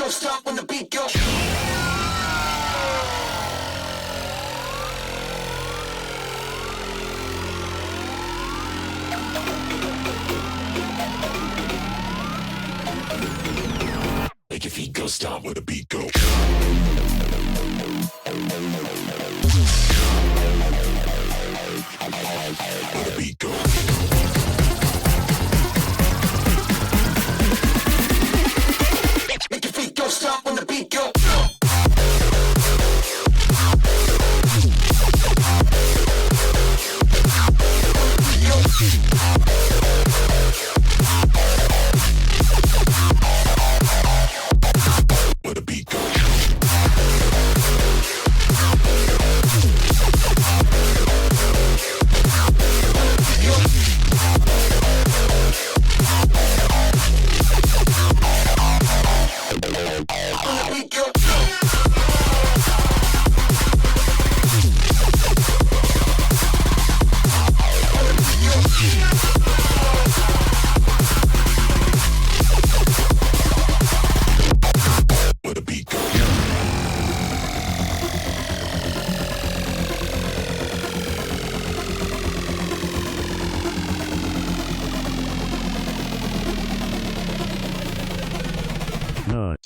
don't stop when the beat goes. Make your feet go stop when the beat go. When the beat go. Make your feet go stop when the beat go. Where the beat go.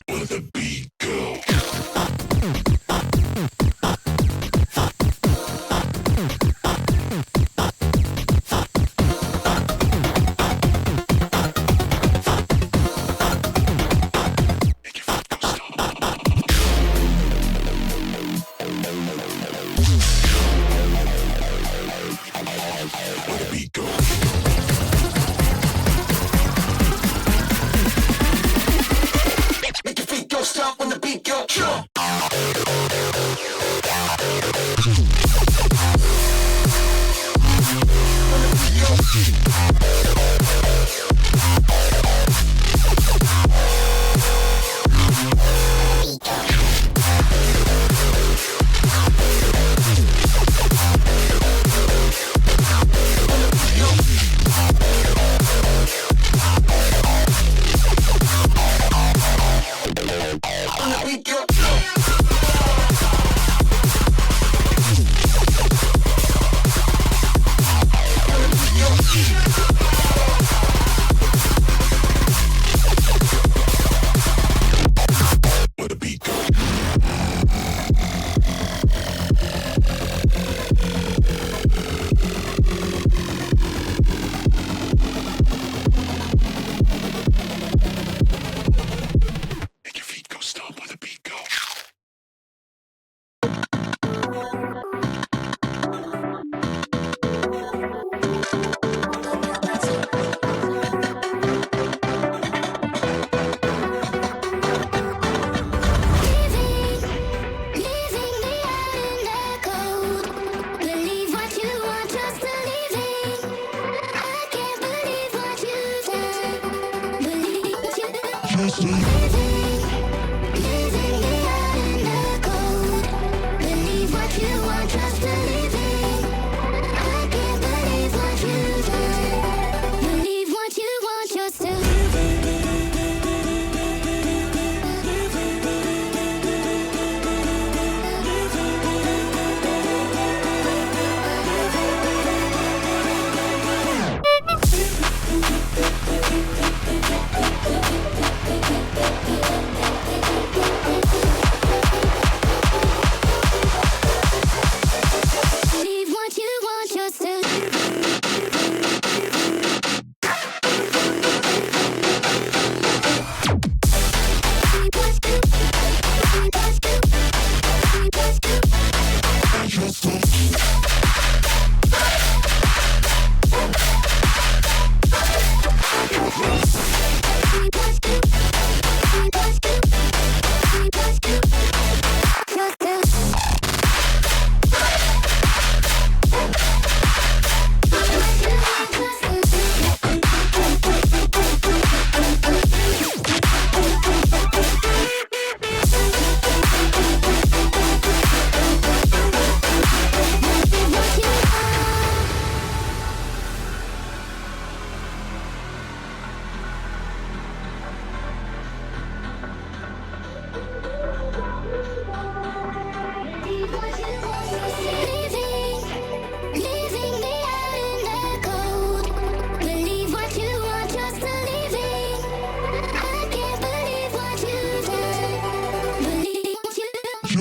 Where the beat go. Stop when the beat go. Jump.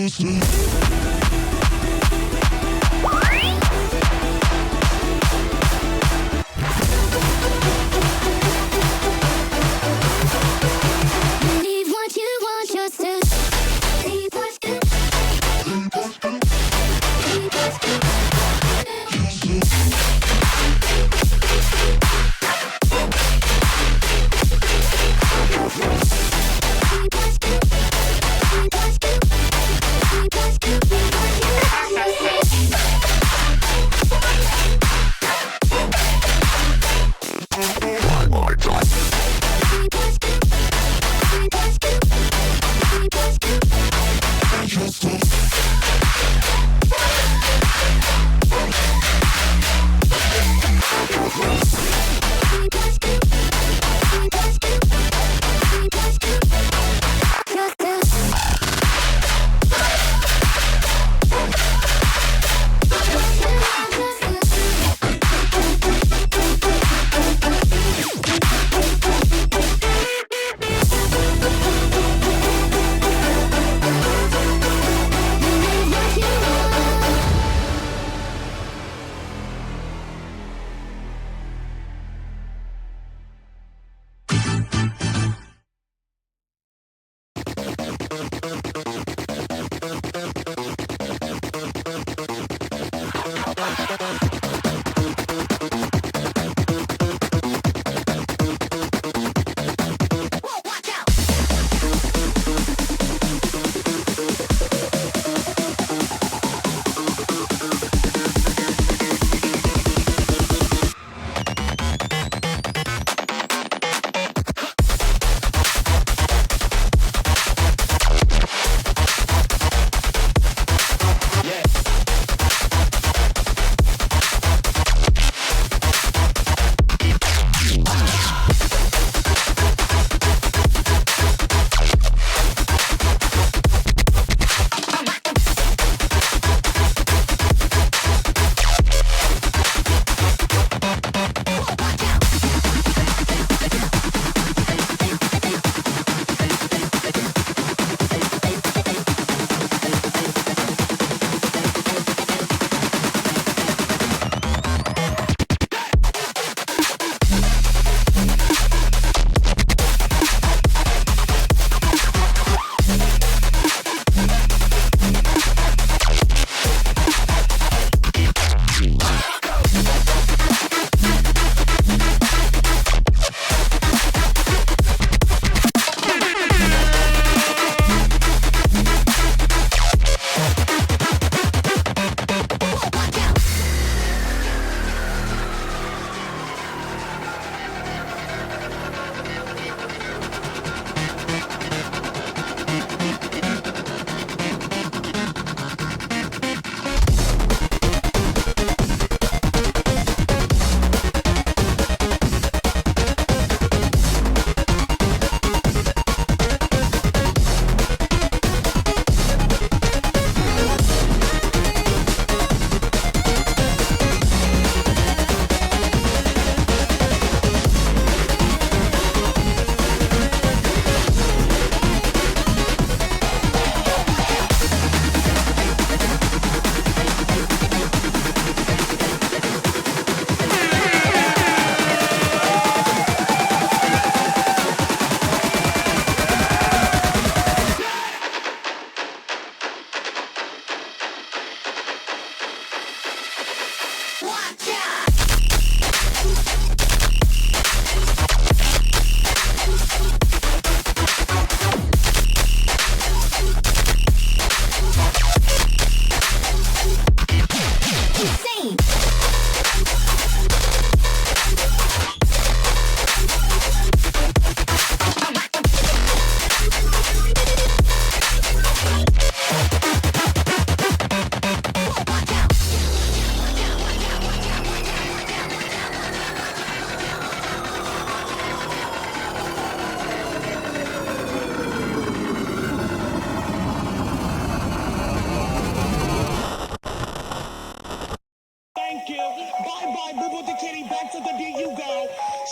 Believe what you want, just to believe what you believe what you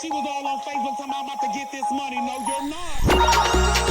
She was all on Facebook talking about I'm about to get this money. No, you're not.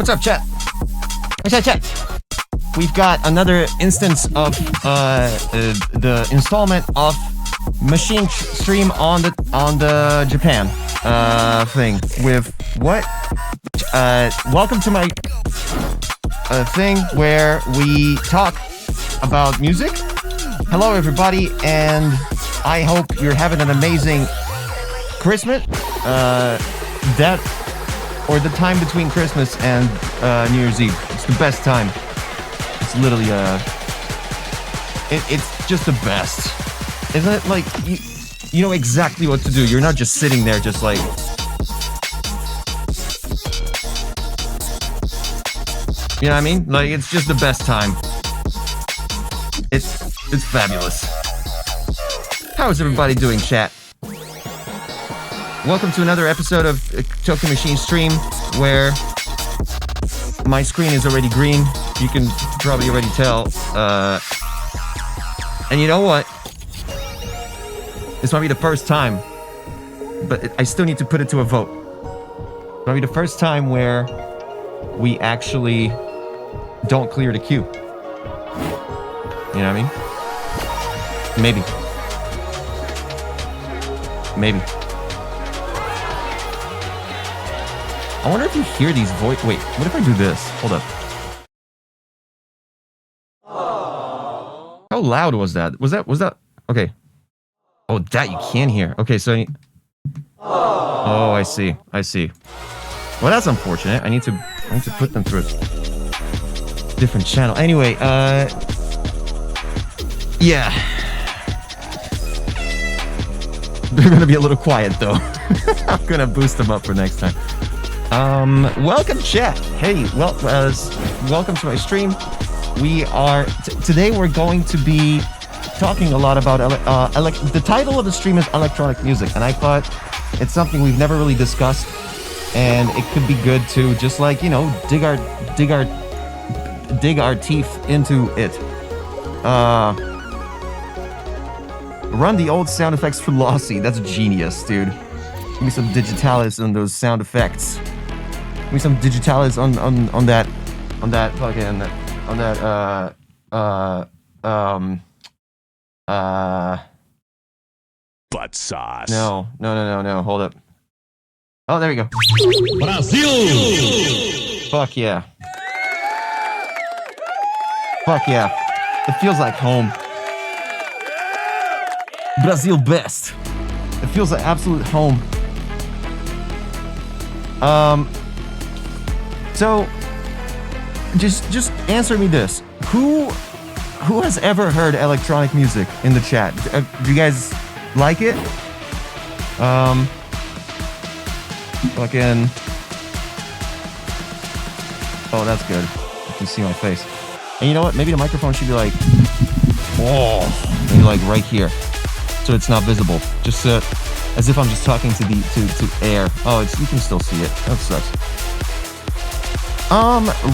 What's up, chat? What's up, chat? We've got another instance of the installment of Machine Stream on the Japan thing with what? Welcome to my thing where we talk about music. Hello, everybody, and I hope you're having an amazing Christmas. That or the time between Christmas and New Year's Eve. It's the best time. It's literally it's just the best, isn't it? Like you know exactly what to do. You're not just sitting there just like. You know what I mean? Like, it's just the best time. It's fabulous. How is everybody doing, chat? Welcome to another episode of Tokyo Machine Stream, where my screen is already green. You can probably already tell. And you know what? This might be the first time, but I still need to put it to a vote. It might be the first time where we actually don't clear the queue. You know what I mean? Maybe. I wonder if you hear these voice. Wait, what if I do this? Hold up. How loud was that? Was that? Okay. Oh, that you can hear. Okay, so oh, I see. Well, that's unfortunate. I need to put them through a different channel. Anyway, yeah. They're gonna be a little quiet though. I'm gonna boost them up for next time. Welcome, chat. Hey, well, welcome to my stream. We are today. We're going to be talking a lot about the title of the stream is electronic music, and I thought it's something we've never really discussed, and it could be good to just like, you know, dig our teeth into it. Run the old sound effects for Lossy. That's genius, dude. Give me some digitalis on those sound effects. Give me some digitalis on that fucking butt sauce. No. Hold up. Oh, there we go. Brazil. Fuck yeah. It feels like home. Brazil best. It feels like absolute home. So just answer me this. Who has ever heard electronic music in the chat? Do you guys like it? Fucking. Oh, that's good. You can see my face. And you know what? Maybe the microphone should be like, maybe like right here, so it's not visible. Just as if I'm just talking to air. Oh, you can still see it. That sucks.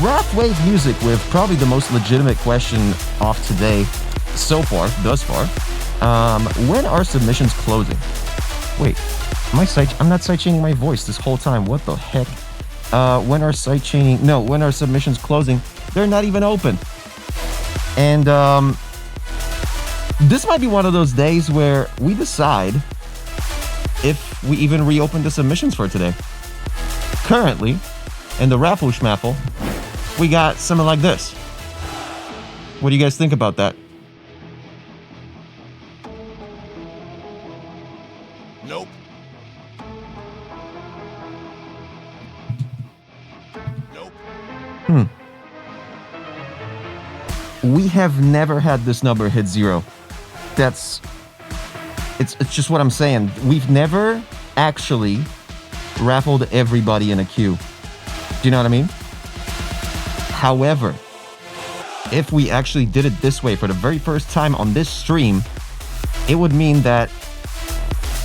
Rap wave music with probably the most legitimate question of today thus far. When are submissions closing? Wait, I'm not sidechaining my voice this whole time. What the heck? When are submissions closing? They're not even open. And this might be one of those days where we decide if we even reopen the submissions for today. Currently, in the Raffle Schmaffle, we got something like this. What do you guys think about that? Nope. We have never had this number hit 0. It's just what I'm saying. We've never actually raffled everybody in a queue. Do you know what I mean? However, if we actually did it this way for the very first time on this stream, it would mean that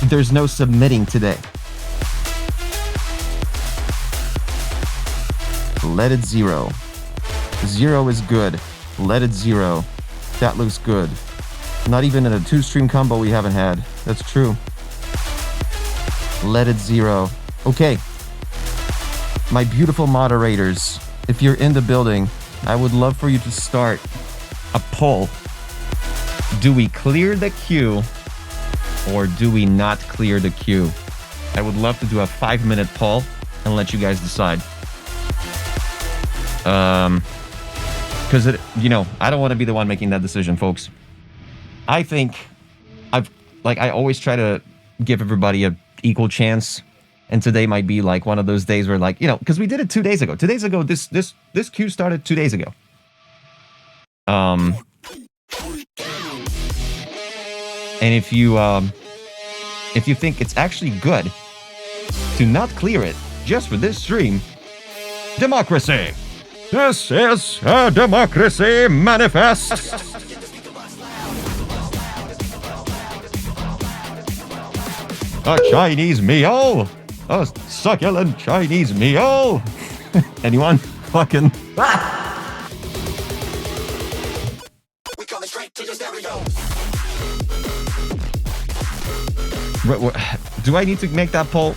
there's no submitting today. Let it 0. 0 is good. Let it 0. That looks good. Not even in a 2-stream combo we haven't had. That's true. Let it 0. Okay. My beautiful moderators, if you're in the building, I would love for you to start a poll. Do we clear the queue or do we not clear the queue? I would love to do a 5-minute poll and let you guys decide. Because I don't want to be the one making that decision, folks. I think I always try to give everybody a equal chance, and today might be like one of those days where, like, because we did it 2 days ago. 2 days ago, this queue started 2 days ago. And if you think it's actually good to not clear it just for this stream, democracy. This is a democracy manifest. A Chinese meal. A succulent Chinese meal. Anyone? Fucking. We coming straight to your stereo. Do I need to make that poll?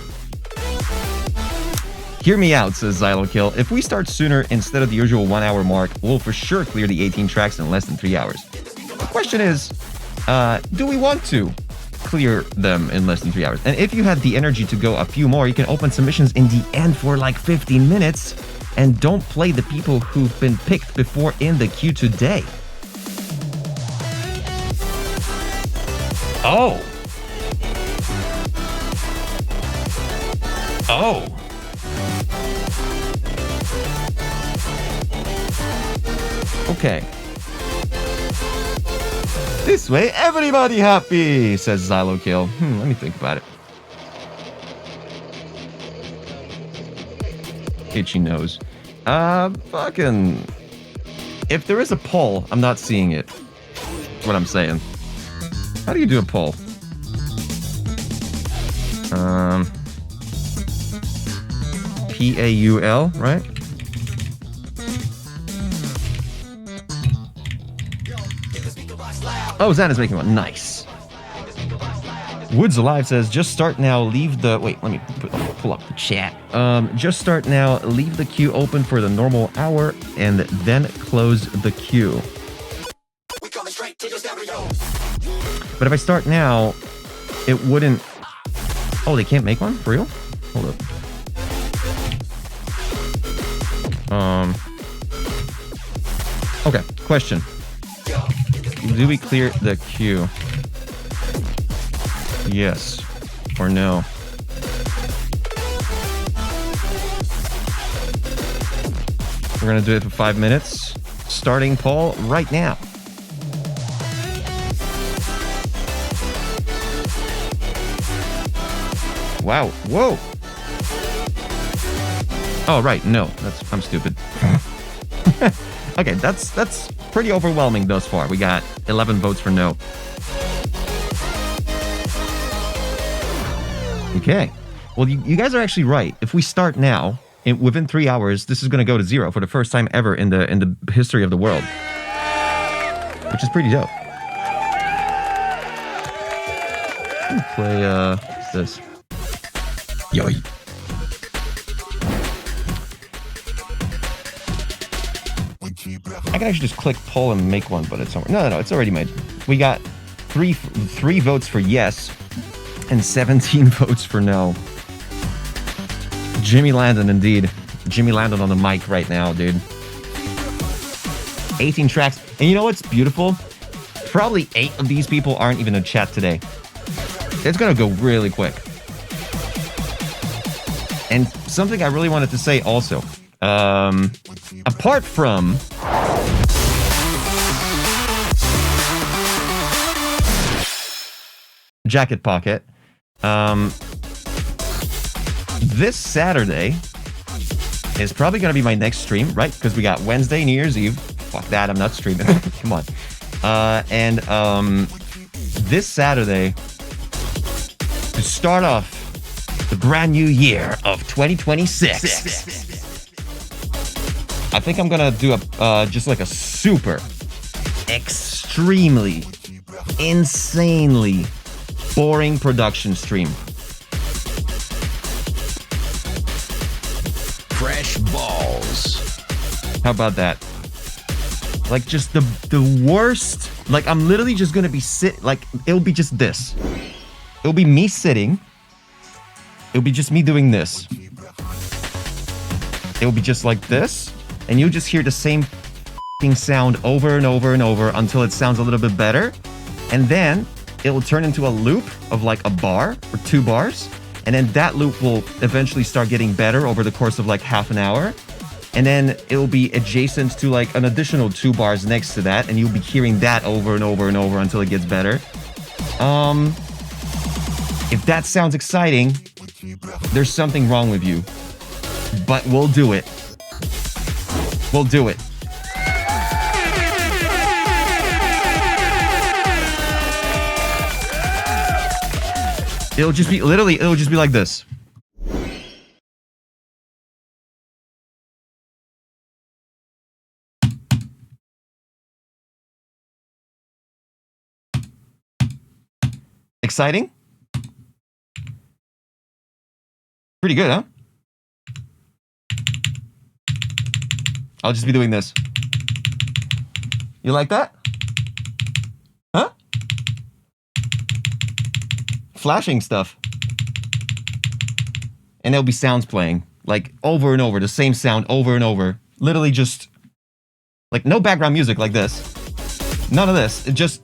Hear me out, says Xylokill. If we start sooner instead of the usual 1 hour mark, we'll for sure clear the 18 tracks in less than 3 hours. The question is, do we want to clear them in less than 3 hours? And if you had the energy to go a few more, you can open submissions in the end for like 15 minutes and don't play the people who've been picked before in the queue today. Oh. Oh. Okay. This way, everybody happy, says Xylokill. Let me think about it. Itchy nose. Fucking... If there is a poll, I'm not seeing it. That's what I'm saying. How do you do a poll? P-A-U-L, right? Oh, Xana's making one. Nice. Woods Alive says, just start now, leave the... Wait, let me pull up the chat. Just start now, leave the queue open for the normal hour, and then close the queue. We coming straight to your stereo. But if I start now, it wouldn't... Oh, they can't make one? For real? Hold up. Okay, question. Do we clear the queue? Yes or no? We're gonna do it for 5 minutes. Starting poll right now. Wow. Whoa. Oh, right. No, I'm stupid. Okay, that's pretty overwhelming thus far. We got 11 votes for no. Okay. Well, you guys are actually right. If we start now, within 3 hours, this is going to go to 0 for the first time ever in the history of the world, which is pretty dope. Play what's this? Yoy. I can actually just click poll and make one, but it's somewhere. No, it's already made. We got three votes for yes and 17 votes for no. Jimmy Landon, indeed. Jimmy Landon on the mic right now, dude. 18 tracks. And you know what's beautiful? Probably 8 of these people aren't even in chat today. It's gonna go really quick. And something I really wanted to say also. Apart from... Jacket Pocket. This Saturday is probably going to be my next stream, right? Because we got Wednesday, New Year's Eve. Fuck that, I'm not streaming. Come on. And this Saturday, to start off the brand new year of 2026, I think I'm going to do a just like a super, extremely, insanely boring production stream. Fresh balls. How about that? Like just the worst. Like I'm literally just gonna be like it'll be just this. It'll be me sitting. It'll be just me doing this. It'll be just like this, and you'll just hear the same sound over and over and over until it sounds a little bit better, and then it will turn into a loop of like a bar or 2 bars, and then that loop will eventually start getting better over the course of like half an hour, and then it will be adjacent to like an additional 2 bars next to that, and you'll be hearing that over and over and over until it gets better. If that sounds exciting, there's something wrong with you. But we'll do it. We'll do it. It'll just be like this. Exciting? Pretty good, huh? I'll just be doing this. You like that? Huh? Flashing stuff. And there'll be sounds playing. Like, over and over. The same sound over and over. Literally just... Like, no background music like this. None of this. It just...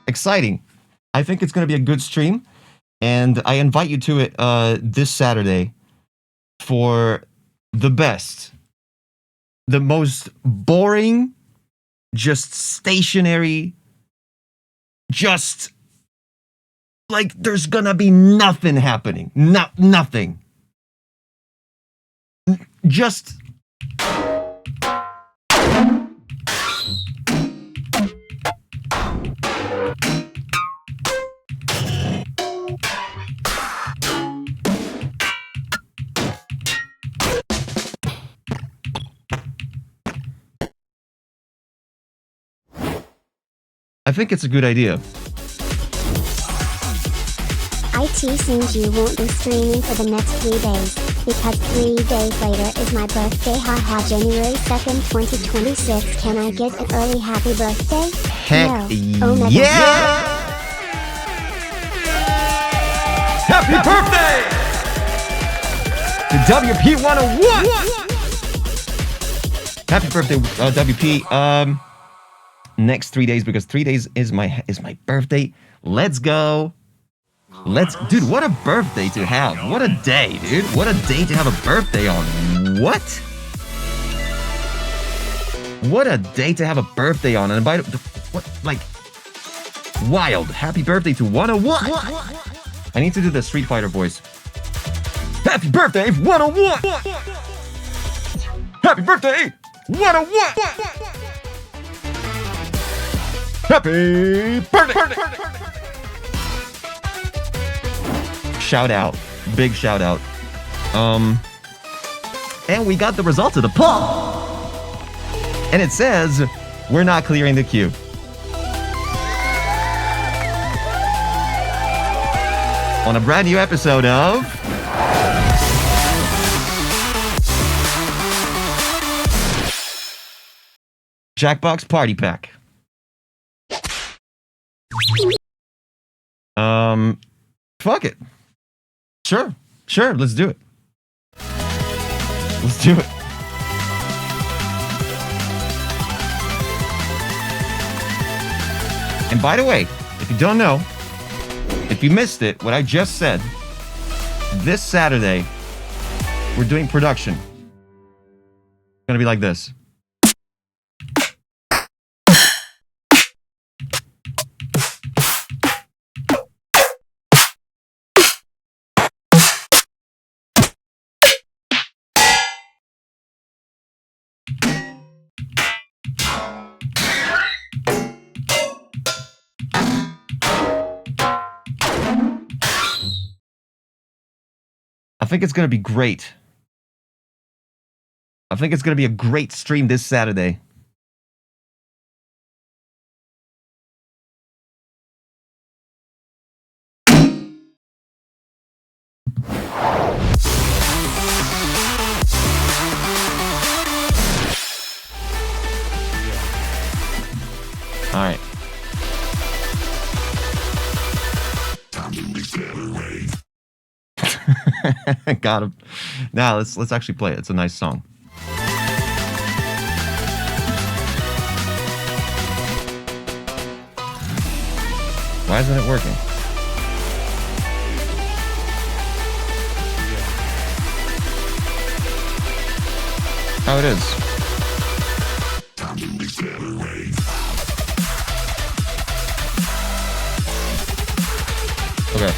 Exciting. I think it's going to be a good stream, and I invite you to it this Saturday for the best, the most boring, just stationary, just like there's gonna be nothing happening. Nothing. Just... I think it's a good idea. IT seems you won't be streaming for the next 3 days, because 3 days later is my birthday. Haha, January 2nd, 2026. Can I get an early happy birthday? Heck No. Oh my yeah! God. Happy birthday to WP 101! Happy birthday, WP. Next 3 days, because 3 days is my birthday. Let's go. Dude, what a birthday to have. What a day, dude. What a day to have a birthday on. What? What a day to have a birthday on. And by the, what, like, wild. Happy birthday to 101. I need to do the Street Fighter voice. Happy birthday, 101. Happy birthday, 101. Happy birthday! Shout out. Big shout out. And we got the results of the poll. And it says, we're not clearing the queue. On a brand new episode of... Jackbox Party Pack. Fuck it. Sure, let's do it. Let's do it. And by the way, if you don't know, if you missed it, what I just said, this Saturday, we're doing production. It's gonna be like this. think it's gonna be great. I think it's gonna be a great stream this Saturday. All right. Got him. Now let's actually play it. It's a nice song. Why isn't it working? Oh, it is. Okay.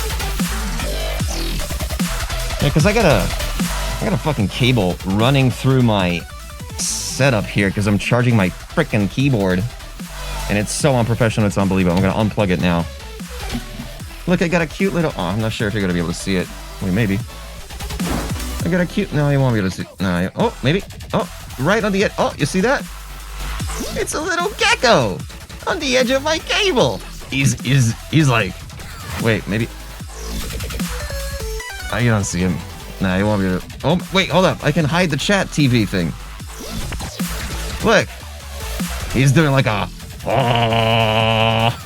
Yeah, because I got a fucking cable running through my setup here because I'm charging my frickin' keyboard. And it's so unprofessional, it's unbelievable. I'm gonna unplug it now. Look, I got a cute little... Oh, I'm not sure if you're gonna be able to see it. Wait, maybe. I got a cute... No, you won't be able to see... No, oh, maybe. Oh, right on the edge. Oh, you see that? It's a little gecko on the edge of my cable. He's like... Wait, maybe... Oh, you don't see him. Nah, you won't be able to... Oh, wait, hold up. I can hide the chat TV thing. Look. He's doing like a... Oh,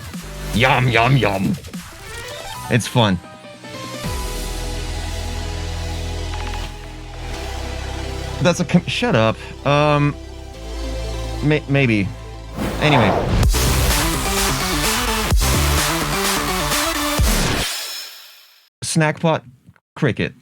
yum, yum, yum. It's fun. That's a... Shut up. Maybe. Anyway. Snackpot cricket.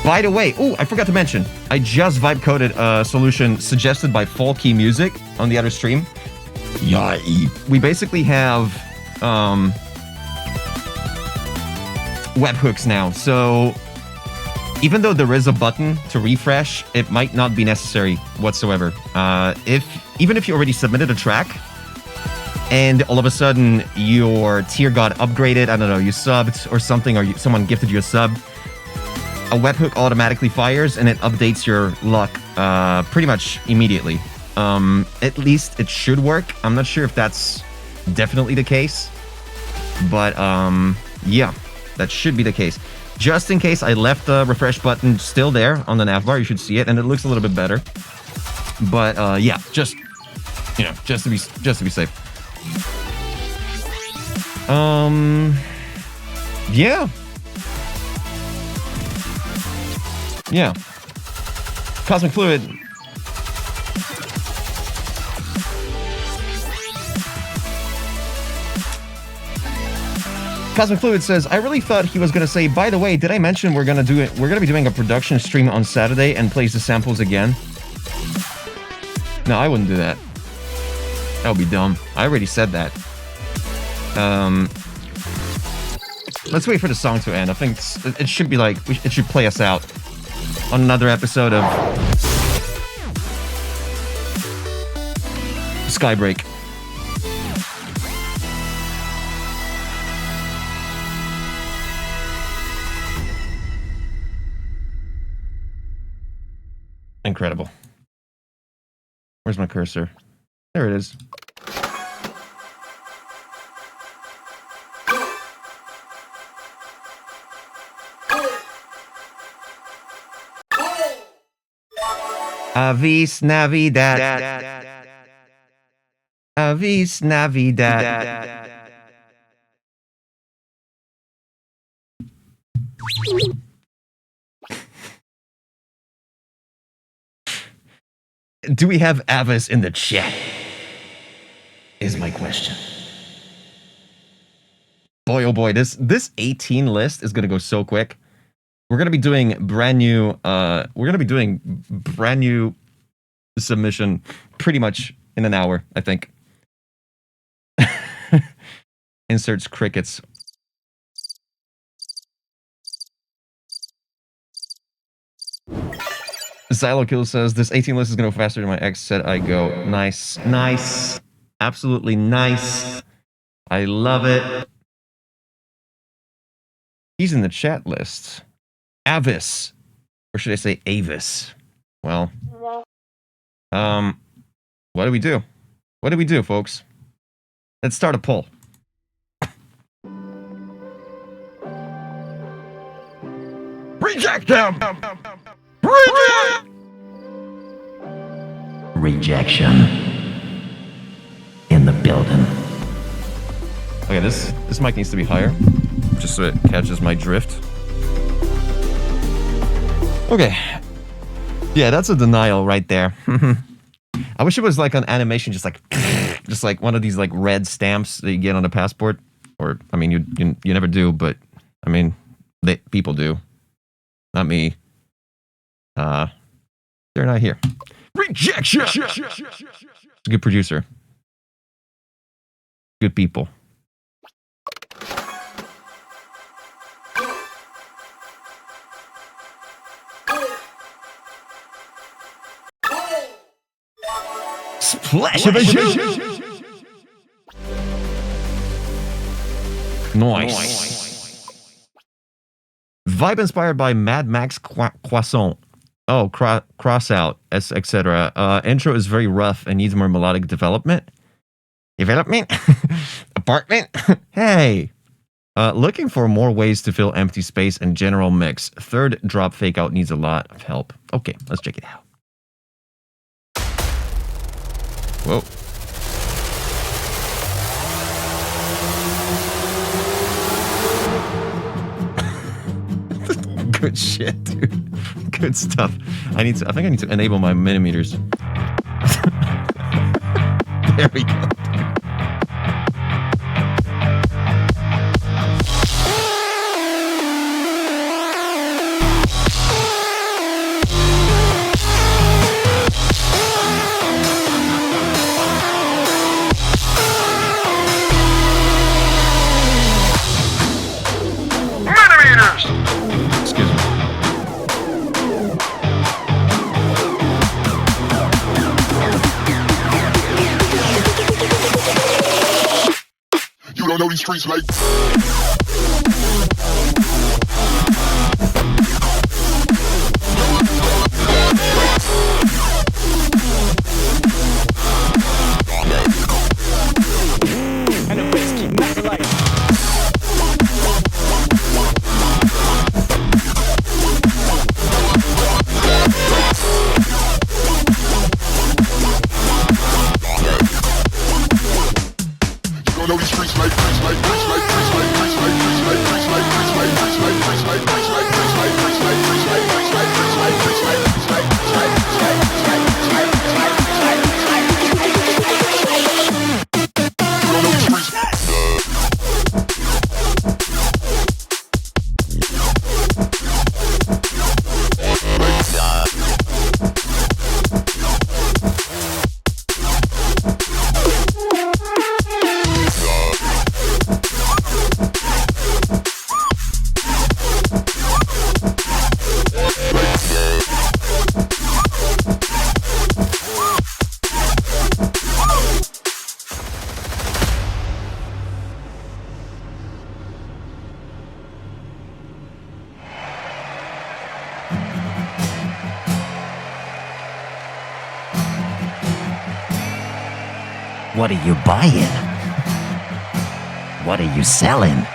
By the way, I forgot to mention, I just vibe coded a solution suggested by Folky Music on the other stream. Yeah, we basically have webhooks now, so even though there is a button to refresh, it might not be necessary whatsoever. Even if you already submitted a track, and all of a sudden your tier got upgraded, I don't know, you subbed or something, or someone gifted you a sub, a webhook automatically fires and it updates your luck pretty much immediately. At least it should work. I'm not sure if that's definitely the case, but yeah, that should be the case. Just in case, I left the refresh button still there on the navbar. You should see it, and it looks a little bit better. But yeah, just to be safe. Yeah. Yeah. Cosmic Fluid. Cosmic Fluid says, I really thought he was going to say, by the way, did I mention we're going to be doing a production stream on Saturday and plays the samples again? No, I wouldn't do that. That would be dumb. I already said that. Let's wait for the song to end. I think it should be like, it should play us out on another episode of Skybreak. Incredible. Where's my cursor? There it is. Avis Navidad. Avis Navidad. Do we have Avis in the chat? Is my question. Boy, oh boy, this 18 list is gonna go so quick. We're gonna be doing brand new. Submission pretty much in an hour, I think. Inserts crickets. Xylokill says, this 18 list is going to go faster than my ex said I go. Nice. Nice. Absolutely nice. I love it. He's in the chat list. Avis. Or should I say Avis? Well, what do we do? What do we do, folks? Let's start a poll. Reject him! Reject! Rejection in the building. Okay, this mic needs to be higher, just so it catches my drift. Okay. Yeah, that's a denial right there. I wish it was like an animation, just like one of these like red stamps that you get on a passport. Or I mean, you never do, but I mean, people do. Not me. They're not here. Rejection. It's a good producer. Good people. Splash of a Nice. Vibe inspired by Mad Max Croissant. Oh, cross out, etc. Intro is very rough and needs more melodic development. Apartment? Hey! Looking for more ways to fill empty space and general mix. Third drop fake out needs a lot of help. Okay, let's check it out. Whoa. Good shit, dude. Good stuff. I think I need to enable my millimeters. There we go. Excuse me. You don't know these streets like. And the bass keep knocking like. You don't know these streets like. What are you buying? What are you selling?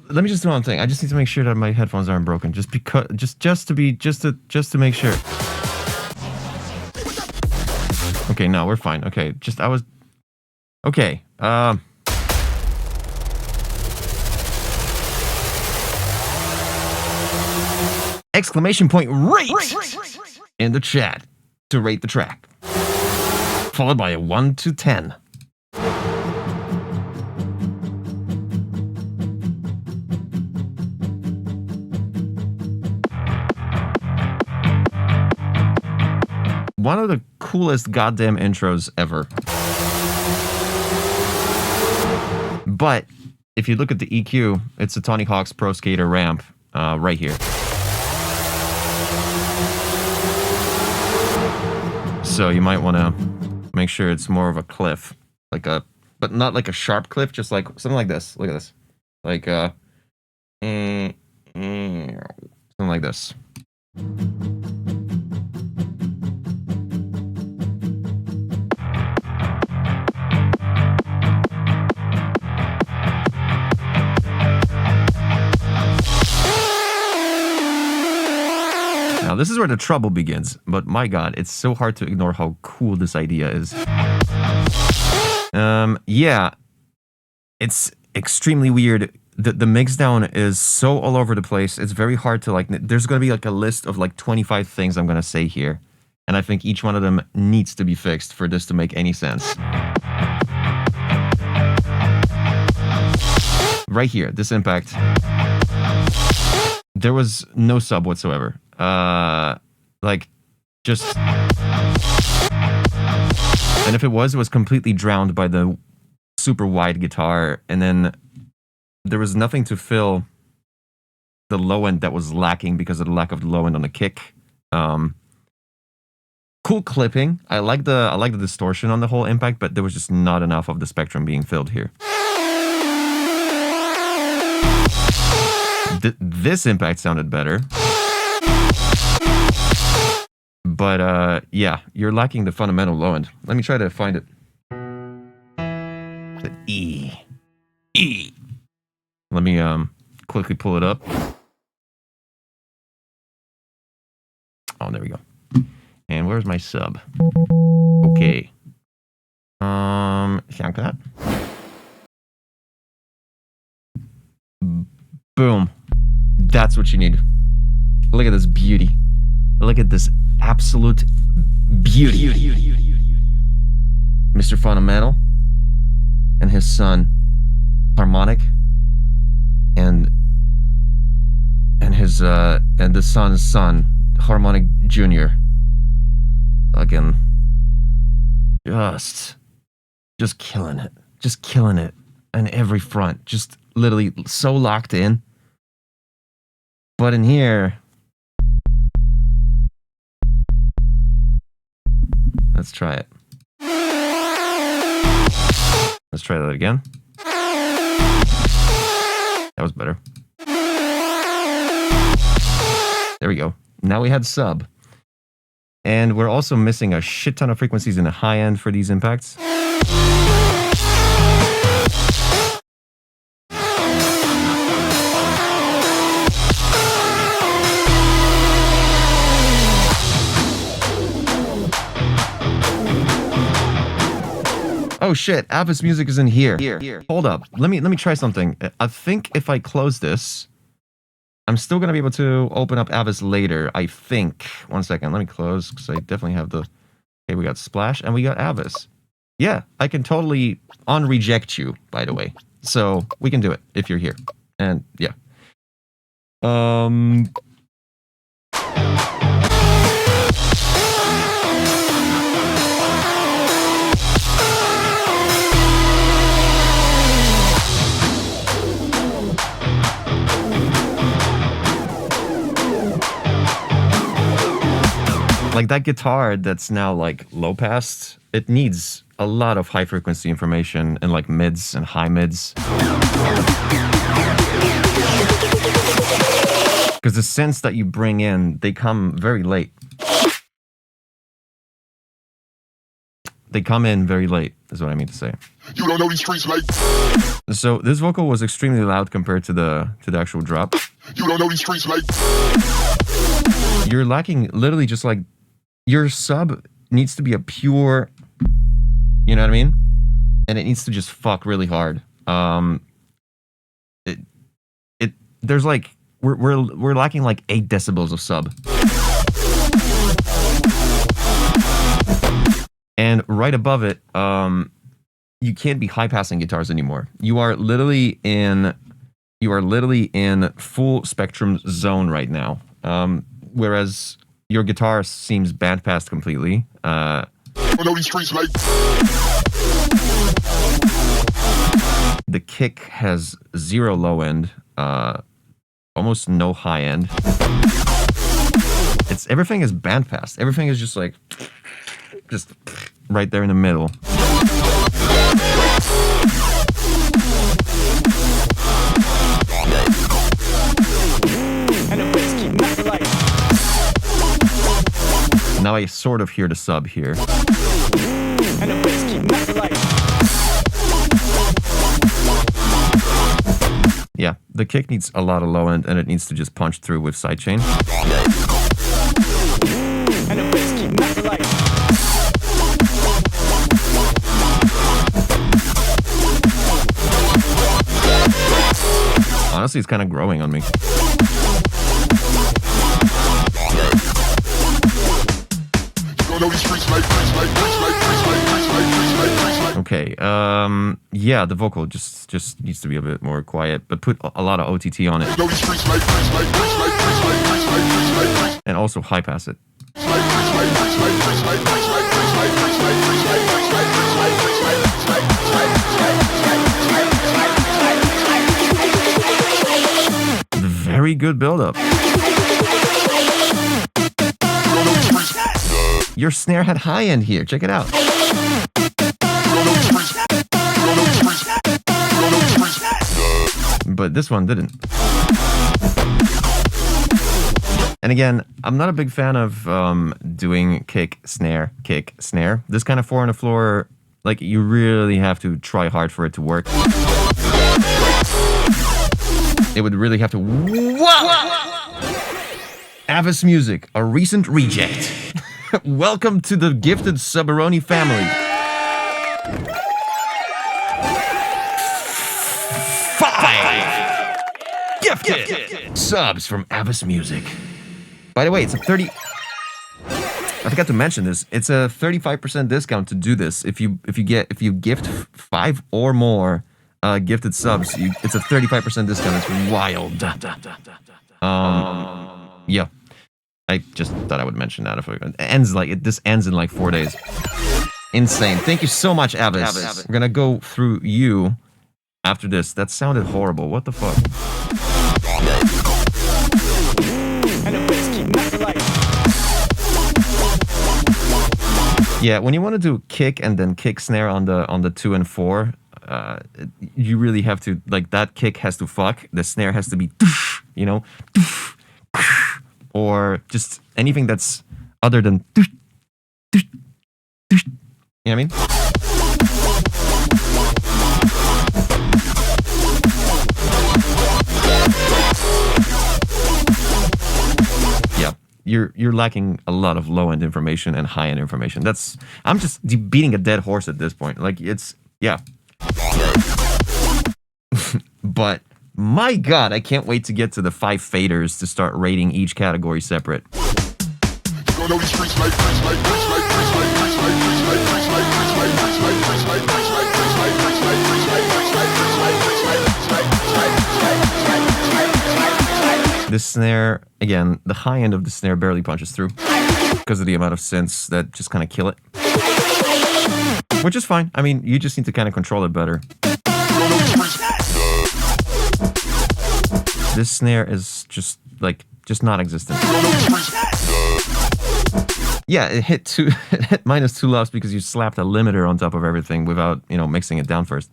let me just do one thing. I just need to make sure that my headphones aren't broken. Just because, just to make sure. Okay, no, we're fine. Okay, okay. Exclamation point rate in the chat to rate the track. Followed by a 1 to 10. One of the coolest goddamn intros ever. But if you look at the EQ, it's a Tony Hawk's Pro Skater ramp right here. So you might want to make sure it's more of a cliff, but not like a sharp cliff, just like something like this. Look at this, like something like this. Now, this is where the trouble begins, but my god, it's so hard to ignore how cool this idea is. Yeah, it's extremely weird. The mix down is so all over the place. It's very hard to, like, there's going to be like a list of like 25 things I'm going to say here, and I think each one of them needs to be fixed for this to make any sense. Right here, this impact. There was no sub whatsoever. Like, just... And if it was completely drowned by the super wide guitar, and then there was nothing to fill the low end that was lacking because of the lack of the low end on the kick. Cool clipping. I like the distortion on the whole impact, but there was just not enough of the spectrum being filled here. This impact sounded better. But, yeah, you're lacking the fundamental low end. Let me try to find it. The E. E. Let me, quickly pull it up. Oh, there we go. And where's my sub? Okay. Like that. Boom. That's what you need. Look at this beauty. Look at this absolute beauty. Mr. Fundamental and his son Harmonic and his and the son's son Harmonic Jr. Again, just killing it. Just killing it on every front. Just literally so locked in. But in here, let's try it. Let's try that again. That was better. There we go. Now we had sub. And we're also missing a shit ton of frequencies in the high end for these impacts. Oh shit, Avis music is in here. Hold up. Let me try something. I think if I close this, I'm still gonna be able to open up Avis later, I think. 1 second, let me close, because I definitely have the... Okay, we got Splash, and we got Avis. Yeah, I can totally unreject you, by the way. So, we can do it, if you're here. And, yeah. Like that guitar that's now like low pass, it needs a lot of high frequency information and like mids and high mids. Because the synths that you bring in, they come very late. they come in very late, is what I mean to say. You don't know these streets like. So this vocal was extremely loud compared to the actual drop. You don't know these streets like. You're lacking literally just like your sub needs to be a pure, you know what I mean? And it needs to just fuck really hard. There's like we're lacking like 8 decibels of sub. And right above it, you can't be high passing guitars anymore. You are literally in full spectrum zone right now. Whereas your guitar seems bandpassed completely. You don't know these streets like. The kick has 0 low end, almost no high end. Everything is bandpassed. Everything is just like right there in the middle. And the bass keep knocking like. Now I sort of hear the sub here. And the bass keep knocking like. Yeah, the kick needs a lot of low end and it needs to just punch through with sidechain. And the bass keep knocking like. Honestly, it's kind of growing on me. Okay, yeah, the vocal just needs to be a bit more quiet, but put a lot of OTT on it. And also high pass it. Very good build-up. Your snare had high end here. Check it out. But this one didn't. And again, I'm not a big fan of doing kick, snare, kick, snare. This kind of 4 on the floor, like, you really have to try hard for it to work. It would really have to. Wow! Avis Music, a recent reject. Welcome to the gifted Subaroni family. 5 gifted subs from Avis Music. By the way, it's a 30. I forgot to mention this. It's a 35% discount to do this. If you gift 5 or more gifted subs, it's a 35% discount. It's wild. Yeah. I just thought I would mention that. If it ends this ends in like 4 days. Insane. Thank you so much, Avis. We're gonna go through you after this. That sounded horrible. What the fuck? And the bass keep knocking like. Yeah, when you want to do kick and then kick snare on the 2 and 4, you really have to, like, that kick has to fuck. The snare has to be, you know, or just anything that's other than, you know what I mean? Yeah, you're lacking a lot of low-end information and high-end information. I'm just beating a dead horse at this point. Like, yeah. But my god, I can't wait to get to the 5 faders to start rating each category separate. This snare, again, the high end of the snare barely punches through because of the amount of synths that just kind of kill it. Which is fine. I mean, you just need to kind of control it better. This snare is just non-existent. Yeah, it hit -2 loves because you slapped a limiter on top of everything without, mixing it down first.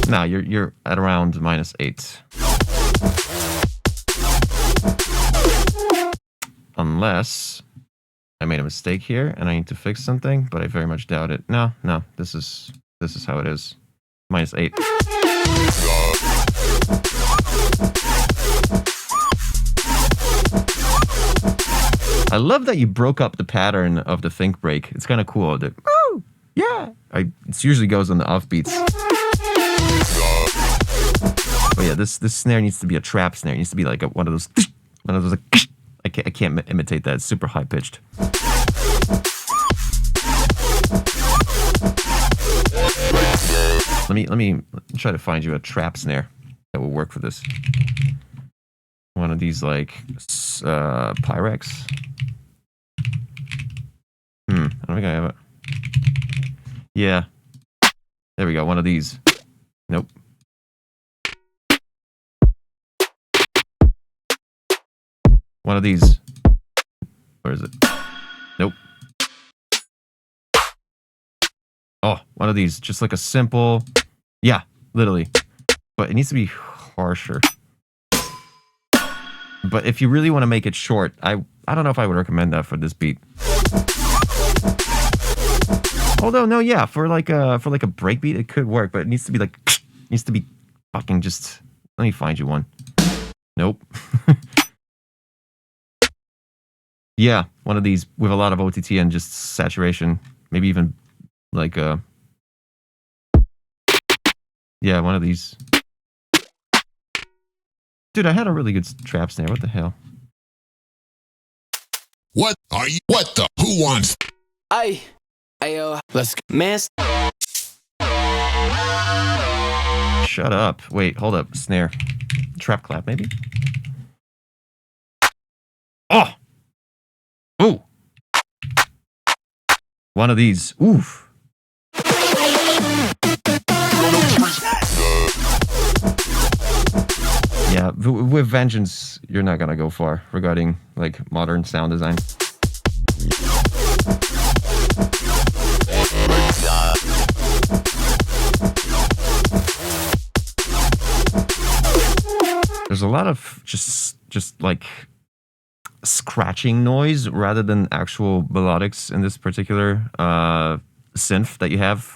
Now you're at around -8. Unless I made a mistake here and I need to fix something, but I very much doubt it. No, this is how it is. -8. I love that you broke up the pattern of the think break. It's kind of cool. That, oh, yeah. It usually goes on the offbeats. But yeah, this snare needs to be a trap snare. It needs to be like one of those like, I can't imitate that. It's super high pitched. Let me try to find you a trap snare that will work for this. One of these like Pyrex. I don't think I have it. Yeah. There we go. One of these. Nope. One of these. Where is it? Nope. Oh, one of these. Just like a simple... Yeah, literally. But it needs to be harsher. But if you really want to make it short, I don't know if I would recommend that for this beat. Although, no, yeah, for like a break beat, it could work, but it needs to be like... It needs to be fucking just... Let me find you one. Nope. Yeah, one of these with a lot of OTT and just saturation. Maybe even like yeah, one of these. Dude, I had a really good trap snare. What the hell? What are you? What the? Who wants? Ayo, let's mess. Shut up. Wait, hold up. Snare. Trap clap, maybe? Oh! Ooh! One of these. Oof. Yeah, with Vengeance, you're not gonna go far regarding, like, modern sound design. There's a lot of just like scratching noise rather than actual melodics in this particular synth that you have.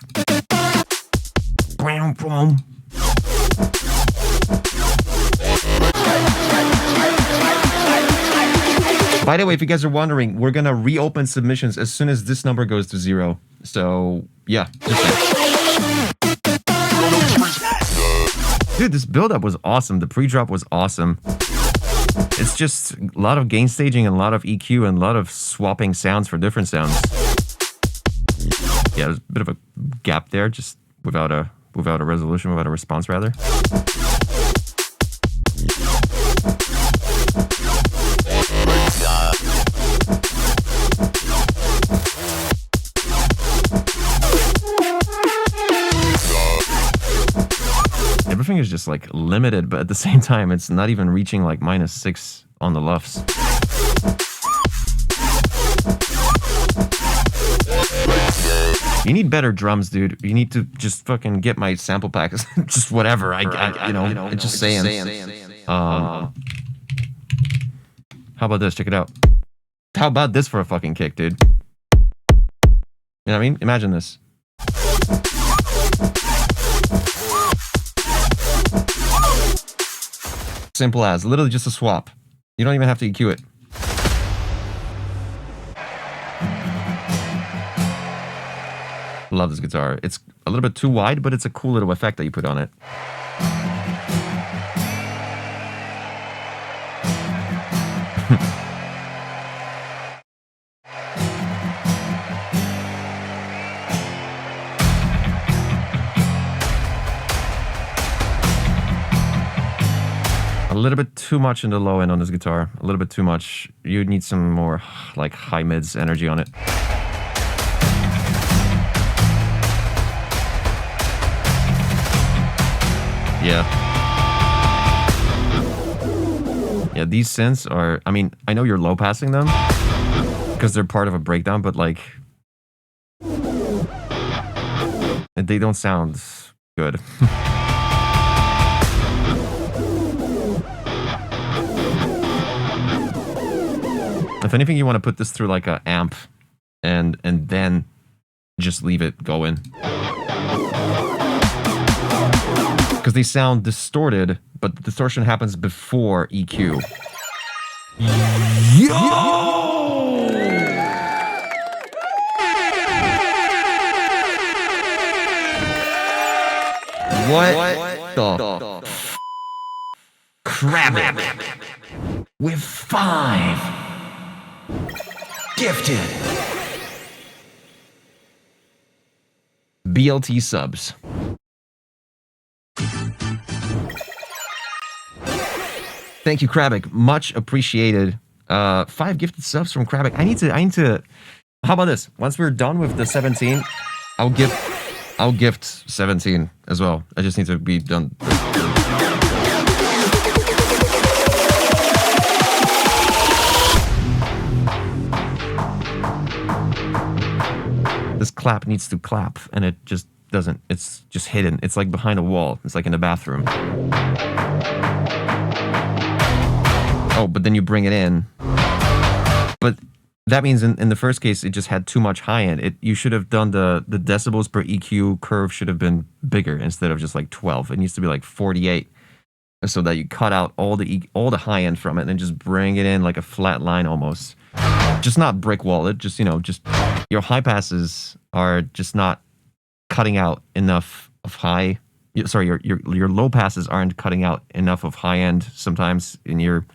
By the way, if you guys are wondering, we're gonna reopen submissions as soon as this number goes to 0. So yeah. Dude, this build-up was awesome. The pre-drop was awesome. It's just a lot of gain staging and a lot of EQ and a lot of swapping sounds for different sounds. Yeah, there's a bit of a gap there, just without a resolution, without a response, rather. Everything is just like limited, but at the same time, it's not even reaching like -6 on the LUFS. You need better drums, dude. You need to just fucking get my sample pack. Just whatever. Just saying. How about this? Check it out. How about this for a fucking kick, dude? You know what I mean? Imagine this. Simple as. Literally just a swap. You don't even have to EQ it. Love this guitar. It's a little bit too wide, but it's a cool little effect that you put on it. A little bit too much in the low end on this guitar. A little bit too much. You need some more like high mids energy on it. Yeah. Yeah, these synths are, I mean, I know you're low passing them because they're part of a breakdown, but like they don't sound good. If anything, you want to put this through like a amp and then just leave it going. Because they sound distorted, but the distortion happens before EQ. What the crap with 5 gifted BLT subs. Thank you, Krabik. Much appreciated. 5 gifted subs from Krabik. I need to. How about this? Once we're done with the 17, I'll gift 17 as well. I just need to be done. This clap needs to clap, and it just doesn't. It's just hidden. It's like behind a wall. It's like in the bathroom. Oh, but then you bring it in. But that means in the first case, it just had too much high end. You should have done the decibels per EQ curve should have been bigger instead of just like 12. It needs to be like 48, so that you cut out all the high end from it and just bring it in like a flat line almost. Just not brick wall it. Just just your high passes are just not cutting out enough of high. Sorry, your low passes aren't cutting out enough of high end. Sometimes in your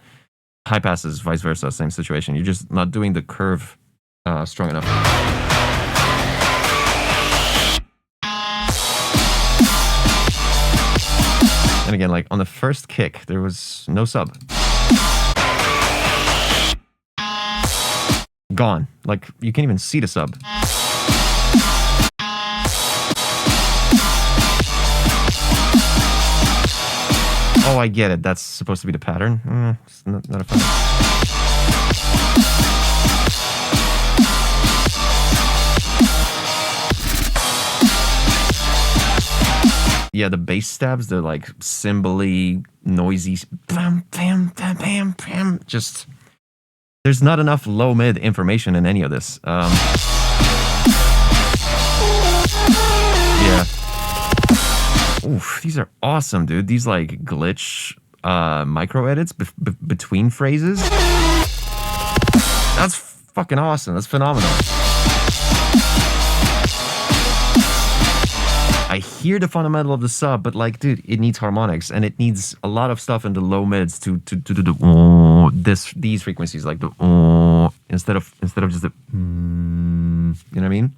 high passes, vice versa, same situation. You're just not doing the curve strong enough. And again, like on the first kick, there was no sub. Gone. Like you can't even see the sub. Oh, I get it. That's supposed to be the pattern. It's not a fun. Yeah, the bass stabs, they're like cymbally, noisy. Bam, bam, bam, bam, bam. Just, there's not enough low-mid information in any of this. Yeah. Oof, these are awesome, dude. These like glitch micro edits between phrases. That's fucking awesome. That's phenomenal. I hear the fundamental of the sub, but like, dude, it needs harmonics and it needs a lot of stuff in the low mids to do the these frequencies, like the instead of just the you know what I mean?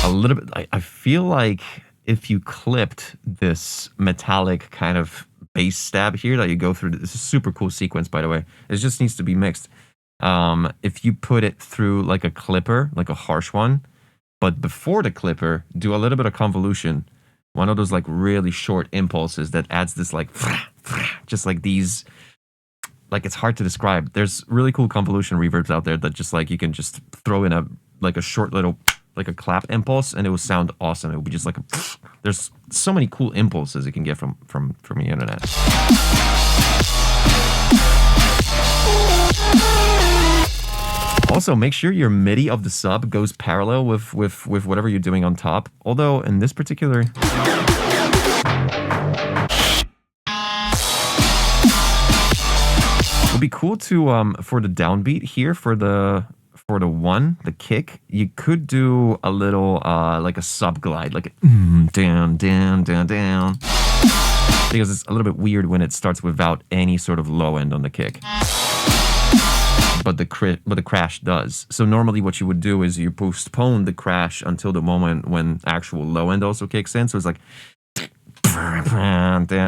A little bit. I feel like if you clipped this metallic kind of bass stab here that you go through, this is a super cool sequence, by the way. It just needs to be mixed. If you put it through like a clipper, like a harsh one, but before the clipper, do a little bit of convolution. One of those like really short impulses that adds this like, just like these, like it's hard to describe. There's really cool convolution reverbs out there that just like you can just throw in a short little, like a clap impulse, and it will sound awesome. It will be just like there's so many cool impulses you can get from the internet. Also, make sure your MIDI of the sub goes parallel with whatever you're doing on top. Although in this particular, it would be cool to for the downbeat here for the kick, you could do a little like a sub glide, like a down, down, down, down, because it's a little bit weird when it starts without any sort of low end on the kick. But the crash does. So normally what you would do is you postpone the crash until the moment when actual low end also kicks in. So it's like,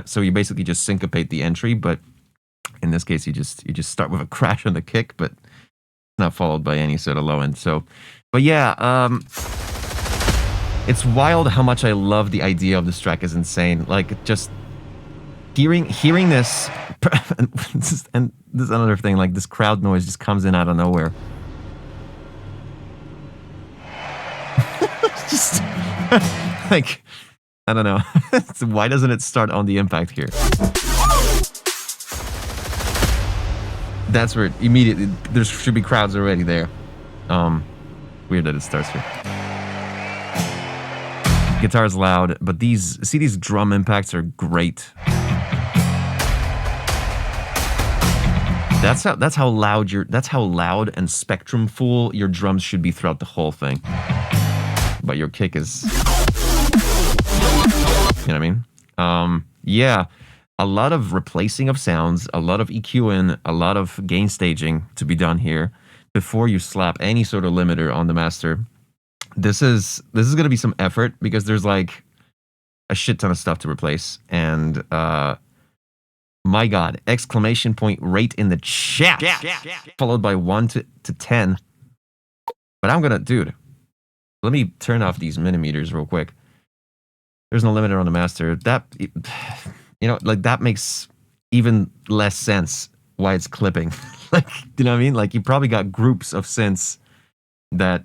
so you basically just syncopate the entry, but in this case you just start with a crash on the kick, but not followed by any sort of low end. So, but yeah, it's wild how much I love the idea of this track. Is insane. Like just hearing this, and this is another thing. Like this crowd noise just comes in out of nowhere. Just like I don't know. So why doesn't it start on the impact here? That's where immediately there should be crowds already there. Weird that it starts here. Guitar's loud, but these drum impacts are great. That's how loud and spectrum full your drums should be throughout the whole thing. But your kick is, you know what I mean? Yeah, a lot of replacing of sounds, a lot of EQing, a lot of gain staging to be done here before you slap any sort of limiter on the master. This is gonna be some effort because there's like a shit ton of stuff to replace, and my God, exclamation point rate in the chat, followed by 1 to 10. But I'm gonna, dude, let me turn off these millimeters real quick. There's no limiter on the master. That, you know, like that makes even less sense why it's clipping. Like, you know what I mean? Like you probably got groups of synths that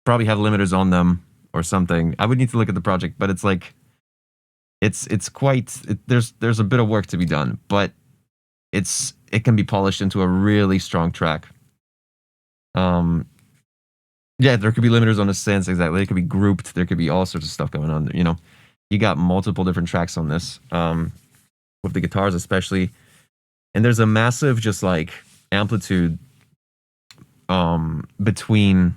probably have limiters on them or something. I would need to look at the project, but it's like, it's quite, there's a bit of work to be done, but it can be polished into a really strong track. Yeah, there could be limiters on the synths, exactly. They could be grouped. There could be all sorts of stuff going on. You know, you got multiple different tracks on this, with the guitars especially, and there's a massive just like amplitude between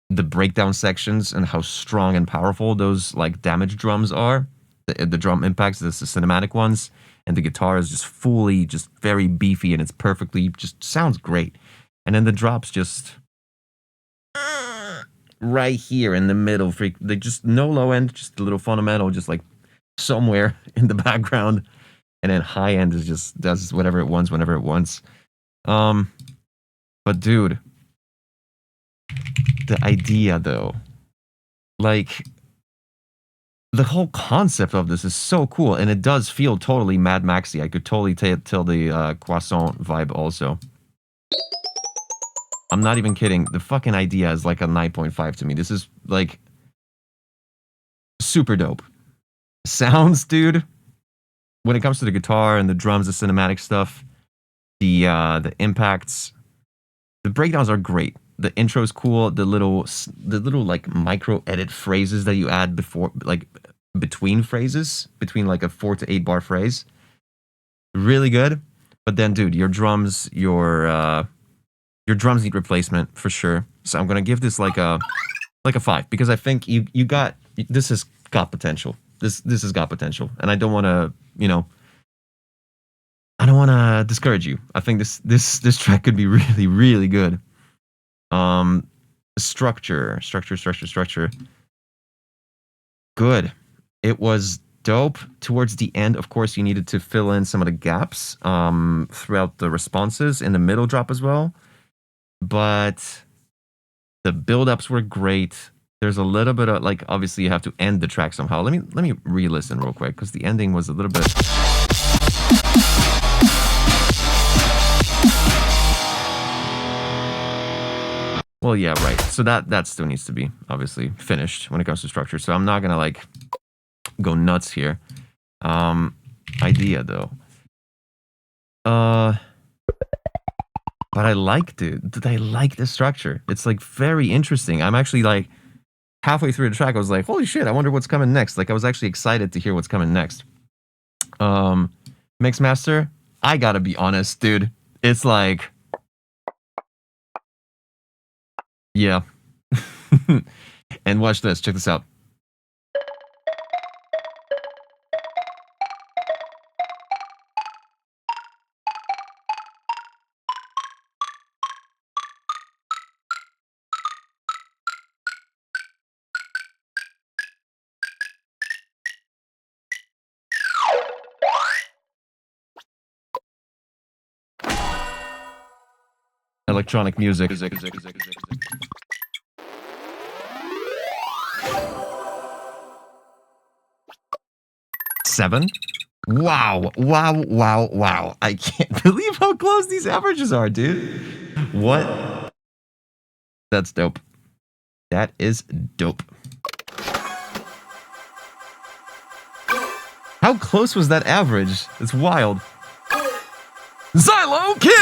the breakdown sections and how strong and powerful those like damage drums are. The drum impacts, the cinematic ones, and the guitar is just fully, just very beefy, and it's perfectly, just sounds great. And then the drops just right here in the middle, they just no low end, just a little fundamental, just like somewhere in the background, and then high end is just does whatever it wants whenever it wants. But dude, the idea though, like the whole concept of this is so cool, and it does feel totally Mad Maxy. I could totally tell the Croissant vibe also. I'm not even kidding. The fucking idea is like a 9.5 to me. This is like super dope. Sounds, dude. When it comes to the guitar and the drums, the cinematic stuff, the impacts, the breakdowns are great. The intro is cool. The little like micro edit phrases that you add before, like between phrases, between like a 4 to 8 bar phrase, really good. But then, dude, your drums need replacement for sure. So I'm gonna give this like a 5 because I think you got, this has got potential. This has got potential, and I don't want to, you know, I don't want to discourage you. I think this track could be really, really good. Structure. Good. It was dope. Towards the end, of course, you needed to fill in some of the gaps throughout the responses in the middle drop as well. But the build-ups were great. There's a little bit of, like, obviously you have to end the track somehow. Let me re-listen real quick, because the ending was a little bit... Well, yeah, right. So that still needs to be, obviously, finished when it comes to structure. So I'm not gonna, like, go nuts here. Idea, though. But I liked it. I like the structure. It's, like, very interesting. I'm actually, like, halfway through the track, I was like, holy shit, I wonder what's coming next. Like, I was actually excited to hear what's coming next. Mixmaster, I gotta be honest, dude. It's like... Yeah. And watch this. Check this out. Electronic music. 7. Wow. I can't believe how close these averages are, dude. What? That's dope. That is dope. How close was that average? It's wild. Xylo kill!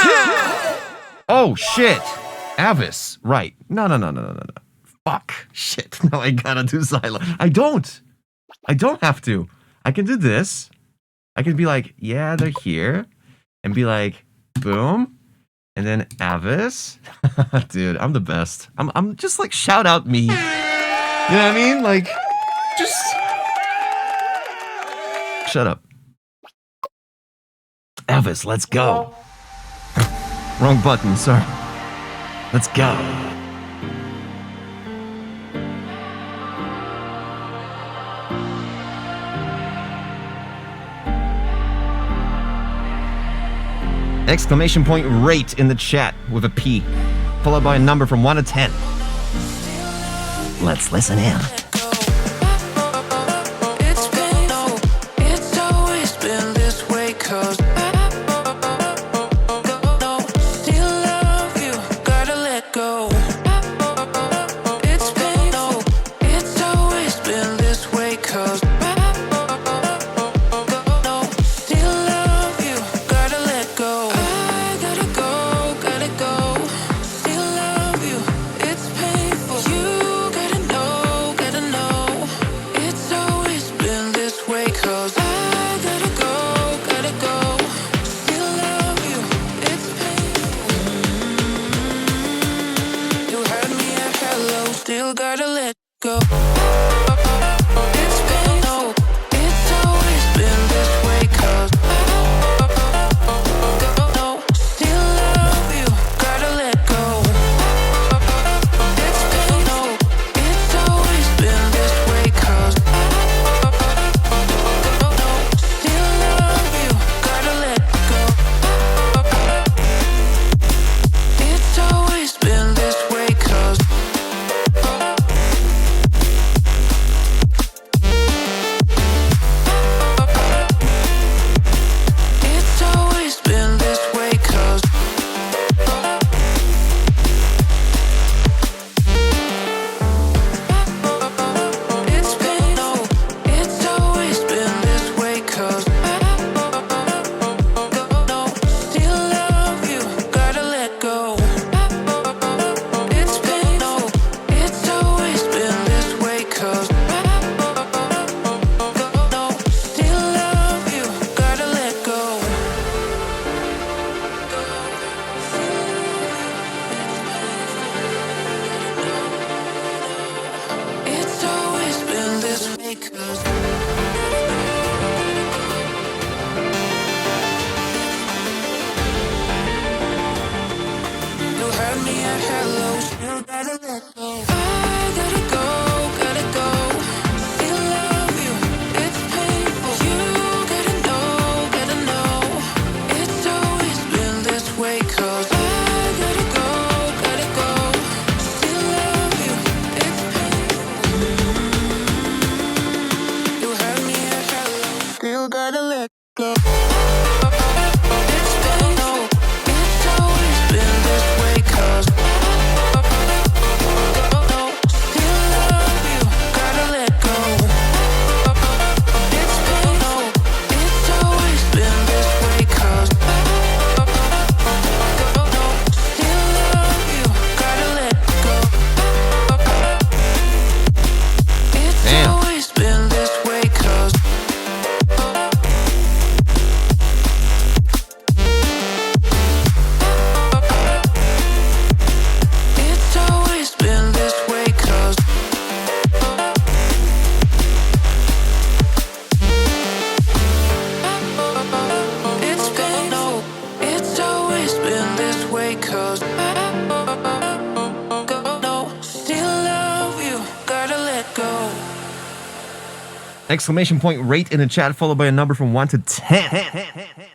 Oh, shit. Avis. Right. No. Fuck. Shit. No, I gotta do Xylo. I don't have to. I can do this. I can be like, yeah, they're here. And be like, boom. And then Avis. Dude, I'm the best. I'm just like, shout out me. You know what I mean? Like, just... Shut up. Avis, let's go. Wrong button, sorry. Let's go. Exclamation point rate in the chat with a P, followed by a number from 1 to 10. Let's listen in. It's always been this way, 'cause still love you, gotta let go. It's always been this way, 'cause still love you, gotta let go. I gotta go, still love you, it's painful. You gotta know, it's always been this way, 'cause I gotta go, still love you, it's painful. You heard me at hello, still gotta let go. It's painful, it's always been this way, 'cause still love you, gotta let go. It's painful, it's always been this way, 'cause still love you, gotta let go. It's always been this way, 'cause it's always been this way, 'cause it's painful, it's always been this way, 'cause still love you, gotta let go. It's painful, it's always been this way, 'cause still love you, gotta let go. It's always been this way, 'cause you heard me at hello, still gotta let go. I gotta go, still love you, it's painful. You gotta know, it's always been this way, 'cause I gotta go, still love you, it's painful. You heard me at hello, still gotta let go. It's painful, it's always been this way, 'cause still love you, gotta let go. It's painful, it's always been this way, 'cause still love you, gotta let go. It's Damn. always been this way, 'cause it's always been this way, 'cause it's painful, it's always been this way, 'cause still love you, gotta let go. Exclamation point rate in the chat, followed by a number from 1 to 10.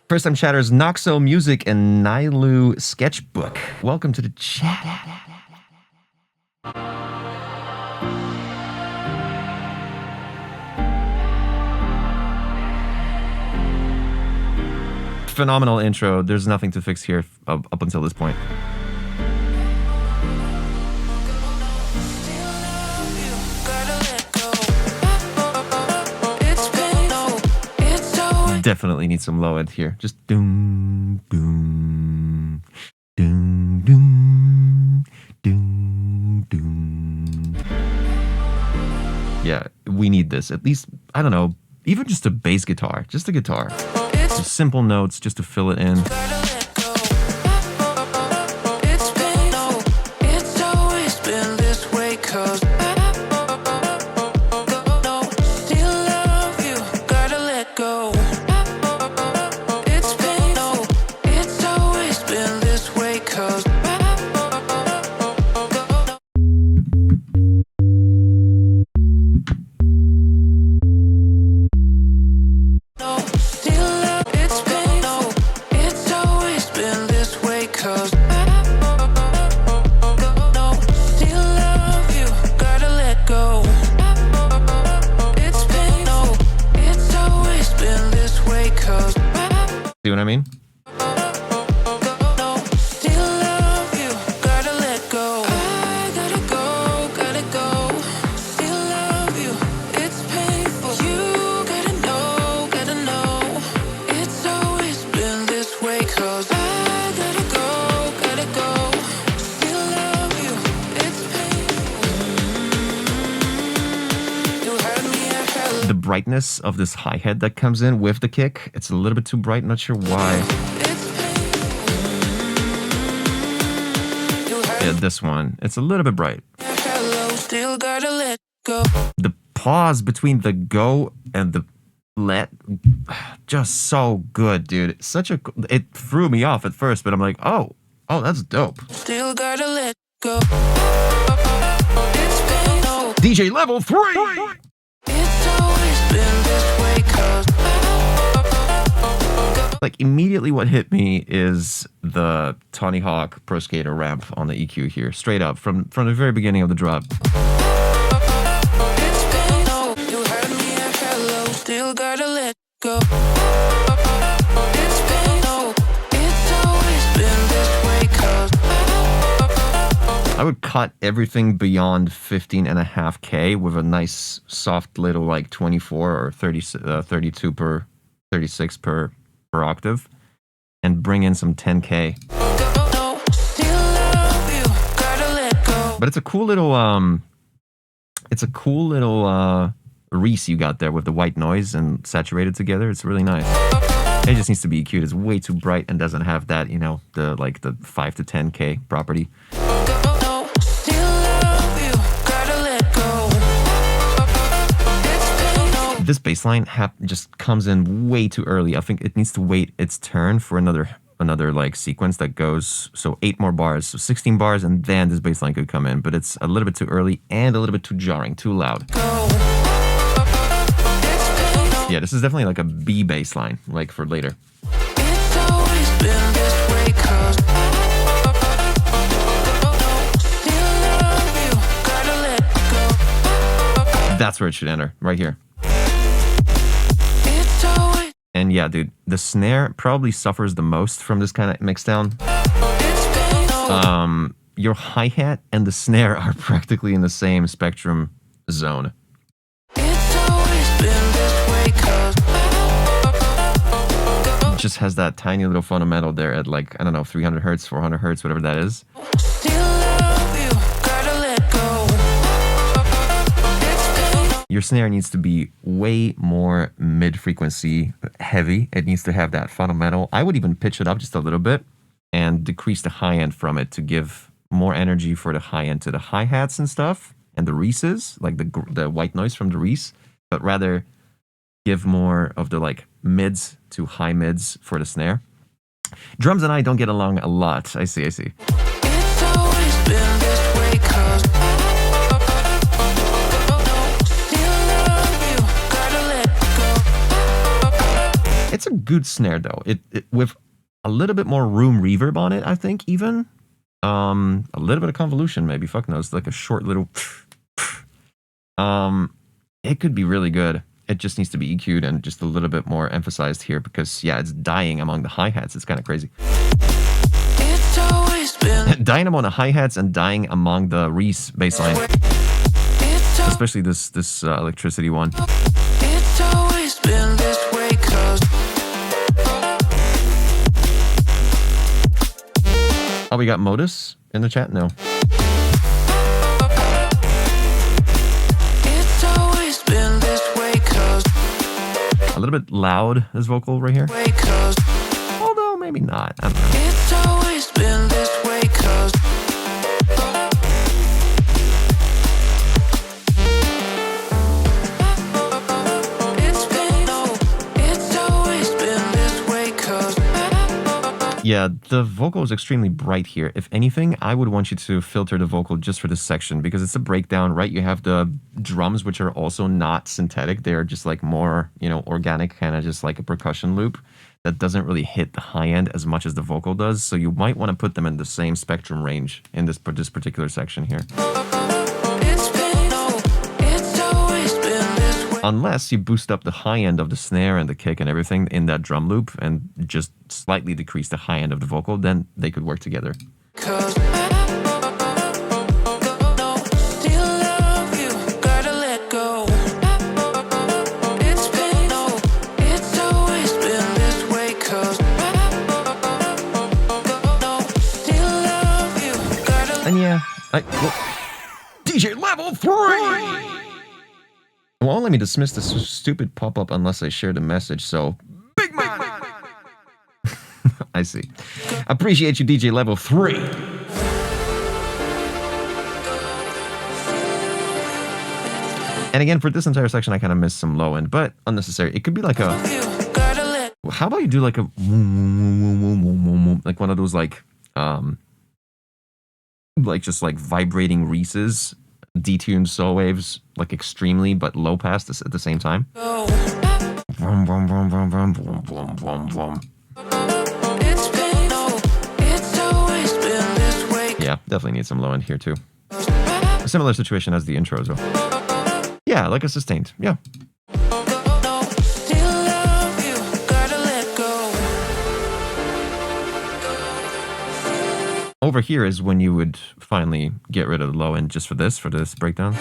First time chatters, Noxo Music and Nailu Sketchbook. Welcome to the chat. Phenomenal intro. There's nothing to fix here up until this point. Gotta let go. It's painful, it's Definitely need some low end here. Just doom, doom, doom, doom, doom, doom. Yeah, we need this. At least, I don't know, even just a bass guitar. Just a guitar. Just simple notes just to fill it in. It's pain, no, it's always been this way, 'cause no, still love you, gotta let go. It's pain, no, it's always been this way, 'cause no, still love, it's pain, no, it's always been this way, 'cause no, still love you, gotta let go. It's pain, no, it's always been this way, 'cause See what I mean? no, still love you, gotta let go. I gotta go, gotta go. Still love you, it's painful. You gotta know, it's always been this way, 'cause I gotta go. Still love you, it's painful. You heard me at hello. The brightness of this hi-hat that comes in with the kick, it's a little bit too bright. Not sure why. It's painful. You heard Yeah, this one. It's a little bit bright. me at hello. Still gotta let go. The pause between the go and the let, just so good, dude. Such a, it threw me off at first, but I'm like, oh, that's dope. Still gotta let go. It's pain, no, DJ level 3. it's always been this way, 'cause Like immediately what hit me is the Tony Hawk Pro Skater ramp on the EQ here, straight up from the very beginning of the drop. it's pain, no, you heard me at hello. Still gotta let go. It's pain, no, it's always been this way, 'cause I would cut everything beyond 15.5K with a nice soft little like 24 or 32 per 36 per octave, and bring in some 10K. no, still love you, gotta let go. But it's a cool little Reese you got there with the white noise and saturated together. It's really nice. It just needs to be EQ'd. It's way too bright and doesn't have that, you know, the 5 to 10K property. No, still love you, gotta let go. It's pain, no, This bass line just comes in way too early. I think it needs to wait its turn for another like sequence that goes, so 8 more bars, so 16 bars, and then this bass line could come in. But it's a little bit too early and a little bit too jarring, too loud. go. It's pain, no, Yeah, this is definitely like a B bass line, like for later. it's always been this way, 'cause still love you, gotta let go. That's where it should enter, right here. It's always, And yeah, dude, the snare probably suffers the most from this kind of mix down. it's pain, no, Your hi-hat and the snare are practically in the same spectrum zone. it's always been this way, 'cause It just has that tiny little fundamental there at like, I don't know, 300 hertz, 400 hertz, whatever that is. still love you, gotta let go. It's pain, no, Your snare needs to be way more mid-frequency heavy. It needs to have that fundamental. I would even pitch it up just a little bit and decrease the high end from it to give more energy for the high end to the hi-hats and stuff and the Reeses, like the white noise from the Reese, but rather give more of the like mids to high mids for the snare. Drums and I don't get along a lot. I see. it's always been this way, 'cause still love you, gotta let go. It's a good snare though. It with a little bit more room reverb on it, I think even. A little bit of convolution maybe, fuck knows, like a short little it could be really good. It just needs to be EQ'd and just a little bit more emphasized here because yeah, it's dying among the hi-hats. It's kind of crazy. It's always been Dying among the hi-hats and dying among the Reese bassline, it's especially this electricity one. always been this way, 'cause Oh, we got Modus in the chat? No. It's always been this way, 'cause A little bit loud, his vocal right here. way, 'cause Although, maybe not. I don't know. it's always been this way, 'cause it's always been this way, 'cause Yeah, the vocal is extremely bright here. If anything, I would want you to filter the vocal just for this section because it's a breakdown, right? You have the drums, which are also not synthetic. They're just like more, organic, kind of just like a percussion loop that doesn't really hit the high end as much as the vocal does. So you might want to put them in the same spectrum range in this particular section here. it's always been this way. Unless you boost up the high end of the snare and the kick and everything in that drum loop and just slightly decrease the high end of the vocal, then they could work together. 'Cause still love you, gotta let go. It's always been this way, 'cause still love you, gotta let And yeah, DJ level 3! It won't let me dismiss this stupid pop-up unless I share the message, so... Big man! I see. Appreciate you, DJ level 3. And again, for this entire section, I kind of missed some low end, but unnecessary. It could be like a... you, gotta let How about you do like a... Like one of those like just like vibrating Reese's, detuned saw waves, like extremely, but low pass at the same time. go. Vroom, vroom, vroom, vroom, vroom, vroom, vroom, vroom, vroom. It's always been this way. Yeah, definitely need some low end here too. A similar situation as the intros though. Yeah, like a sustained. Yeah. Still love you, gotta let go. Over here is when you would finally get rid of the low end just for this breakdown.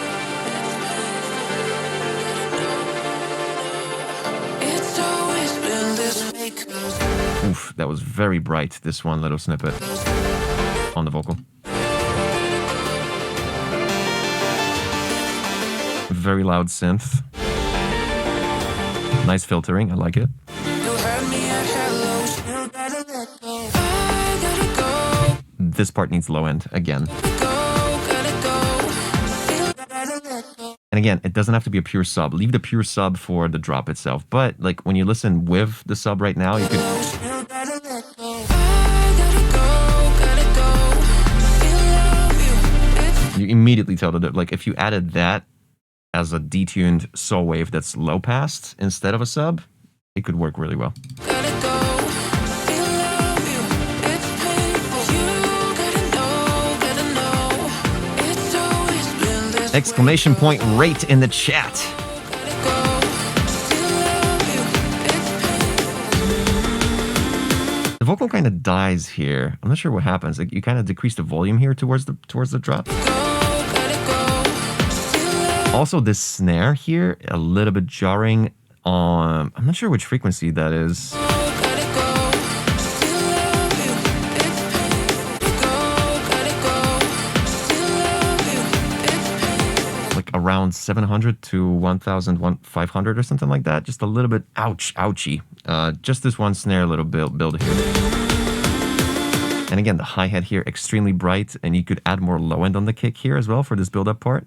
It's always been this way, 'cause Oof, that was very bright, this one little snippet on the vocal. Very loud synth. Nice filtering, I like it. you heard me at hello, still gotta let go. I gotta go, This part needs low end again. gotta go, still gotta let go. And again, it doesn't have to be a pure sub. Leave the pure sub for the drop itself. But like when you listen with the sub right now, you could Still gotta let go. I gotta go, still love you. you immediately tell that like if you added that as a detuned saw wave that's low passed instead of a sub, it could work really well. Gotta go, still love you. It's painful. You gotta know. It's always been this Exclamation point rate in the chat. Gotta go, still love you. It's painful. The vocal kind of dies here. I'm not sure what happens. Like you kind of decrease the volume here towards the drop. Also, this snare here, a little bit jarring on... I'm not sure which frequency that is. Like around 700 to 1,500 or something like that. Just a little bit ouchy. Just this one snare little build here. And again, the hi-hat here, extremely bright. And you could add more low end on the kick here as well for this build-up part.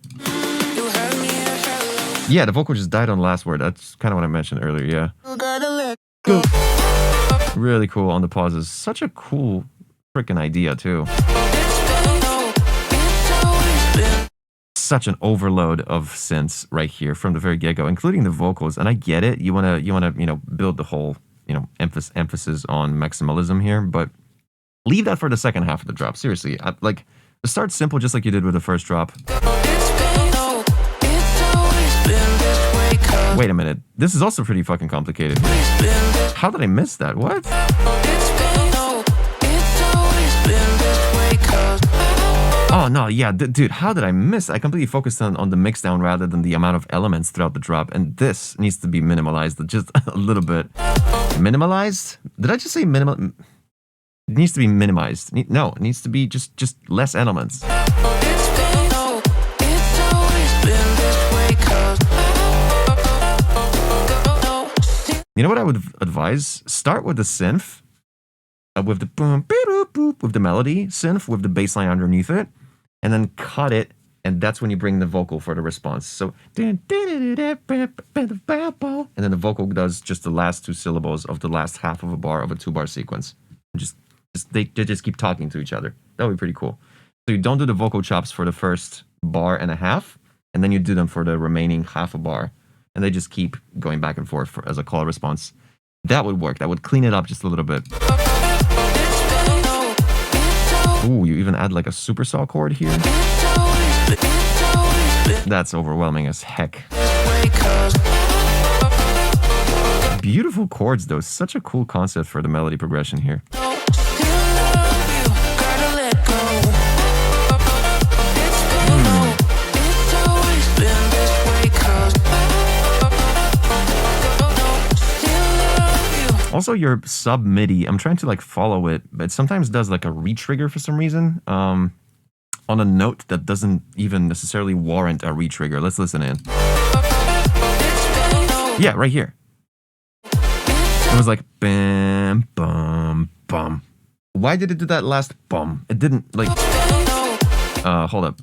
Yeah, the vocal just died on the last word. That's kind of what I mentioned earlier, yeah. Go. Really cool on the pauses. Such a cool freaking idea, too. Such an overload of synths right here from the very get-go, including the vocals. And I get it. You wanna build the whole, emphasis on maximalism here, but leave that for the second half of the drop. Seriously, start simple just like you did with the first drop. Wait a minute. This is also pretty fucking complicated. How did I miss that? What? Oh, no. Yeah, dude, how did I miss? I completely focused on the mix down rather than the amount of elements throughout the drop. And this needs to be minimalized just a little bit. Minimalized? Did I just say minimal? It needs to be minimized. No, it needs to be just less elements. It's been, no, it's always been this way, 'cause You know what I would advise? Start with the synth, with the boom, beep, boop, boop, with the melody synth, with the bass line underneath it, and then cut it, and that's when you bring the vocal for the response. So, and then the vocal does just the last two syllables of the last half of a bar of a 2-bar sequence. They just keep talking to each other. That would be pretty cool. So you don't do the vocal chops for the first bar and a half, and then you do them for the remaining half a bar. And they just keep going back and forth as a call response. That would work. That would clean it up just a little bit. Ooh, you even add like a supersaw chord here. That's overwhelming as heck. Beautiful chords though. Such a cool concept for the melody progression here. Also, your sub MIDI, I'm trying to like follow it, but it sometimes does like a retrigger for some reason on a note that doesn't even necessarily warrant a retrigger. Let's listen in. Yeah, right here. It was like bam, bum, bum. Why did it do that last bum? It didn't like. Hold up.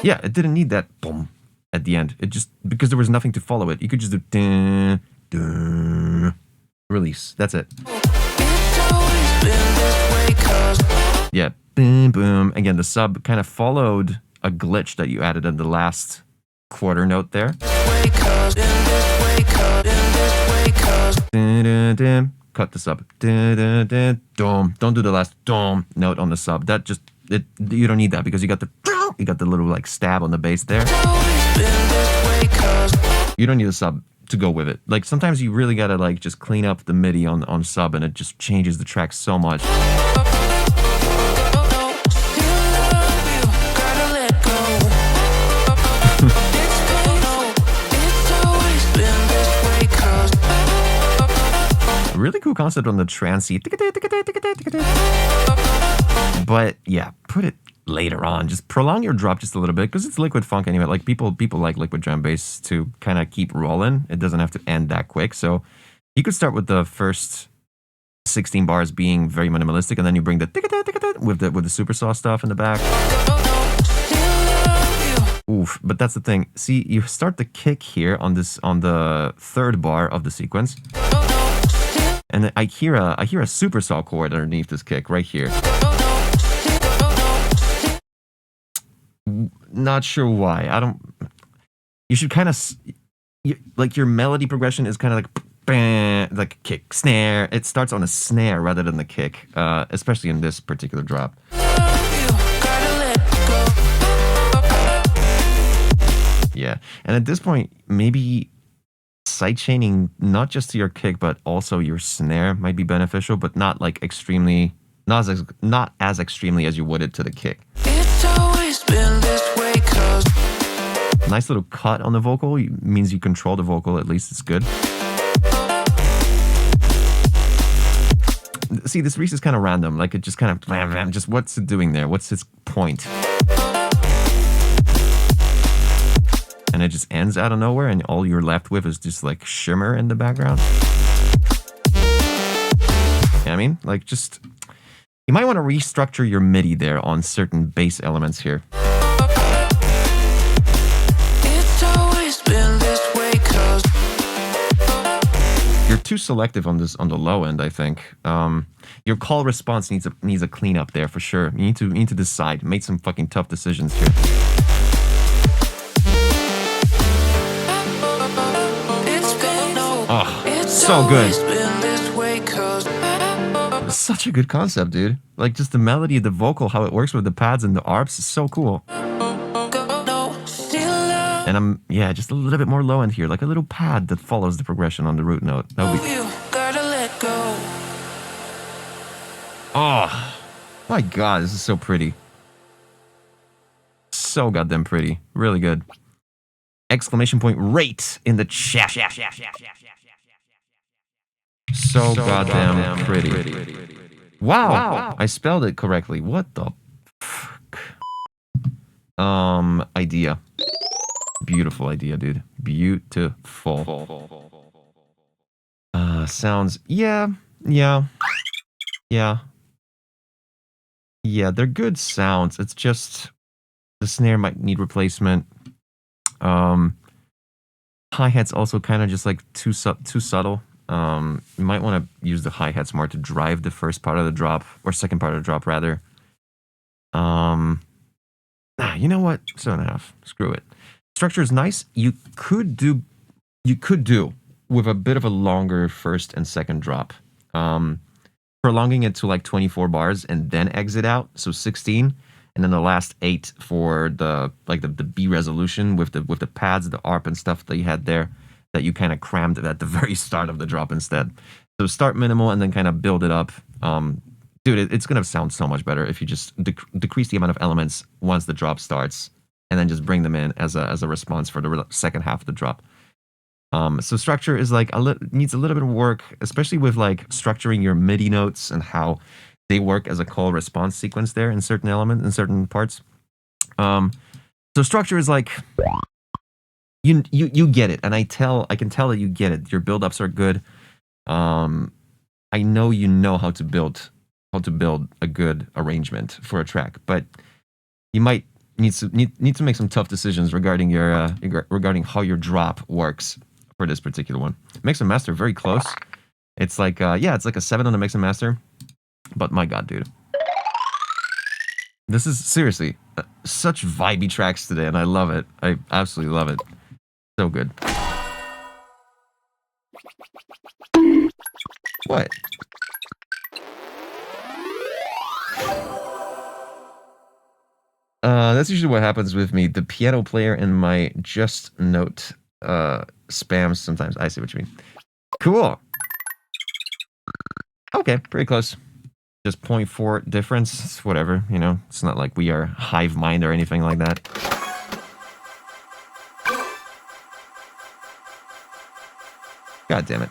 Yeah, it didn't need that bum at the end. It just because there was nothing to follow it. You could just do dun, dun, release. That's it. Yeah, boom, boom. Again, the sub kind of followed a glitch that you added in the last quarter note there. Dun, dun, dun. Cut the sub. Dun, dun, dun, dum. Don't do the last dum note on the sub. That just you don't need that because you got the little like stab on the bass there. You don't need a sub to go with it. Like sometimes you really gotta like just clean up the MIDI on sub and it just changes the track so much. Really cool concept on the trancey. But yeah, put it later on. Just prolong your drop just a little bit because it's liquid funk anyway. Like people like liquid drum bass to kind of keep rolling. It doesn't have to end that quick. So you could start with the first 16 bars being very minimalistic, and then you bring the with the supersaw stuff in the back. Oof, but that's the thing. See, you start the kick here on the third bar of the sequence. And I hear a supersaw chord underneath this kick right here. Not sure why. You should kind of like your melody progression is kind of like kick snare. It starts on a snare rather than the kick, especially in this particular drop. Yeah, and at this point, maybe sidechaining not just to your kick but also your snare might be beneficial, but not like extremely, not as extremely as you would it to the kick. It's always been this way, 'cause Nice little cut on the vocal means you control the vocal. At least it's good. See, this Reese is kind of random. Like it just kind of just what's it doing there? What's its point? And it just ends out of nowhere, and all you're left with is just like shimmer in the background. You know what I mean? Like just, you might want to restructure your MIDI there on certain bass elements here. it's always been this way, 'cause You're too selective on this on the low end, I think. Your call response needs a cleanup there for sure. You need to decide. Make some fucking tough decisions here. Oh, so good. Such a good concept, dude. Like just the melody, the vocal, how it works with the pads and the arps is so cool. And I'm just a little bit more low end here, like a little pad that follows the progression on the root note. That would be. Oh my god, this is so pretty. So goddamn pretty. Really good. Exclamation point rate in the chat. so goddamn pretty. Wow, I spelled it correctly. What the fuck? Idea. Beautiful idea, dude. Beautiful. Sounds, yeah, they're good sounds. It's just the snare might need replacement. Hi-hats also kind of just like too subtle. You might want to use the hi-hats more to drive the first part of the drop, or second part of the drop rather. You know what? 7.5. Screw it. Structure is nice. You could do with a bit of a longer first and second drop. Prolonging it to like 24 bars and then exit out, so 16, and then the last 8 for the B resolution with the pads, the ARP and stuff that you had there that you kind of crammed at the very start of the drop instead. So start minimal and then kind of build it up. Dude, it's gonna sound so much better if you just decrease the amount of elements once the drop starts, and then just bring them in as a response for the second half of the drop. So structure is like needs a little bit of work, especially with like structuring your MIDI notes and how they work as a call response sequence there in certain elements, in certain parts. So structure is like you get it, and I can tell that you get it. Your build-ups are good. I know you know how to build a good arrangement for a track, but you might need to make some tough decisions regarding regarding how your drop works for this particular one. Mix and master very close. It's like it's like a 7 on the mix and master, but my god, dude, this is seriously such vibey tracks today, and I love it. I absolutely love it. So good. What? That's usually what happens with me. The piano player in my Just Note spams sometimes. I see what you mean. Cool. Okay, pretty close. Just 0.4 difference. It's whatever, you know. It's not like we are hive mind or anything like that. God damn it.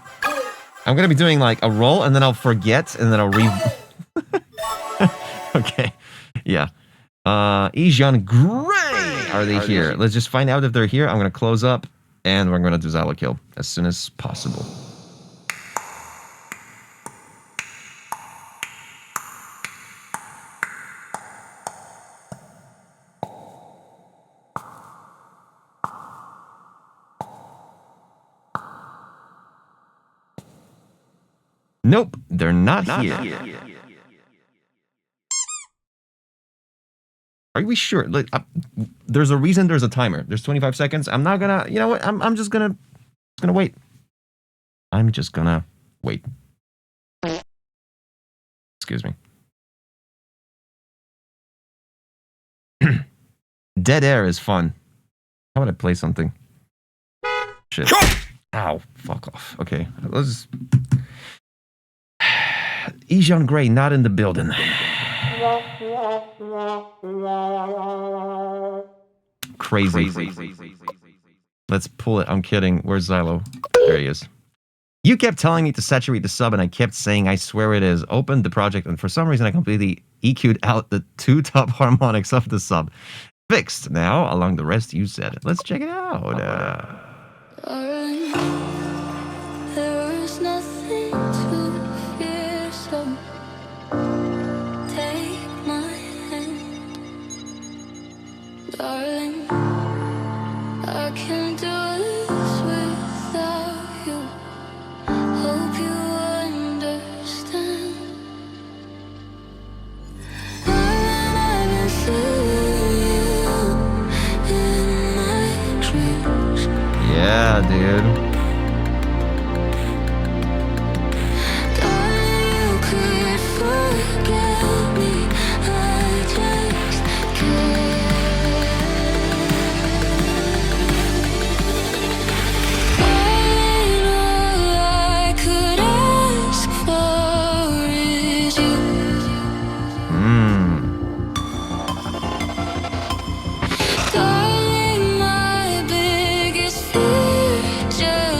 I'm gonna be doing like a roll and then I'll forget and then I'll Okay. Yeah. Ejan Gray! Are they here? Let's just find out if they're here. I'm gonna close up and we're gonna do Xylo Kill as soon as possible. Nope, they're not here. Are we sure? Like, there's a reason there's a timer. There's 25 seconds. I'm not gonna, you know what? I'm just gonna wait. I'm just gonna wait. Excuse me. Dead air is fun. How would I play something? Shit. Ow. Fuck off. Okay. Let's... Ejan Gray not in the building. Crazy. Let's pull it. I'm kidding. Where's Xylo? There he is. You kept telling me to saturate the sub, and I kept saying, I swear it is. Opened the project, and for some reason I completely EQ'd out the 2 top harmonics of the sub. Fixed. Now, along the rest you said. Let's check it out. There is nothing to fear, so take my hand, darling. I can't do this without you. Hope you understand. Darling, I've been seeing you in my dreams. Yeah, dude. Darling, my biggest fear just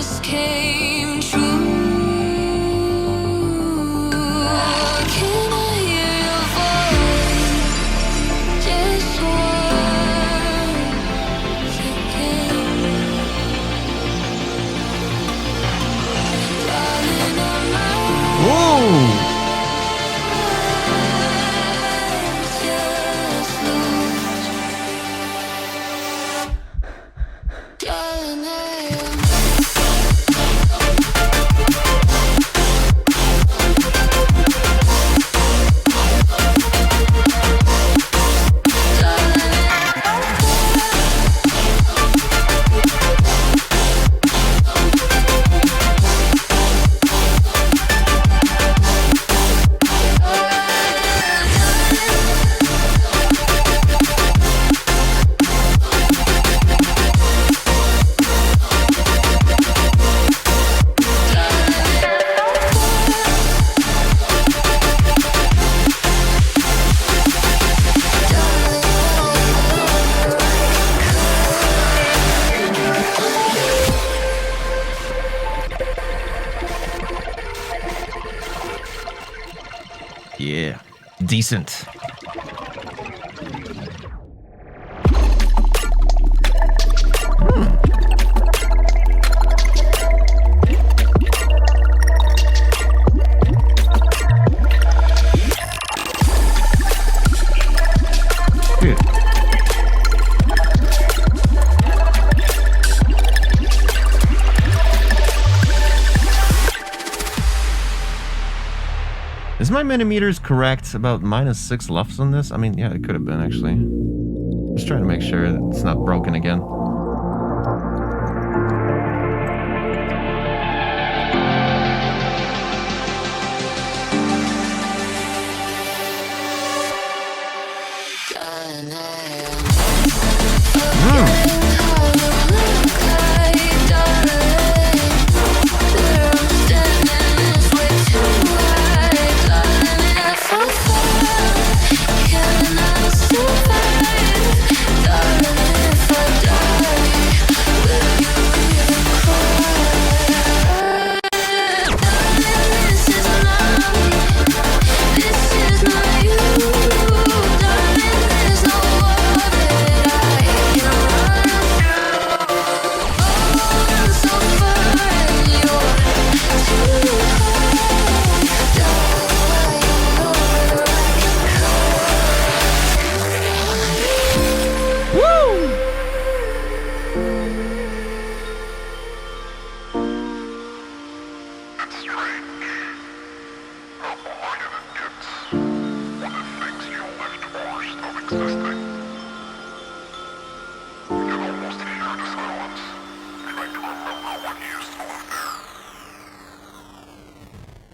decent. Dude. Is my millimeters correct about -6 lufs on this? I mean, yeah, it could have been actually. Just trying to make sure that it's not broken again.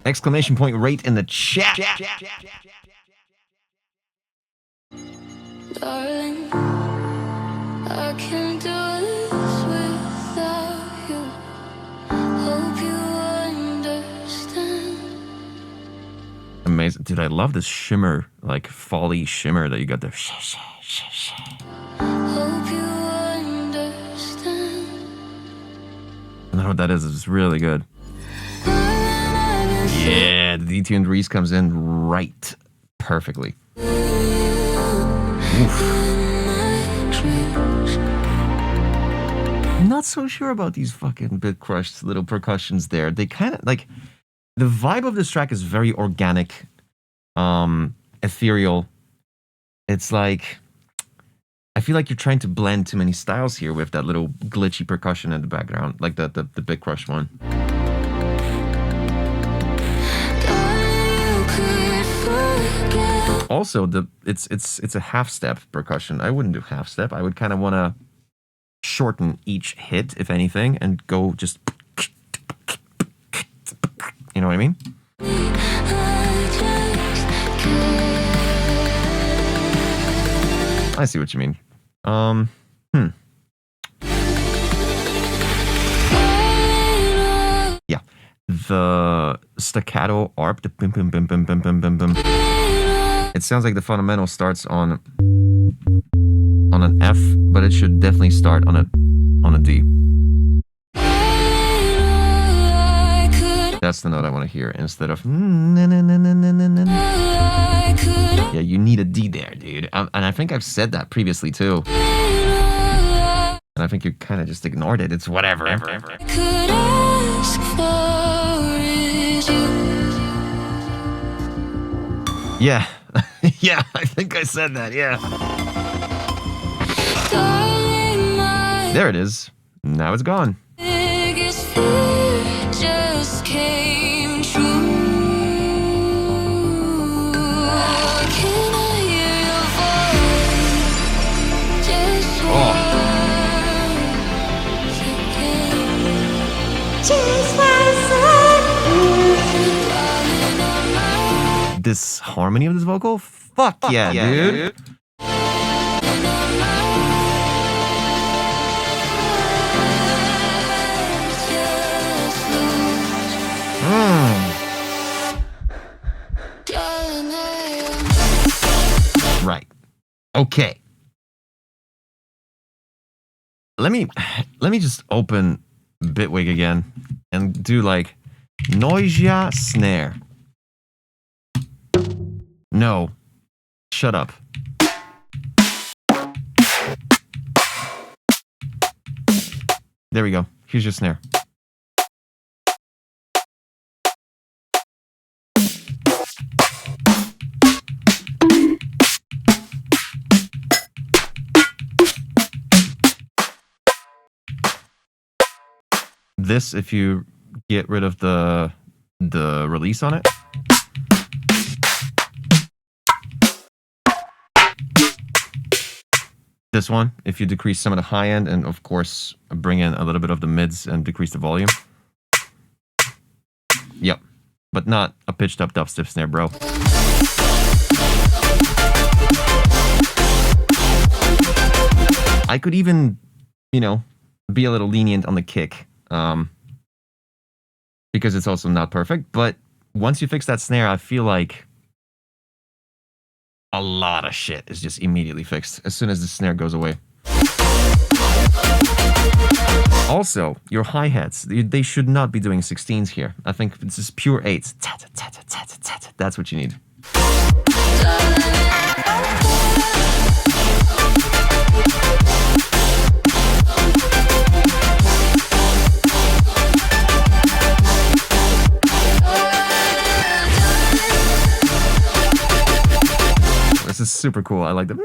Exclamation point rate in the chat. Darling, I can't do this without you. Hope you understand. Amazing. Dude, I love this shimmer, like folly shimmer that you got there. Hope you understand. I don't know what that is. It's really good. Yeah, the detuned Reese comes in right perfectly. Oof. Not so sure about these fucking bit crushed little percussions there. They kind of like the vibe of this track is very organic, ethereal. It's like I feel like you're trying to blend too many styles here with that little glitchy percussion in the background, like the bit crush one. Also, it's a half step percussion. I wouldn't do half step. I would kind of want to shorten each hit, if anything, and go just. You know what I mean? I see what you mean. Yeah, the staccato arp, the bim bim bim bim bim bim bim bim. It sounds like the fundamental starts on an F, but it should definitely start on a D. That's the note I want to hear instead of. Yeah, you need a D there, dude. And I think I've said that previously too. And I think you kind of just ignored it. It's whatever. Yeah. Yeah, I think I said that, yeah. There it is. Now it's gone. Biggest fear just came true. Can I hear your voice? Just once again. Just This harmony of this vocal? Fuck yeah, dude. Right. Okay. Let me just open Bitwig again and do like Noisia snare. No, Shut up. There we go. Here's your snare. This, if you get rid of the release on it. This one, if you decrease some of the high end and of course bring in a little bit of the mids and decrease the volume. Yep, but not a pitched up dubstep snare, bro. I could even, you know, be a little lenient on the kick. Because it's also not perfect, but once you fix that snare, I feel like a lot of shit is just immediately fixed as soon as the snare goes away. Also, your hi-hats, they should not be doing 16s here. I think this is pure 8s. That's what you need. This is super cool. I like the.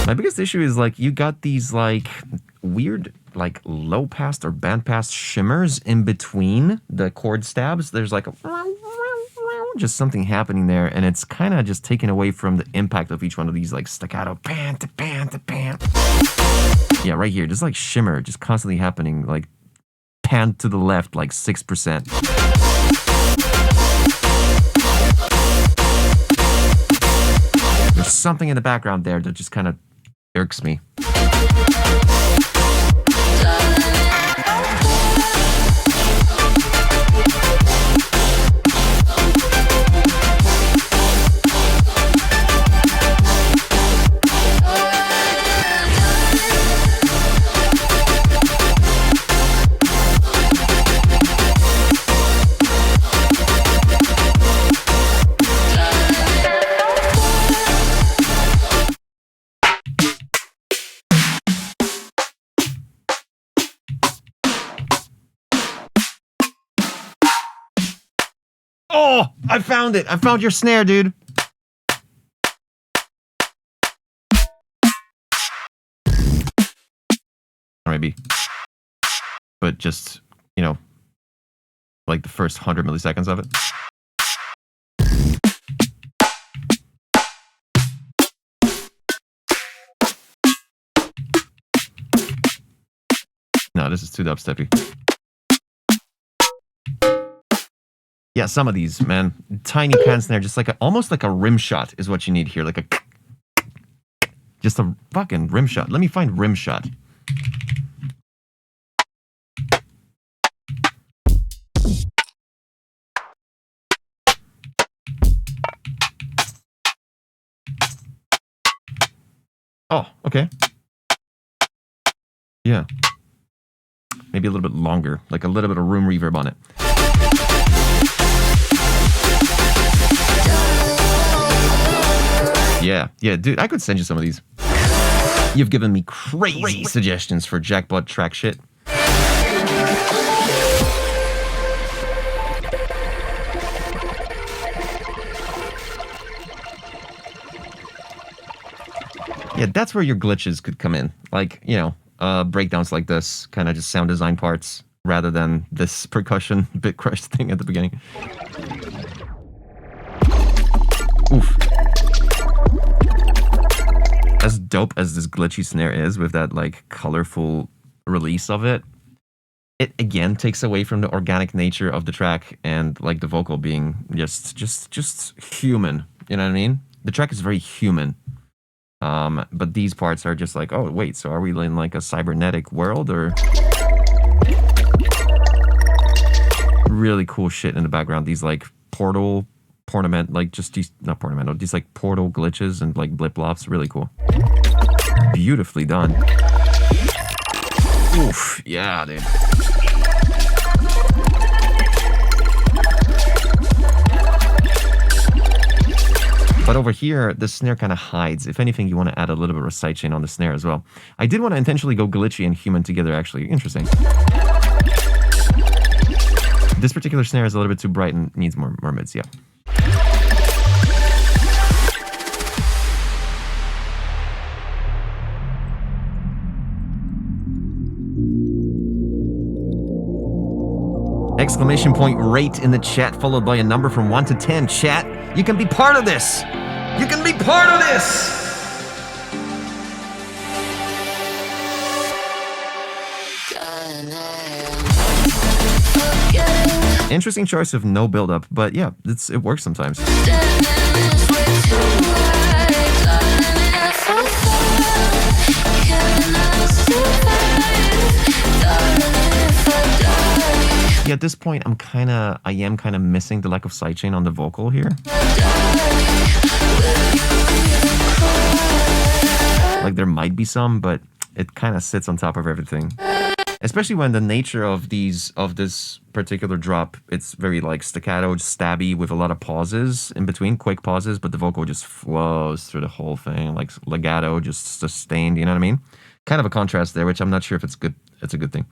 My biggest issue is like you got these like weird like low pass or band pass shimmers in between the chord stabs. There's like a just something happening there, and it's kind of just taken away from the impact of each one of these like staccato pan to pan to pan. Yeah, right here, just like shimmer, just constantly happening, like pan to the left, like 6%. There's something in the background there that just kind of irks me. Oh, I found it. I found your snare, dude. Maybe. But just, you know, like the first 100 milliseconds of it. No, this is too dubsteppy. Yeah, some of these, man. Tiny pan snare, just like almost like a rim shot is what you need here. Like a... Just a fucking rim shot. Let me find rim shot. Oh, okay. Yeah. Maybe a little bit longer, like a little bit of room reverb on it. Yeah, dude, I could send you some of these. You've given me crazy suggestions for jackpot track shit. Yeah, that's where your glitches could come in. Like, you know, breakdowns like this, kind of just sound design parts, rather than this percussion bit crush thing at the beginning. Oof. As dope as this glitchy snare is with that like colorful release of it, it again takes away from the organic nature of the track and like the vocal being just human. You know what I mean? The track is very human. But these parts are just like, oh wait, so are we in like a cybernetic world or? Really cool shit in the background. These like pornament, like just these, not pornamental, these like portal glitches and like blip blops, really cool. Beautifully done. Oof, yeah, dude. But over here, the snare kind of hides. If anything, you want to add a little bit of sidechain on the snare as well. I did want to intentionally go glitchy and human together, actually. Interesting. This particular snare is a little bit too bright and needs more mids, yeah. Exclamation point rate in the chat, followed by a number from 1 to 10. Chat, you can be part of this! You can be part of this! Interesting choice of no build-up, but yeah, it works sometimes. Yeah, at this point, I am kind of missing the lack of sidechain on the vocal here. Like there might be some, but it kind of sits on top of everything. Especially when the nature of this particular drop, it's very like staccato, stabby with a lot of pauses in between, quick pauses, but the vocal just flows through the whole thing, like legato, just sustained, you know what I mean? Kind of a contrast there, which I'm not sure if it's good. It's a good thing.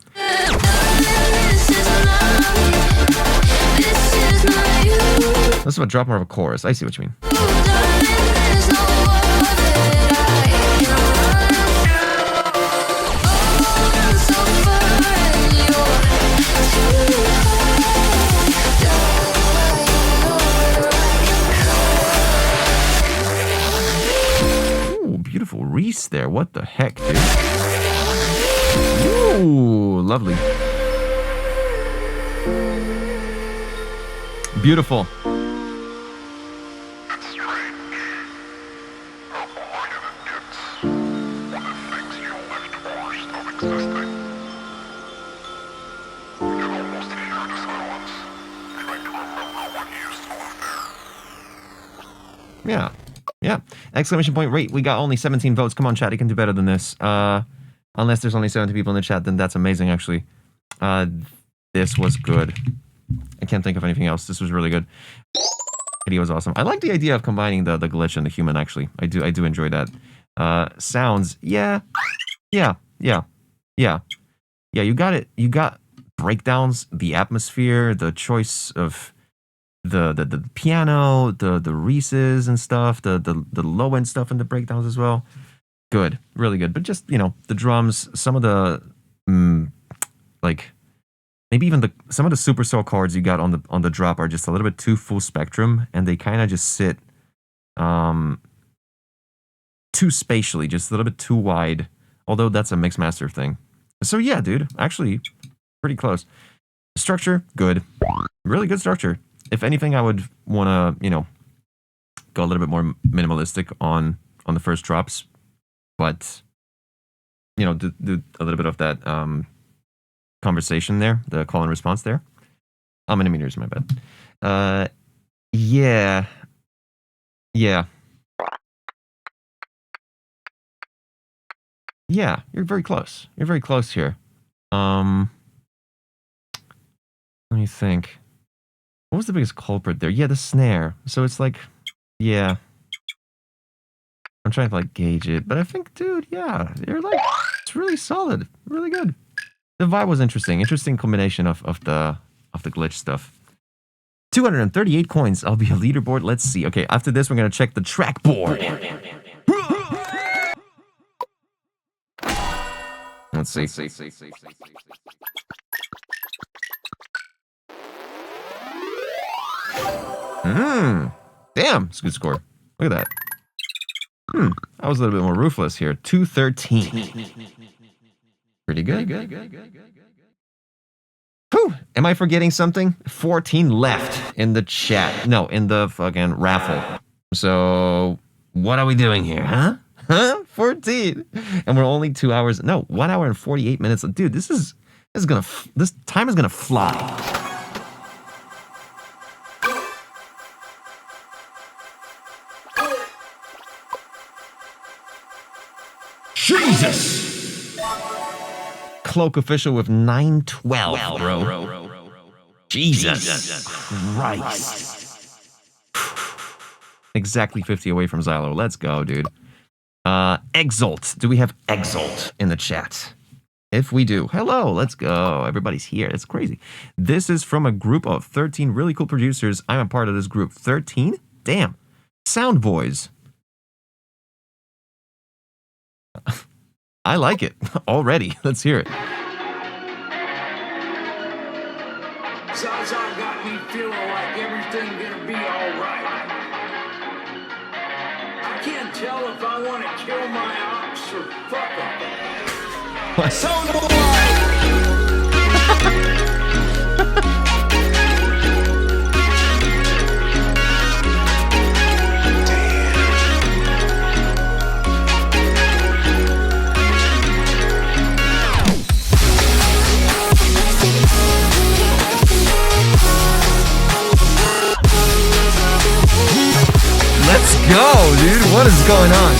This is a drop more of a chorus. I see what you mean. Ooh, beautiful Reese there. What the heck, dude? Ooh, lovely. Beautiful. Yeah. Yeah. Exclamation point rate. We got only 17 votes. Come on, chat. You can do better than this. Unless there's only 70 people in the chat, then that's amazing, actually. This was good. I can't think of anything else. This was really good. Video was awesome. I like the idea of combining the glitch and the human, actually. I do enjoy that. Sounds, yeah. Yeah. You got it. You got breakdowns, the atmosphere, the choice of the piano, the Reese's and stuff, the low end stuff in the breakdowns as well. Good, really good. But just, you know, the drums, some of the like maybe even some of the super soul chords you got on the drop are just a little bit too full spectrum, and they kind of just sit too spatially, just a little bit too wide. Although that's a mix master thing. So yeah, dude, actually pretty close. Structure, good, really good structure. If anything, I would want to, you know, go a little bit more minimalistic on the first drops, but you know, do a little bit of that conversation there, the call and response there. How many meters? My bad. Yeah. Yeah, you're very close. You're very close here. Let me think. What was the biggest culprit there? Yeah, the snare. So it's like, yeah. I'm trying to like gauge it, but I think, dude, yeah, you're like, it's really solid, really good. The vibe was interesting combination of the glitch stuff. 238 coins. I'll be a leaderboard. Let's see. Okay, after this, we're gonna check the track board. Let's see. Damn, it's a good score. Look at that. I was a little bit more ruthless here. 213. Pretty good. Whew. Am I forgetting something? 14 left in the chat. No, in the fucking raffle. So, what are we doing here, huh? 14. And we're only 2 hours. No, 1 hour and 48 minutes. Dude, this time is gonna fly. Jesus! Cloak official with 912, bro. Jesus Christ. Exactly 50 away from Xylo. Let's go, dude. Exalt. Do we have Exalt in the chat? If we do, hello, let's go. Everybody's here. It's crazy. This is from a group of 13 really cool producers. I'm a part of this group. 13? Damn. Sound Boys. I like it already. Let's hear it. Zaza got me feeling like everything gonna be alright. I can't tell if I want to kill my ox or fuck them. Sound Let's go, dude. What is going on?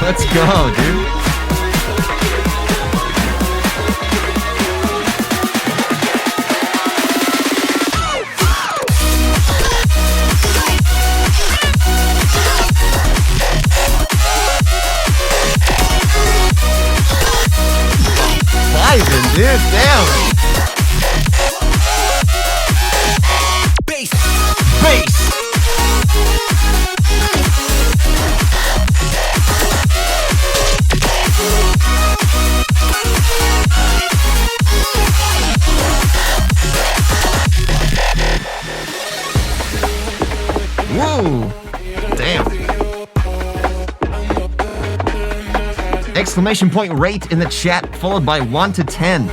Let's go, dude. Vibing, dude. Damn. Bass. Bass. Whoa! Damn. Exclamation point rate in the chat, followed by 1 to 10.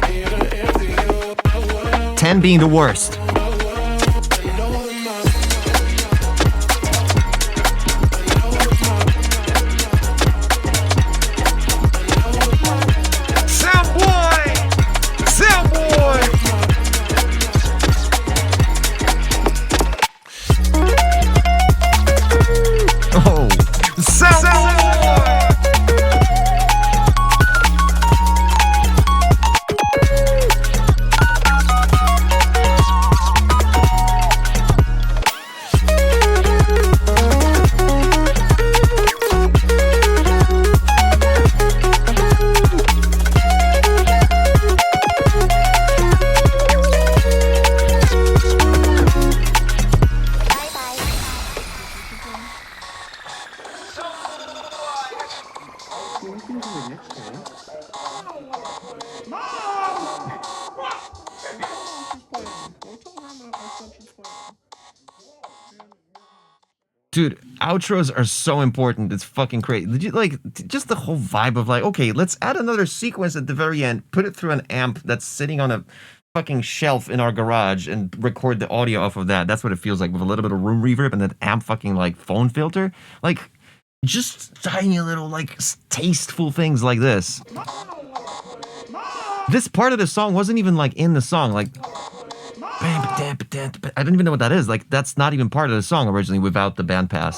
10 being the worst. Sound boy! Sound boy! Oh, sound boy! Dude, outros are so important. It's fucking crazy. Just the whole vibe of like, okay, let's add another sequence at the very end, put it through an amp that's sitting on a fucking shelf in our garage and record the audio off of that. That's what it feels like with a little bit of room reverb and that amp fucking like phone filter. Like, just tiny little like tasteful things like this. This part of the song wasn't even like in the song. Like, I don't even know what that is. Like, that's not even part of the song originally without the band pass.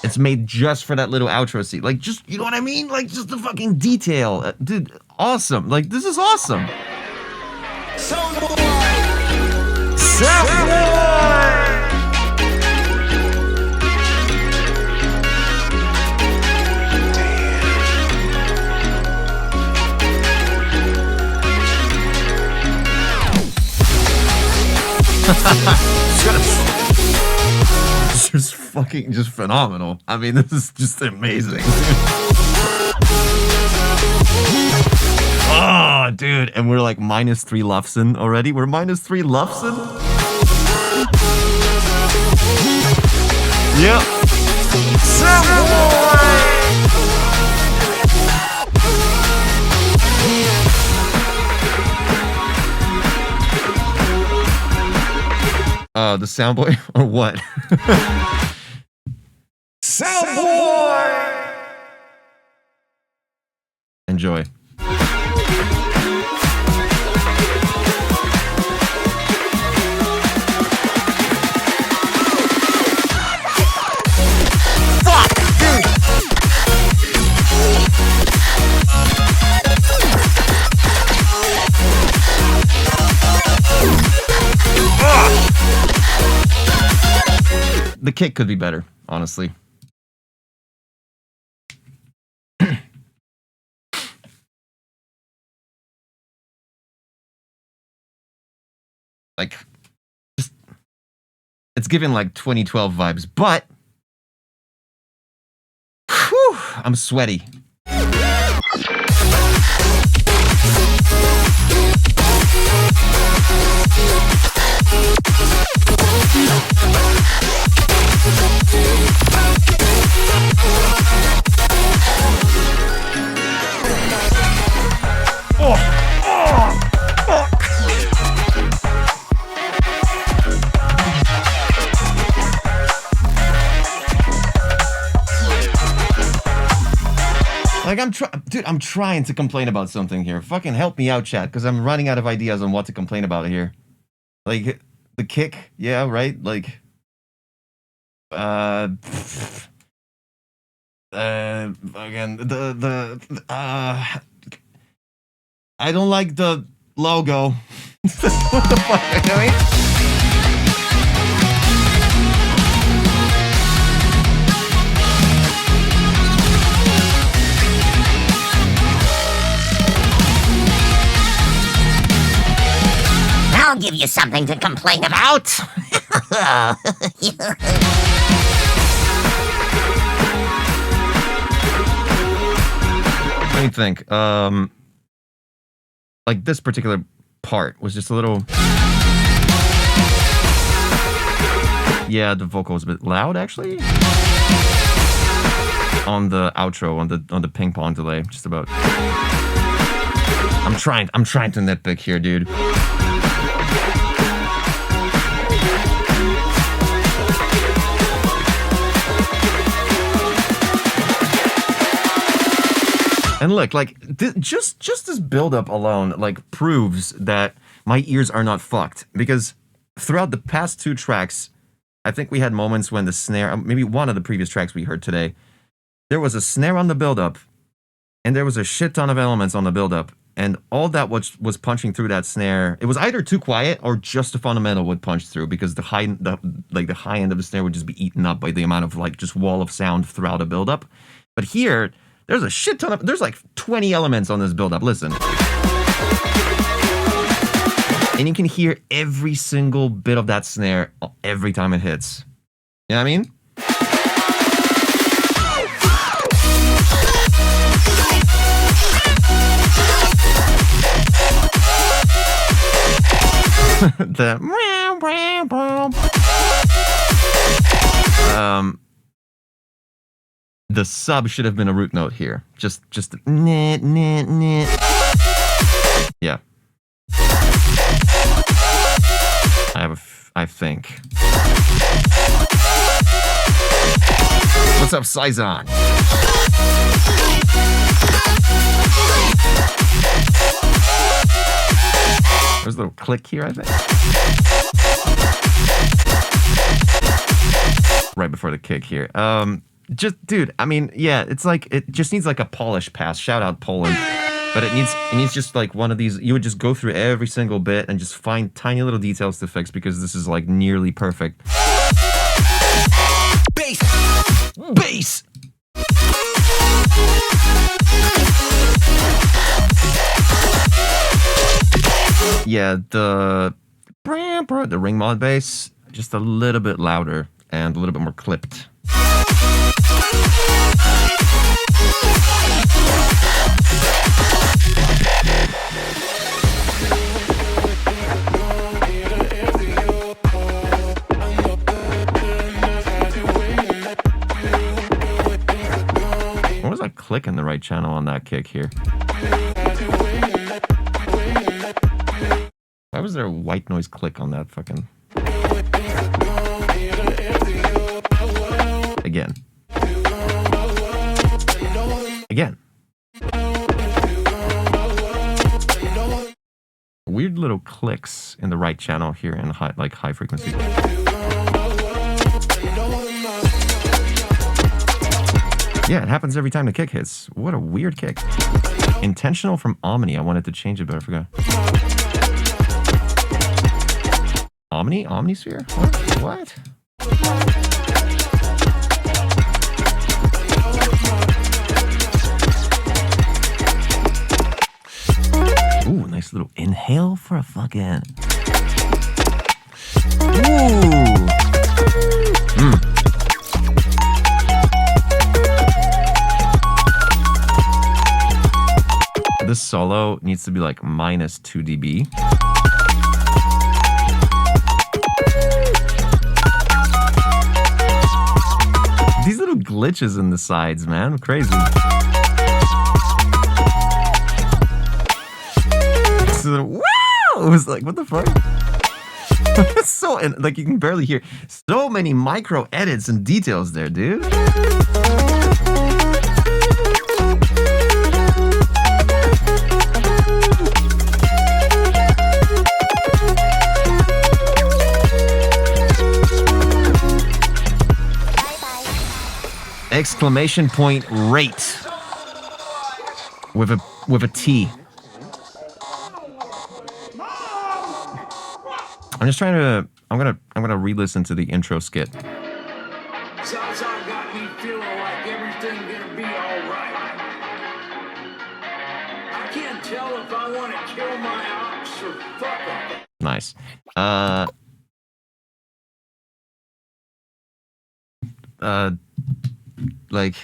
It's made just for that little outro scene. Like, just, you know what I mean? Like, just the fucking detail. Dude, awesome. Like, this is awesome. Soundboy! Just fucking just phenomenal. I mean, this is just amazing. Oh, dude. And we're like -3 Lufsen already. We're -3 Lufsen. Yep. The Soundboy or what? Soundboy! Enjoy. The kick could be better, honestly. Like, just, it's giving like 2012 vibes, but whew, I'm sweaty. Like, I'm trying to complain about something here. Fucking help me out, chat, because I'm running out of ideas on what to complain about here. Like, the kick, yeah, right? Like, again, I don't like the logo. What the fuck, you know what I mean? I'll give you something to complain about. Let me think. Like this particular part was just a little. Yeah, the vocal was a bit loud actually. On the outro, on the ping pong delay, just about. I'm trying to nitpick here, dude. And look, like, just this build-up alone, like, proves that my ears are not fucked. Because throughout the past 2 tracks, I think we had moments when the snare, maybe one of the previous tracks we heard today, there was a snare on the build-up, and there was a shit ton of elements on the build-up, and all that was punching through that snare, it was either too quiet or just the fundamental would punch through, because the high end of the snare would just be eaten up by the amount of, like, just wall of sound throughout a build-up. But here, there's a shit ton of, there's like 20 elements on this build-up, listen. And you can hear every single bit of that snare every time it hits. You know what I mean? The sub should have been a root note here. Just nit. Yeah. I think. What's up, Saizon? There's a little click here, I think. Right before the kick here. just dude, I mean, yeah, it's like it just needs like a polish pass. Shout out Poland. But it needs just like one of these. You would just go through every single bit and just find tiny little details to fix because this is like nearly perfect. Bass. Yeah, the ring mod bass just a little bit louder and a little bit more clipped. What was that click in the right channel on that kick here? Why was there a white noise click on that fucking... Again. Weird little clicks in the right channel here in high frequency. Yeah, it happens every time the kick hits. What a weird kick. Intentional from Omni. I wanted to change it, but I forgot. Omnisphere? What? Ooh, nice little inhale for a fucking... Ooh! This solo needs to be like minus 2 dB. These little glitches in the sides, man. Crazy. So, wow! It was like, what the fuck? It's so, like, you can barely hear. So many micro edits and details there, dude. Exclamation point rate with a T. I'm just trying to. I'm gonna re-listen to the intro skit. Zaza got me feeling like everything gonna be alright. I can't tell if I want to kill my ox or fuck him. Nice. Like.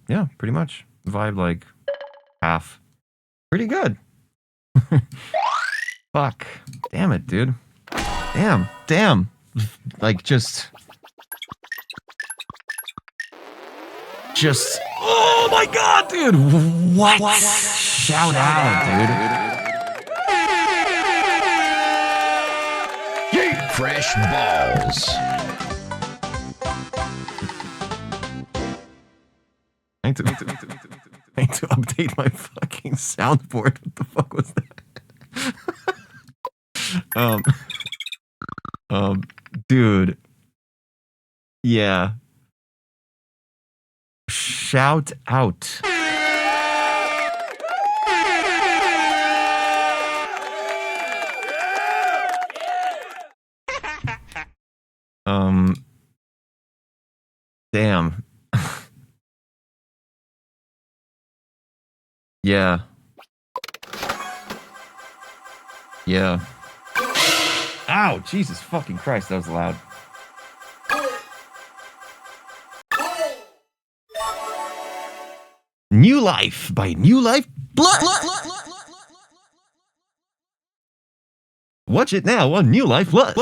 Yeah, pretty much. Vibe like half. Pretty good. Fuck. Damn it, dude. Damn. Like just. Oh my god, dude. What? Shout out, dude. Fresh balls. I need to update my fucking soundboard. What the fuck was that? Dude. Yeah. Shout out. Damn. Yeah. Ow, Jesus fucking Christ, that was loud. New Life by New Life Blood. Watch it now on New Life Plus.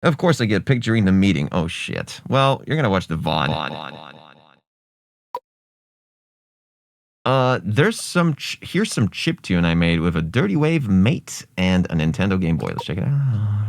Of course, I get picked during the meeting. Oh shit. Well, you're gonna watch the VOD. There's some here's some chiptune I made with a Dirty Wave mate and a Nintendo Game Boy. Let's check it out.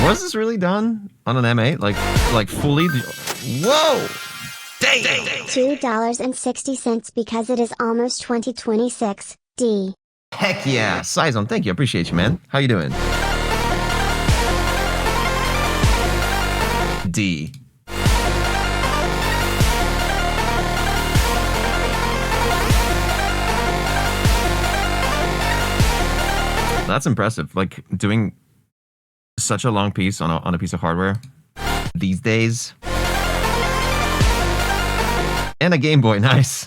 Was this really done on an M8? Like fully? Whoa! Dang! $2.60 because it is almost 2026. D. Heck yeah! Saizon, thank you. I appreciate you, man. How you doing? D. That's impressive. Like doing such a long piece on a piece of hardware these days. And a Game Boy, nice.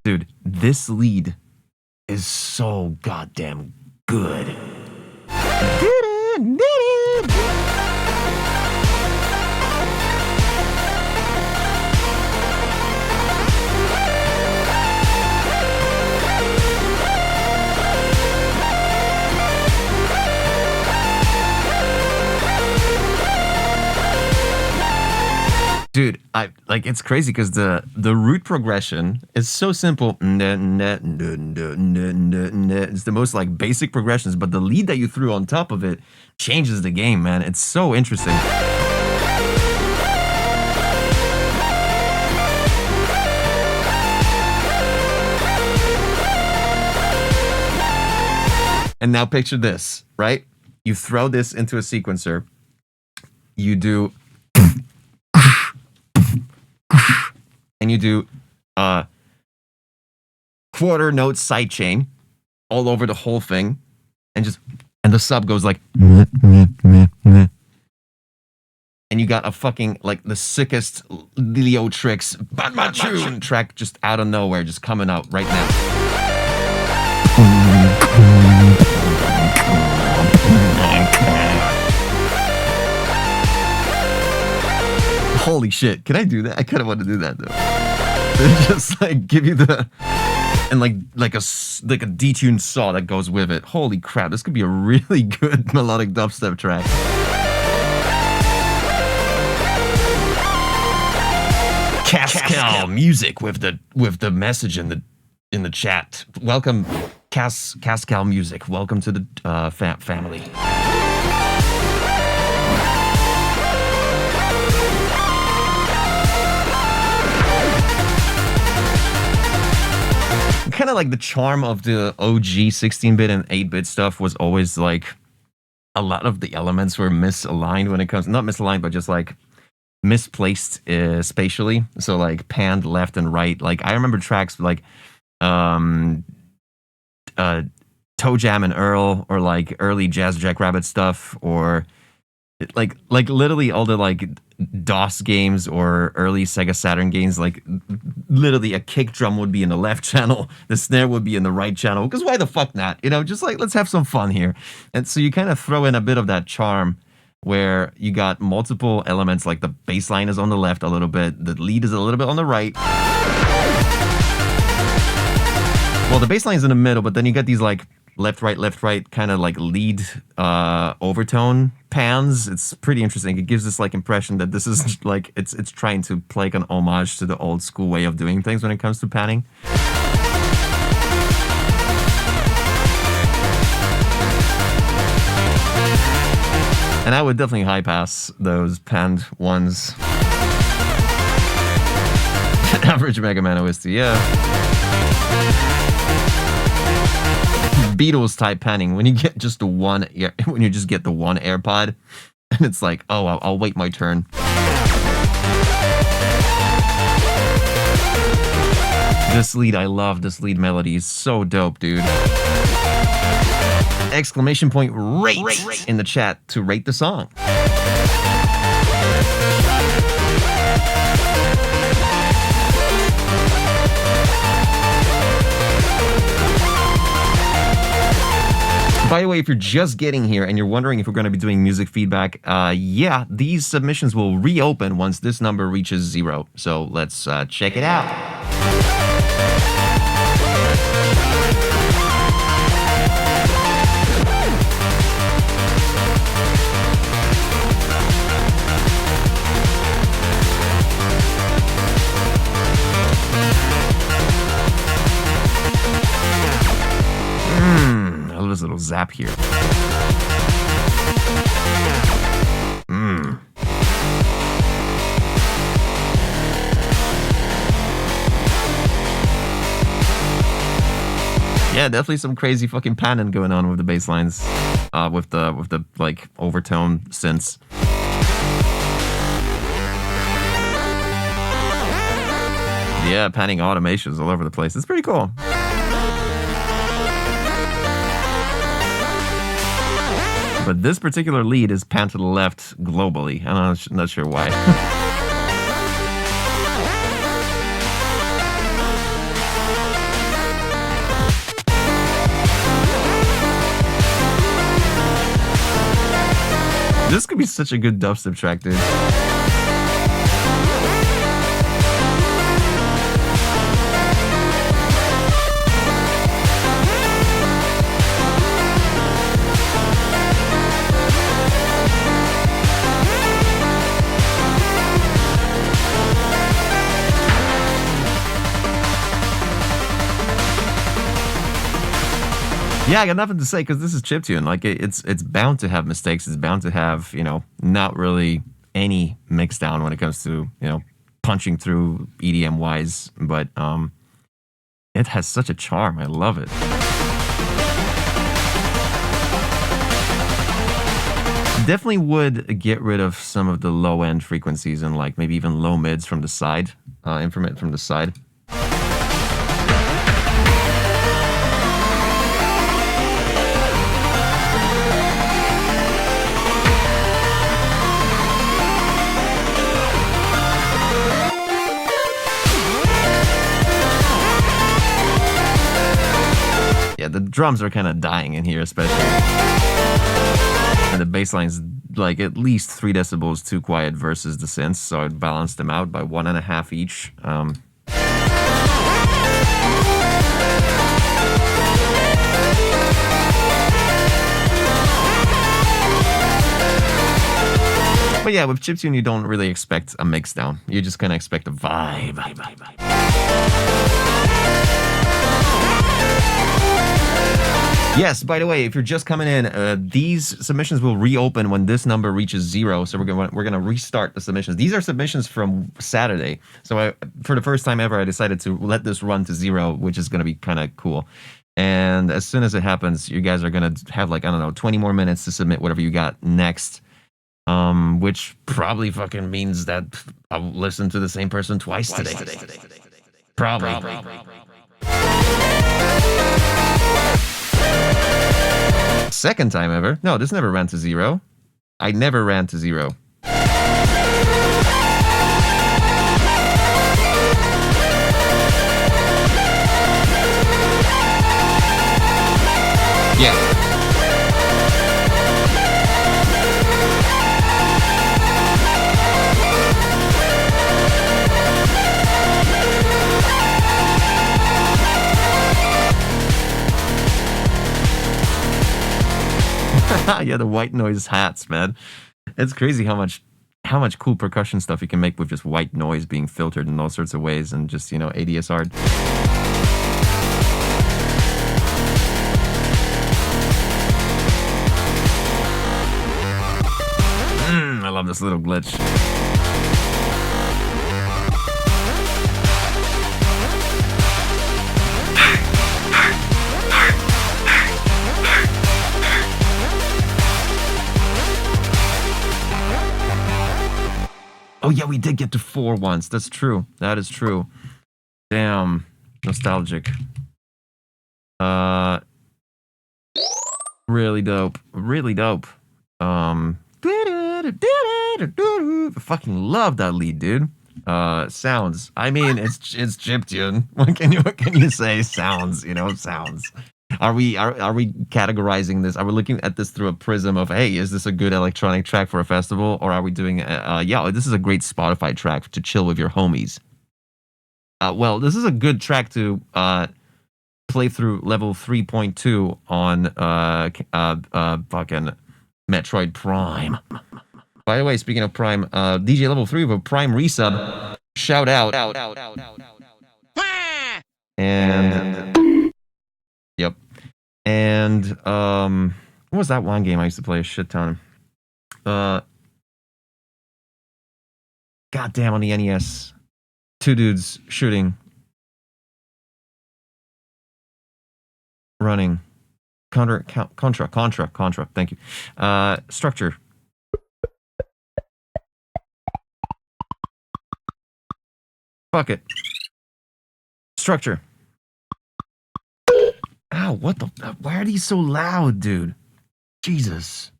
Dude, this lead is so goddamn good. Dude, it's crazy because the root progression is so simple. It's the most like basic progressions, but the lead that you threw on top of it changes the game, man. It's so interesting. And now picture this, right? You throw this into a sequencer. You do and you do quarter note sidechain all over the whole thing, and the sub goes like, and you got a fucking like the sickest Leo Tricks Batman track just out of nowhere, just coming out right now. Holy shit, can I do that? I kind of want to do that though. Just like give you the and like a detuned saw that goes with it. Holy crap, this could be a really good melodic dubstep track. Cascal Music with the message in the chat. Welcome, Cascal Music. Welcome to the family. Kind of like the charm of the OG 16-bit and 8-bit stuff was always like a lot of the elements were misaligned when it comes, not misaligned, but just like misplaced spatially. So like panned left and right. Like I remember tracks like Toe Jam and Earl, or like early Jazz Jackrabbit stuff, or like literally all the like DOS games or early Sega Saturn games, like literally a kick drum would be in the left channel, the snare would be in the right channel, because why the fuck not? You know, just like let's have some fun here. And so you kind of throw in a bit of that charm where you got multiple elements, like the bass line is on the left a little bit, the lead is a little bit on the right. Well, the bass line is in the middle, but then you got these like left, right, kind of like lead overtone pans. It's pretty interesting. It gives this like impression that this is like it's trying to play like an homage to the old school way of doing things when it comes to panning. And I would definitely high pass those panned ones. Average Mega Man OST, yeah. Beatles type panning when you get just the one ear, when you just get the one AirPod, and it's like, oh, I'll wait my turn. This lead, I love this lead melody. It's so dope, dude. Exclamation point rate in the chat to rate the song. By the way, if you're just getting here and you're wondering if we're going to be doing music feedback, yeah, these submissions will reopen once this number reaches 0. So let's check it out. This little zap here. Yeah, definitely some crazy fucking panning going on with the bass lines, with the like overtone synths. Yeah, panning automations all over the place. It's pretty cool. But this particular lead is panned to the left globally. I'm not sure why. This could be such a good dubstep track, dude. Yeah, I got nothing to say because this is chiptune. Like it's bound to have mistakes. It's bound to have, you know, not really any mix down when it comes to, you know, punching through EDM wise. But it has such a charm. I love it. Definitely would get rid of some of the low end frequencies and like maybe even low mids from the side, increment from the side. Yeah, the drums are kind of dying in here, especially. And the bass line's like at least 3 decibels too quiet versus the synths, so I balanced them out by 1.5 each. But yeah, with chiptune, you don't really expect a mix down. You just kind of expect a vibe. Yes, by the way, if you're just coming in, these submissions will reopen when this number reaches 0. So we're gonna restart the submissions. These are submissions from Saturday. So for the first time ever, I decided to let this run to 0, which is gonna be kind of cool. And as soon as it happens, you guys are gonna have like, I don't know, 20 more minutes to submit whatever you got next. Which probably fucking means that I'll listen to the same person twice today. Probably. Second time ever. No, this never ran to 0. I never ran to 0. Yeah. Yeah, the white noise hats, man. It's crazy how much cool percussion stuff you can make with just white noise being filtered in all sorts of ways and just, you know, ADSR. I love this little glitch. Oh yeah, we did get to 4 once. That's true. That is true. Damn. Nostalgic. Really dope. Really dope. I fucking love that lead, dude. Sounds. I mean, it's chiptune. What can you say? Sounds, you know, sounds. Are we categorizing this? Are we looking at this through a prism of, hey, is this a good electronic track for a festival, or are we doing, yeah, this is a great Spotify track to chill with your homies? Well, this is a good track to play through level 3.2 on fucking Metroid Prime. By the way, speaking of Prime, DJ Level 3 with a Prime resub. Shout out. And yep. And what was that one game I used to play a shit ton? Goddamn, on the NES. 2 dudes shooting. running. Contra. Thank you. Structure. Fuck it. Structure. Ow, what the? Why are these so loud, dude? Jesus.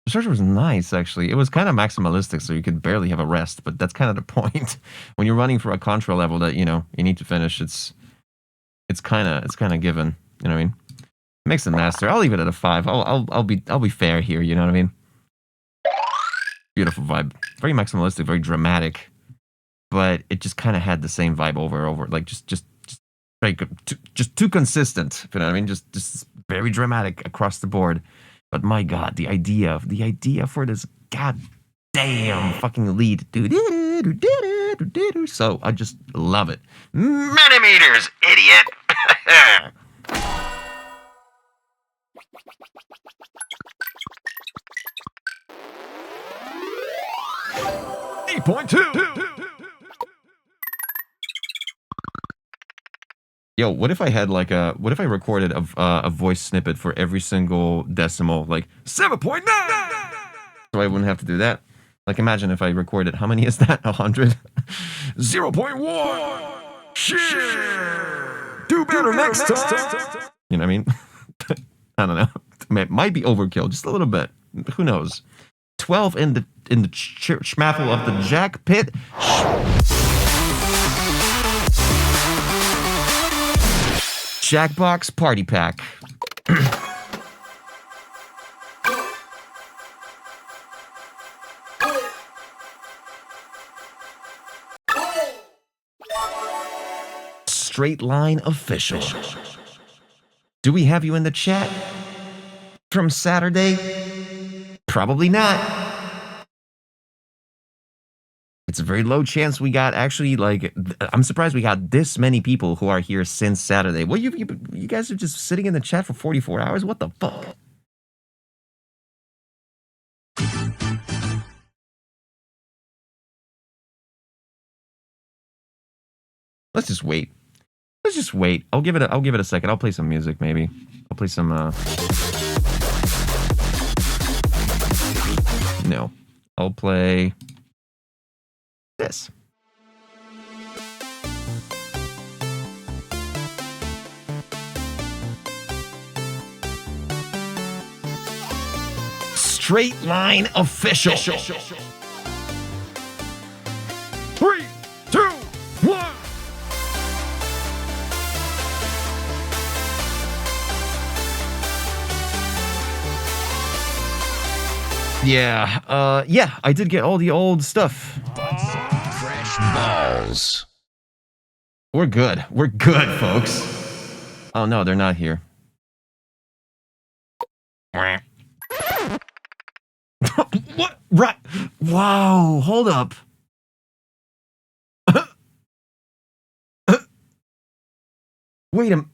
The structure was nice, actually. It was kind of maximalistic, so you could barely have a rest, but that's kind of the point. When you're running for a Contra level that, you know, you need to finish, it's kind of given. You know what I mean? Mix and master. I'll leave it at a 5. I'll be fair here. You know what I mean? Beautiful vibe. Very maximalistic, very dramatic, but it just kind of had the same vibe over and over. Like just very good, just too consistent. You know what I mean? Just very dramatic across the board. But my God, the idea for this goddamn fucking lead, so I just love it. Millimeters, idiot. 8.2. Yo, what if I had like what if I recorded a voice snippet for every single decimal, like 7.9? So I wouldn't have to do that. Like, imagine if I recorded, how many is that? 100? 0.1. Shit. Do better next time. You know what I mean? I don't know. It might be overkill, just a little bit. Who knows? 12 in the schmaffle of the Jack Pit. Jackbox Party Pack. Straight Line Official. Do we have you in the chat from Saturday? Probably not. It's a very low chance we got actually, like, I'm surprised we got this many people who are here since Saturday. Well, you guys are just sitting in the chat for 44 hours? What the fuck? Let's just wait. Let's just wait. I'll give it a second. I'll play some music, maybe. I'll play some, No. I'll play this. Straight Line Official. 3, 2, 1. Yeah, I did get all the old stuff. Fresh balls. We're good, folks. Oh no, they're not here. What? Right. Wow, hold up. Wait a minute.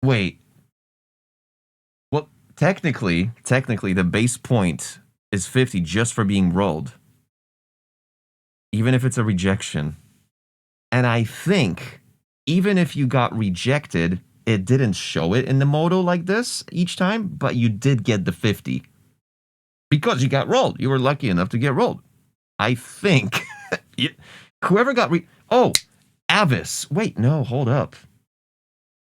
Wait. Well, technically, the base point is 50 just for being rolled. Even if it's a rejection. And I think, even if you got rejected, it didn't show it in the modo like this each time, but you did get the 50. Because you got rolled. You were lucky enough to get rolled. I think. Whoever got Oh, Avis. Wait, no, hold up.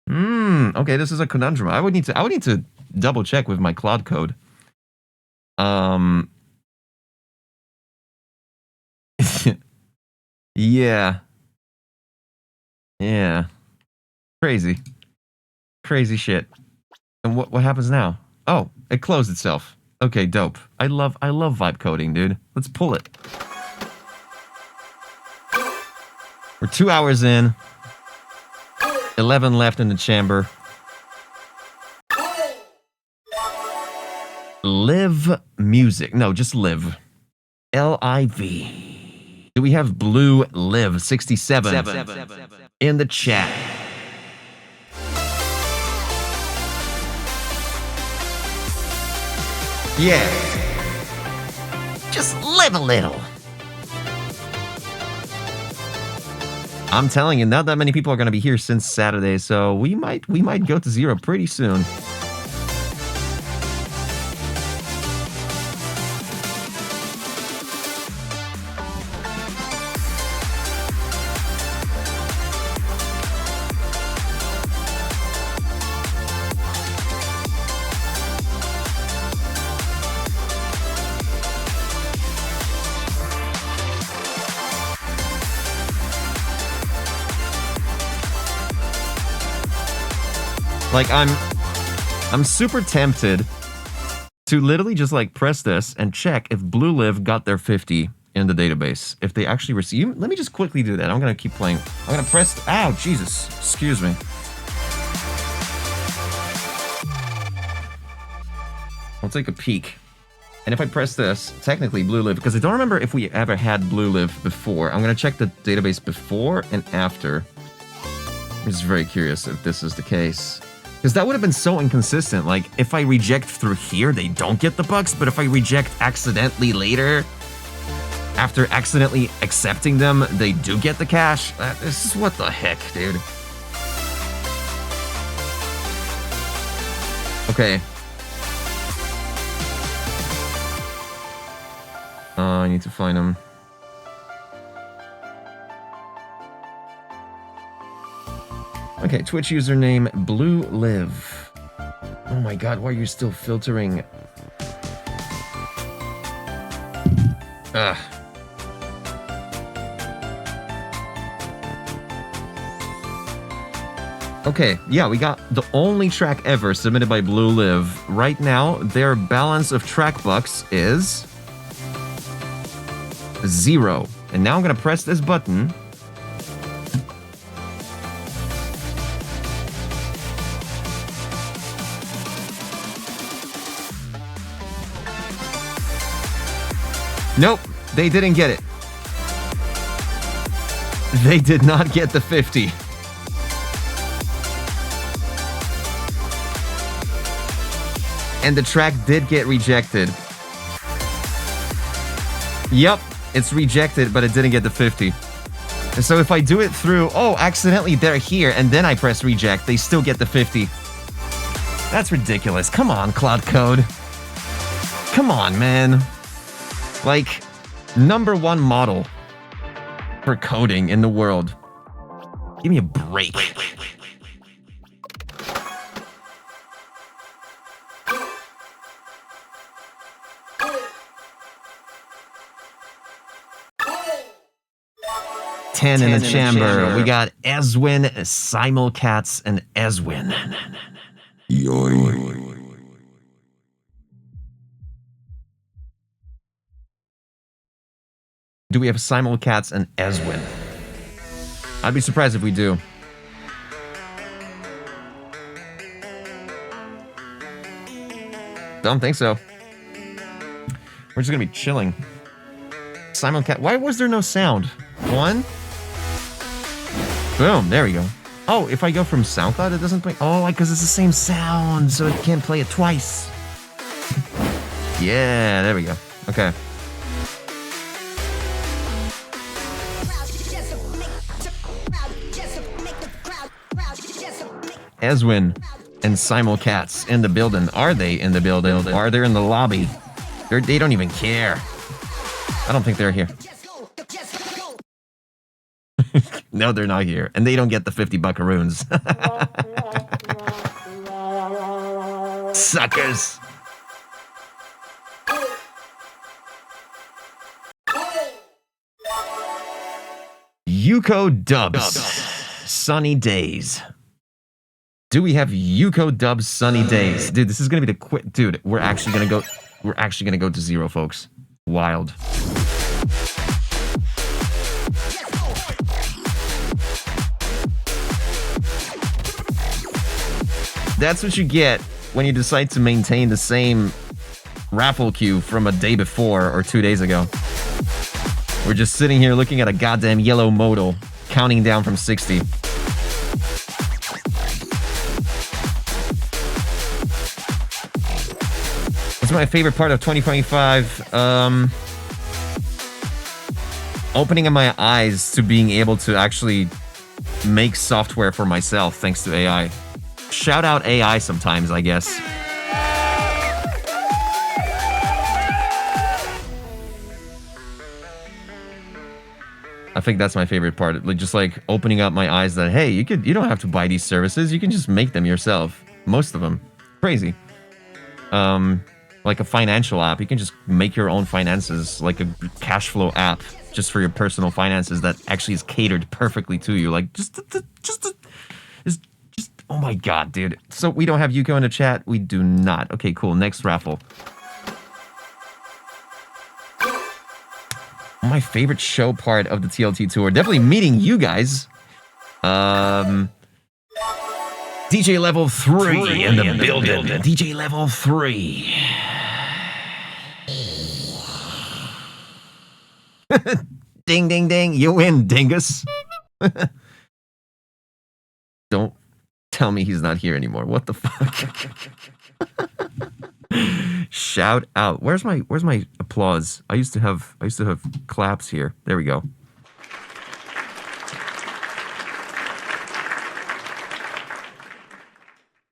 Okay, this is a conundrum. I would need to double check with my cloud code. Yeah. Crazy shit. And what happens now? Oh, it closed itself. Okay, dope. I love vibe coding, dude. Let's pull it. We're 2 hours in. 11 left in the chamber. Live music. No, just live. L-I-V. Do we have Blue Live 67 in the chat? Yeah. Just live a little. I'm telling you, not that many people are going to be here since Saturday, so we might go to 0 pretty soon. Like, I'm super tempted to literally just like press this and check if Blue Live got their 50 in the database. If they actually receive, let me just quickly do that. I'm gonna keep playing. I'm gonna press, ow, Jesus, excuse me. I'll take a peek. And if I press this, technically Blue Live, because I don't remember if we ever had Blue Live before. I'm gonna check the database before and after. I'm just very curious if this is the case. Because that would have been so inconsistent. Like, if I reject through here, they don't get the bucks, but if I reject accidentally later, after accidentally accepting them, they do get the cash. This is what the heck, dude. Okay. I need to find them. Okay, Twitch username Blue Live. Oh my god, why are you still filtering? Ugh. Okay, yeah, we got the only track ever submitted by Blue Live. Right now, their balance of track bucks is 0. And now I'm gonna press this button. Nope, they didn't get it. They did not get the 50. And the track did get rejected. Yep, it's rejected, but it didn't get the 50. And so if I do it through, oh, accidentally they're here, and then I press reject, they still get the 50. That's ridiculous. Come on, Cloud Code. Come on, man. Like, #1 model for coding in the world. Give me a break. Ten in the chamber. We got Ezwin, Simulcats, and Ezwin. Do we have Simulcats and Ezwin? I'd be surprised if we do. Don't think so. We're just gonna be chilling. Simulcat. Why was there no sound? 1. Boom. There we go. Oh, if I go from SoundCloud, it doesn't play. Oh, because it's the same sound, so it can't play it twice. Yeah, there we go. Okay. Ezwin and Simulcats in the building. Are they in the building? Are they in the lobby? They don't even care. I don't think they're here. No, they're not here. And they don't get the 50 buckaroons. Suckers. Yuko Dubs. Sunny Days. Do we have Yuko Dubs Sunny Days? Dude, this is gonna be the quick. Dude, we're actually gonna go to 0, folks. Wild. That's what you get when you decide to maintain the same raffle queue from a day before or 2 days ago. We're just sitting here looking at a goddamn yellow modal, counting down from 60. What's my favorite part of 2025? Opening my eyes to being able to actually make software for myself thanks to AI. Shout out AI sometimes, I guess. I think that's my favorite part. Like, just like opening up my eyes that, hey, you don't have to buy these services. You can just make them yourself. Most of them. Crazy. Like a financial app. You can just make your own finances, like a cash flow app just for your personal finances that actually is catered perfectly to you. Like, just oh my god, dude. So we don't have Yuko in the chat? We do not. Okay, cool. Next raffle. My favorite show part of the TLT tour. Definitely meeting you guys. DJ Level 3 in the building. DJ Level 3. Ding, ding, ding. You win, dingus. Don't tell me he's not here anymore. What the fuck? Shout out. Where's my applause? I used to have claps here. There we go.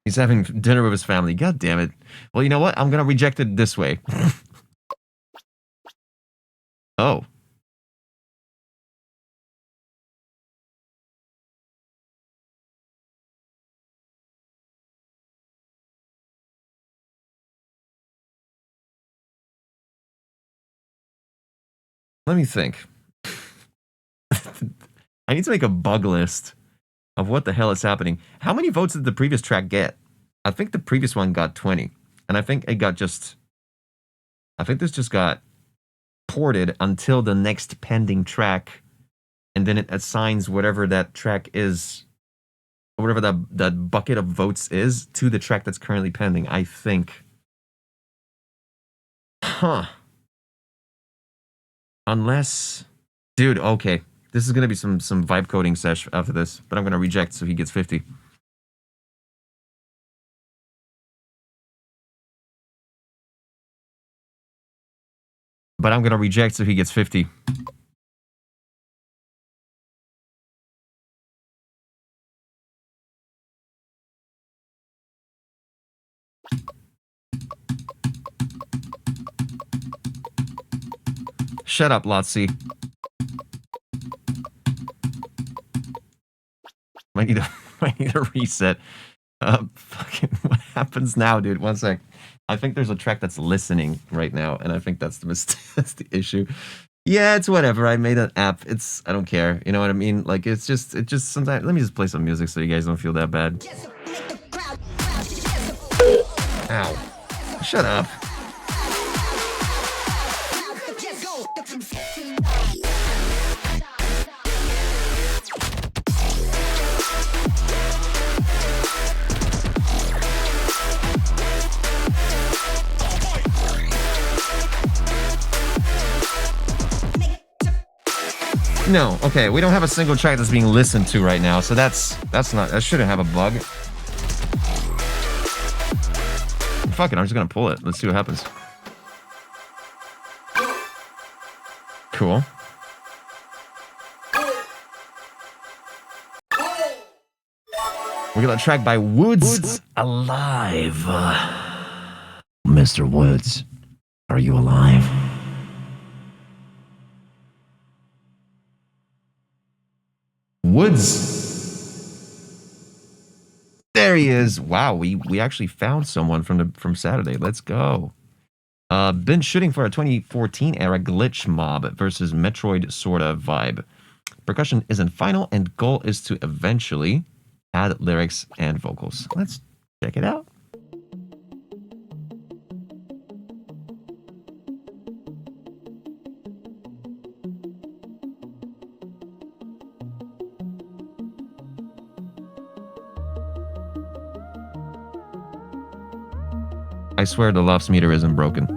He's having dinner with his family. God damn it. Well, you know what? I'm gonna reject it this way. Oh. Let me think. I need to make a bug list of what the hell is happening. How many votes did the previous track get? I think the previous one got 20. And I think it got just... I think this just got ported until the next pending track. And then it assigns whatever that track is, or whatever that bucket of votes is, to the track that's currently pending, I think. Huh. Unless... Dude, okay. This is going to be some vibe coding sesh after this, but I'm going to reject so he gets 50. But I'm going to reject so he gets 50. Shut up, Lotzi. I need a reset. Fucking, what happens now, dude? One sec. I think there's a track that's listening right now, and I think that's the mistake. That's the issue. Yeah, it's whatever. I made an app. I don't care. You know what I mean? Like, it just sometimes. Let me just play some music so you guys don't feel that bad. Ow. Shut up. No, okay, we don't have a single track that's being listened to right now, so that shouldn't have a bug. Fuck it, I'm just gonna pull it. Let's see what happens. Cool. We got a track by Woods Alive. Mr. Woods, are you alive? Woods. There he is. Wow, we actually found someone from Saturday. Let's go. Been shooting for a 2014 era glitch mob versus Metroid sorta vibe. Percussion isn't final, and goal is to eventually add lyrics and vocals. Let's check it out. I swear the Lofts meter isn't broken.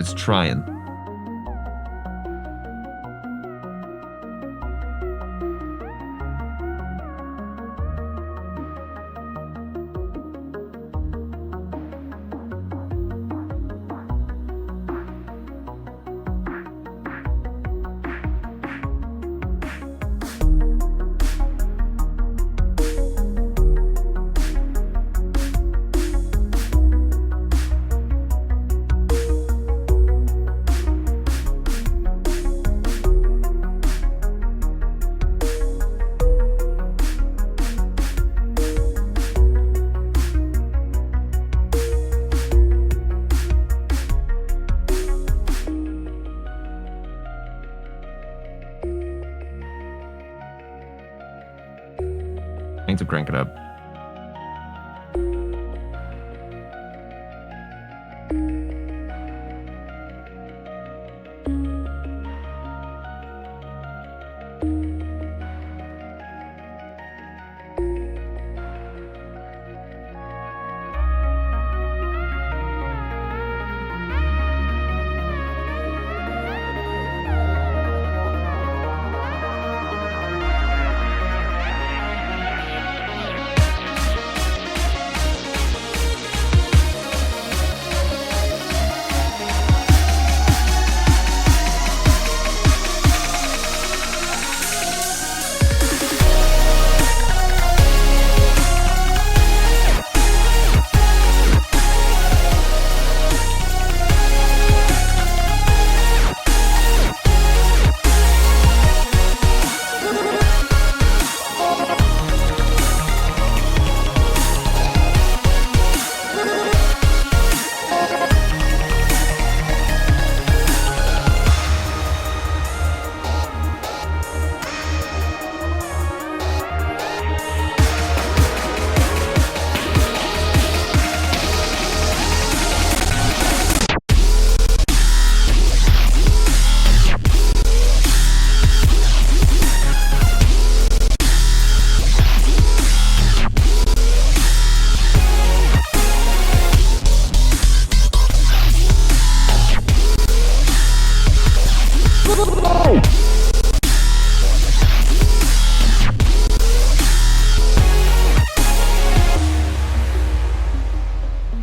It's trying. to crank it up.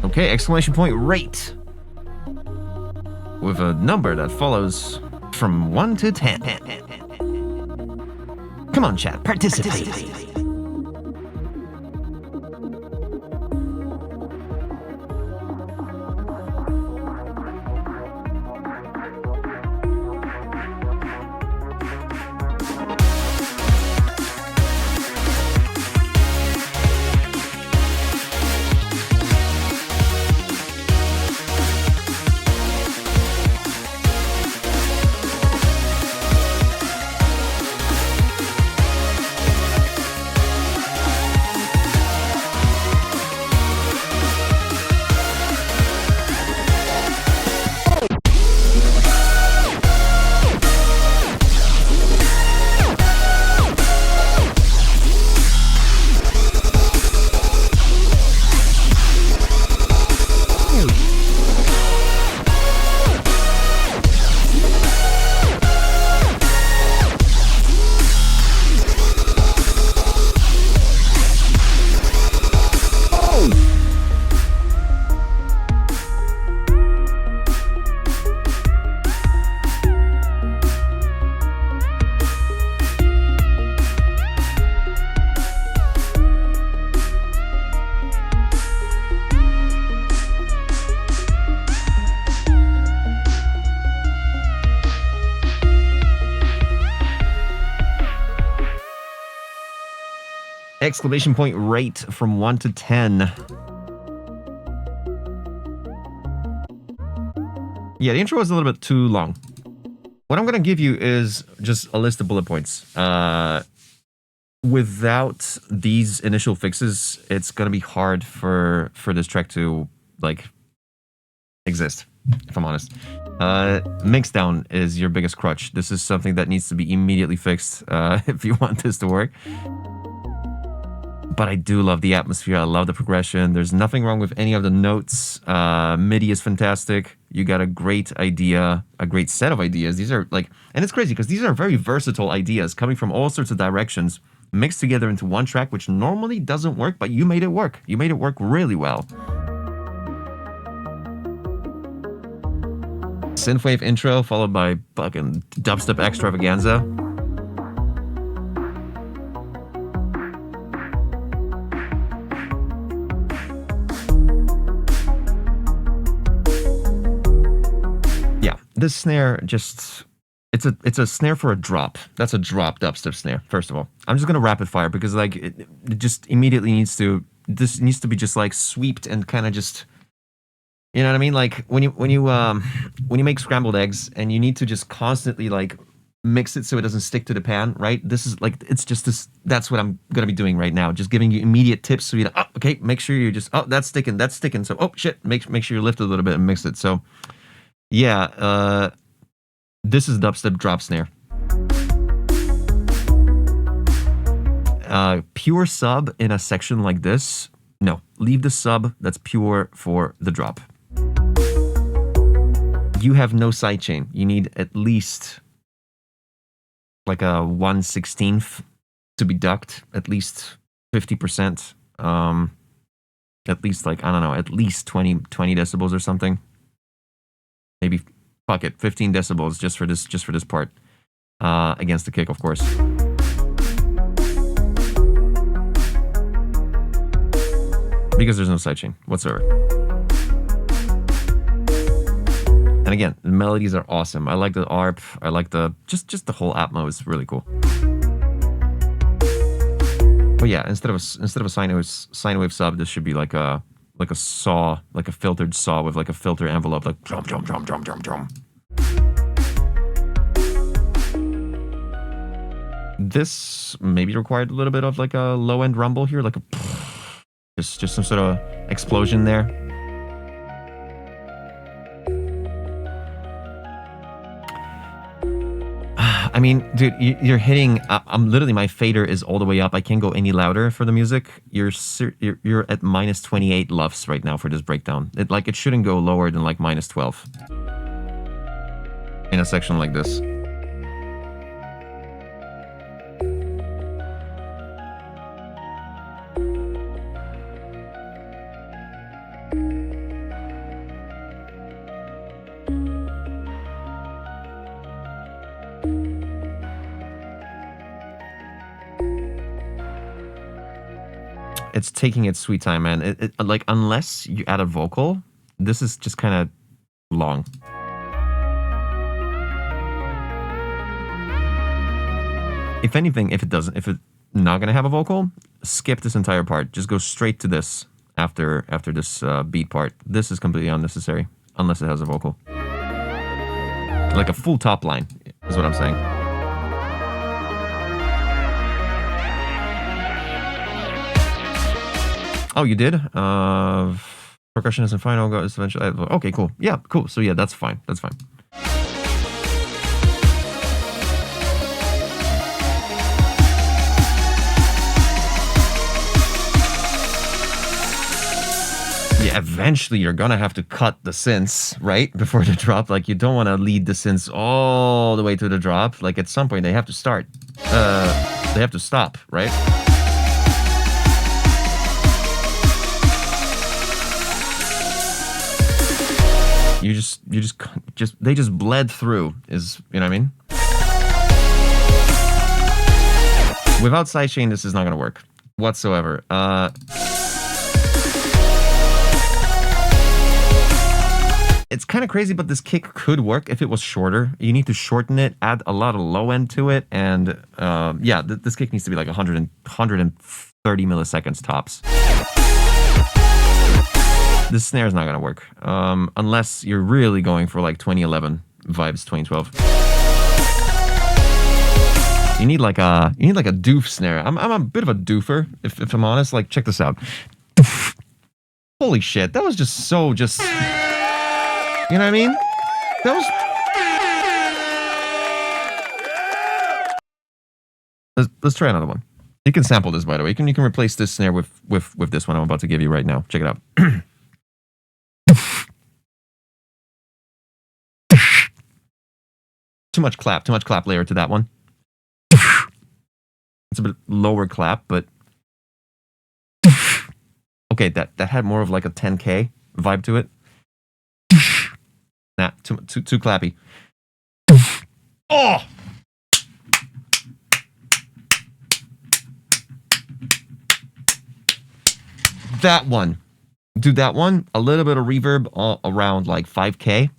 Okay, exclamation point rate. With a number that follows from 1 to 10. Come on, chat, participate. Exclamation point rate from 1 to 10. Yeah, the intro was a little bit too long. What I'm going to give you is just a list of bullet points. Without these initial fixes, it's going to be hard for this track to, like, exist, if I'm honest. Mixdown is your biggest crutch. This is something that needs to be immediately fixed if you want this to work. But I do love the atmosphere. I love the progression. There's nothing wrong with any of the notes. MIDI is fantastic. You got a great idea, a great set of ideas. These are like, and it's crazy because these are very versatile ideas coming from all sorts of directions, mixed together into one track, which normally doesn't work, but you made it work. You made it work really well. Synthwave intro followed by fucking dubstep extravaganza. This snare just, it's a snare for a drop. That's a drop dubstep snare, first of all. I'm just gonna rapid fire because like it just immediately needs to, this needs to be just like sweeped and kind of just, you know what I mean? Like when you make scrambled eggs and you need to just constantly like mix it so it doesn't stick to the pan, right? This is like, it's just this, that's what I'm gonna be doing right now. Just giving you immediate tips so you know, oh, okay, make sure you just, oh, that's sticking. So, oh shit, make sure you lift it a little bit and mix it. So yeah, this is dubstep drop snare. Pure sub in a section like this, no, leave the sub, that's pure for the drop. You have no sidechain. You need at least like a 1/16th to be ducked, at least 50%, at least like, I don't know, at least 20 decibels or something. Maybe, fuck it, 15 decibels just for this part, against the kick, of course. Because there's no sidechain whatsoever. And again, the melodies are awesome. I like the ARP. I like the just the whole Atmo is really cool. But yeah, instead of a sine wave sub, this should be like a saw, like a filtered saw with like a filter envelope, like drum drum drum drum drum drum. This maybe required a little bit of like a low end rumble here, like a just some sort of explosion there. I mean, dude, you're hitting. I'm literally, my fader is all the way up. I can't go any louder for the music. You're at minus 28 LUFS right now for this breakdown. It shouldn't go lower than like minus 12 in a section like this. It's taking its sweet time, man. Like, unless you add a vocal, this is just kind of long. If anything, if it's not gonna have a vocal, skip this entire part. Just go straight to this after this beat part. This is completely unnecessary, unless it has a vocal. Like a full top line is what I'm saying. Oh, you did? Percussion isn't fine. I'll go eventually. Okay, cool. Yeah, cool. So yeah, that's fine. That's fine. Yeah, eventually you're gonna have to cut the synths, right? Before the drop. Like, you don't want to lead the synths all the way to the drop. Like, at some point they have to start. They have to stop, right? You just they just bled through, is, you know what I mean? Without sidechain, this is not gonna work whatsoever. It's kind of crazy, but this kick could work if it was shorter. You need to shorten it, add a lot of low end to it, and yeah, this kick needs to be like 130 milliseconds tops. This snare is not gonna work, unless you're really going for like 2011 vibes, 2012. You need like a doof snare. I'm a bit of a doofer, if I'm honest. Like, check this out. Holy shit, that was just so you know what I mean? That was. Let's try another one. You can sample this, by the way. You can replace this snare with this one I'm about to give you right now. Check it out. Too much clap layer to that one. It's a bit lower clap, but okay, that had more of like a 10K vibe to it. Nah, too clappy. Oh! That one. Dude, that one, a little bit of reverb around like 5K.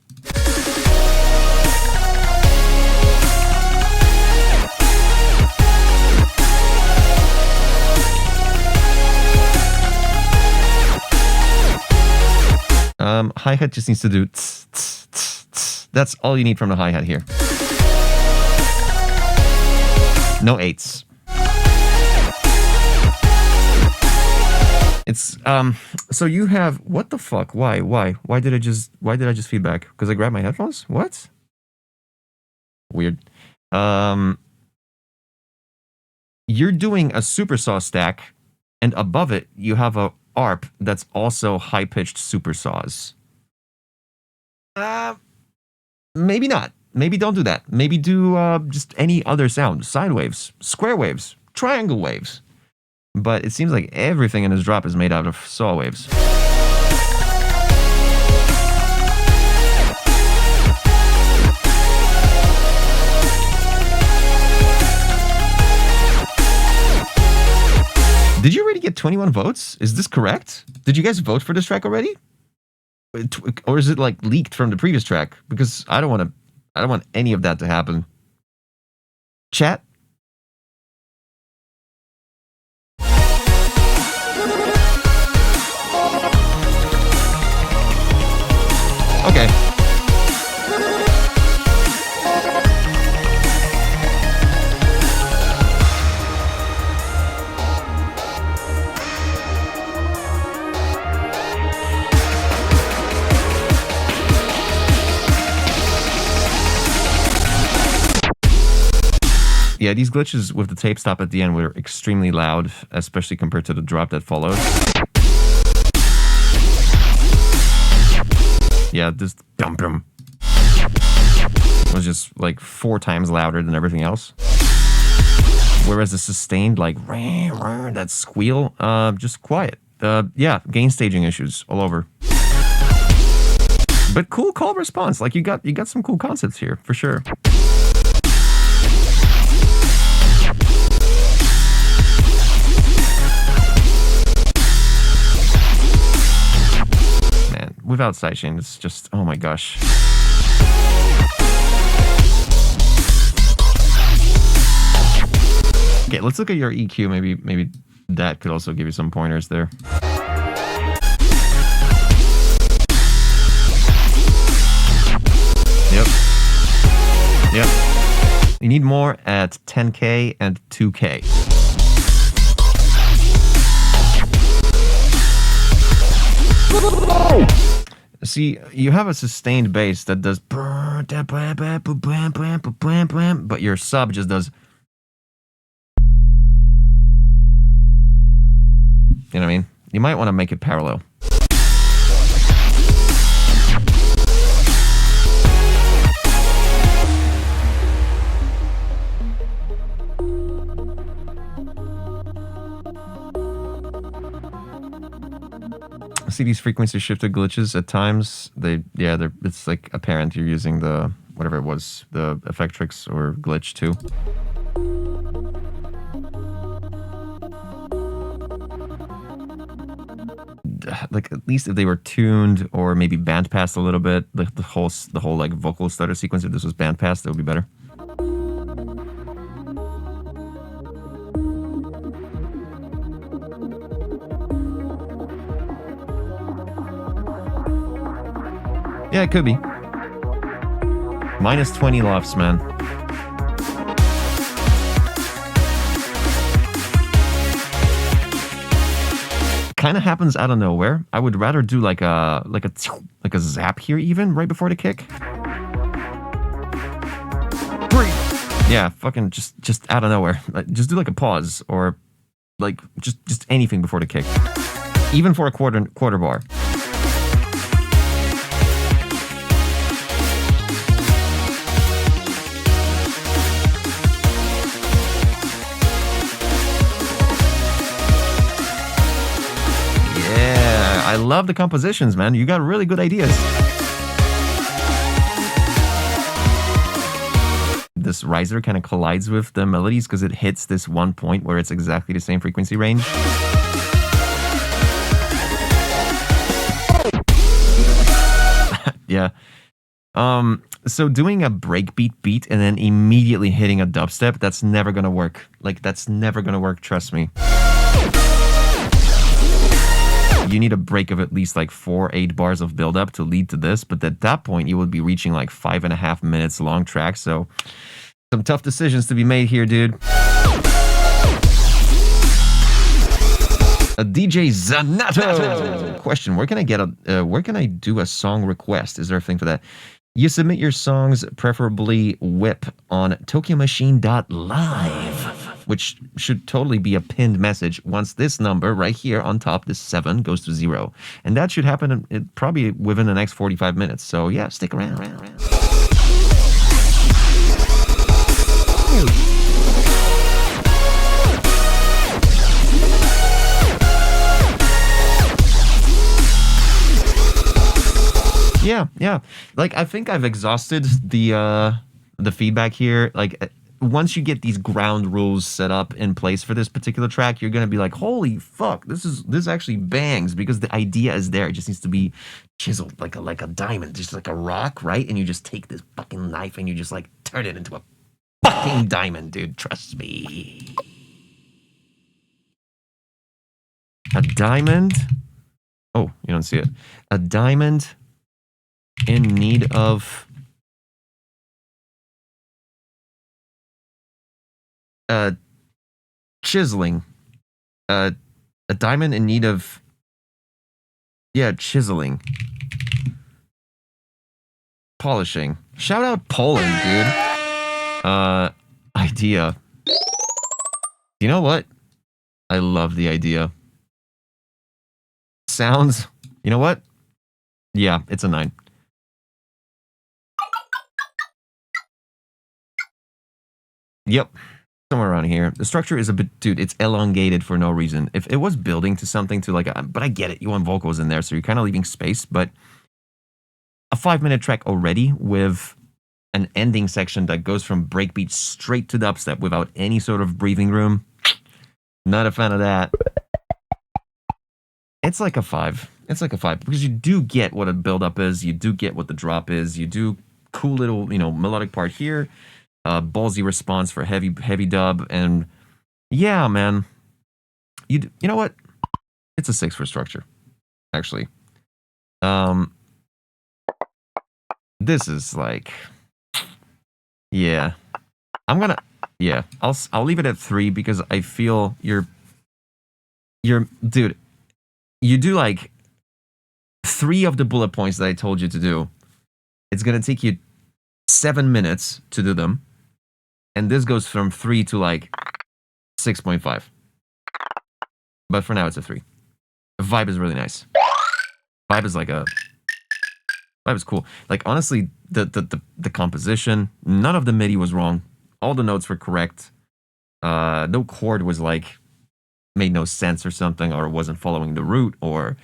Hi-hat just needs to do tss, tss, tss, tss. That's all you need from the hi-hat here. No 8s. It's so you have what the fuck? Why did I just feedback? Because I grabbed my headphones? What? Weird. You're doing a supersaw stack, and above it you have a ARP that's also high-pitched supersaws. Maybe not. Maybe don't do that. Maybe do just any other sound. Sine waves, square waves, triangle waves. But it seems like everything in this drop is made out of saw waves. Did you already get 21 votes? Is this correct? Did you guys vote for this track already? Or is it like leaked from the previous track? Because I don't want any of that to happen. Chat? Okay. Yeah, these glitches with the tape stop at the end were extremely loud, especially compared to the drop that followed. Yeah, this dum-dum was just like 4 times louder than everything else. Whereas the sustained, like, that squeal, just quiet. Yeah, gain staging issues all over. But cool call response. Like, you got some cool concepts here, for sure. Without sidechain, it's just, oh my gosh. Okay, let's look at your EQ. Maybe that could also give you some pointers there. Yep. You need more at 10K and 2K. See, you have a sustained bass that does, but your sub just does. You know what I mean? You might want to make it parallel. See these frequency shifted glitches at times. It's like apparent you're using the whatever it was, the Effectrix or glitch too. Like at least if they were tuned or maybe bandpassed a little bit, like the whole like vocal stutter sequence. If this was bandpassed, that would be better. Yeah, it could be. Minus 20 lofts, man. Kind of happens out of nowhere. I would rather do like a zap here, even right before the kick. Yeah, fucking just out of nowhere. Like, just do like a pause or like just anything before the kick, even for a quarter bar. I love the compositions, man. You got really good ideas. This riser kind of collides with the melodies because it hits this one point where it's exactly the same frequency range. Yeah. So doing a breakbeat beat and then immediately hitting a dubstep, that's never gonna work. Like, that's never gonna work, trust me. You need a break of at least like 4-8 bars of build-up to lead to this, but at that point you would be reaching like 5.5 minutes long track, so some tough decisions to be made here, dude. A DJ Zanato. Question: where can I get where can I do a song request? Is there a thing for that? You submit your songs, preferably whip on tokyomachine.live, which should totally be a pinned message once this number right here on top, this 7, goes to 0. And that should happen probably within the next 45 minutes. So yeah, stick around. Yeah. Like, I think I've exhausted the feedback here. Like, once you get these ground rules set up in place for this particular track, you're gonna be like, holy fuck, this actually bangs, because the idea is there. It just needs to be chiseled like a diamond, just like a rock, right? And you just take this fucking knife and you just like turn it into a fucking diamond, dude. Trust me. A diamond. Oh, you don't see it. A diamond in need of chiseling. A diamond in need of chiseling. Polishing. Shout out Poland, dude. Idea. You know what? I love the idea. Sounds. You know what? Yeah, it's a 9. Yep. Somewhere around here. The structure is a bit, dude, it's elongated for no reason. If it was building to something to like, but I get it. You want vocals in there, so you're kind of leaving space, but a 5-minute track already with an ending section that goes from breakbeat straight to dubstep without any sort of breathing room. Not a fan of that. It's like a 5. It's like a 5 because you do get what a build-up is. You do get what the drop is. You do cool little, melodic part here. Ballsy response for heavy dub, and yeah, man, you know what? It's a 6 for structure, actually. This is like, yeah, I'll leave it at 3 because I feel you're dude, you do like 3 of the bullet points that I told you to do. It's gonna take you 7 minutes to do them. And this goes from 3 to like 6.5. But for now, it's a 3. The vibe is really nice. Vibe is cool. Like, honestly, the composition, none of the MIDI was wrong. All the notes were correct. No chord was like, made no sense or something, or wasn't following the root, or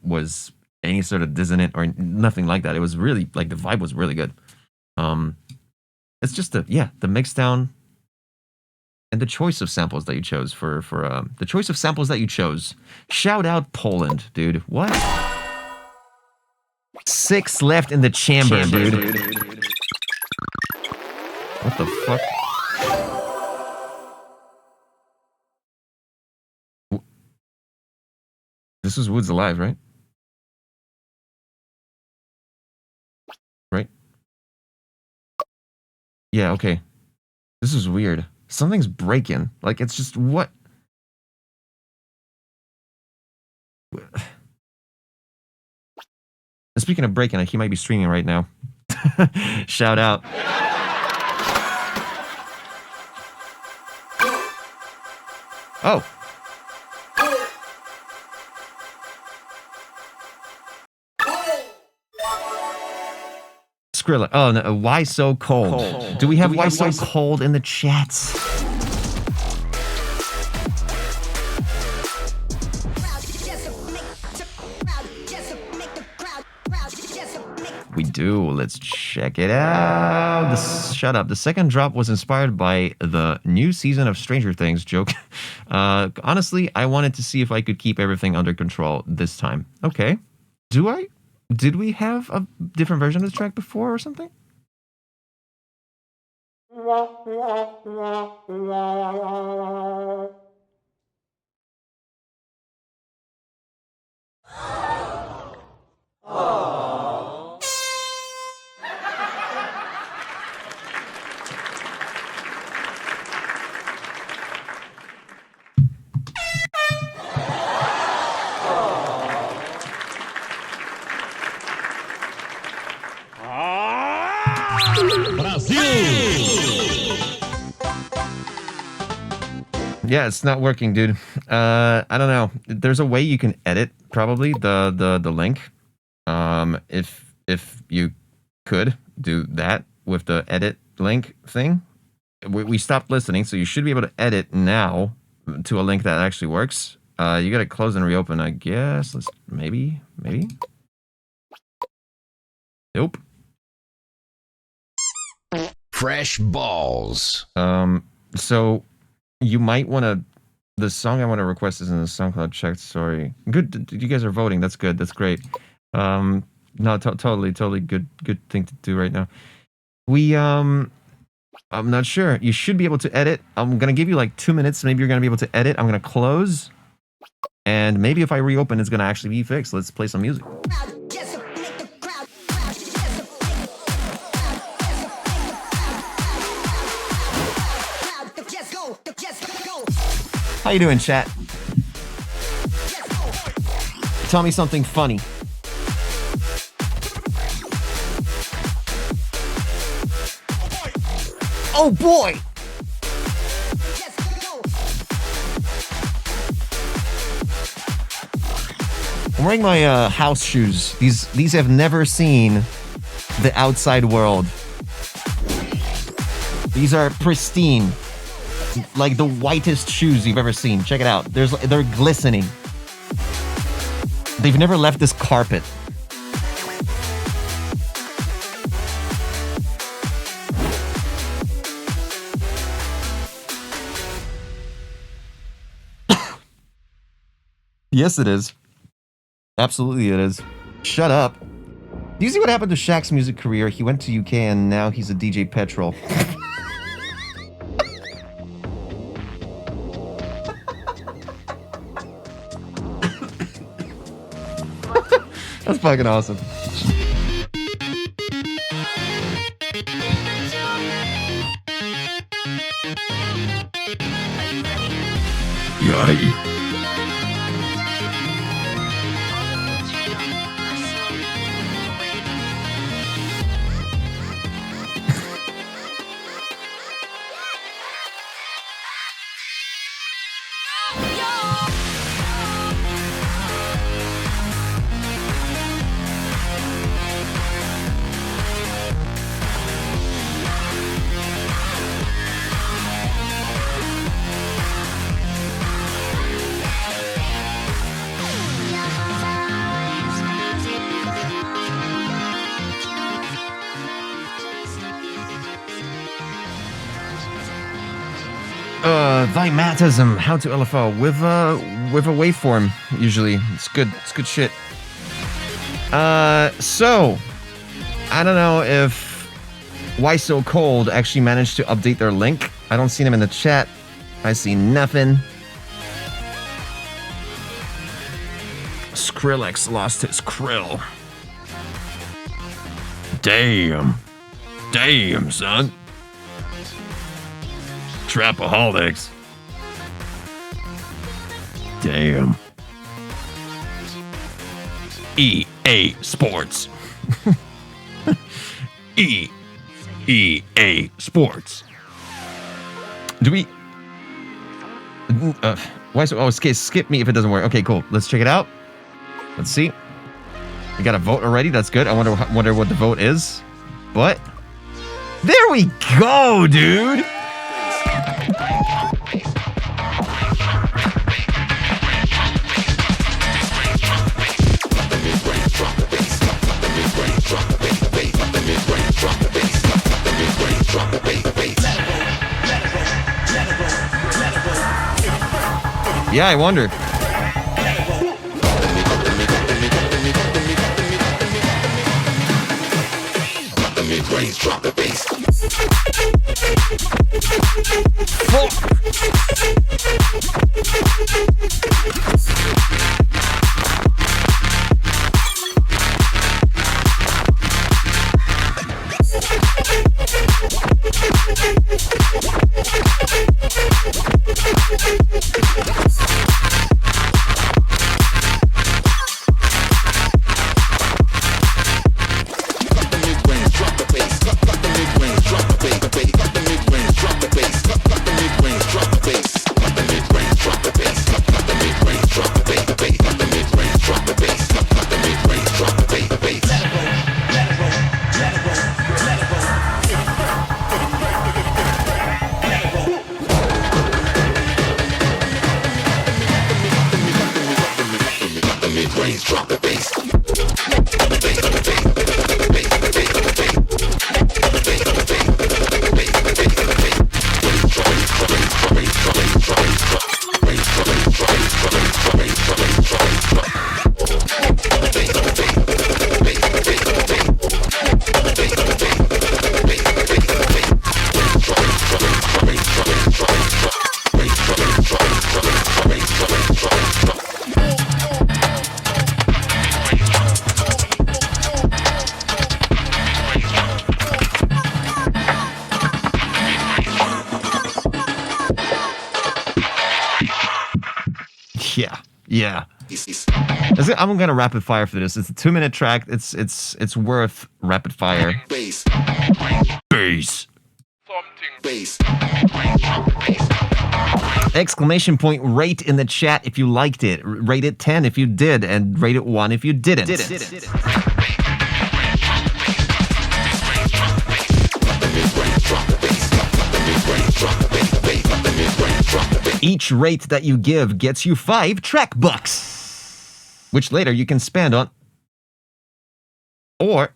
was any sort of dissonant, or nothing like that. It was really, like, the vibe was really good. It's just the mix down and the choice of samples that you chose for the choice of samples that you chose. Shout out Poland, dude. What? 6 left in the chamber, dude. What the fuck? This is Woods Alive, right? Right? Yeah, okay. This is weird. Something's breaking. Like, it's just what? Speaking of breaking, he might be streaming right now. Shout out. Oh. Skrilla. Oh, no. Why so cold? Do we have why so cold in the chats? We do. Let's check it out. Shut up. The second drop was inspired by the new season of Stranger Things. Joke. Honestly, I wanted to see if I could keep everything under control this time. Okay. Do I? Did we have a different version of this track before or something? Yeah, it's not working, dude. I don't know. There's a way you can edit probably the link. If you could do that with the edit link thing. We stopped listening, so you should be able to edit now to a link that actually works. You gotta close and reopen, I guess. Let's maybe. Nope. Fresh balls. So you might want to. The song I want to request is in the SoundCloud checked. Sorry. Good. You guys are voting. That's good. That's great. No, totally good thing to do right now. I'm not sure. You should be able to edit. I'm gonna give you like 2 minutes. Maybe you're gonna be able to edit. I'm gonna close, and maybe if I reopen, it's gonna actually be fixed. Let's play some music. How you doing, chat? Tell me something funny. Oh boy! I'm wearing my house shoes. These have never seen the outside world. These are pristine. Like the whitest shoes you've ever seen. Check it out. They're glistening. They've never left this carpet. Yes, it is. Absolutely, it is. Shut up. Do you see what happened to Shaq's music career? He went to UK and now he's a DJ Petrol. That's fucking awesome. Yay. Vimatism, how to LFO with a waveform usually. It's good shit. So I don't know if Why So Cold actually managed to update their link. I don't see them in the chat. I see nothing. Skrillex lost his krill. Damn, son. Trapaholics. Damn. EA Sports. EA Sports. Do we... why so... Oh, skip me if it doesn't work. Okay, cool. Let's check it out. Let's see. We got a vote already. That's good. I wonder what the vote is. But... there we go, dude! Yeah, I wonder. Yeah. I'm gonna rapid fire for this. It's a 2-minute track. It's worth rapid fire. Bass. Bass. Bass. Exclamation point rate in the chat if you liked it. Rate it 10 if you did, and rate it 1 if you didn't. Each rate that you give gets you 5 track bucks, which later you can spend on or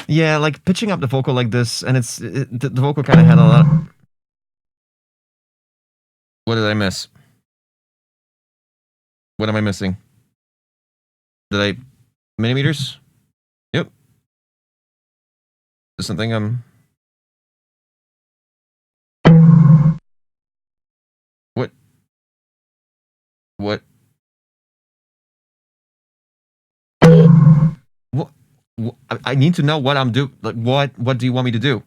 yeah, like pitching up the vocal like this, and the vocal kind of had a lot. What did I miss? What am I missing? Did I millimeters? Yep. There's something What? What? I need to know what I'm doing. Like, what do you want me to do?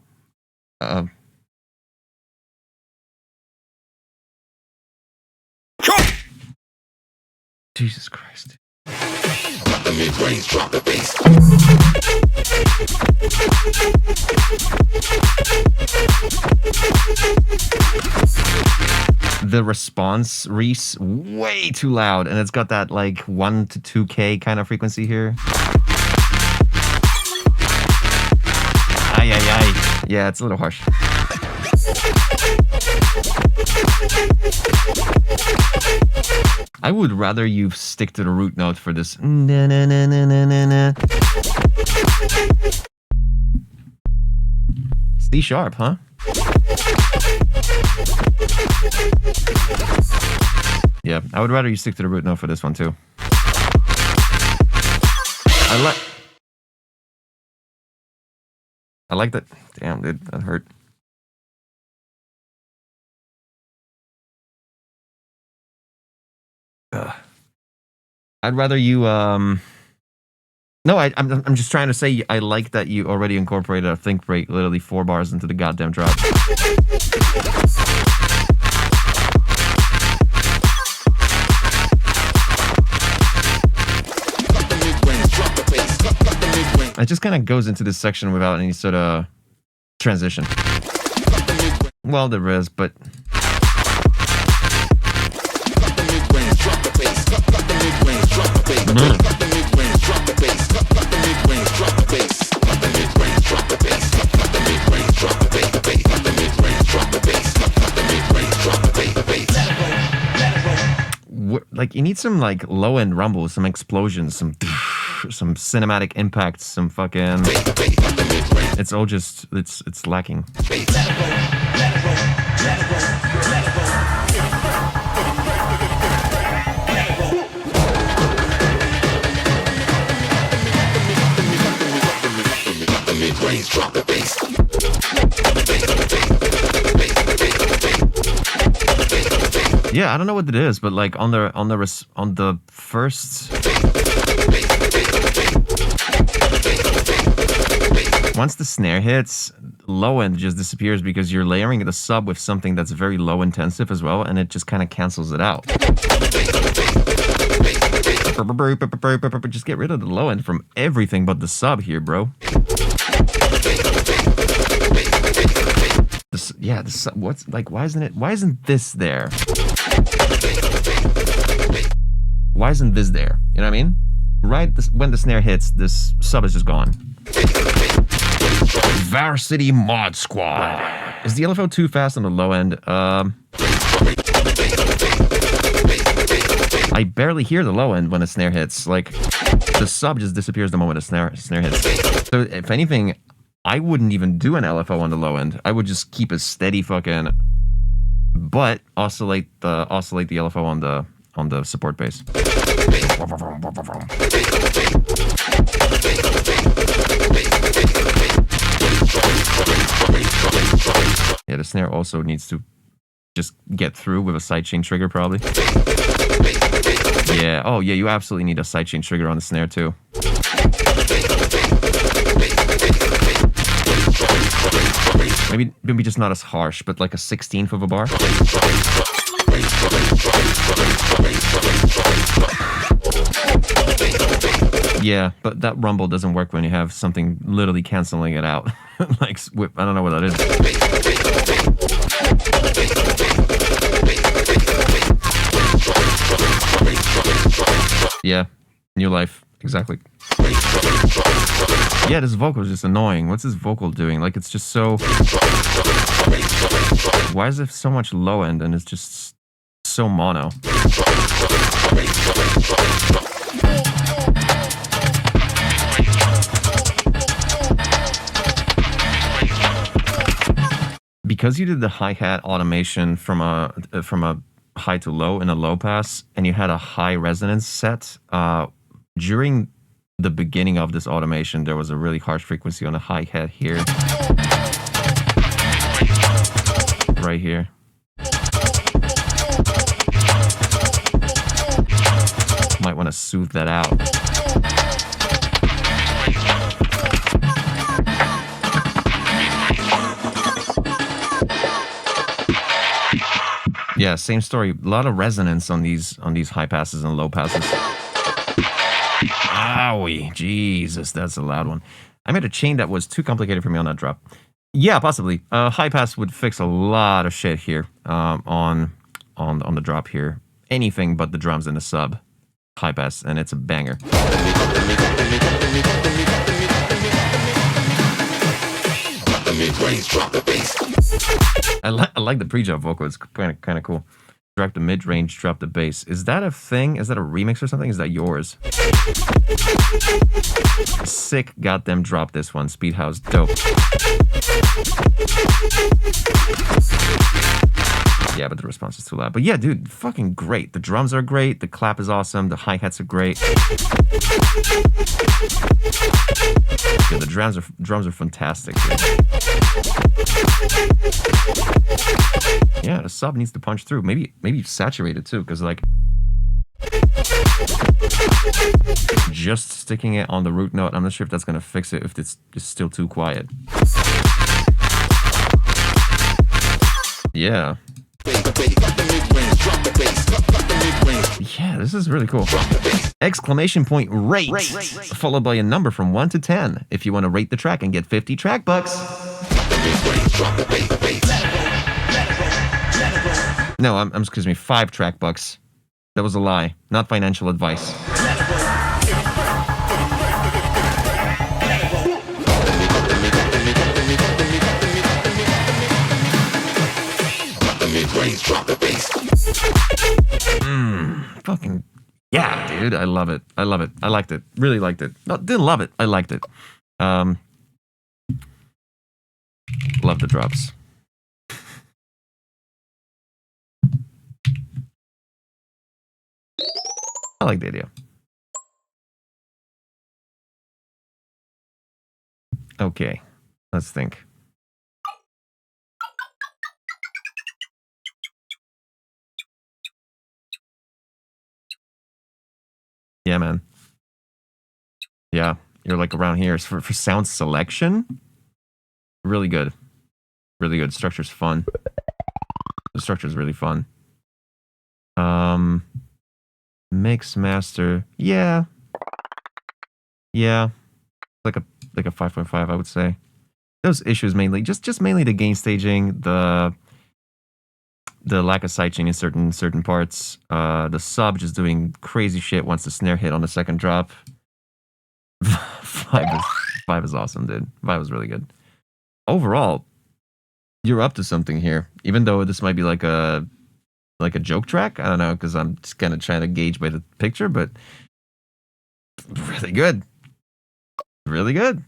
Jesus Christ. The mid-range, drop the bass. The response, Reese, way too loud, and it's got that like 1 to 2K kind of frequency here. Ay, ay, ay. Yeah, it's a little harsh. I would rather you stick to the root note for this. Na, na, na, na, na, na, na. C sharp, huh? Yeah, I would rather you stick to the root note for this one too. I like that. Damn, dude, that hurt. I'd rather you no, I'm just trying to say I like that you already incorporated a think break literally 4 bars into the goddamn drop. It just kind of goes into this section without any sort of transition. Well, there is, but like you need some like low end rumbles, some explosions, some cinematic impacts, some fucking. It's all just it's lacking. Drop the bass. Yeah, I don't know what it is, but like on the first. Once the snare hits, low end just disappears because you're layering the sub with something that's very low intensive as well, and it just kind of cancels it out. Just get rid of the low end from everything but the sub here, bro. Yeah, the sub, what's like? Why isn't this there? Why isn't this there? You know what I mean? Right when the snare hits, this sub is just gone. Varsity Mod Squad. Is the LFO too fast on the low end? I barely hear the low end when the snare hits. Like, the sub just disappears the moment the snare hits. So, if anything, I wouldn't even do an LFO on the low end. I would just keep a steady fucking, but oscillate the LFO on the support bass. Yeah, the snare also needs to just get through with a sidechain trigger, probably. Yeah. Oh, yeah. You absolutely need a sidechain trigger on the snare too. Maybe just not as harsh, but like a 16th of a bar. Yeah, but that rumble doesn't work when you have something literally canceling it out. Like whip. I don't know what that is. Yeah, new life. Exactly. Yeah, this vocal is just annoying. What's this vocal doing? Like, it's just so... Why is it so much low end and it's just so mono? Because you did the hi-hat automation from a high to low in a low pass, and you had a high resonance set, during the beginning of this automation, there was a really harsh frequency on the hi-hat here. Right here. Might want to soothe that out. Yeah, same story. A lot of resonance on these high passes and low passes. Owie, Jesus, that's a loud one. I made a chain that was too complicated for me on that drop. Yeah, possibly. High pass would fix a lot of shit here on the drop here. Anything but the drums and the sub. High pass, and it's a banger. I like the pre-jump vocal. It's kind of cool. Drop the mid-range, drop the bass. Is that a thing? Is that a remix or something? Is that yours? Sick, got them drop this one. Speedhouse, dope. Yeah, but the response is too loud. But yeah, dude, fucking great. The drums are great. The clap is awesome. The hi-hats are great. Yeah, the drums are fantastic, dude. Yeah, the sub needs to punch through. Maybe saturate it too, because like just sticking it on the root note, I'm not sure if that's gonna fix it if it's just still too quiet. Yeah. Yeah, this is really cool. Exclamation point rate, followed by a number from 1 to 10 if you want to rate the track and get 50 track bucks. No, excuse me, 5 track bucks. That was a lie, not financial advice. Fucking yeah, dude. I love it. I love it. I liked it. Really liked it. No, didn't love it. I liked it. Love the drops. I like the idea. Okay, let's think. Yeah, man. Yeah, you're like around here. For sound selection, really good. Really good. Structure's fun. The structure's really fun. Mix master. Yeah. Yeah. Like a 5.5, I would say. Those issues mainly, just mainly the gain staging, the lack of sidechain in certain parts, the sub just doing crazy shit once the snare hit on the second drop. Vibe is awesome, dude. Vibe was really good. Overall, you're up to something here. Even though this might be like a joke track, I don't know, because I'm just kind of trying to gauge by the picture, but really good. Really good.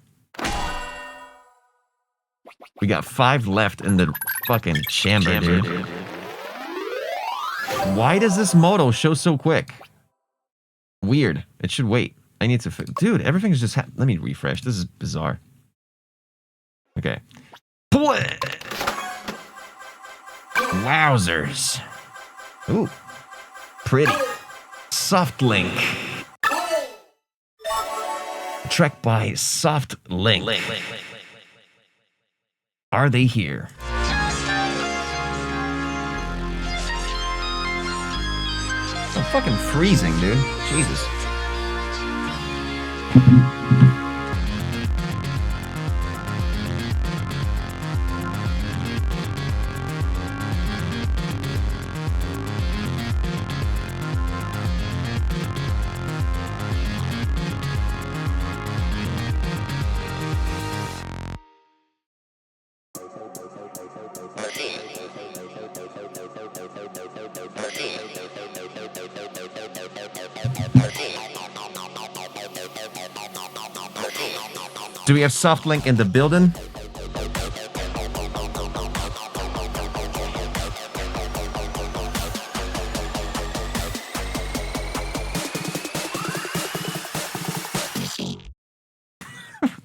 We got 5 left in the fucking chamber, dude. Why does this modal show so quick? Weird. It should wait. I need to... Dude, everything's just... Let me refresh. This is bizarre. Okay. Wowzers. Ooh. Pretty. Soft Link. Track by Soft Link. Are they here? I'm fucking freezing, dude. Jesus. Do we have Soft Link in the building?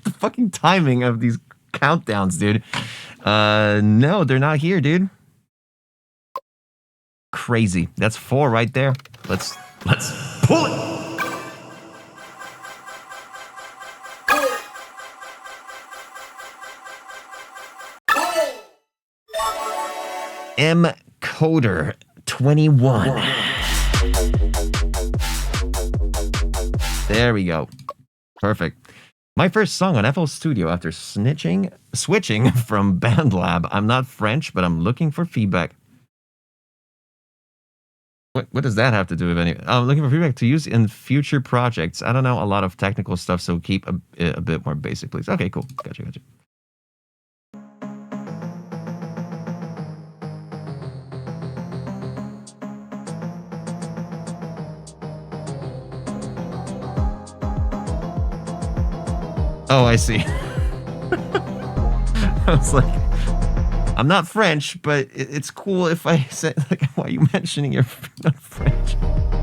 The fucking timing of these countdowns, dude. No, they're not here, dude. Crazy. That's 4 right there. Let's pull it. M Coder 21. There we go. Perfect. My first song on FL Studio after switching from BandLab. I'm not French, but I'm looking for feedback. What does that have to do with anything? I'm looking for feedback to use in future projects. I don't know a lot of technical stuff, so keep a bit more basic, please. Okay, cool. Gotcha. Oh, I see. I was like, I'm not French, but it's cool if I say, like, why are you mentioning you're not French?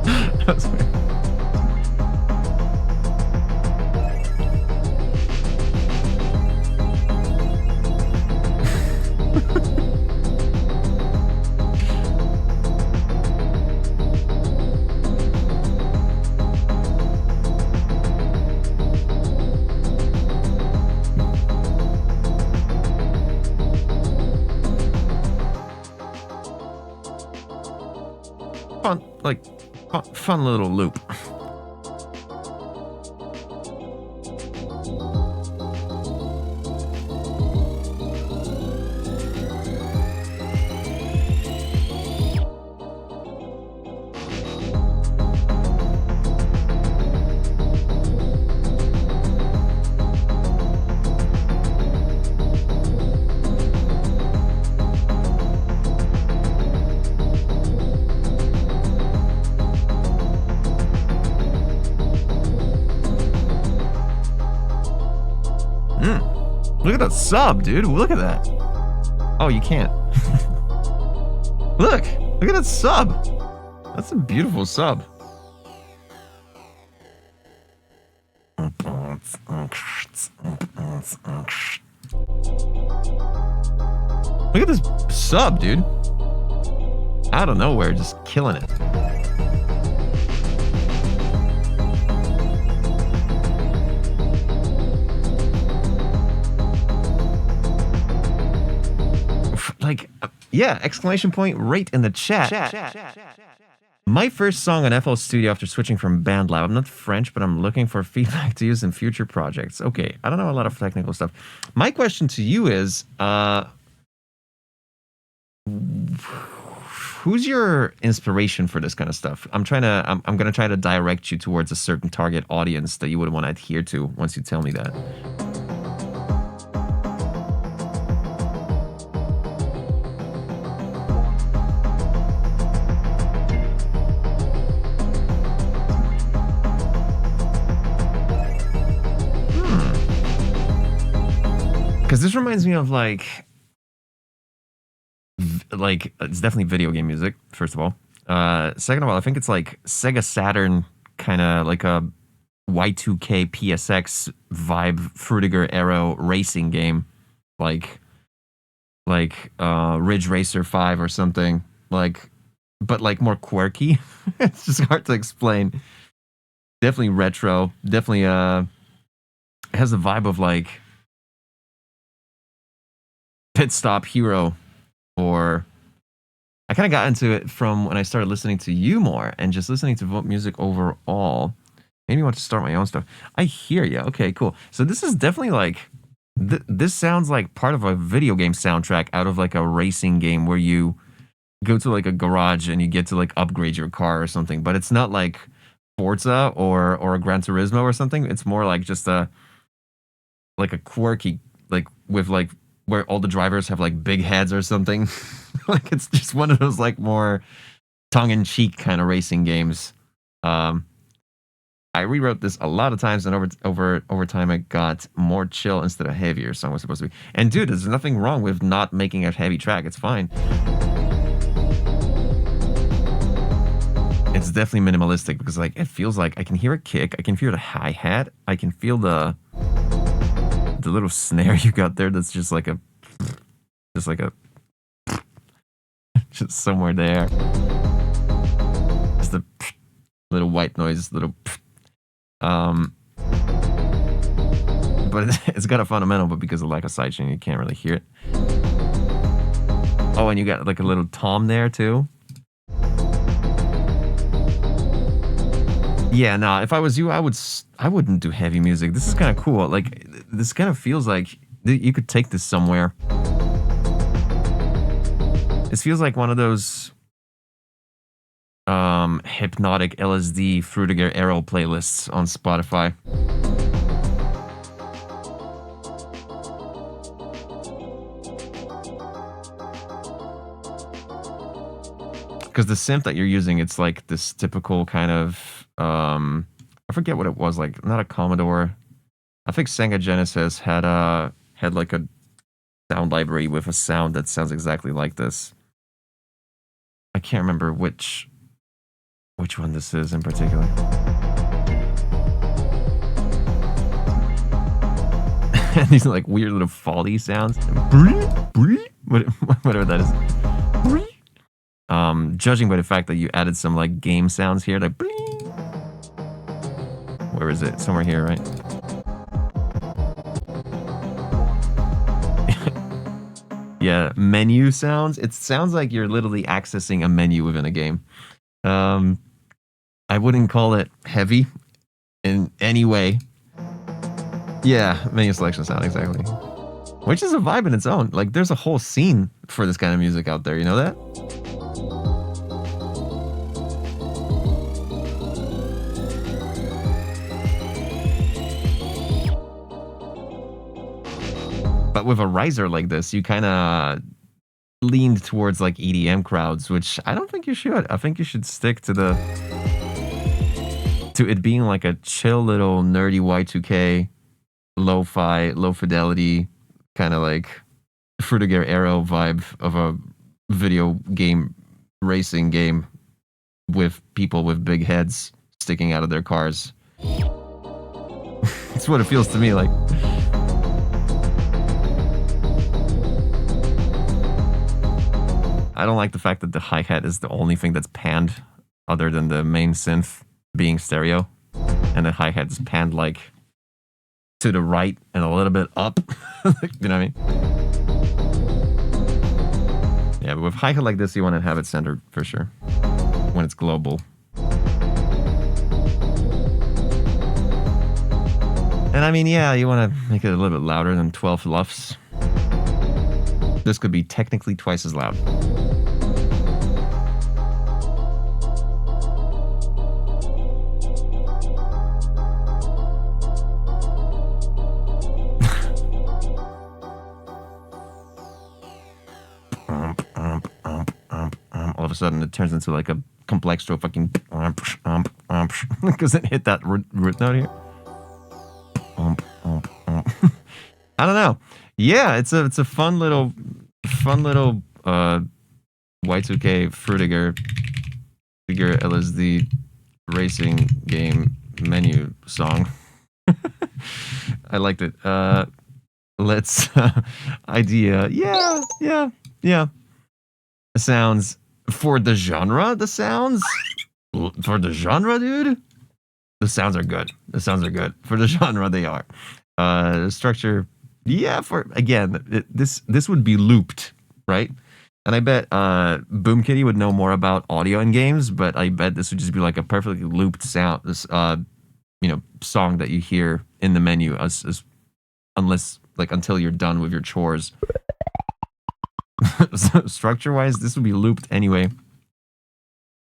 That was weird. Fun little loop. Look at that sub, dude. Look at that. Oh, you can't. Look at that sub. That's a beautiful sub. Look at this sub, dude. Out of nowhere, just killing it. Like, yeah, exclamation point right in the chat. My first song on FL Studio after switching from BandLab. I'm not French, but I'm looking for feedback to use in future projects. Okay, I don't know a lot of technical stuff. My question to you is, who's your inspiration for this kind of stuff? I'm gonna try to direct you towards a certain target audience that you would want to adhere to once you tell me that. Because this reminds me of like it's definitely video game music, first of all. Second of all, I think it's like Sega Saturn, kind of like a Y2K PSX vibe, Frutiger Arrow racing game, like Ridge Racer 5 or something. Like but like more quirky. It's just hard to explain. Definitely retro. Definitely it has the vibe of like Pit Stop Hero, or I kind of got into it from when I started listening to you more and just listening to Vote music overall. Made me want to start my own stuff. I hear you. Okay, cool. So this is definitely like this sounds like part of a video game soundtrack out of like a racing game where you go to like a garage and you get to like upgrade your car or something. But it's not like Forza or a Gran Turismo or something. It's more like just a quirky, like with like where all the drivers have like big heads or something. Like it's just one of those like more tongue-in-cheek kind of racing games. I rewrote this a lot of times, and over time it got more chill instead of heavier. Song was supposed to be. And dude, there's nothing wrong with not making a heavy track. It's fine. It's definitely minimalistic because like it feels like I can hear a kick, I can feel the hi-hat, I can feel the little snare you got there. That's just like a just somewhere there. Just the little white noise, little. But it's got a fundamental, but because of lack of sidechain, you can't really hear it. Oh, and you got like a little tom there too. Yeah, nah. If I was you, I wouldn't do heavy music. This is kind of cool. Like this kind of feels like you could take this somewhere. This feels like one of those hypnotic LSD Frutiger Arrow playlists on Spotify. Because the synth that you're using, it's like this typical kind of I forget what it was, like not a Commodore. I think Sega Genesis had like a sound library with a sound that sounds exactly like this. I can't remember which one this is in particular. And these are like weird little faulty sounds. Whatever that is. Judging by the fact that you added some like game sounds here, like where is it? Somewhere here, right? Yeah, menu sounds. It sounds like you're literally accessing a menu within a game. I wouldn't call it heavy in any way. Yeah, menu selection sound, exactly. Which is a vibe in its own. Like, there's a whole scene for this kind of music out there, you know that? But with a riser like this, you kind of leaned towards like EDM crowds, which I don't think you should. I think you should stick to it being like a chill little nerdy Y2K, lo-fi, low fidelity, kind of like Frutiger Arrow vibe of a video game, racing game with people with big heads sticking out of their cars. That's what it feels to me like. I don't like the fact that the hi-hat is the only thing that's panned other than the main synth being stereo. And the hi-hat is panned like to the right and a little bit up. You know what I mean? Yeah, but with hi-hat like this, you want to have it centered for sure. When it's global. And I mean, yeah, you want to make it a little bit louder than 12 LUFS. This could be technically twice as loud. All of a sudden, it turns into like a complex to a fucking because it hit that root note here. I don't know. Yeah, it's a fun little Y2K Frutiger LSD racing game menu song. I liked it. Let's idea. Yeah. Sounds For the genre, the sounds? For the genre, dude? The sounds are good. The sounds are good. For the genre, they are. Structure, yeah, this would be looped, right? And I bet Boom Kitty would know more about audio in games, but I bet this would just be like a perfectly looped sound, this song that you hear in the menu, until you're done with your chores. So structure-wise, this would be looped anyway.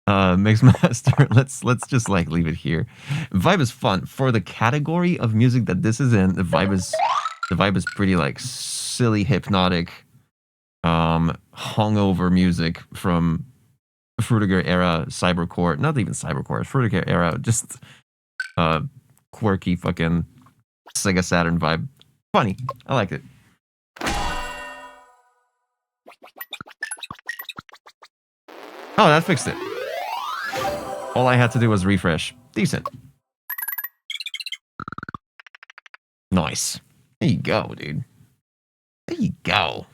Mixmaster, let's just leave it here. Vibe is fun for the category of music that this is in. The vibe is pretty silly, hypnotic, hungover music from Frutiger era cybercore. Not even cybercore, Frutiger era, just quirky fucking Sega Saturn vibe. Funny, I like it. Oh, that fixed it. All I had to do was refresh. Decent. Nice. There you go, dude. There you go.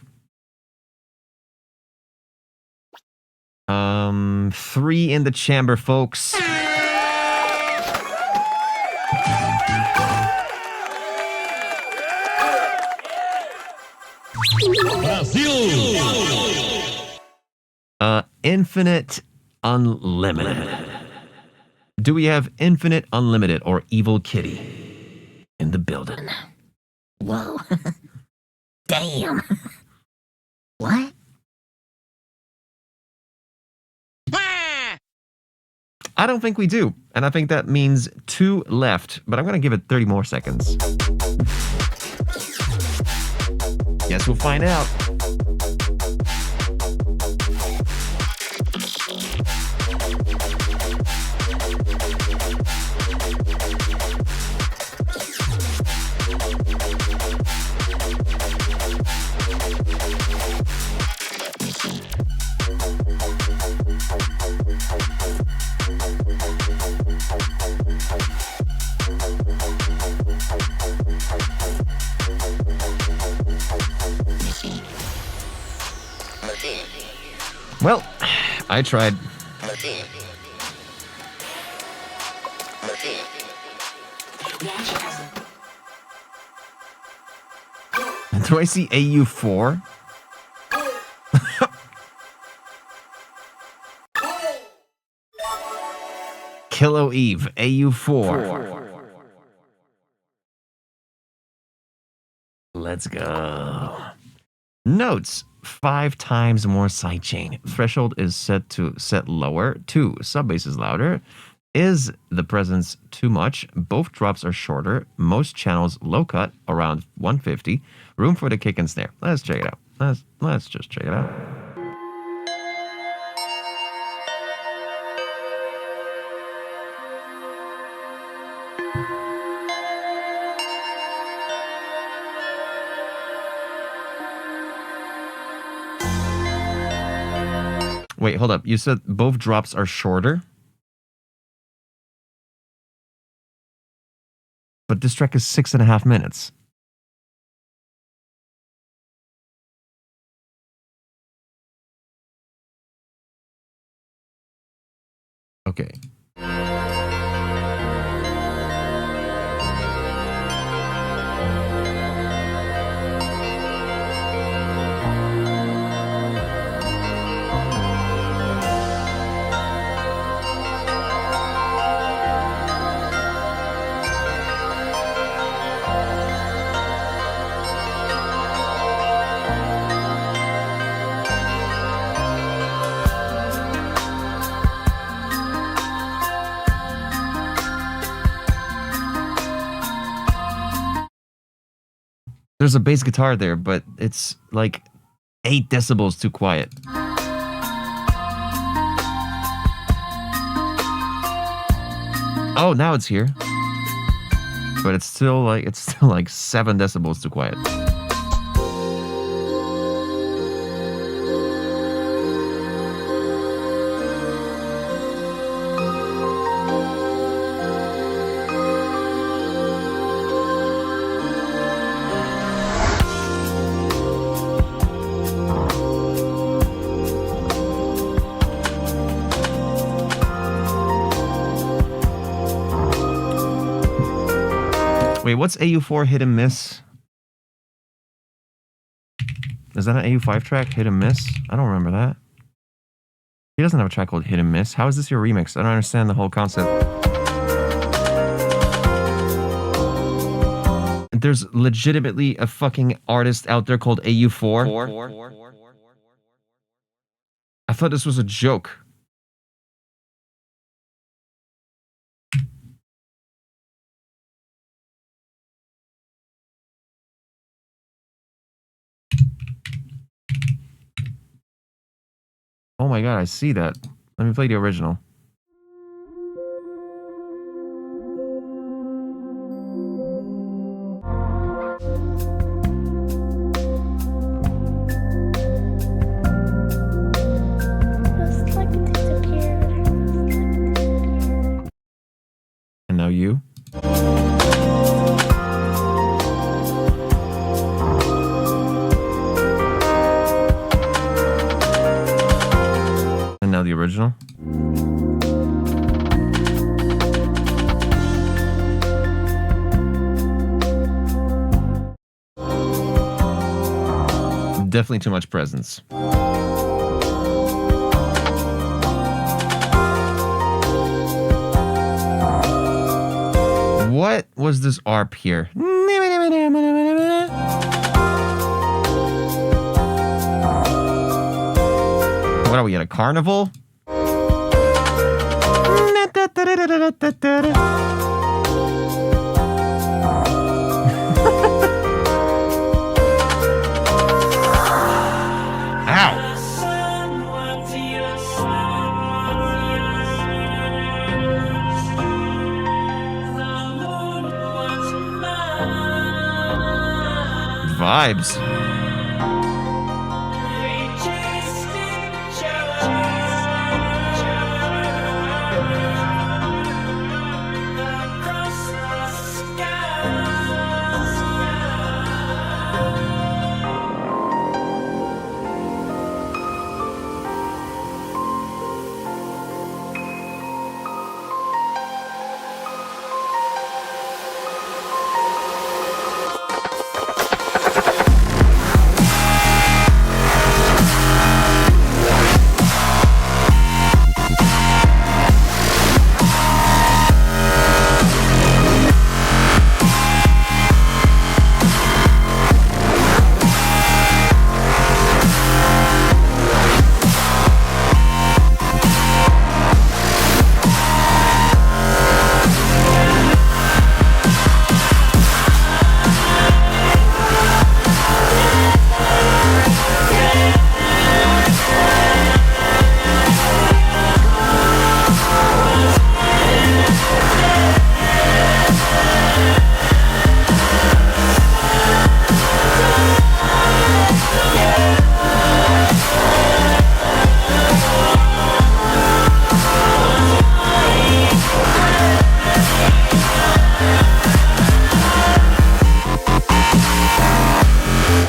3 in the chamber, folks. Infinite Unlimited. Do we have Infinite Unlimited or Evil Kitty in the building? Whoa. Damn. What? I don't think we do. And I think that means 2 left. But I'm going to give it 30 more seconds. Guess we'll find out. Well, I tried. Do I see AU4? Kilo Eve, AU4. Let's go. Notes. 5 times more sidechain. Threshold is set lower. 2. Sub-bass is louder. Is the presence too much? Both drops are shorter. Most channels low cut, around 150. Room for the kick and snare. Let's check it out. Let's just check it out. Wait, hold up. You said both drops are shorter? But this track is 6.5 minutes. Okay. There's a bass guitar there, but it's like 8 decibels too quiet. Oh, now it's here. But it's still like 7 decibels too quiet. Wait, what's AU4 hit and miss? Is that an AU5 track? Hit and miss? I don't remember that. He doesn't have a track called Hit and Miss. How is this your remix? I don't understand the whole concept. There's legitimately a fucking artist out there called AU4. I thought this was a joke. Oh my god, I see that. Let me play the original. And now you. And now the original. Definitely too much presence. What was this ARP here? What are we at a carnival? Vibes.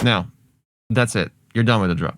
Now, that's it. You're done with the drop.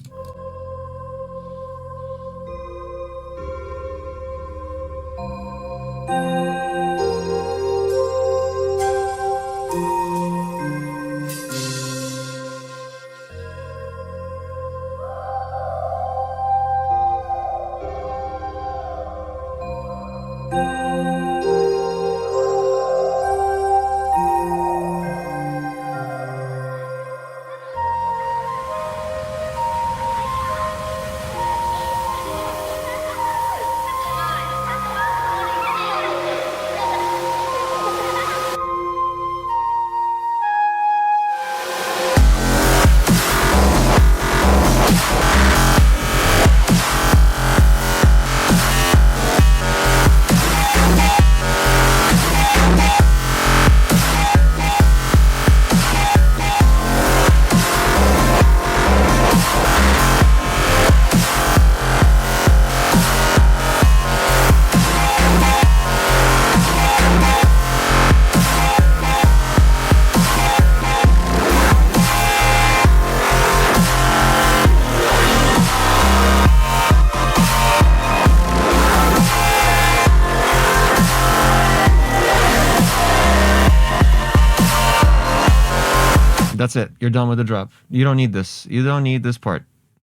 That's it. You're done with the drop. You don't need this. You don't need this part.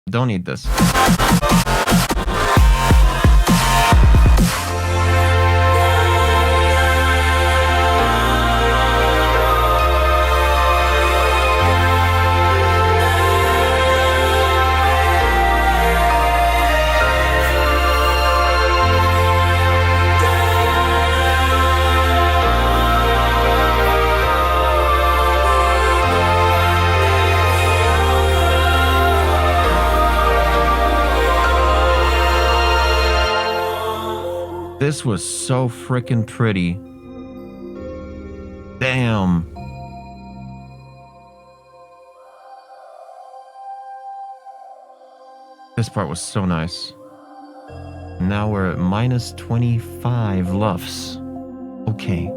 Don't need this. This was so freaking pretty. Damn. This part was so nice. Now we're at minus 25 LUFs. Okay.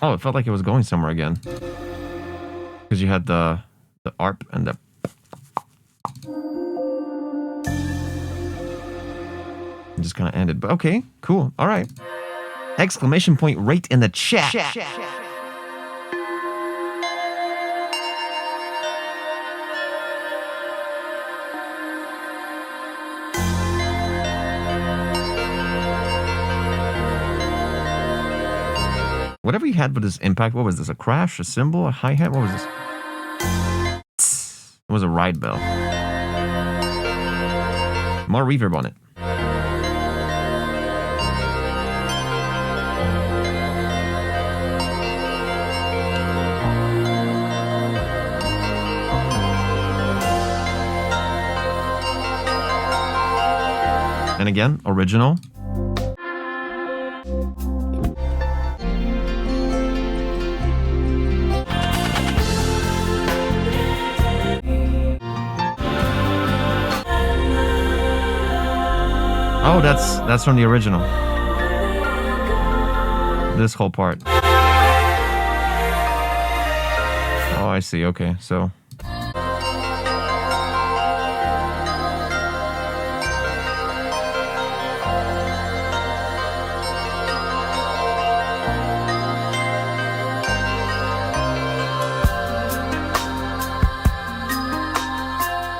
Oh, it felt like it was going somewhere again. Because you had the ARP and the... It just kind of ended. But okay, cool. All right. Exclamation point rate in the chat. Whatever you had with this impact, what was this? A crash? A cymbal? A hi-hat? What was this? It was a ride bell. More reverb on it. And again, original. Oh, that's from the original. This whole part. Oh, I see. Okay, so.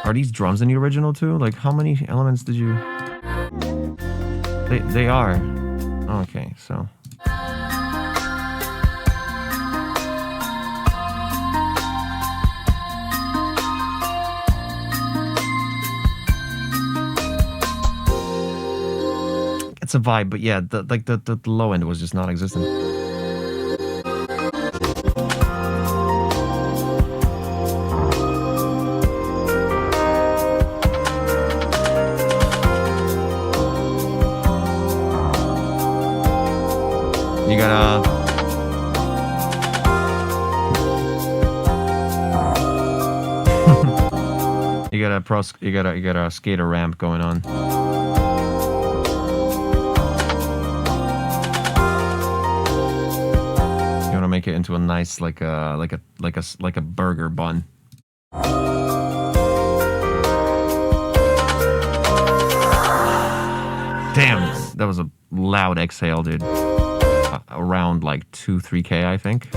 Are these drums in the original too? Like, how many elements did you... They are. Okay, so. It's a vibe, but yeah, the low end was just not existent. You gotta... you got a skater ramp going on. You wanna make it into a nice like a burger bun. Damn, that was a loud exhale, dude. Around like 2-3K, I think.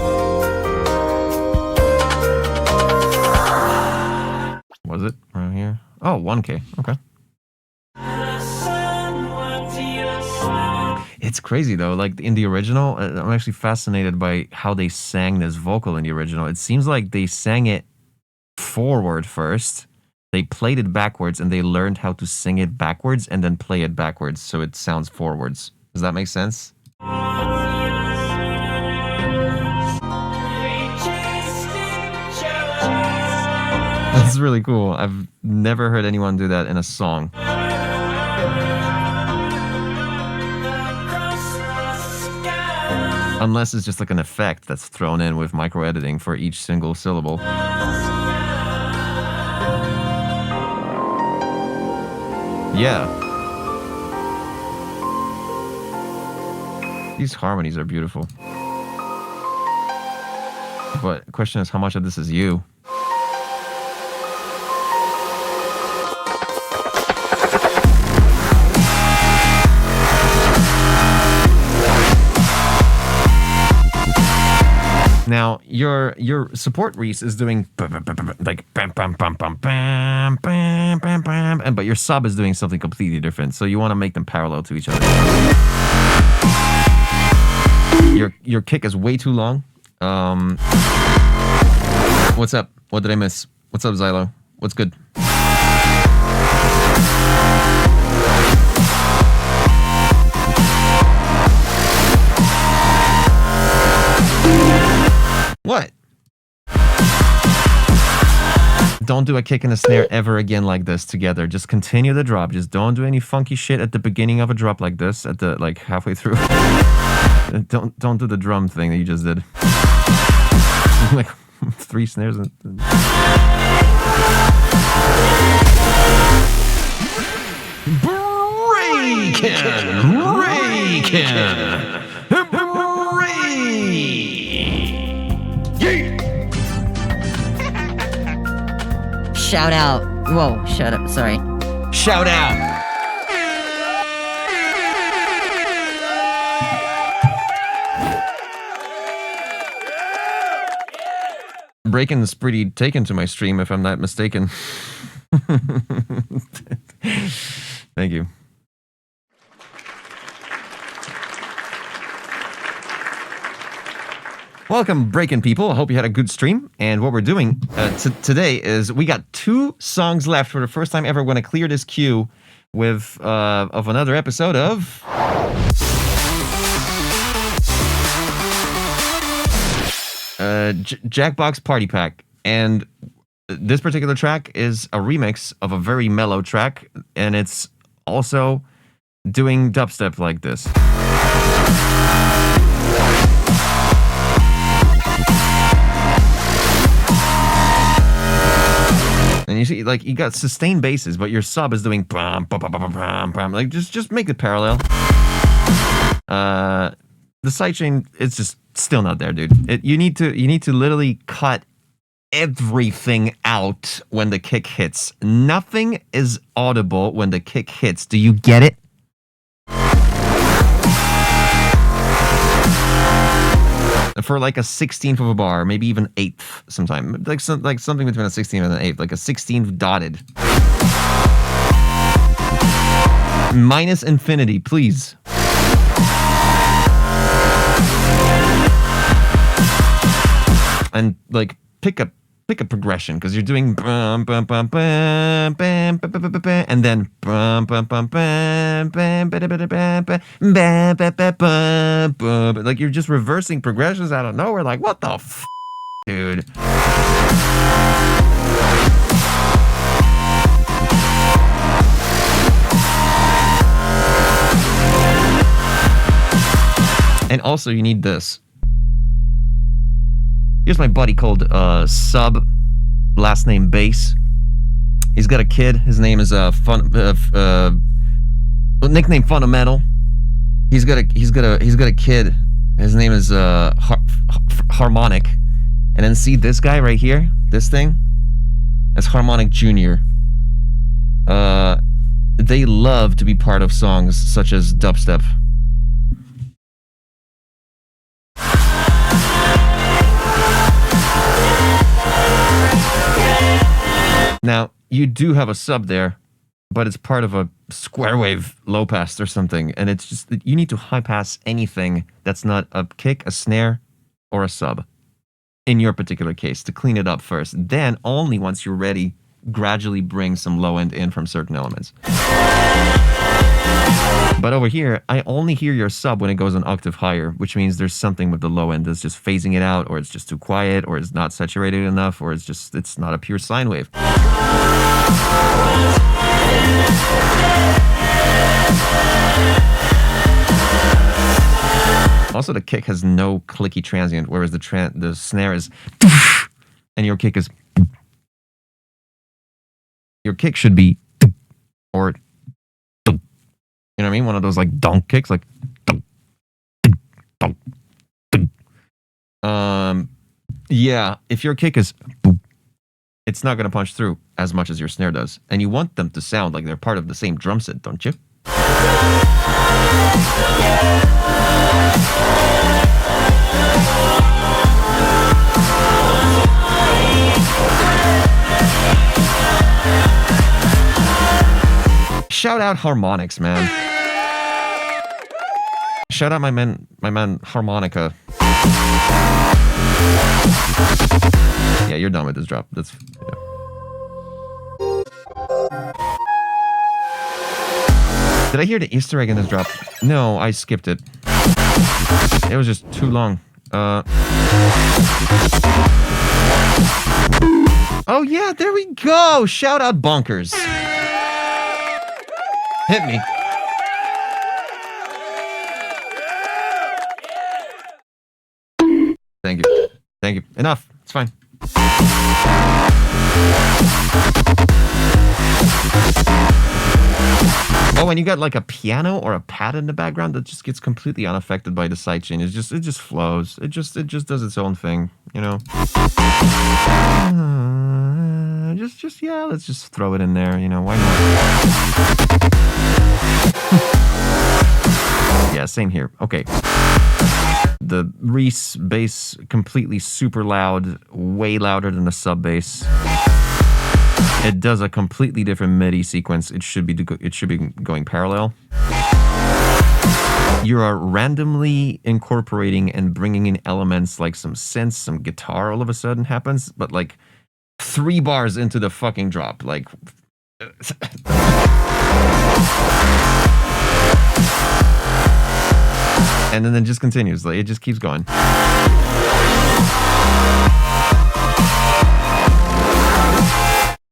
Was it around here? Oh, 1K. Okay. It's crazy though. Like in the original, I'm actually fascinated by how they sang this vocal in the original. It seems like they sang it forward first. They played it backwards and they learned how to sing it backwards and then play it backwards so it sounds forwards. Does that make sense? That's really cool. I've never heard anyone do that in a song. Unless it's just like an effect that's thrown in with micro editing for each single syllable. Yeah. These harmonies are beautiful. But the question is, how much of this is you? Now your support Reese is doing like bam bam bam bam bam bam bam bam, and but your sub is doing something completely different. So you want to make them parallel to each other. Your kick is way too long. What's up? What did I miss? What's up, Xylo? What's good? What? Don't do a kick and a snare ever again like this together. Just continue the drop. Just don't do any funky shit at the beginning of a drop like this, at the like halfway through. Don't do the drum thing that you just did. Like 3 snares and Shout out. Whoa, shut up. Sorry. shout out. Breakin's pretty taken to my stream, if I'm not mistaken. Thank you. Welcome, Breakin' people. I hope you had a good stream. And what we're doing today is we got 2 songs left for the first time ever. We're going to clear this queue with of another episode of Jackbox Party Pack. And this particular track is a remix of a very mellow track, and it's also doing dubstep like this. And you see, like, you got sustained basses, but your sub is doing bam, bam, bam, bam, bam, bam. Like, just make it parallel. The sidechain, it's just still not there, dude. You need to literally cut everything out when the kick hits. Nothing is audible when the kick hits. Do you get it? For like a 16th of a bar, maybe even 8th sometime. Like something between a 16th and an 8th, like a 16th dotted. Minus infinity, please. And like pick a progression, because you're doing bum bum bum bum bam bam bam bam bam, and then bum bum bum bam bam bam bam bam bam bam bam. Like you're just reversing progressions out of nowhere. Like what the f, dude? And also you need this. Here's my buddy called Sub, last name Bass. He's got a kid. His name is nickname Fundamental. He's got a kid. His name is Harmonic. And then see this guy right here, this thing. That's Harmonic Jr. They love to be part of songs such as dubstep. Now, you do have a sub there, but it's part of a square wave low pass or something, and it's just, you need to high pass anything that's not a kick, a snare, or a sub, in your particular case, to clean it up first. Then, only once you're ready, gradually bring some low end in from certain elements. But over here, I only hear your sub when it goes an octave higher, which means there's something with the low end that's just phasing it out, or it's just too quiet, or it's not saturated enough, or it's not a pure sine wave. Also, the kick has no clicky transient, whereas the snare is, and your kick is, your kick should be, or, you know what I mean? One of those like donk kicks, like donk, donk, donk. Yeah, if your kick is boop, it's not gonna punch through as much as your snare does. And you want them to sound like they're part of the same drum set, don't you? Shout out Harmonix, man. Shout out my man Harmonica. Yeah, you're done with this drop. That's yeah. Did I hear the Easter egg in this drop? No, I skipped it. It was just too long. Oh yeah, there we go. Shout out Bonkers. Hit me. Thank you. Thank you. Enough. It's fine. Oh, and you got like a piano or a pad in the background that just gets completely unaffected by the sidechain. It just flows. It just does its own thing, you know. Yeah, let's just throw it in there, you know, why not? Yeah, same here. Okay. The Reese bass completely super loud, way louder than the sub bass. It does a completely different MIDI sequence. It should be going parallel. You are randomly incorporating and bringing in elements like some synths, some guitar all of a sudden happens, but like 3 bars into the fucking drop, like. And then it just continues. Like, it just keeps going.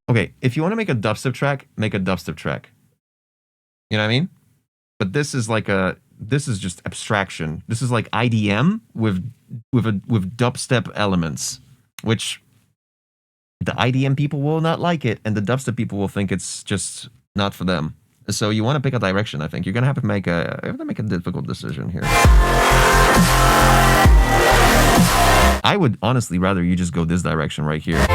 Okay, if you want to make a dubstep track, make a dubstep track. You know what I mean? But this is just abstraction. This is like IDM with dubstep elements, which the IDM people will not like it, and the dubstep people will think it's just not for them. So you want to pick a direction. I think you're gonna have to make a difficult decision here. I would honestly rather you just go this direction right here.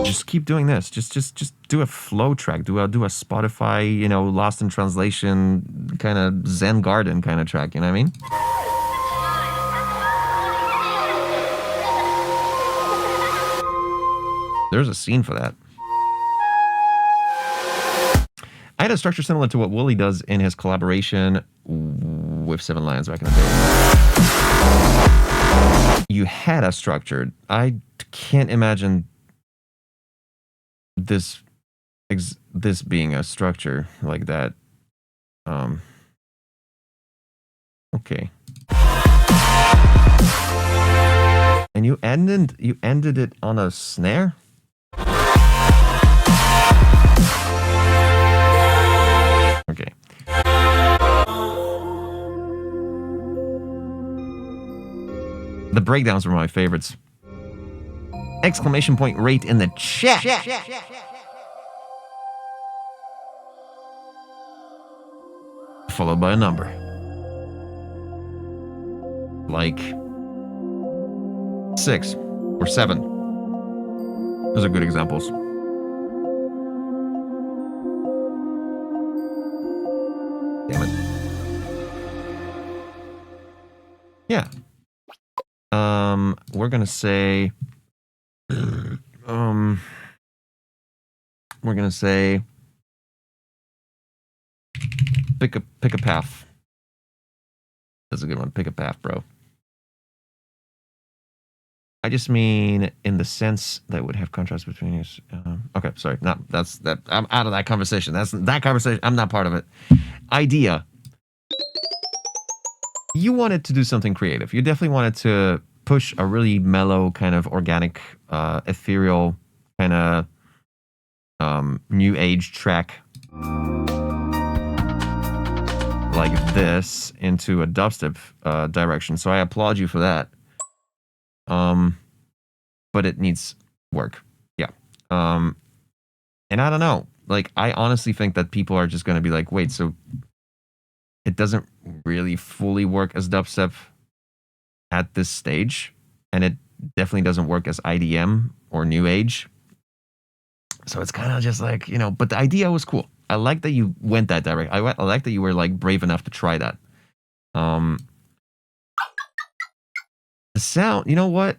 Just keep doing this. Just do a flow track. Do a Spotify, you know, Lost in Translation kind of Zen Garden kind of track. You know what I mean? There's a scene for that. I had a structure similar to what Wooly does in his collaboration with Seven Lions back in the day. You had a structure. I can't imagine this being a structure like that. Okay. And you ended it on a snare? Okay. The breakdowns were my favorites. Exclamation point rate in the chat. Followed by a number. Like 6 or 7. Those are good examples. Damn it. Yeah. We're gonna say pick a path. That's a good one. Pick a path, bro. I just mean in the sense that would have contrast between us. Okay, sorry. No, that's that. I'm out of that conversation. That's that conversation. I'm not part of it. Idea. You wanted to do something creative. You definitely wanted to push a really mellow, kind of organic, ethereal, kind of new age track like this into a dubstep direction. So I applaud you for that. But it needs work. Yeah. And I don't know. Like, I honestly think that people are just going to be like, wait, so it doesn't really fully work as dubstep at this stage. And it definitely doesn't work as IDM or new age. So it's kind of just like, you know, but the idea was cool. I like that you went that direction. I like that you were like brave enough to try that. The sound, you know what?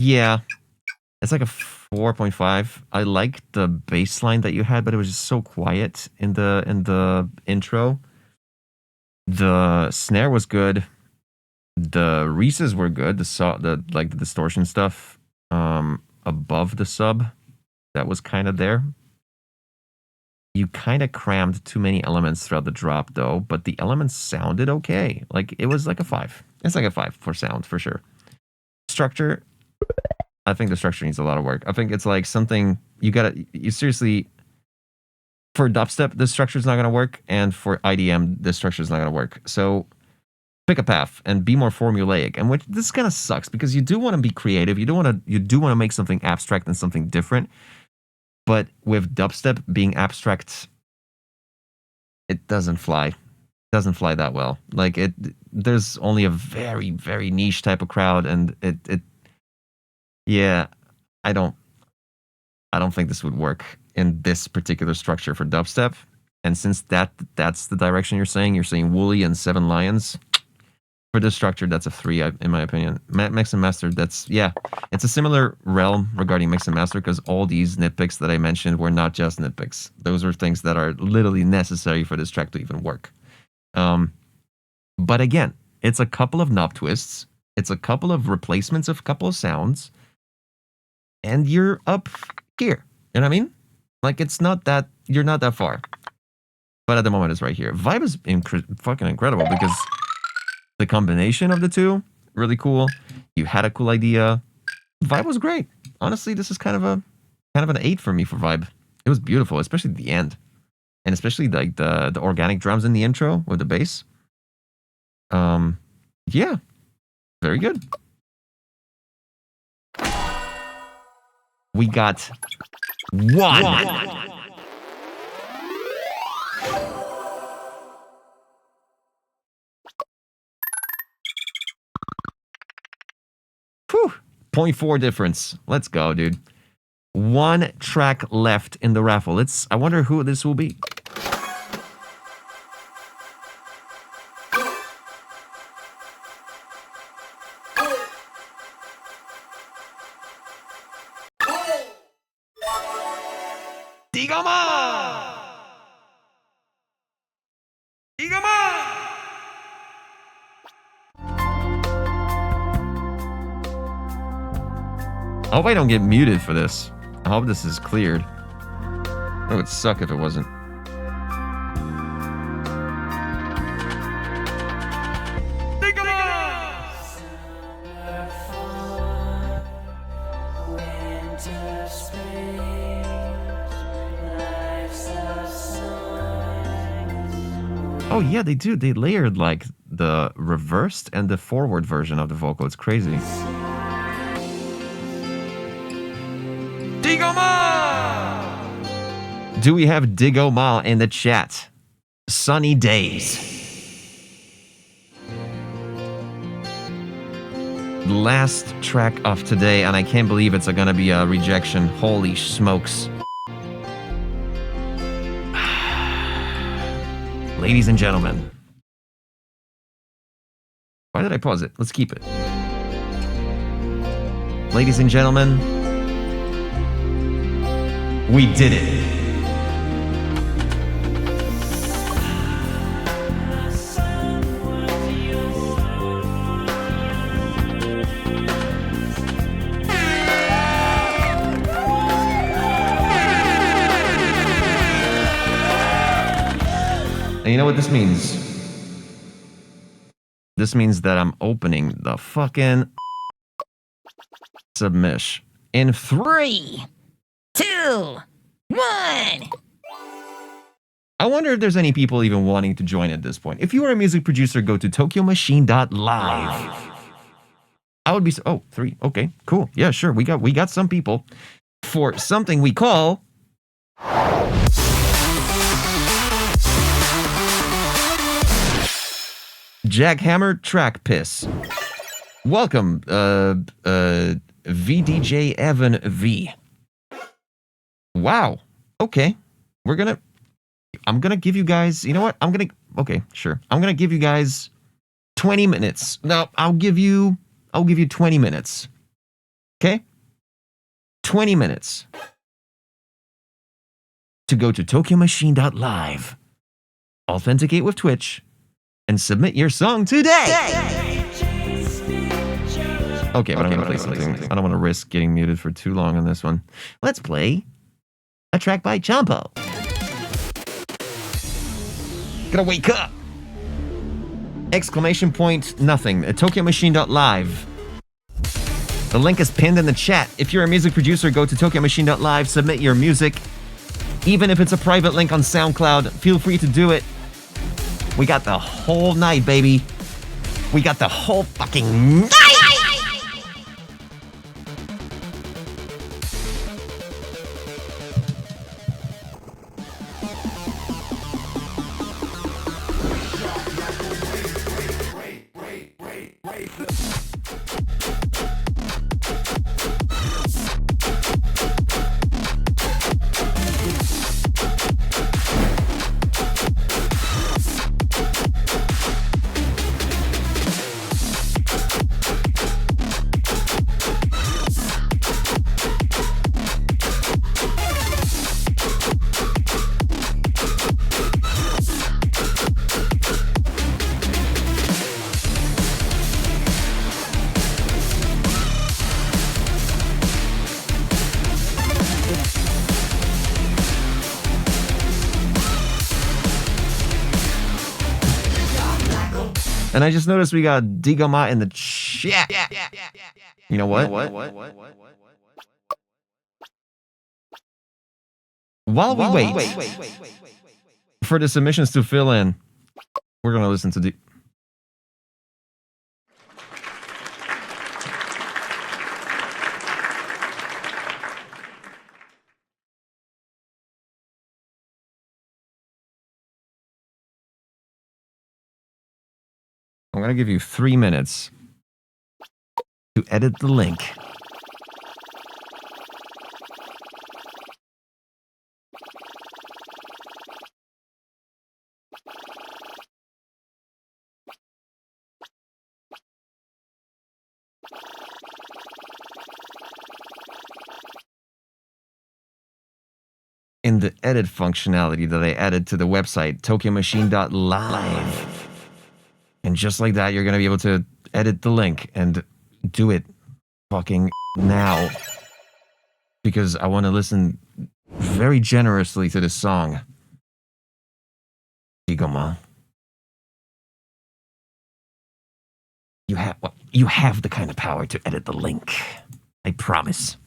Yeah, it's like a 4.5. I like the bass line that you had, but it was just so quiet in the intro. The snare was good. The Reeses were good. The distortion stuff above the sub, that was kind of there. You kind of crammed too many elements throughout the drop, though, but the elements sounded okay. Like, it was like a 5. It's like a 5 for sound, for sure. Structure, I think the structure needs a lot of work. I think it's like something you seriously, for dubstep, the structure is not going to work, and for IDM, the structure is not going to work. So pick a path and be more formulaic. And which this kind of sucks because you do want to be creative. You do want to make something abstract and something different. But with dubstep being abstract, it doesn't fly. It doesn't fly that well. Like there's only a very, very niche type of crowd, and yeah, I don't think this would work in this particular structure for dubstep. And since that's the direction you're saying Wooly and Seven Lions. For this structure, that's a 3, in my opinion. Mix and Master, it's a similar realm regarding Mix and Master, because all these nitpicks that I mentioned were not just nitpicks. Those are things that are literally necessary for this track to even work. But again, it's a couple of knob twists. It's a couple of replacements of a couple of sounds. And you're up here. You know what I mean? Like, it's not that, you're not that far. But at the moment, it's right here. Vibe is fucking incredible, because the combination of the two, really cool. You had a cool idea. Vibe was great. Honestly, this is kind of an 8 for me for Vibe. It was beautiful, especially the end. And especially like the organic drums in the intro with the bass. Yeah. Very good. We got 1. Whew. 0.4 difference. Let's go, dude. 1 track left in the raffle. I wonder who this will be. Digama! I hope I don't get muted for this. I hope this is cleared. It would suck if it wasn't. Oh yeah, they do. They layered like the reversed and the forward version of the vocal. It's crazy. Digoma! Do we have Digoma in the chat? Sunny days. Last track of today, and I can't believe it's gonna be a rejection. Holy smokes. Ladies and gentlemen. Why did I pause it? Let's keep it. Ladies and gentlemen, we did it. And you know what this means? This means that I'm opening the fucking submission in 3, 2, 1. I wonder if there's any people even wanting to join at this point. If you are a music producer, go to tokyomachine.live. I would be so, oh, 3. Okay, cool. Yeah, sure. We got some people for something we call Jackhammer Track Piss. Welcome, VDJ Evan V. Wow. Okay. I'm gonna give you guys, you know what? Okay, sure. I'm gonna give you guys 20 minutes. No, I'll give you 20 minutes. Okay? 20 minutes to go to TokyoMachine.live, authenticate with Twitch, and submit your song today. Okay, but I'm gonna play something. I don't want to risk getting muted for too long on this one. Let's play a track by Champo. Gotta wake up! Exclamation point, nothing. At TokyoMachine.live. The link is pinned in the chat. If you're a music producer, go to TokyoMachine.live, submit your music. Even if it's a private link on SoundCloud, feel free to do it. We got the whole night, baby. We got the whole fucking night! And I just noticed we got Digama in the chat. You know what? While we wait for the submissions to fill in, we're going to listen to I'm going to give you 3 minutes to edit the link. In the edit functionality that I added to the website, TokyoMachine.live. And just like that, you're going to be able to edit the link and do it fucking now. Because I want to listen very generously to this song. Digama. You have the kind of power to edit the link. I promise.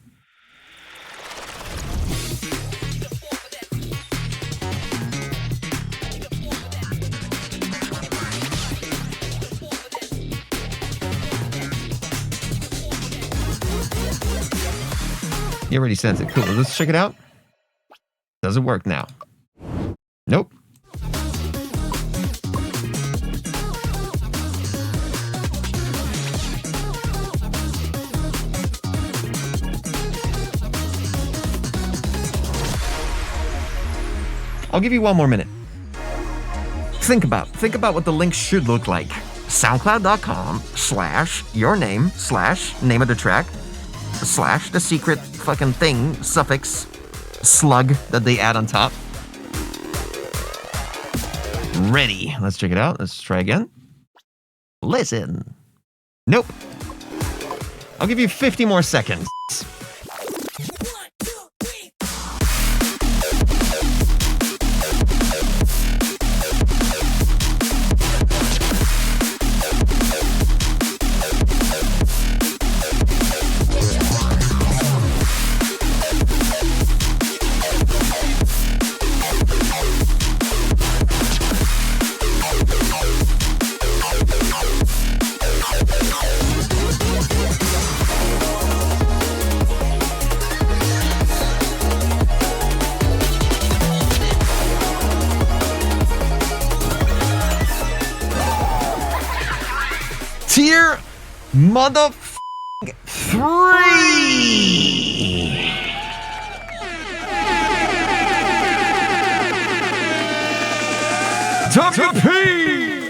You already sent it. Cool. Let's check it out. Does it work now? Nope. I'll give you one more minute. Think about what the link should look like. SoundCloud.com/yourname/name of the track / the secret fucking thing, suffix, slug that they add on top. Ready. Let's check it out. Let's try again. Listen. Nope. I'll give you 50 more seconds. Tier motherfucking 3. WP.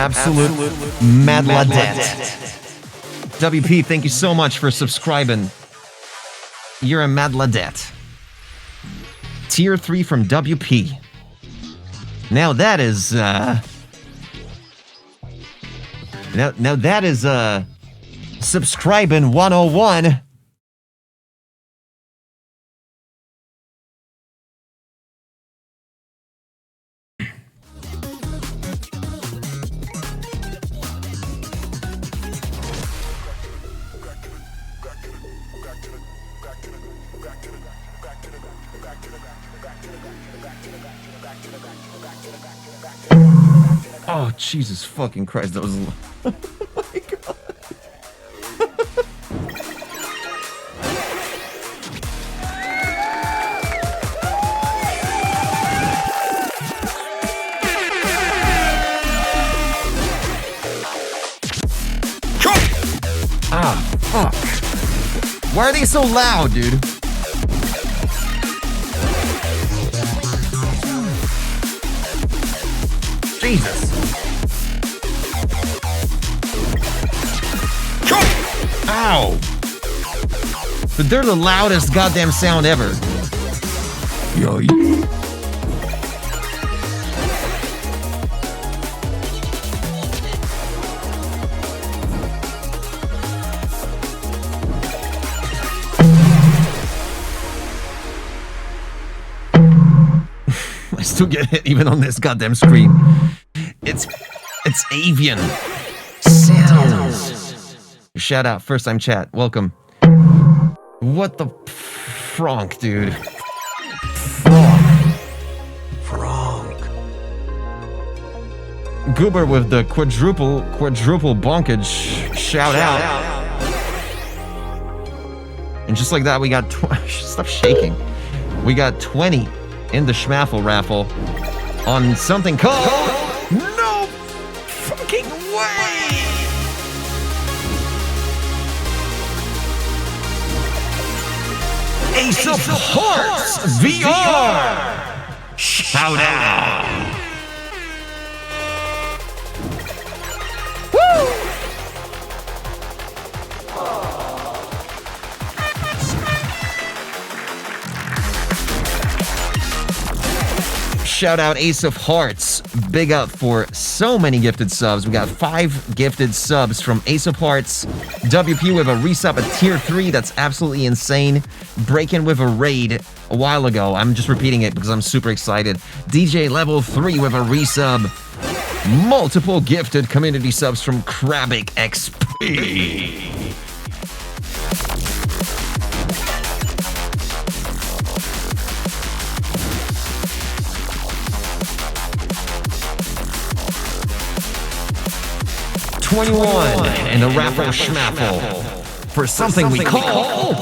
absolute madladet. WP, thank you so much for subscribing. You're a madladet. Tier 3 from WP. Now that is, now that is, subscribing 101. Oh, Jesus fucking Christ, that was... Oh my God. Ah, fuck. Why are they so loud, dude? Jesus. Ow. But they're the loudest goddamn sound ever. Yoy. I still get hit even on this goddamn screen. It's avian sounds. Shout out, first time chat, welcome. What the fronk, dude? Fronk. Goober with the quadruple bonkage shout out. And just like that, we got stop shaking. We got 20 in the Schmaffle raffle on something called No Fucking Way! Ace of Hearts VR! Shout out! Woo! Shout out Ace of Hearts. Big up for so many gifted subs. We got 5 gifted subs from Ace of Hearts. WP with a resub at tier 3. That's absolutely insane. Breaking with a raid a while ago. I'm just repeating it because I'm super excited. DJ level 3 with a resub. Multiple gifted community subs from Krabic XP. In a raffle schmaffle for something we call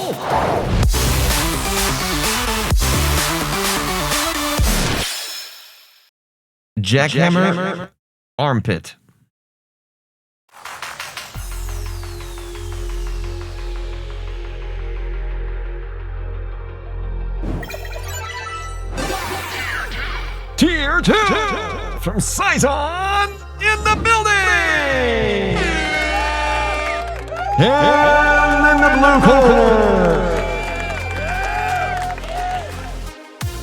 Jackhammer Armpit. Tier 2 from Saison in the building! And in the blue corner!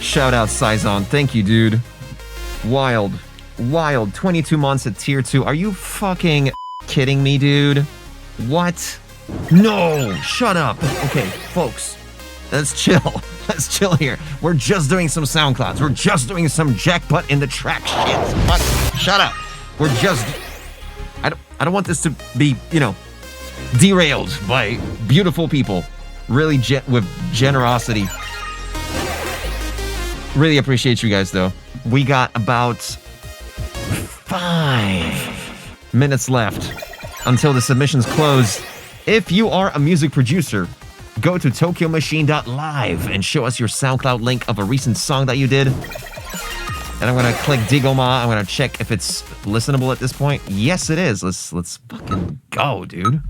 Shout out Saison, thank you, dude. Wild. 22 months at tier 2. Are you fucking kidding me, dude? What? No! Shut up! Okay, folks, let's chill. Let's chill here. We're just doing some SoundClouds. We're just doing some jackpot in the track shit. What? Shut up. We're just... I don't want this to be, derailed by beautiful people. Really with generosity. Really appreciate you guys, though. We got about 5 minutes left until the submissions close. If you are a music producer, go to tokyomachine.live and show us your SoundCloud link of a recent song that you did. And I'm gonna click Digoma. I'm gonna check if it's listenable at this point. Yes, it is. Let's fucking go, dude.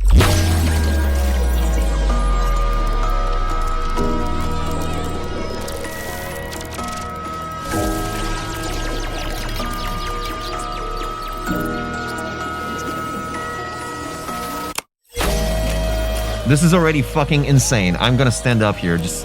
This is already fucking insane. I'm gonna stand up here. Just.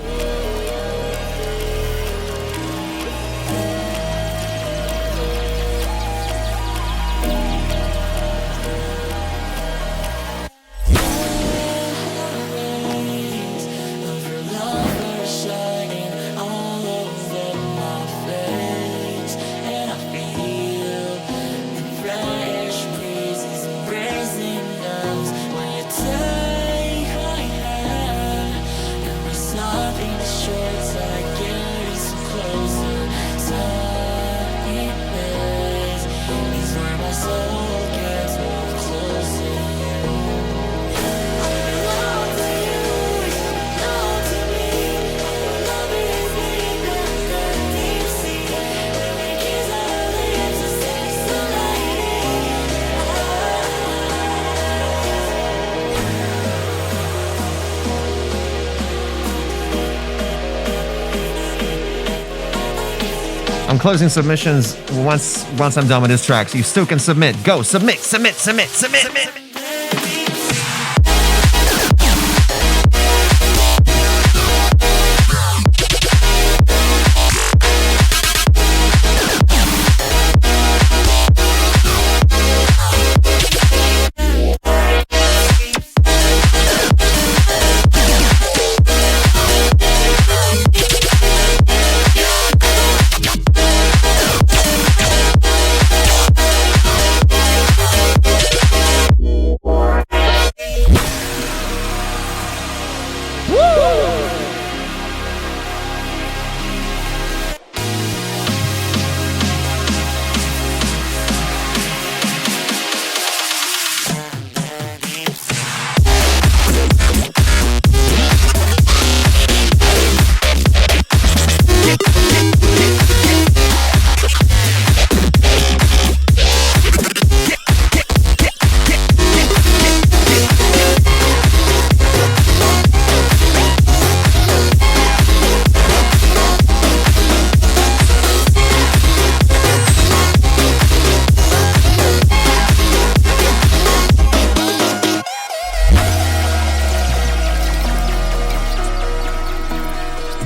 I'm closing submissions once I'm done with this track, so you still can submit. Go, submit.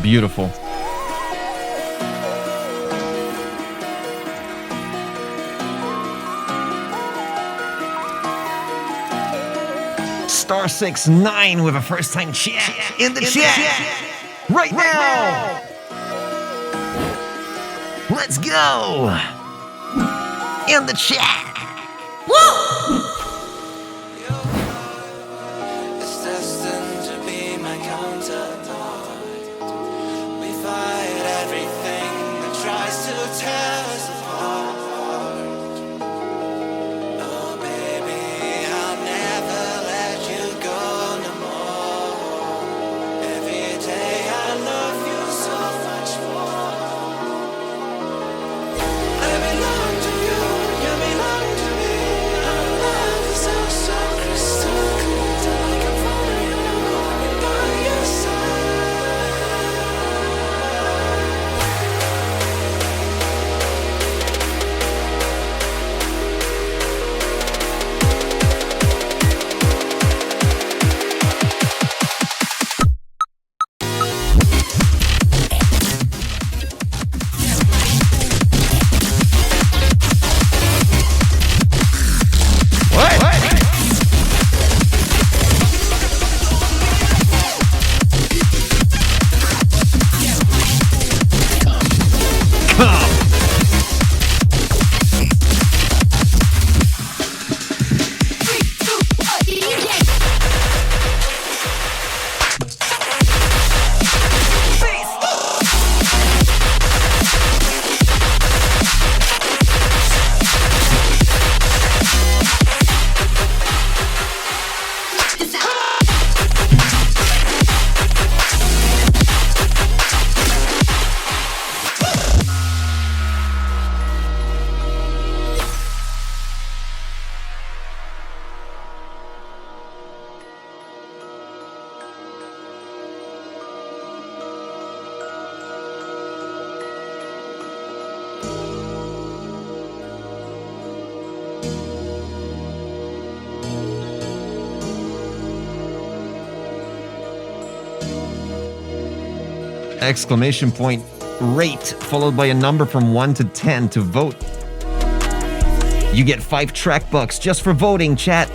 Beautiful. Star69 with a first time chat in the chat right now. Let's go in the chat. It's destined to be my counterpart. We fight everything that tries to tear us apart. Oh baby, I'll never let you go no more. Every day I love you so much more. I belong to you, you belong to me. exclamation point rate followed by a number from 1 to 10 to vote. You get 5 track bucks just for voting, chat.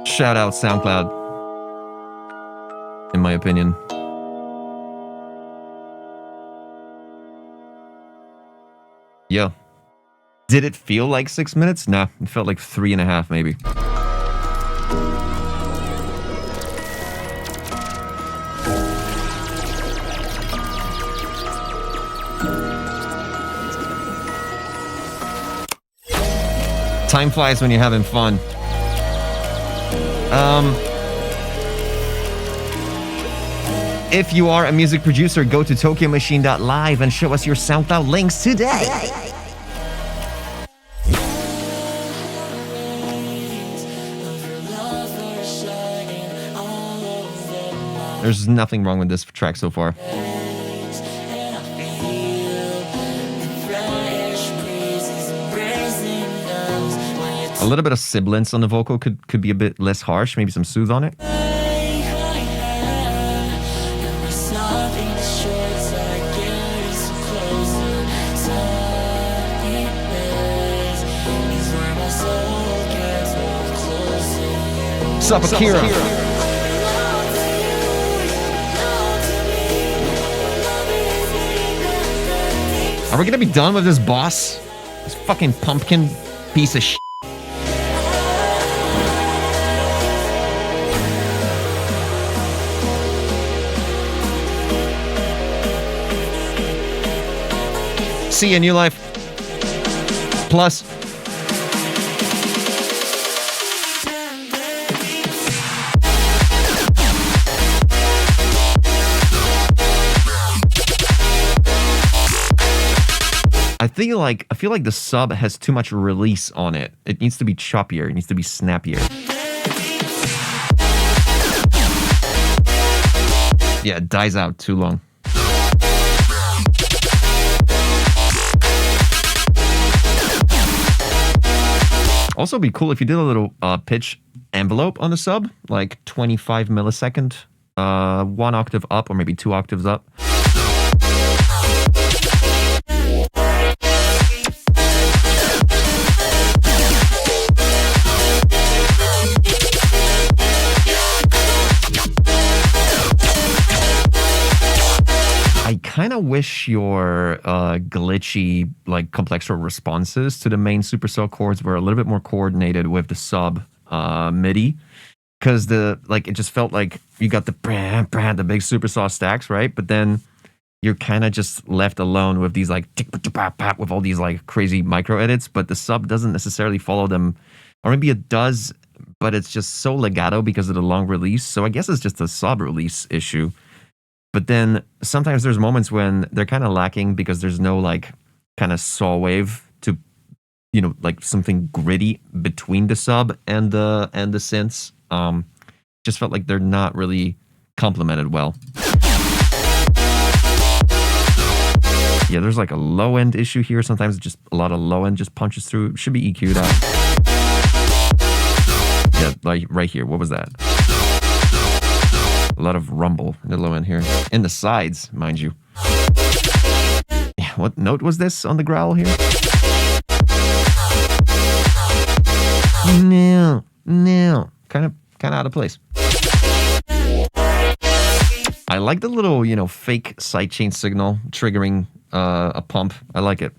Shout out SoundCloud, in my opinion. Yo, did it feel like 6 minutes? Nah, it felt like 3.5 maybe. Time flies when you're having fun. If you are a music producer, go to TokyoMachine.live and show us your SoundCloud links today. There's nothing wrong with this track so far. A little bit of sibilance on the vocal could be a bit less harsh, maybe some soothe on it. Sup, Akira? Are we gonna be done with this boss? This fucking pumpkin piece of shit. See you, New Life. Plus. I feel like the sub has too much release on it. It needs to be choppier. It needs to be snappier. Yeah, it dies out too long. Also, it'd be cool if you did a little pitch envelope on the sub, like 25 millisecond, 1 octave up or maybe 2 octaves up. I kind of wish your glitchy, like, complexor responses to the main supercell chords were a little bit more coordinated with the sub MIDI, because it just felt like you got the big supersaw stacks, right? But then you're kind of just left alone with these like with all these like crazy micro edits, but the sub doesn't necessarily follow them, or maybe it does, but it's just so legato because of the long release. So I guess it's just a sub release issue. But then sometimes there's moments when they're kind of lacking because there's no like kind of saw wave to, you know, like something gritty between the sub and the synths. Just felt like they're not really complemented well. Yeah, there's like a low end issue here. Sometimes just a lot of low end just punches through. Should be EQ'd out. Yeah, like right here. What was that? A lot of rumble in the low end here. In the sides, mind you. Yeah, what note was this on the growl here? No. Kind of out of place. I like the little, you know, fake sidechain signal triggering a pump. I like it.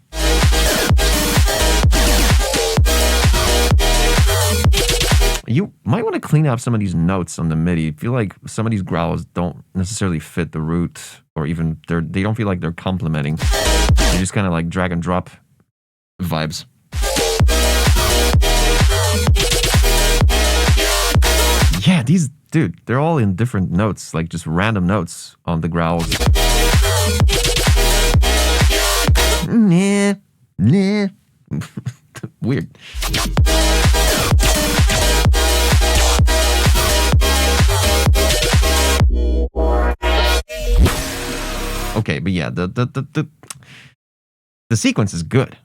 You might want to clean up some of these notes on the MIDI. I feel like some of these growls don't necessarily fit the root, or even they don't feel like they're complementing. They're just kind of like drag and drop vibes. Yeah, dude, they're all in different notes, like just random notes on the growls. Nah. weird. Okay, but yeah, the sequence is good.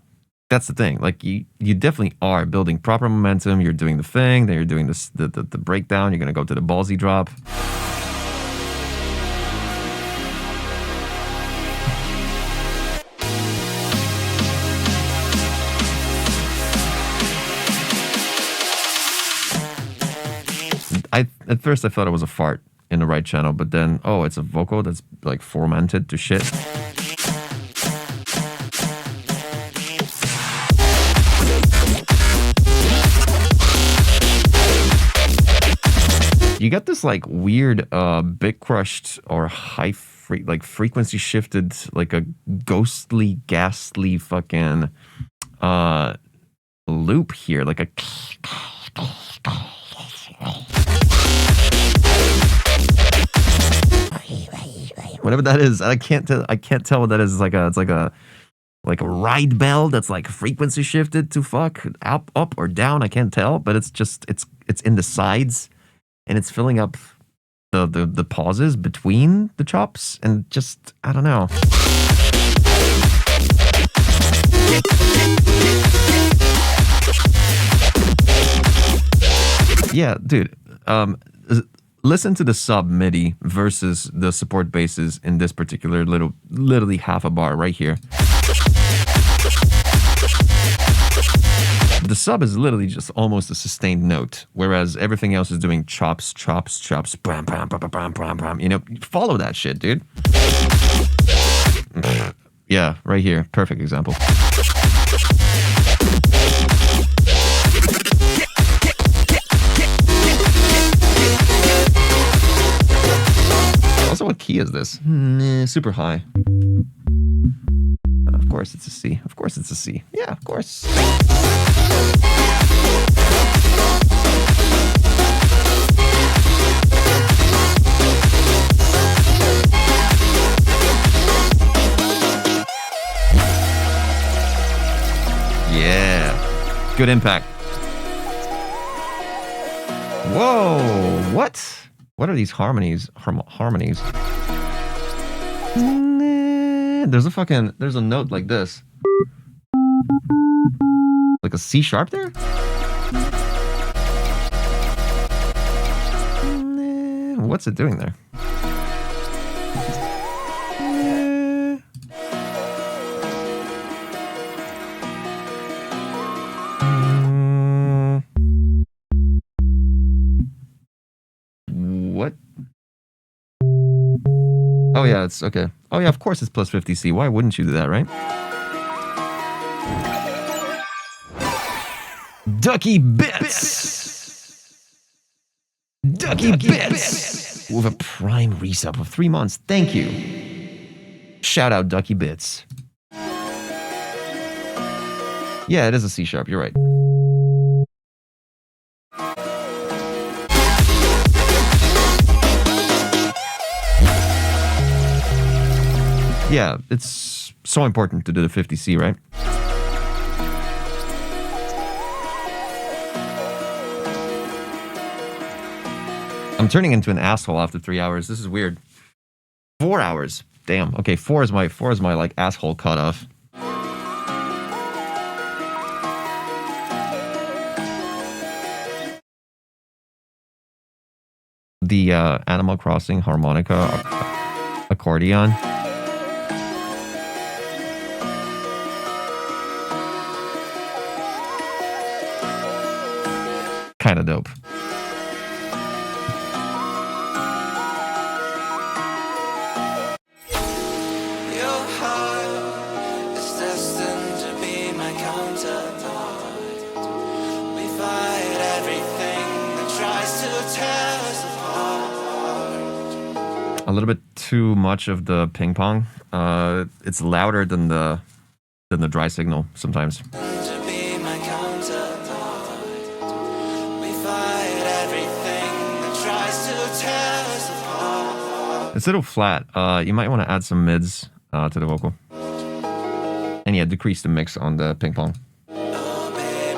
That's the thing. Like you definitely are building proper momentum. You're doing the thing, then you're doing this the breakdown. You're gonna go to the ballsy drop. At first I thought it was a fart in the right channel, but then it's a vocal that's like formatted to shit. You got this like weird bit crushed or frequency shifted, like a ghostly, ghastly fucking loop here, like a whatever that is. I can't tell what that is. It's like a ride bell that's like frequency shifted to fuck up or down. I can't tell, but it's in the sides. And it's filling up the pauses between the chops, and just, I don't know. Yeah, dude. Listen to the sub MIDI versus the support basses in this particular literally half a bar right here. The sub is literally just almost a sustained note, whereas everything else is doing chops, chops, chops, bam, bam, bam, bam, bam, bam. You know, follow that shit, dude. Yeah, right here. Perfect example. Also, what key is this? Super high. Of course it's a C. Of course it's a C. Yeah, of course. Yeah. Good impact. Whoa. What? What are these harmonies? Harmonies. There's a note like this. Like a C sharp there? What's it doing there? What? Oh yeah, it's okay. Oh yeah, of course it's plus 50C. Why wouldn't you do that, right? Ducky Bits! Ducky Bits! With a prime resub of 3 months. Thank you. Shout out Ducky Bits. Yeah, it is a C sharp. You're right. Yeah, it's so important to do the 50C, right? I'm turning into an asshole after 3 hours. This is weird. 4 hours. Damn. Okay, 4 is my like asshole cutoff. The Animal Crossing harmonica accordion. Kind of dope. Your heart is destined to be my counterpart. We fight everything that tries to tear us apart. A little bit too much of the ping pong. It's louder than the dry signal sometimes. To be my counterpart. We fight everything that tries to tear us apart. It's a little flat. You might want to add some mids to the vocal. And yeah, decrease the mix on the ping pong. Oh, baby.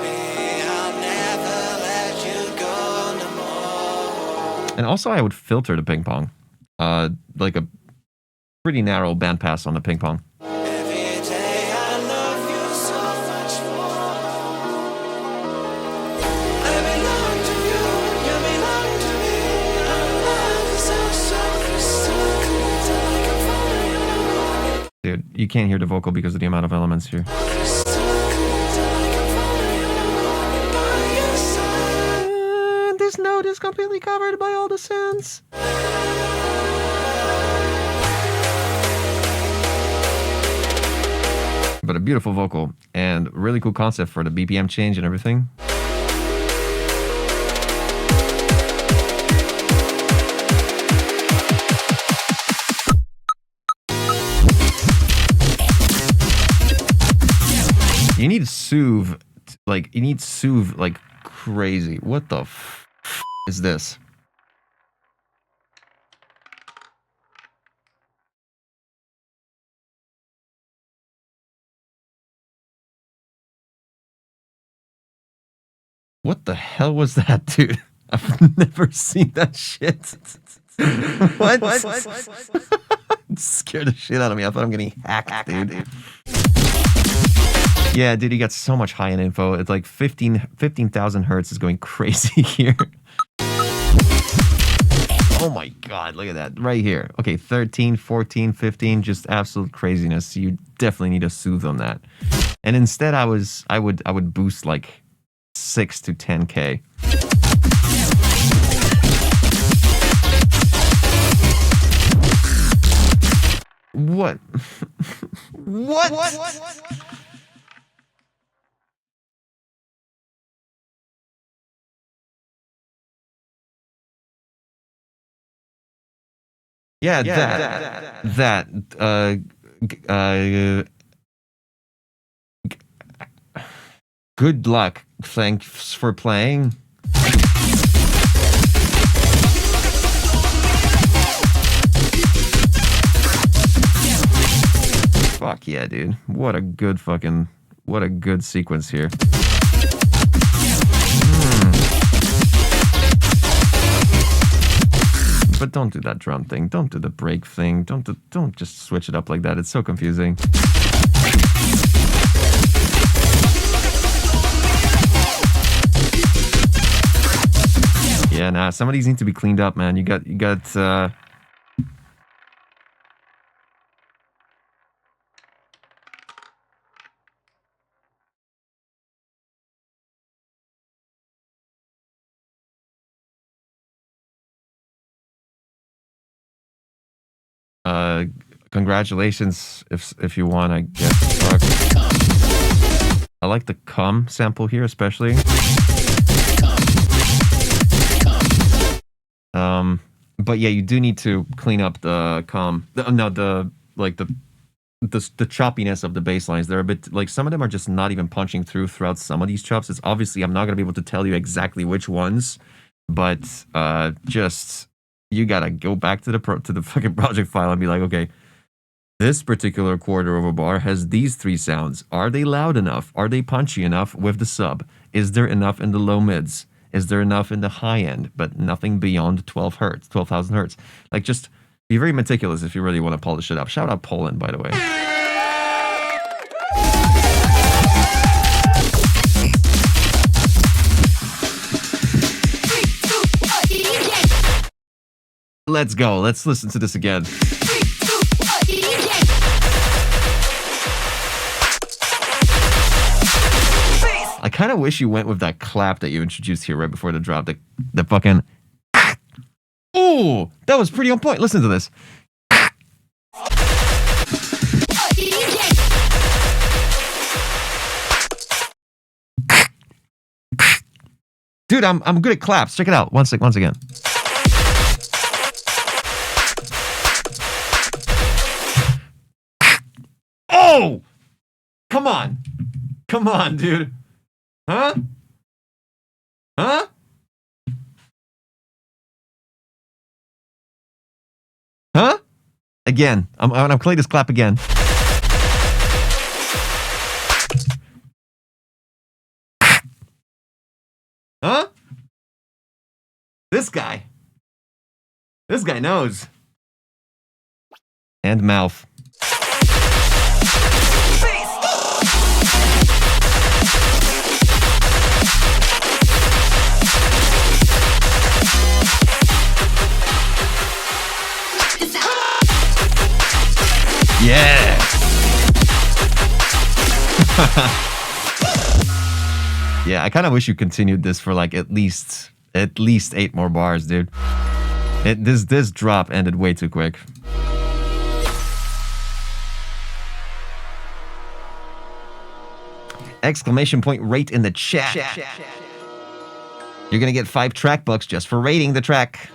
And also, I would filter the ping pong. Like a pretty narrow bandpass on the ping pong. Dude, you can't hear the vocal because of the amount of elements here. This note is completely covered by all the synths. But a beautiful vocal and really cool concept for the BPM change and everything. You need soothe, like, crazy. What the f is this? What the hell was that, dude? I've never seen that shit. What? Scared the shit out of me. I thought I'm getting hacked, dude. Yeah, dude, you got so much high-end info. It's like 15,000 hertz is going crazy here. Oh my god, look at that. Right here. Okay, 13, 14, 15, just absolute craziness. You definitely need to soothe on that. And instead I would boost like 6 to 10k. What? What? Yeah, good luck. Thanks for playing. Fuck yeah, dude. What a good sequence here. But don't do that drum thing. Don't do the break thing. Don't just switch it up like that. It's so confusing. Yeah, nah. Some of these need to be cleaned up, man. You got. Congratulations, if you want, I guess. Fuck. I like the cum sample here, especially. But yeah, you do need to clean up the cum. The choppiness of the bass lines. They're a bit like, some of them are just not even punching throughout some of these chops. It's obviously, I'm not gonna be able to tell you exactly which ones, but just, you gotta go back to the fucking project file and be like, okay, this particular quarter of a bar has these 3 sounds. Are they loud enough? Are they punchy enough with the sub? Is there enough in the low mids? Is there enough in the high end? But nothing beyond 12,000 hertz. Like, just be very meticulous if you really want to polish it up. Shout out Poland, by the way. Let's go. Let's listen to this again. I kind of wish you went with that clap that you introduced here right before the drop. The fucking... Ooh, that was pretty on point. Listen to this. Dude, I'm good at claps. Check it out. Once again. Oh! Come on. Come on, dude. Huh? Huh? Huh? Again. I'm gonna play this clap again. Huh? This guy. This guy knows. And mouth. Yeah. Yeah, I kind of wish you continued this for like at least 8 more bars, dude. This drop ended way too quick. Exclamation point rate in the chat. You're gonna get 5 track bucks just for rating the track.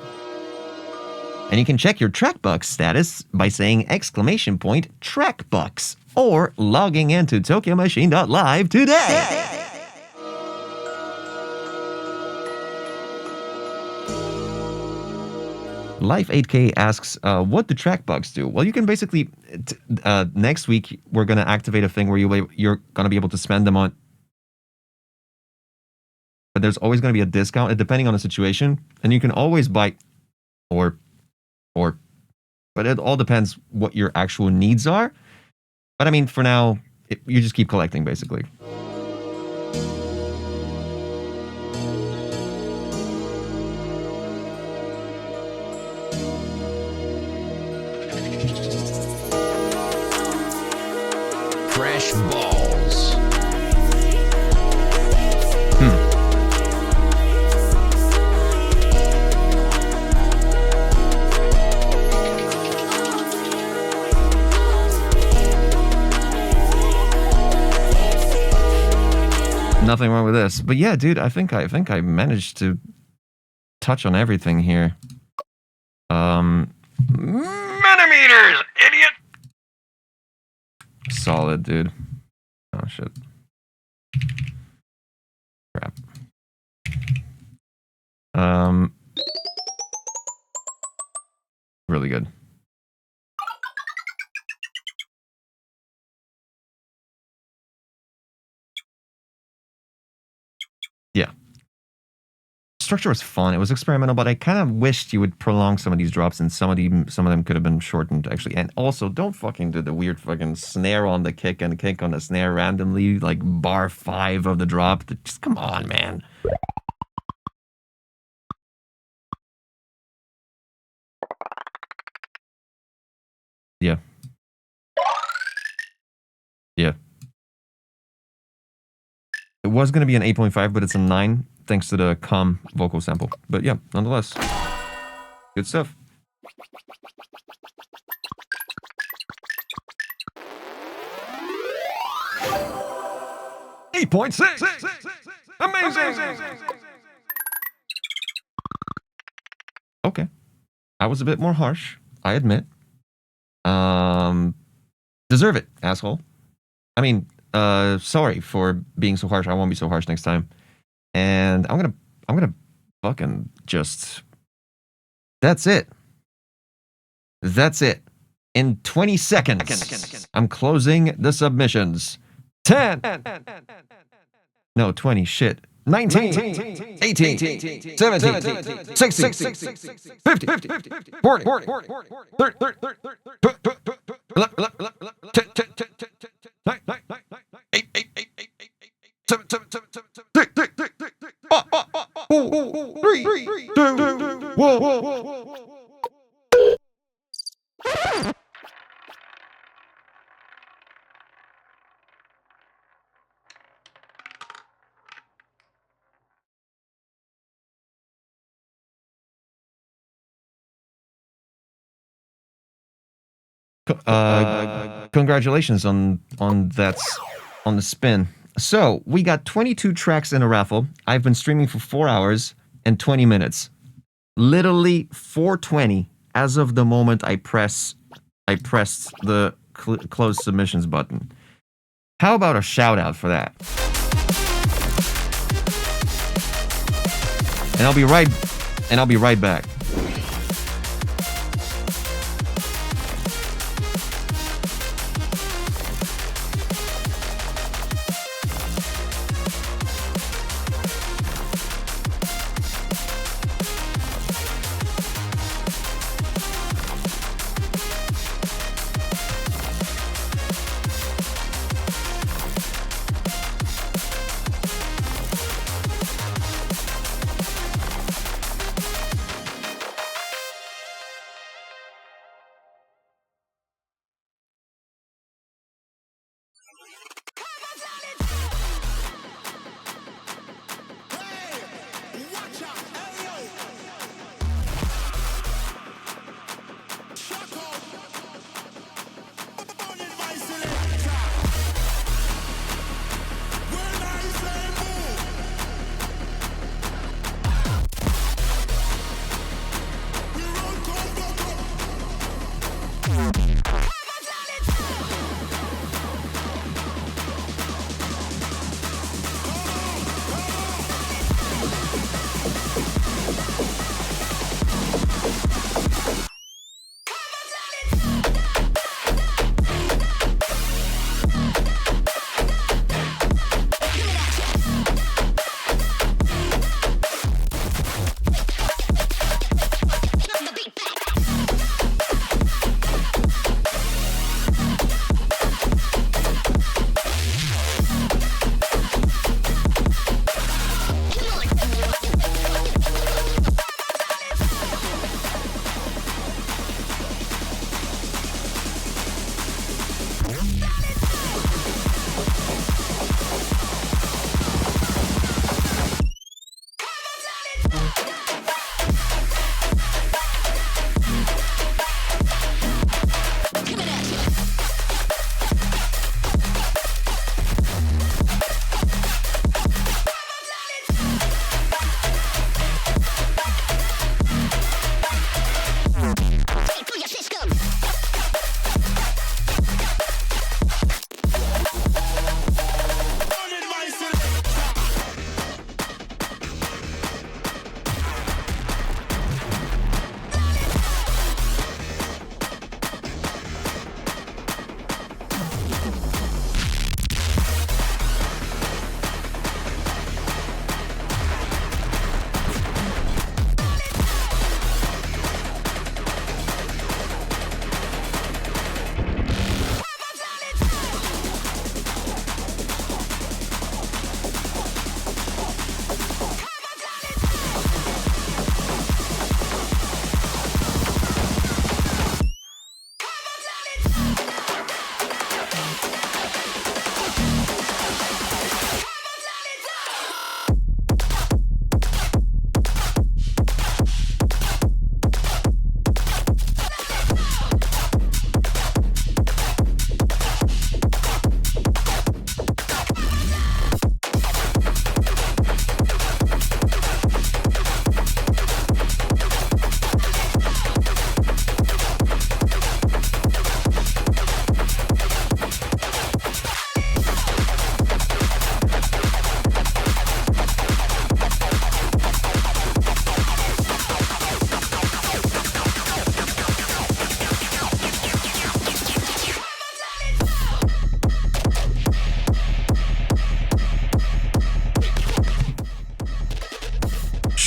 And you can check your track bucks status by saying exclamation point track bucks or logging into TokyoMachine.live today. Life 8K asks, what do track bucks do? Well, you can basically, next week, we're going to activate a thing where you're going to be able to spend them on, but there's always going to be a discount depending on the situation. And you can always buy, but it all depends what your actual needs are. But I mean, for now, you just keep collecting, basically. Fresh balls. Nothing wrong with this. But yeah, dude, I think I managed to touch on everything here. Millimeters, idiot! Solid, dude. Oh, shit. Crap. Really good. Yeah. Structure was fun. It was experimental, but I kind of wished you would prolong some of these drops, and some of them could have been shortened, actually. And also, don't fucking do the weird fucking snare on the kick and kick on the snare randomly, like bar 5 of the drop. Just come on, man. Yeah. Yeah. It was going to be an 8.5, but it's a 9, thanks to the calm vocal sample. But yeah, nonetheless. Good stuff. $8.6! Amazing! Okay. I was a bit more harsh, I admit. Deserve it, asshole. I mean, sorry for being so harsh. I won't be so harsh next time. And I'm gonna fucking just... That's it. That's it. In 20 seconds, I'm closing the submissions. 10. No, 20, shit. 19, 18, 17, 16, 50, 40, 30, congratulations on the spin. So we got 22 tracks in a raffle. I've been streaming for 4 hours and 20 minutes. Literally 4:20 as of the moment I pressed the close submissions button. How about a shout out for that? And I'll be right back.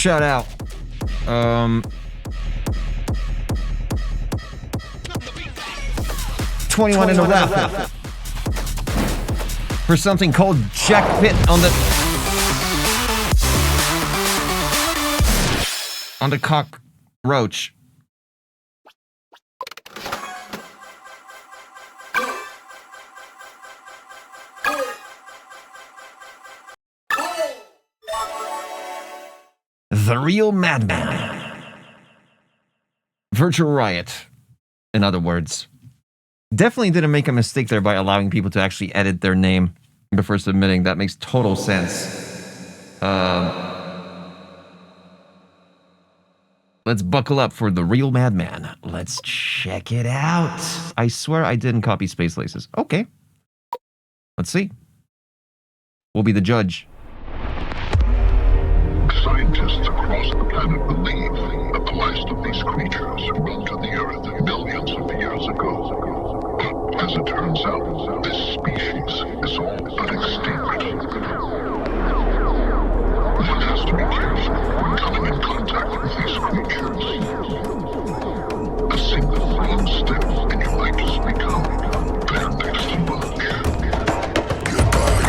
shout out. 21 in a row. For something called Jack Pitt on the cockroach. The real madman. Virtual Riot, in other words. Definitely didn't make a mistake there by allowing people to actually edit their name before submitting. That makes total sense. Let's buckle up for the real madman. Let's check it out. I swear I didn't copy Space Laces. Okay. Let's see. We'll be the judge. Scientists across the planet believe that the last of these creatures roamed to the Earth millions of years ago. But as it turns out, this species is all but extinct. One has to be careful when coming in contact with these creatures. A single wrong step and you might just become their next lunch. Get back.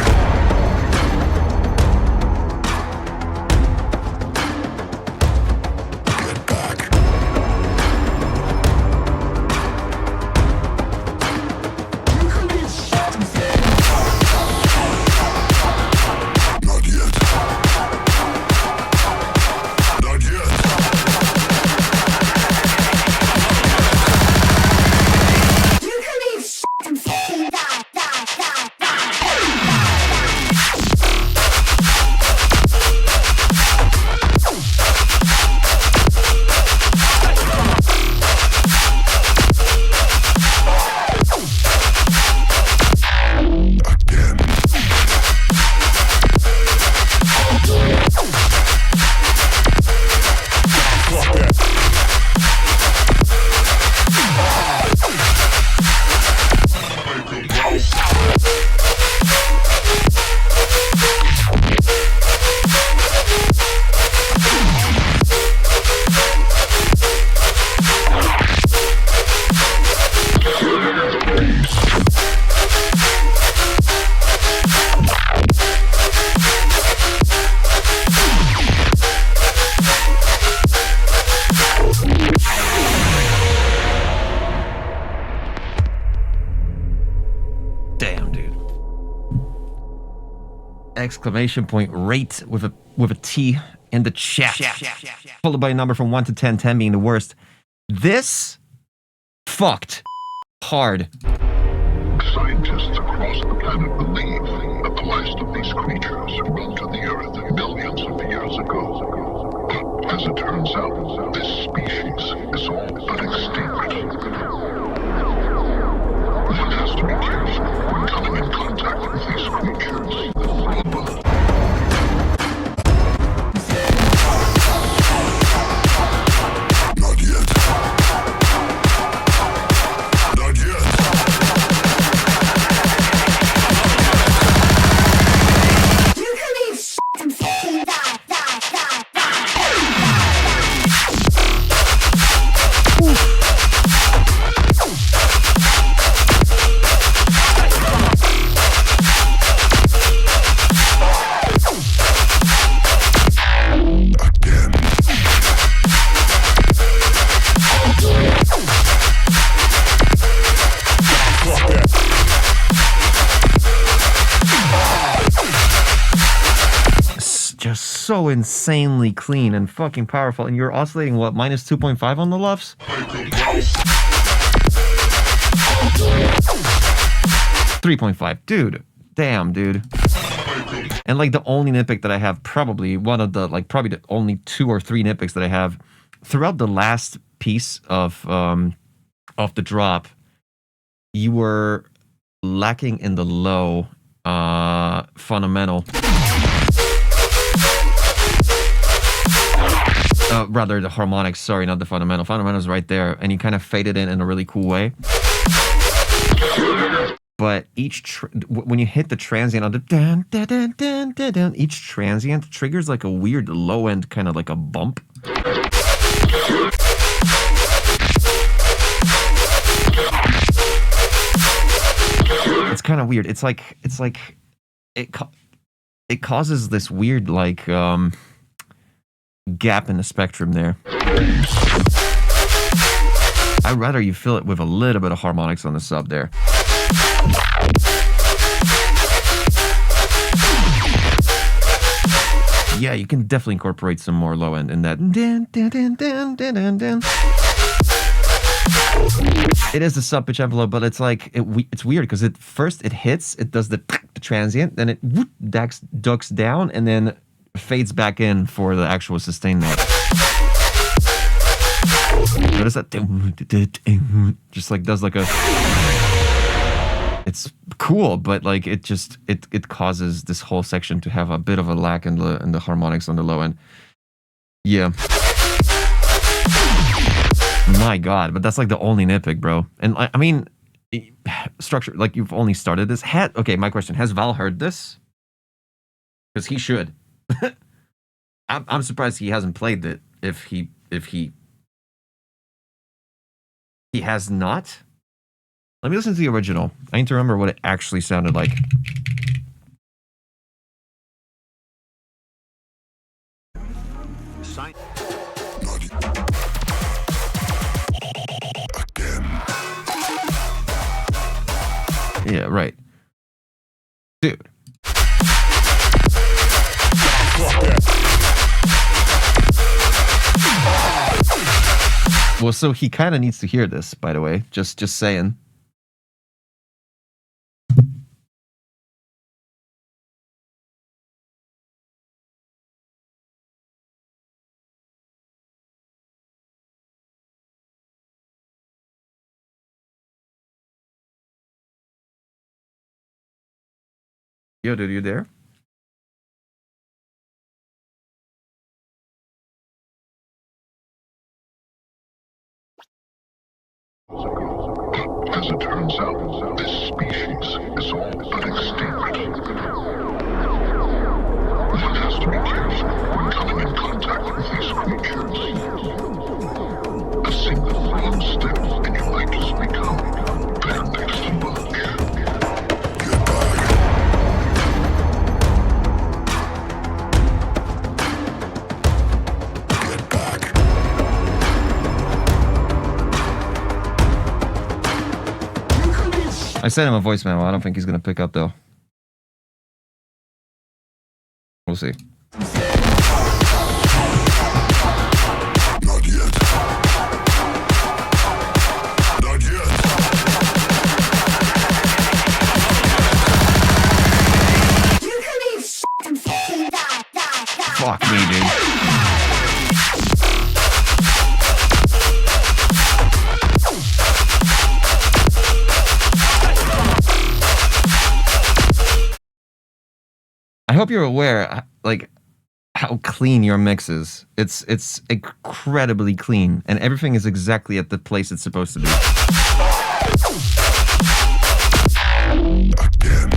Exclamation point rate with a T in the chat. Followed by a number from 1 to 10, 10 being the worst. This fucked hard. Scientists across the planet believe that the last of these creatures roamed to the Earth millions of years ago. But as it turns out, this species is all but extinct. One has to be careful when coming in contact with these creatures. Not yet. Not yet. You can leave and fucking die. Just so insanely clean and fucking powerful. And you're oscillating, what, minus 2.5 on the LUFS? 3.5. Dude. Damn, dude. And like the only nitpick that I have, probably one of the, like probably the only 2 or 3 nitpicks that I have throughout the last piece of the drop, you were lacking in the low fundamental. Rather the harmonics, sorry, not the fundamental. Fundamental's right there, and you kind of fade it in a really cool way. but when you hit the transient on the dun, dun, dun, dun, dun, dun, each transient triggers like a weird low end, kind of like a bump. It's kind of weird. It's like it causes this weird like gap in the spectrum there. I'd rather you fill it with a little bit of harmonics on the sub there. Yeah, you can definitely incorporate some more low end in that. It is the sub pitch envelope, but it's like it's weird because first it hits, it does the transient, then it ducks down, and then fades back in for the actual sustain note. What is that? Just like does like a. It's cool, but like it causes this whole section to have a bit of a lack in the harmonics on the low end. Yeah. My God, but that's like the only nitpick, bro. And I mean, structure, like you've only started this. Okay, my question, has Val heard this? Because he should. I'm surprised he hasn't played it. If he has not. Let me listen to the original. I need to remember what it actually sounded like. Yeah, right. Dude. Well, so he kind of needs to hear this, by the way. Just saying. Yo, dude, you there? As it turns out, this species is all but extinct. One has to be careful when coming in contact with these creatures. A single wrong step and you might just become their next bunch. Get back. Get back. I sent him a voice memo. I don't think he's going to pick up, though. We'll see. Not yet. Not yet. You can be and fucking die. Fuck me, dude. I hope you're aware, like, how clean your mix is. It's incredibly clean, and everything is exactly at the place it's supposed to be. Again.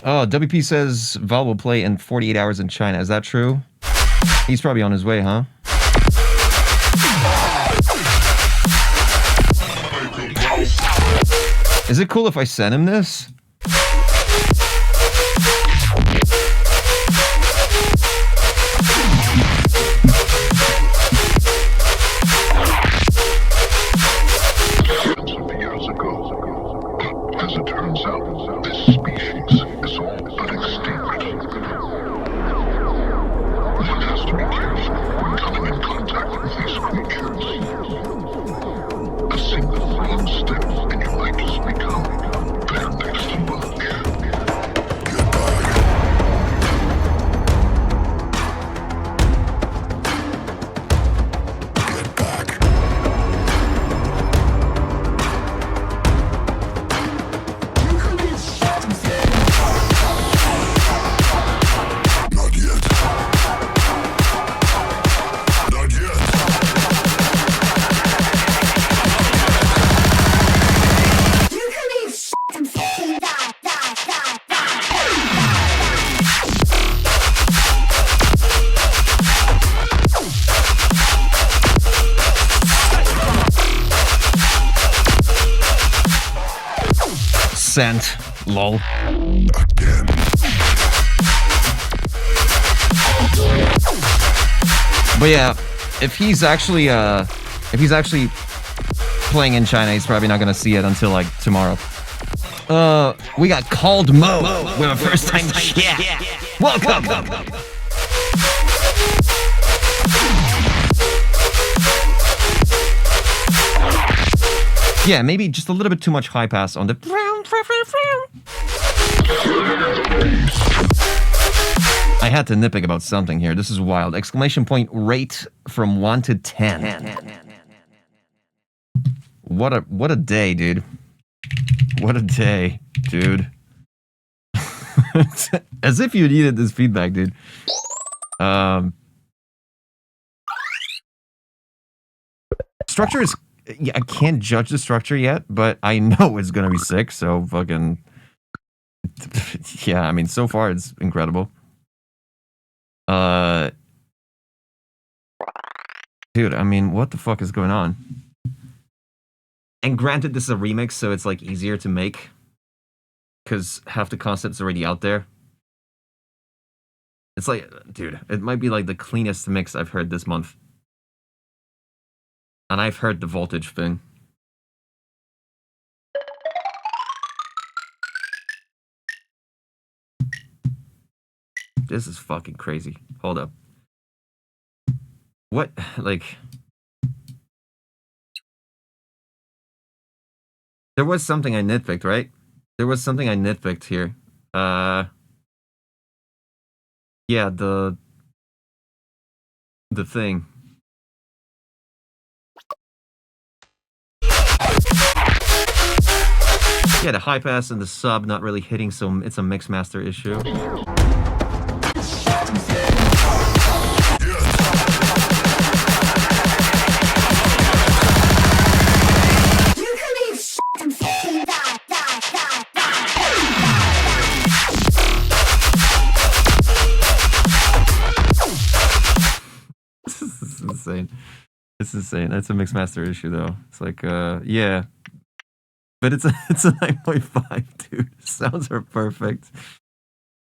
Oh, WP says Val will play in 48 hours in China. Is that true? He's probably on his way, huh? Is it cool if I send him this? Years ago, as it turns out, this species is all but extinct. One has to be careful when coming in contact with these creatures. A single wrong step and you might just become their next sent. Lol. Again. But yeah, if he's actually playing in China, he's probably not gonna see it until like tomorrow. We got called Mo with a first time chat. Welcome. Yeah, maybe just a little bit too much high pass on the. I had to nitpick about something here. This is wild. Exclamation point rate from 1 to 10. What a day, dude. What a day, dude. As if you needed this feedback, dude. Structure is... Yeah, I can't judge the structure yet, but I know it's gonna be sick, so fucking... Yeah, I mean, so far it's incredible. Dude, I mean, what the fuck is going on? And granted, this is a remix, so it's like easier to make. Because half the concept's already out there. It's like, dude, it might be like the cleanest mix I've heard this month. And I've heard the voltage thing. This is fucking crazy. Hold up. What? Like... There was something I nitpicked, right? There was something I nitpicked here. Yeah, the thing. Yeah, the high pass and the sub not really hitting, so it's a mix master issue. This is insane. It's insane. That's a mix master issue, though. It's like, yeah. But it's a 9.5, dude. Sounds are perfect.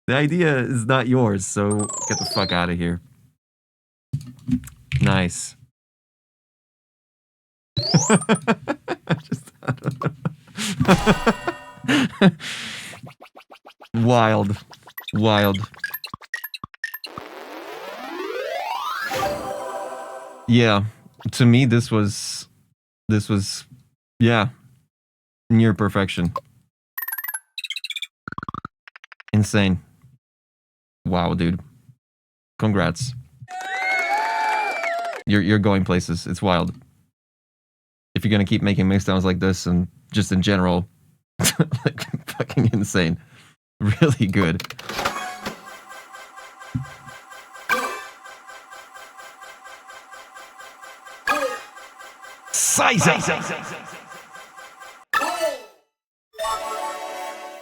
The idea is not yours, so get the fuck out of here. Nice. I don't know. Wild. Yeah, to me this was yeah, near perfection. Insane. Wow, dude. Congrats. You're going places. It's wild. If you're gonna keep making mixdowns like this and just in general, like fucking insane. Really good.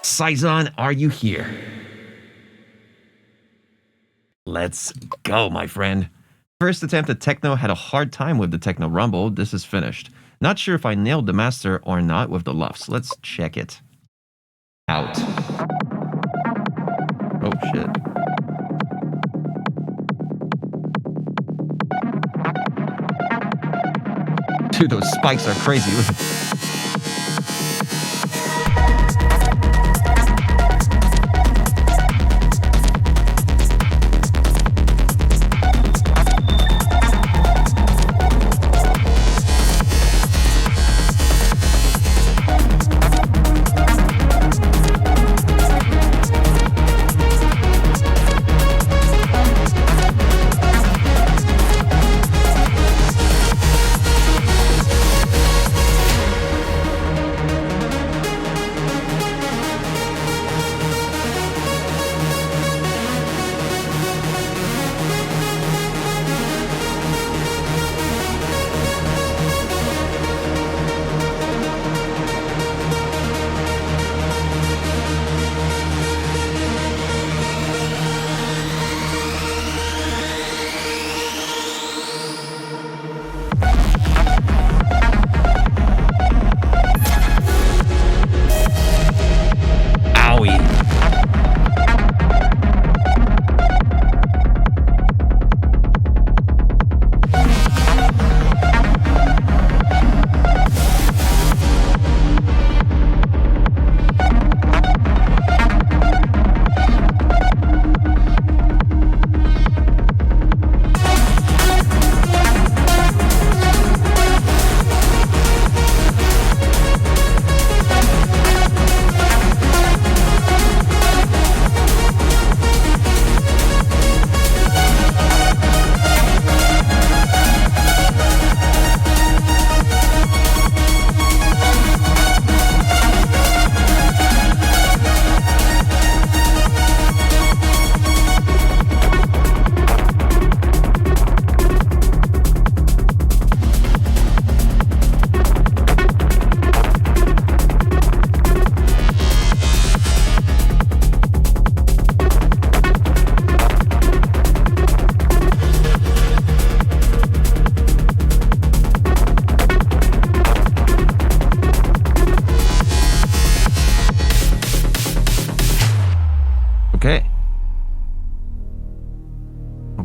Saizon, are you here? Let's go, my friend. First attempt at techno, had a hard time with the techno rumble. This is finished. Not sure if I nailed the master or not with the lufs. Let's check it out. Oh shit. Dude, those spikes are crazy.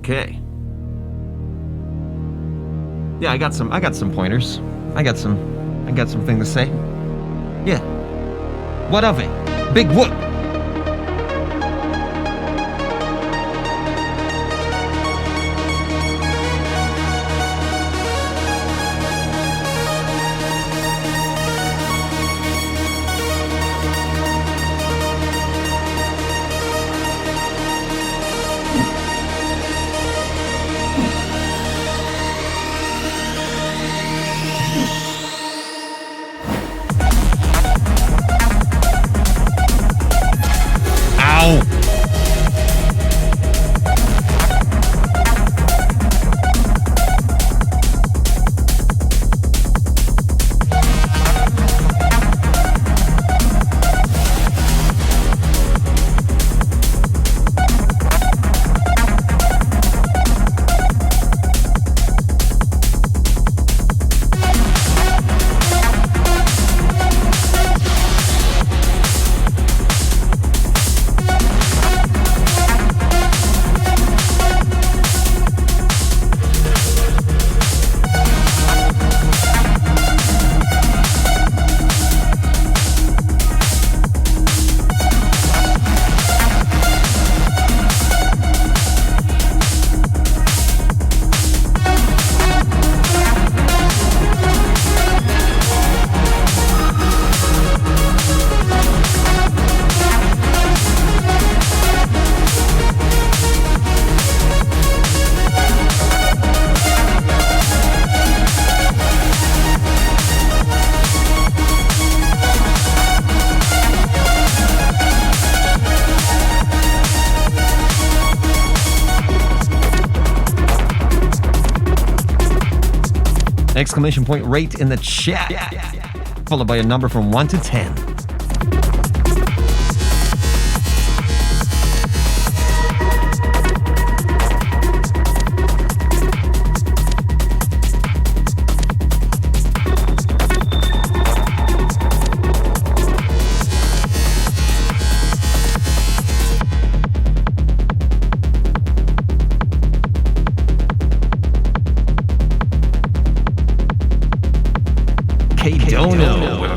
Okay. Yeah, I got some pointers. I got something to say. Yeah. What of it? Big whoop. Exclamation point rate in the chat. Followed by a number from 1 to 10.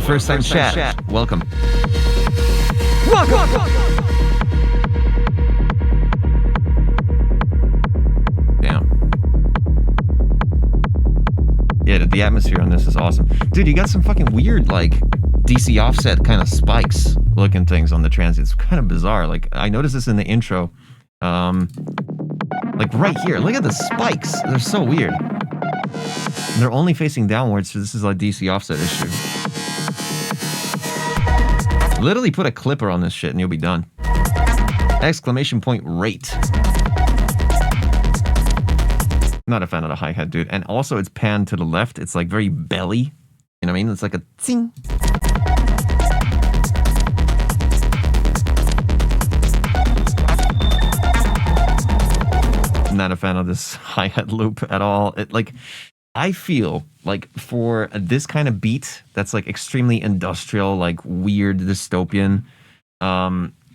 First time chat. Welcome. Damn. Yeah, the atmosphere on this is awesome. Dude, you got some fucking weird, like, DC offset kind of spikes looking things on the transit. It's kind of bizarre. Like, I noticed this in the intro. Like, right here. Look at the spikes. They're so weird. And they're only facing downwards, so this is like DC offset issue. Literally put a clipper on this shit and you'll be done. Exclamation point rate. Not a fan of the hi-hat, dude. And also it's panned to the left. It's like very belly. You know what I mean? It's like a ting. Not a fan of this hi-hat loop at all. It like, I feel like for this kind of beat that's like extremely industrial, like weird dystopian,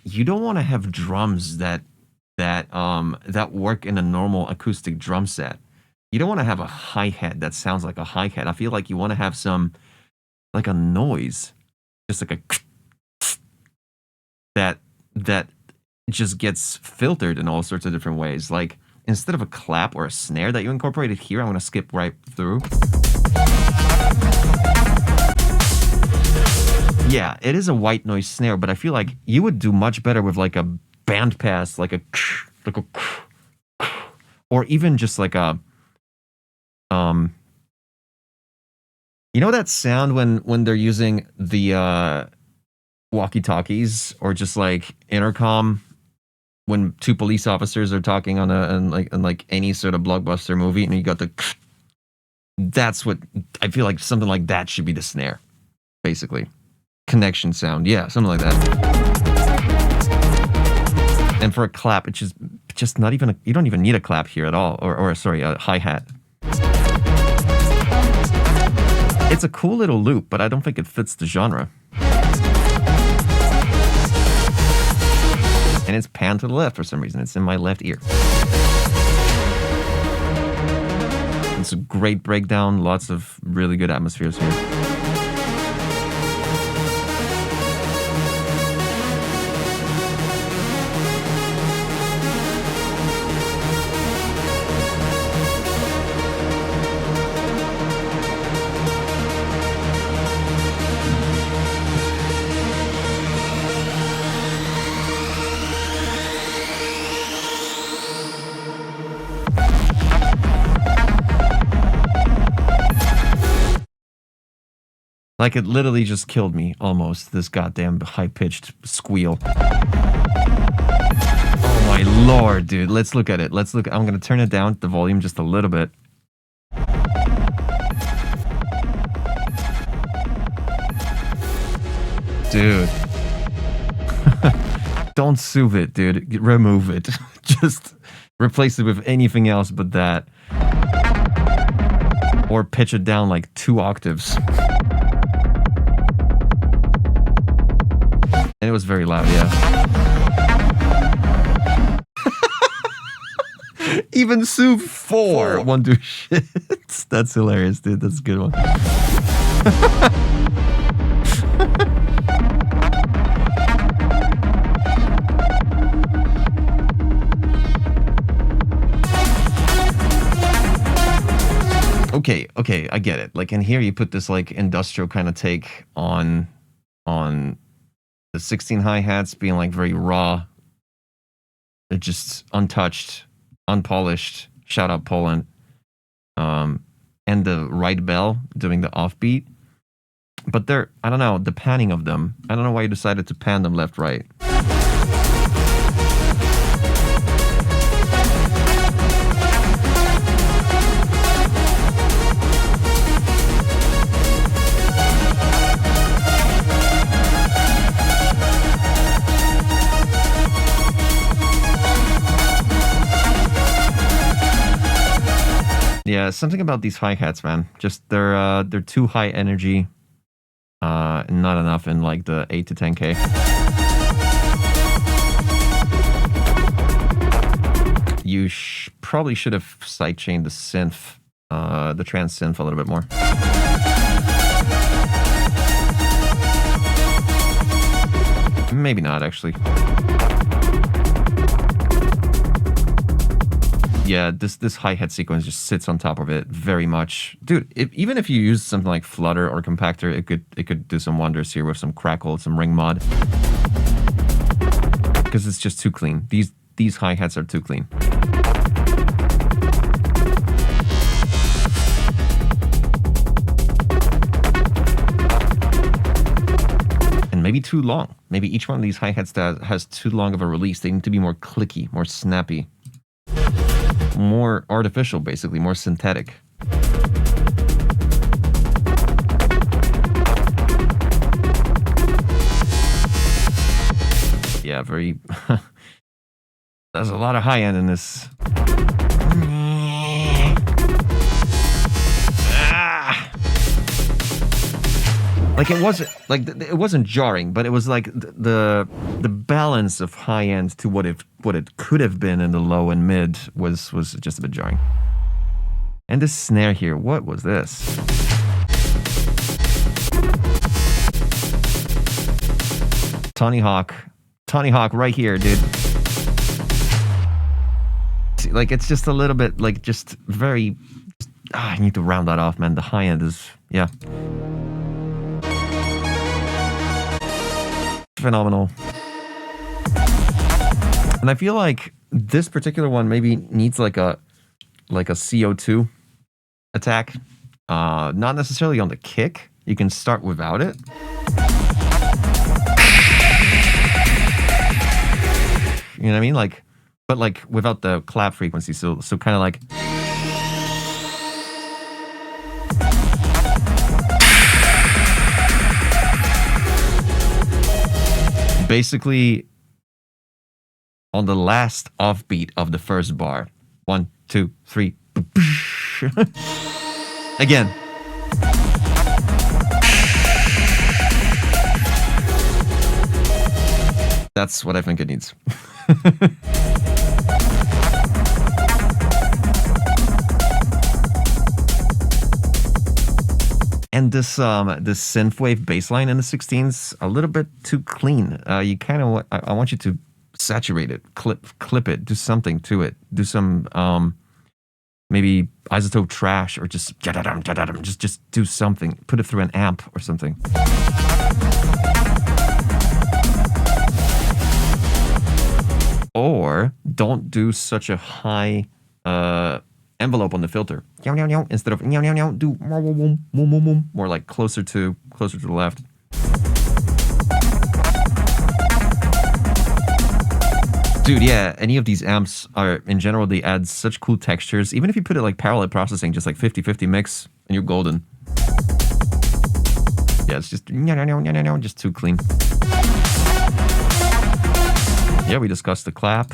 you don't want to have drums that work in a normal acoustic drum set. You don't want to have a hi-hat that sounds like a hi-hat. I feel like you want to have some like a noise, just like a that just gets filtered in all sorts of different ways. Like instead of a clap or a snare that you incorporated here, I'm going to skip right through. Yeah, it is a white noise snare, but I feel like you would do much better with like a band pass, like a or even just like a you know that sound when they're using the walkie-talkies or just like intercom when two police officers are talking on like any sort of blockbuster movie, and you got the that's what I feel like. Something like that should be the snare, basically. Connection sound, yeah, something like that. And for a clap, it's just not even you don't even need a clap here at all, or sorry, a hi-hat. It's a cool little loop, but I don't think it fits the genre. And it's panned to the left for some reason. It's in my left ear. It's a great breakdown. Lots of really good atmospheres here. Like, it literally just killed me, almost, this goddamn high-pitched squeal. Oh my lord, dude. Let's look at it. Let's look. I'm gonna turn it down, the volume, just a little bit. Dude. Don't soothe it, dude. Remove it. Just replace it with anything else but that. Or pitch it down like 2 octaves. And it was very loud, yeah. Even Sue 4 won't do shit. That's hilarious, dude. That's a good one. Okay, I get it. Like, in here you put this like industrial kind of take on the 16 hi-hats being like very raw. They're just untouched, unpolished. Shout out Poland. And the right bell doing the offbeat. But they're, I don't know, the panning of them. I don't know why you decided to pan them left, right. Yeah, something about these hi-hats, man. Just they're too high energy, and not enough in like the 8 to 10K. You probably should have sidechained the synth, the trance synth a little bit more. Maybe not, actually. Yeah, this hi-hat sequence just sits on top of it very much. Dude, even if you use something like Flutter or Compactor, it could do some wonders here with some crackle, some ring mod. Because it's just too clean. These hi-hats are too clean. And maybe too long. Maybe each one of these hi-hats has too long of a release. They need to be more clicky, more snappy. More artificial, basically, more synthetic. Yeah, very... There's a lot of high end in this. Like, it wasn't like it wasn't jarring, but it was like the balance of high end to what it could have been in the low and mid was just a bit jarring. And this snare here, what was this? Tony Hawk right here, dude. Like, it's just a little bit like just very. I need to round that off, man. The high end is, yeah. Phenomenal. And I feel like this particular one maybe needs like a CO2 attack. Not necessarily on the kick. You can start without it. You know what I mean? Like, but like without the clap frequency. So kind of like. Basically, on the last offbeat of the first bar. 1, 2, 3. Again. That's what I think it needs. And this synthwave bass line in the 16's a little bit too clean. You kind of I want you to saturate it, clip it, do something to it, do some maybe isotope trash or just just do something, put it through an amp or something. Or don't do such a high envelope on the filter. Instead of do more like closer to the left. Dude, yeah, any of these amps are, in general, they add such cool textures. Even if you put it like parallel processing, just like 50-50 mix, and you're golden. Yeah, it's just too clean. Yeah, we discussed the clap.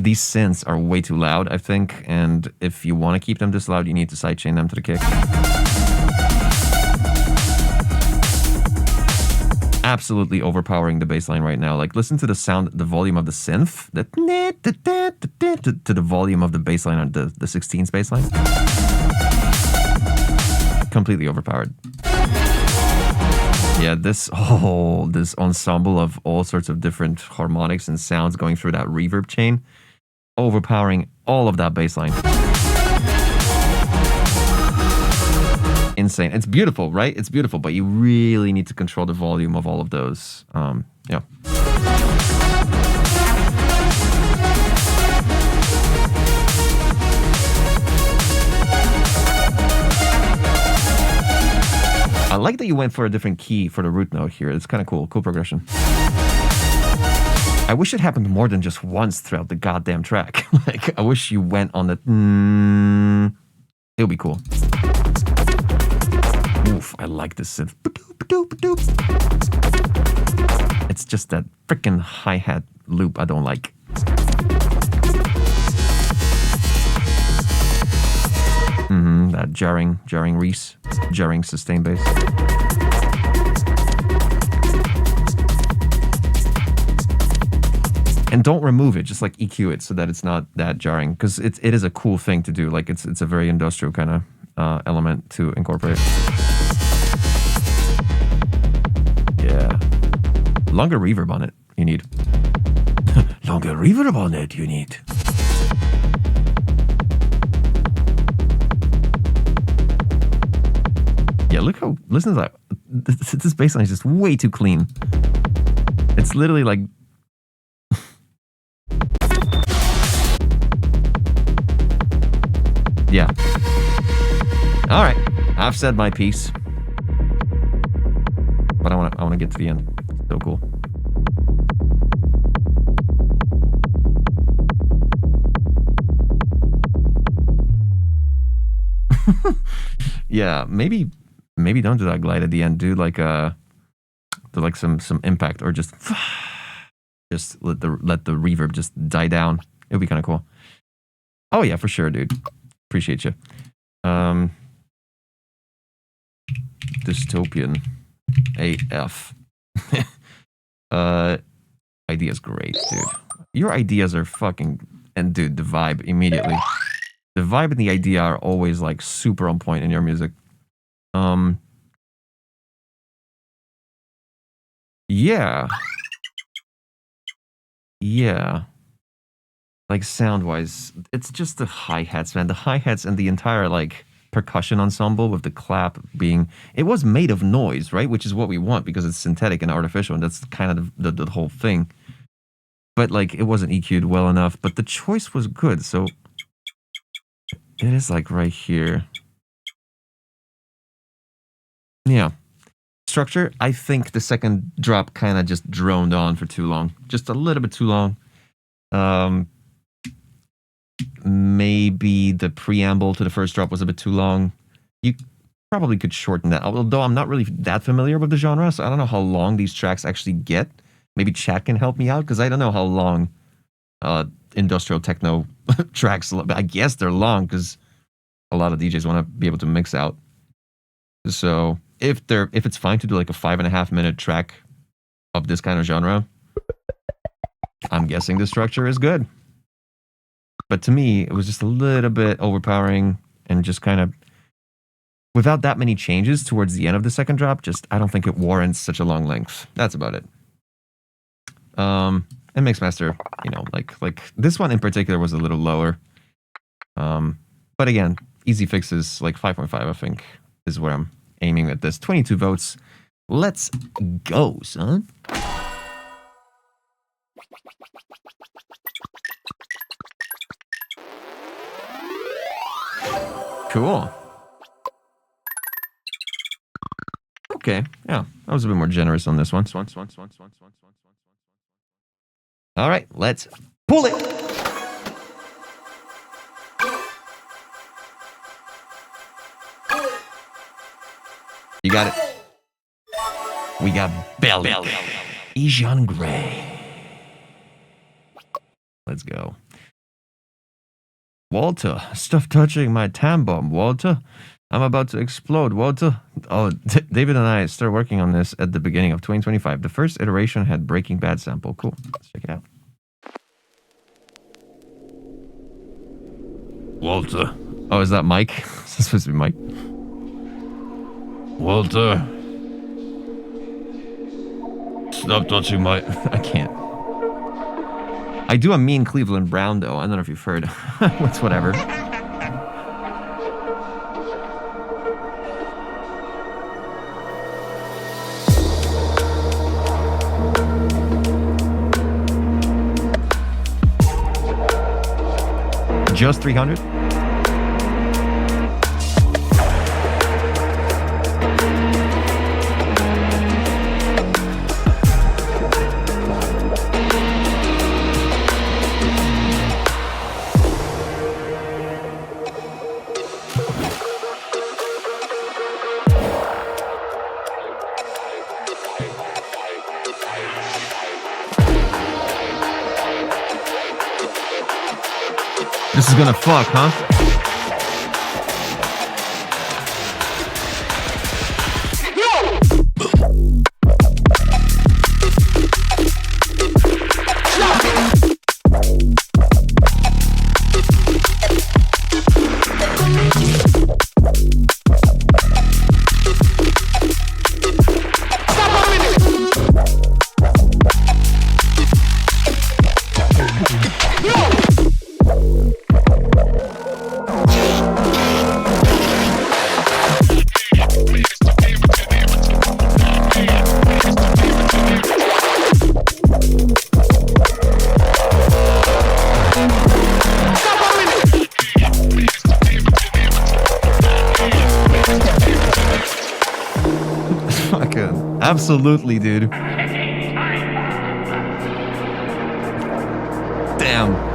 These synths are way too loud, I think, and if you want to keep them this loud, you need to sidechain them to the kick. Absolutely overpowering the bassline right now. Like, listen to the sound, the volume of the synth, to the volume of the bassline on the 16's bassline. Completely overpowered. Yeah, this ensemble of all sorts of different harmonics and sounds going through that reverb chain, overpowering all of that bassline. Insane. It's beautiful, right? It's beautiful, but you really need to control the volume of all of those. Yeah. I like that you went for a different key for the root note here. It's kind of cool. Cool progression. I wish it happened more than just once throughout the goddamn track. Like, I wish you went on the... It would be cool. Oof, I like this synth. It's just that freaking hi-hat loop I don't like. That jarring Reese, jarring sustain bass. And don't remove it, just like EQ it so that it's not that jarring, because it is a cool thing to do. Like, it's a very industrial kind of element to incorporate. Yeah. Longer reverb on it, you need. Longer reverb on it, you need. Yeah, look how, listen to that. This bass line is just way too clean. It's literally like... Yeah. All right, I've said my piece. But I want to get to the end. So cool. Yeah, maybe don't do that glide at the end. Do like some impact, or just let the reverb just die down. It would be kind of cool. Oh yeah, for sure, dude. Appreciate you. Dystopian AF. Idea's great, dude. Your ideas are fucking... And dude, the vibe immediately. The vibe and the idea are always like super on point in your music. Yeah. Yeah. Like sound-wise, it's just the hi-hats, man. The hi-hats and the entire like percussion ensemble with the clap being... It was made of noise, right? Which is what we want because it's synthetic and artificial, and that's kind of the whole thing. But like, it wasn't EQ'd well enough, but the choice was good, so... It is like right here. Yeah. Structure, I think the second drop kind of just droned on for too long. Just a little bit too long. Maybe the preamble to the first drop was a bit too long. You probably could shorten that. Although I'm not really that familiar with the genre, so I don't know how long these tracks actually get. Maybe chat can help me out, because I don't know how long industrial techno tracks. I guess they're long, because a lot of DJs want to be able to mix out. So if it's fine to do like a 5.5 minute track of this kind of genre, I'm guessing the structure is good. But to me, it was just a little bit overpowering and just kind of without that many changes towards the end of the second drop, just I don't think it warrants such a long length. That's about it. And Mixmaster, you know, like this one in particular was a little lower. But again, easy fixes like 5.5, I think, is where I'm aiming at this. 22 votes. Let's go, son. Cool. Okay, yeah, I was a bit more generous on this one. All right, let's pull it. You got it. We got Belly. Ejon Gray. Let's go. Walter, stop touching my time bomb, Walter. I'm about to explode, Walter. Oh, David and I started working on this at the beginning of 2025. The first iteration had Breaking Bad sample. Cool. Let's check it out. Walter. Oh, is that Mike? Is this supposed to be Mike? Walter. Stop touching my... I can't. I do a mean Cleveland Brown, though. I don't know if you've heard. It's whatever. Just 300? This is gonna fuck, huh? Absolutely, dude. Damn.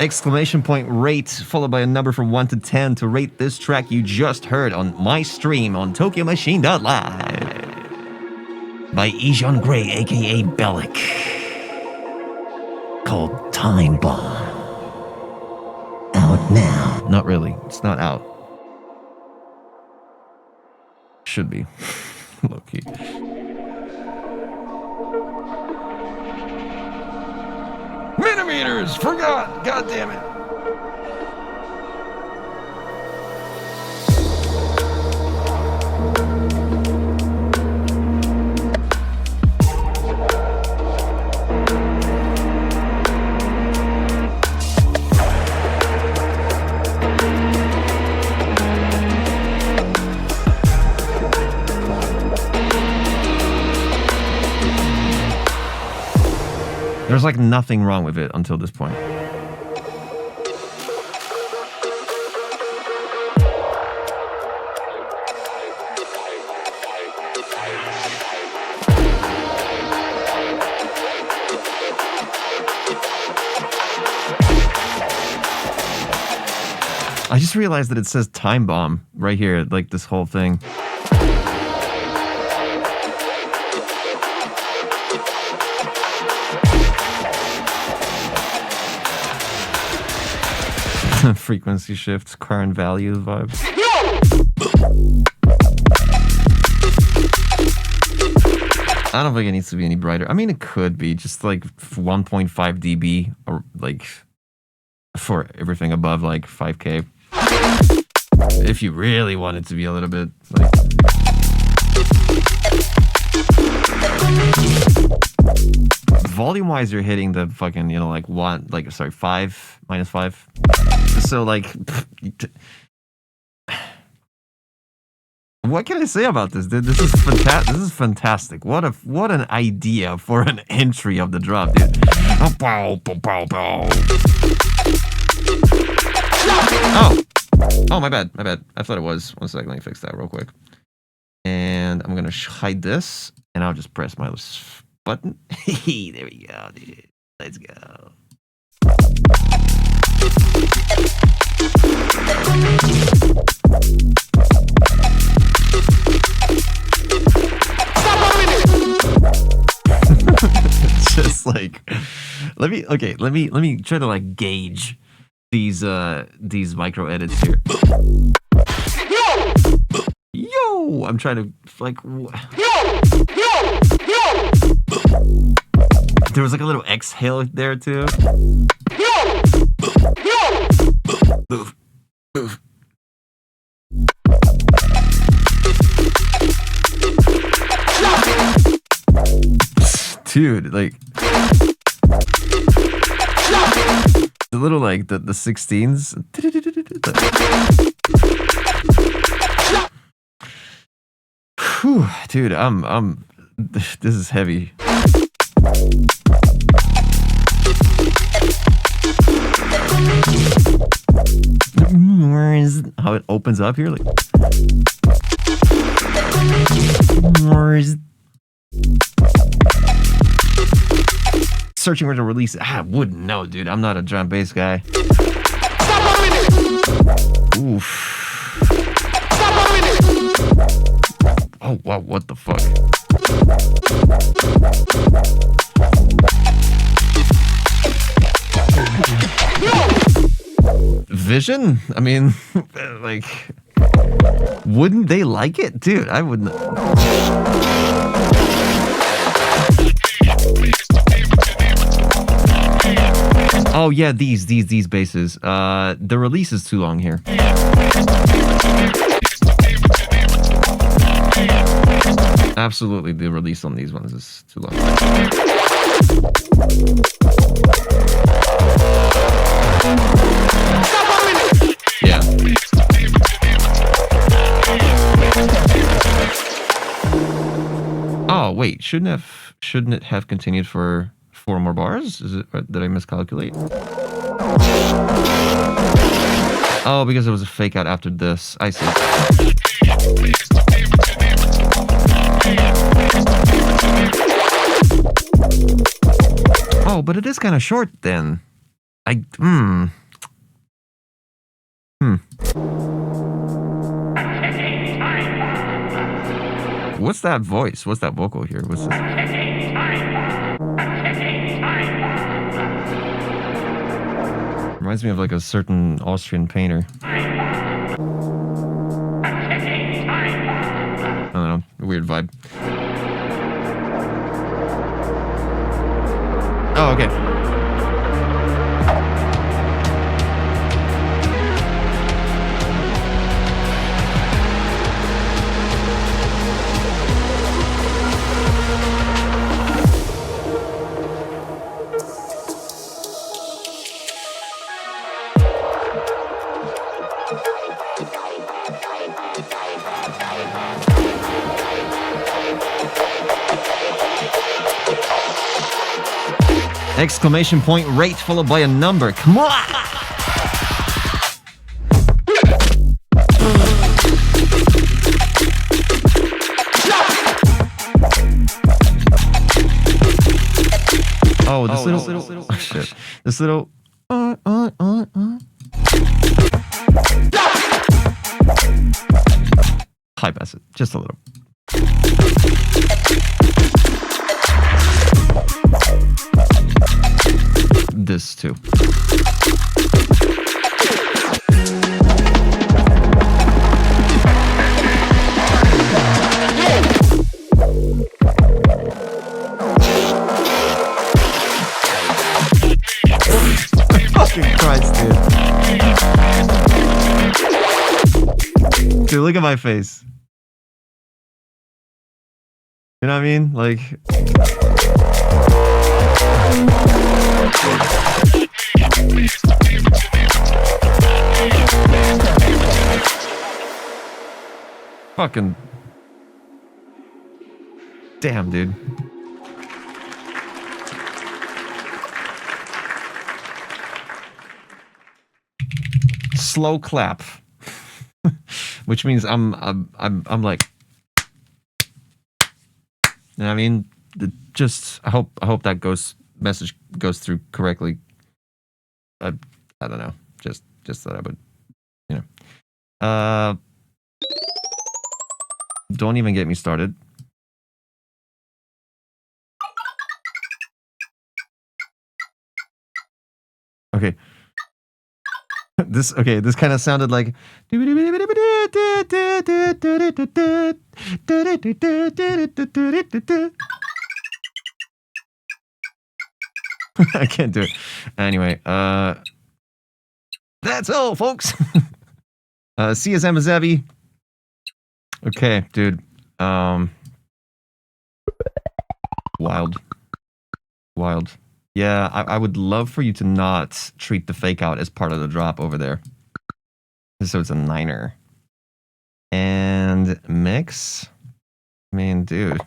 Exclamation point rate, followed by a number from 1 to 10 to rate this track you just heard on my stream on TokyoMachine.live by Ejon Gray, aka Bellic, called Time Bomb. Out now. Not really, it's not out. Should be. Low-key. Minimum meters. Forgot. God damn it. There's like nothing wrong with it until this point. I just realized that it says time bomb right here, like this whole thing. Frequency shifts, current value vibes. I don't think it needs to be any brighter. I mean, it could be just like 1.5 dB or like for everything above like 5K. If you really want it to be a little bit like. Volume wise, you're hitting the fucking, you know, like one, like, sorry, 5, -5. So, like, what can I say about this, dude? This is fantastic. This is fantastic. What an idea for an entry of the drop, dude. Oh, my bad. I thought it was. One second, let me fix that real quick. And I'm gonna hide this, and I'll just press my button. There we go, dude. Let's go. Just like, let me try to like gauge these micro edits here. Yo, I'm trying to like. There was like a little exhale there too. Move. Dude, like the little like the 16s. Whew, dude, this is heavy. How it opens up here, like. Searching where to release it. I wouldn't know, dude. I'm not a drum bass guy. Oof. Oh wow, what the fuck? Vision? I mean, like, wouldn't they like it? Dude, I wouldn't. Oh yeah, these basses. The release is too long here. Absolutely, the release on these ones is too long. Yeah. Oh wait, shouldn't it have continued for 4 more bars? Is it? Did I miscalculate? Oh, because it was a fake out after this. I see. Oh, but it is kind of short then. What's that voice? What's that vocal here? What's this? Reminds me of like a certain Austrian painter. I don't know, a weird vibe. Oh, okay. Exclamation point rate followed by a number. Come on! Oh, this little oh, shit. This little high pass it just a little. This too. Fucking Christ, dude. Dude, look at my face. You know what I mean? Like... Fucking... Damn, dude. Slow clap. Which means I'm like... You know what I mean? Just I hope that message goes through correctly. I don't know. Just that I would, you know. Don't even get me started. Okay. This kind of sounded like I can't do it. Anyway, that's all, folks. See you, Zamazabi. Okay, dude. Wild. Yeah, I would love for you to not treat the fake out as part of the drop over there. So it's a 9er. And mix? I mean, dude.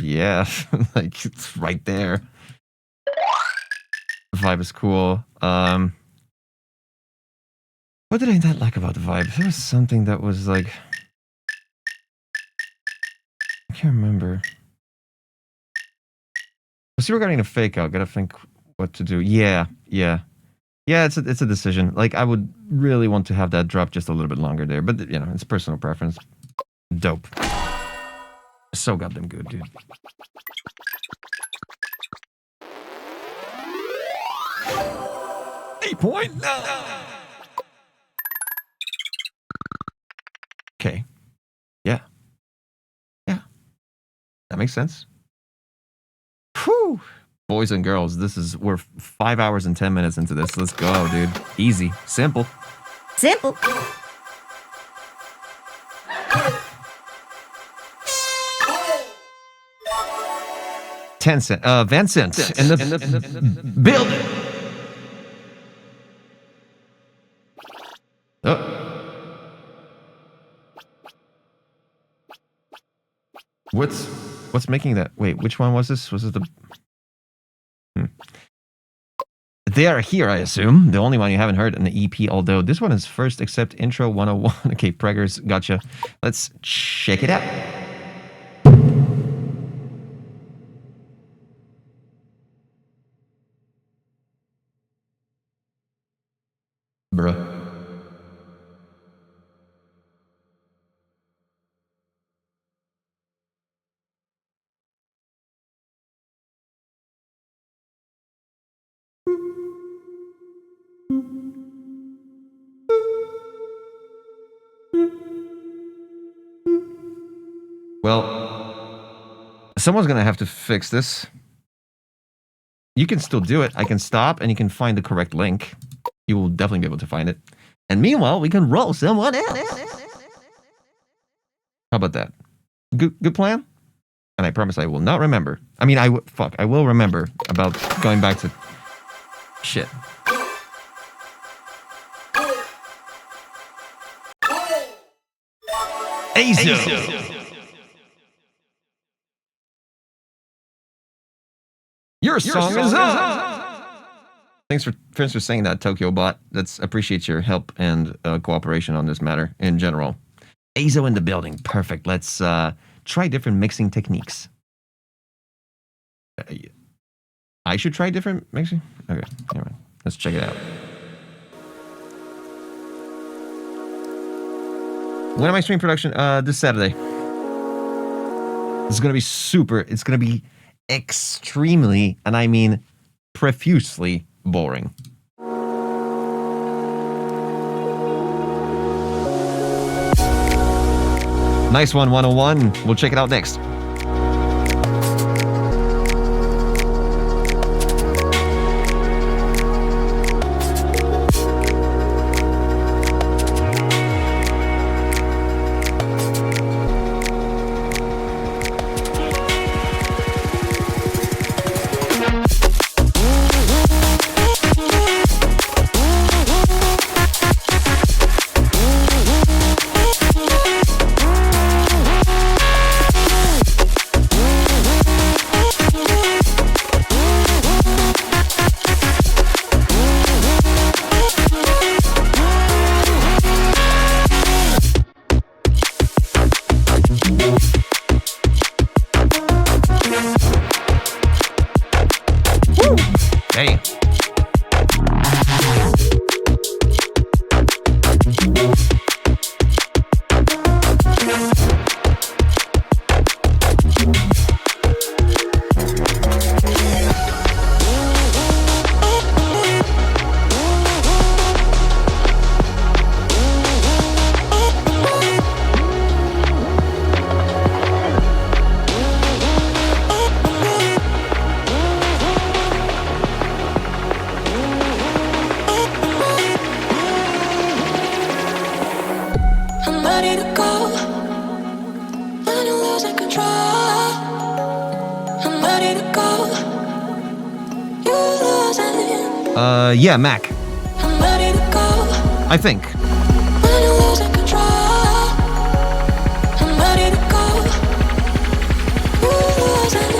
Yeah, like it's right there. The vibe is cool. What did I not like about the vibe? There was something that was like... I can't remember. See, regarding the fake out, gotta think what to do. Yeah, it's a decision. Like, I would really want to have that drop just a little bit longer there, but you know, it's personal preference. Dope. So goddamn good, dude. $8.9. Okay. Yeah. That makes sense. Whew. Boys and girls, we're 5 hours and 10 minutes into this. Let's go, dude. Easy. Simple. 10 cent. Vincent in the building. Oh. What's making that? Wait, which one was this? Was it the... They are here, I assume. The only one you haven't heard in the EP, although this one is first except intro 101. Okay, Preggers, gotcha. Let's check it out. Bruh. Well, someone's gonna have to fix this. You can still do it. I can stop and you can find the correct link. You will definitely be able to find it. And meanwhile, we can roll someone else. How about that? Good plan? And I promise I will not remember. I mean, I will remember about going back to... Shit. Azo. Your song is up. Thanks for saying that, Tokyo Bot. That's appreciate your help and cooperation on this matter in general. Azo in the building. Perfect. Let's try different mixing techniques. I should try different mixing? Okay, never mind. Let's check it out. When am I streaming production? This Saturday. It's gonna be super. It's gonna be extremely, and I mean profusely, boring. Nice one, 101. We'll check it out next. Hey. I'm ready to go. When I'm losing control, I'm ready to go. You're losing. Yeah, Mac. I'm ready to go. I think. When I'm losing control, I'm ready to go. You're losing.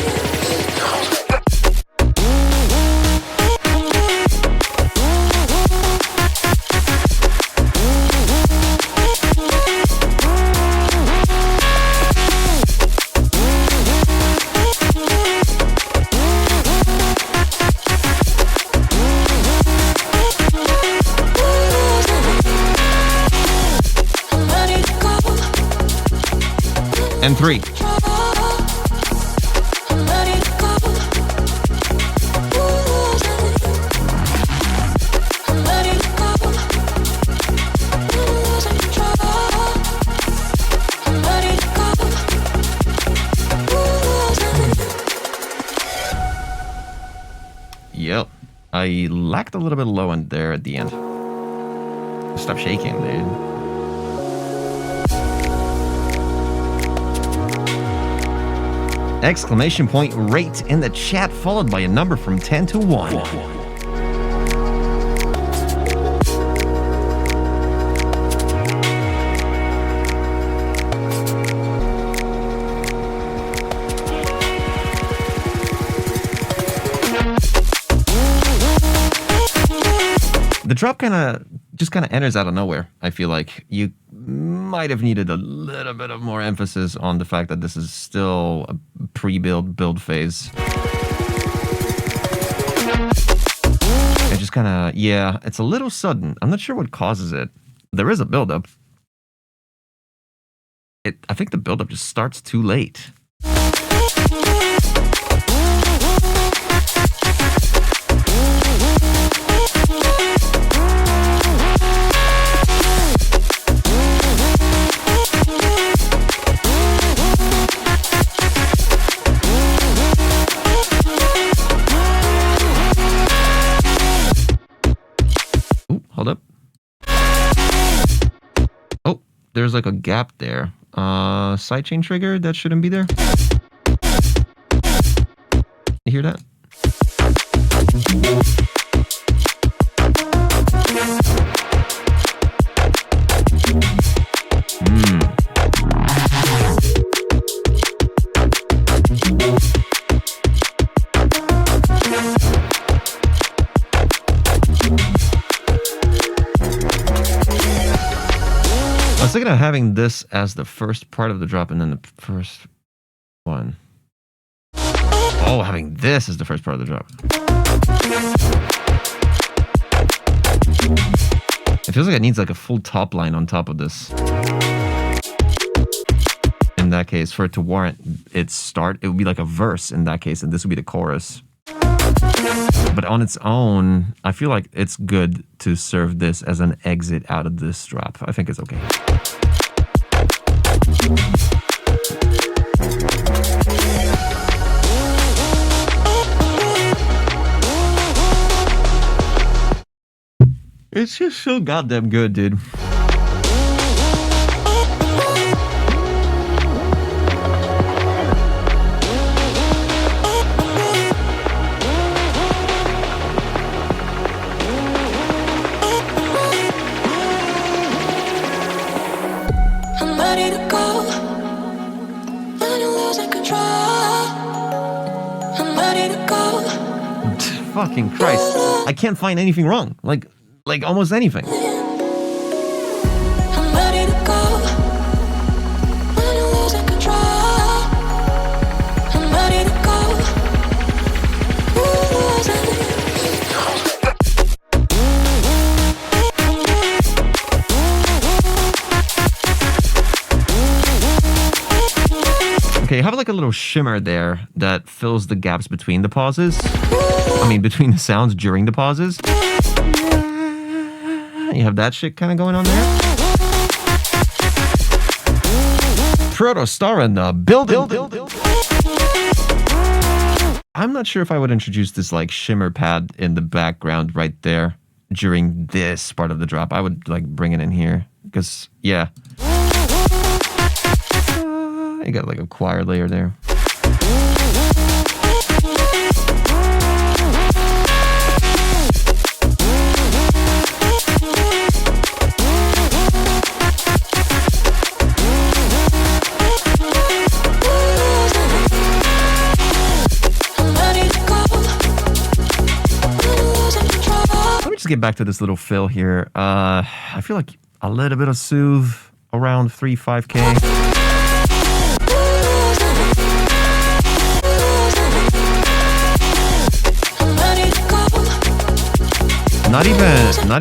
And 3. Yep. I lacked a little bit low end there at the end. Stop shaking, dude. Exclamation point rate in the chat, followed by a number from 10 to 1. The drop just kind of enters out of nowhere. I feel like you might have needed a little bit of more emphasis on the fact that this is still a build phase. It just kind of, yeah, it's a little sudden. I'm not sure what causes it. There is a buildup. I think the buildup just starts too late. Hold up. Oh, there's like a gap there. Sidechain trigger, that shouldn't be there. You hear that? was thinking of having this as the first part of the drop and then the first one. Oh, having this as the first part of the drop. It feels like it needs like a full top line on top of this. In that case, for it to warrant its start, it would be like a verse in that case, and this would be the chorus. But on its own, I feel like it's good to serve this as an exit out of this drop. I think it's okay. It's just so goddamn good, dude. I'm ready to go. When you're losing control, I'm ready to go. Fucking Christ. I can't find anything wrong. Like almost anything. I'm ready to go. When you're losing control, I'm ready to go. Okay, you have like a little shimmer there that fills the gaps between the pauses. I mean, between the sounds during the pauses. You have that shit kind of going on there. Protostar in the building. I'm not sure if I would introduce this like shimmer pad in the background right there during this part of the drop. I would like bring it in here because yeah. You got like a choir layer there. Get back to this little fill here. I feel like a little bit of soothe around 3-5K. Not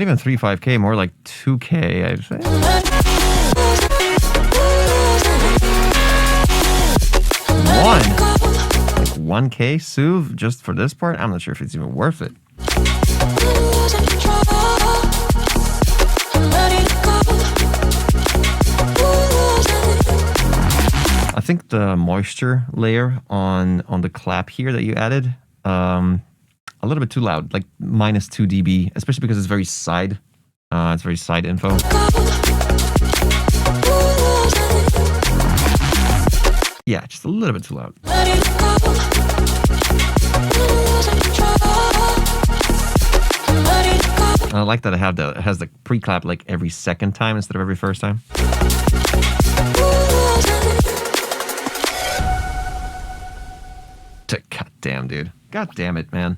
even 3-5K, more like 2K, I'd say. 1K soothe just for this part? I'm not sure if it's even worth it. I think the moisture layer on the clap here that you added, a little bit too loud, like minus 2 dB, especially because it's very side. It's very side info. Yeah, just a little bit too loud. I like that it has the pre-clap like every second time instead of every first time. God damn, dude. God damn it, man.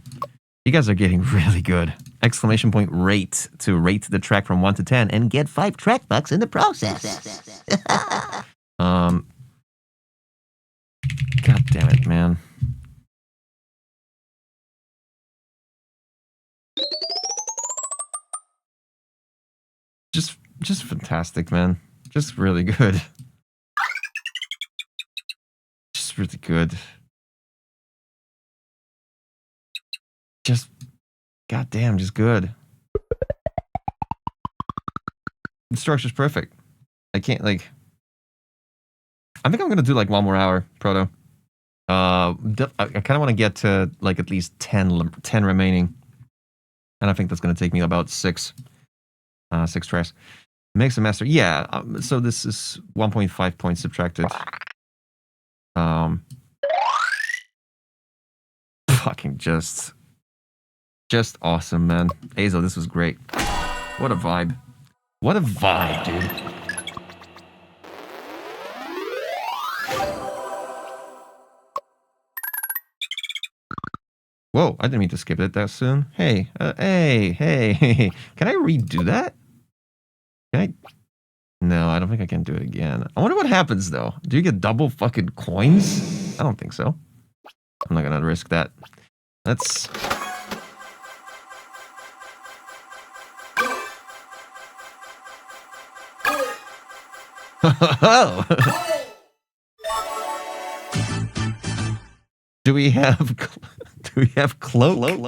You guys are getting really good. Exclamation point rate to rate the track from 1 to 10 and get 5 track bucks in the process. God damn it, man. Just fantastic, man. Just really good. Just really good. Just, goddamn, just good. The structure's perfect. I can't, like... I think I'm gonna do, like, one more hour, Proto. I kind of want to get to, like, at least 10 remaining. And I think that's gonna take me about 6 tracks. Mix and master. Yeah, so this is 1.5 points subtracted. Fucking just awesome, man. Azo, this was great. What a vibe. What a vibe, dude. Whoa, I didn't mean to skip it that soon. Hey, hey. Can I redo that? Can I No, I don't think I can do it again. I wonder what happens though. Do you get double fucking coins? I don't think so. I'm not gonna risk that. Let's... Do we have cloak?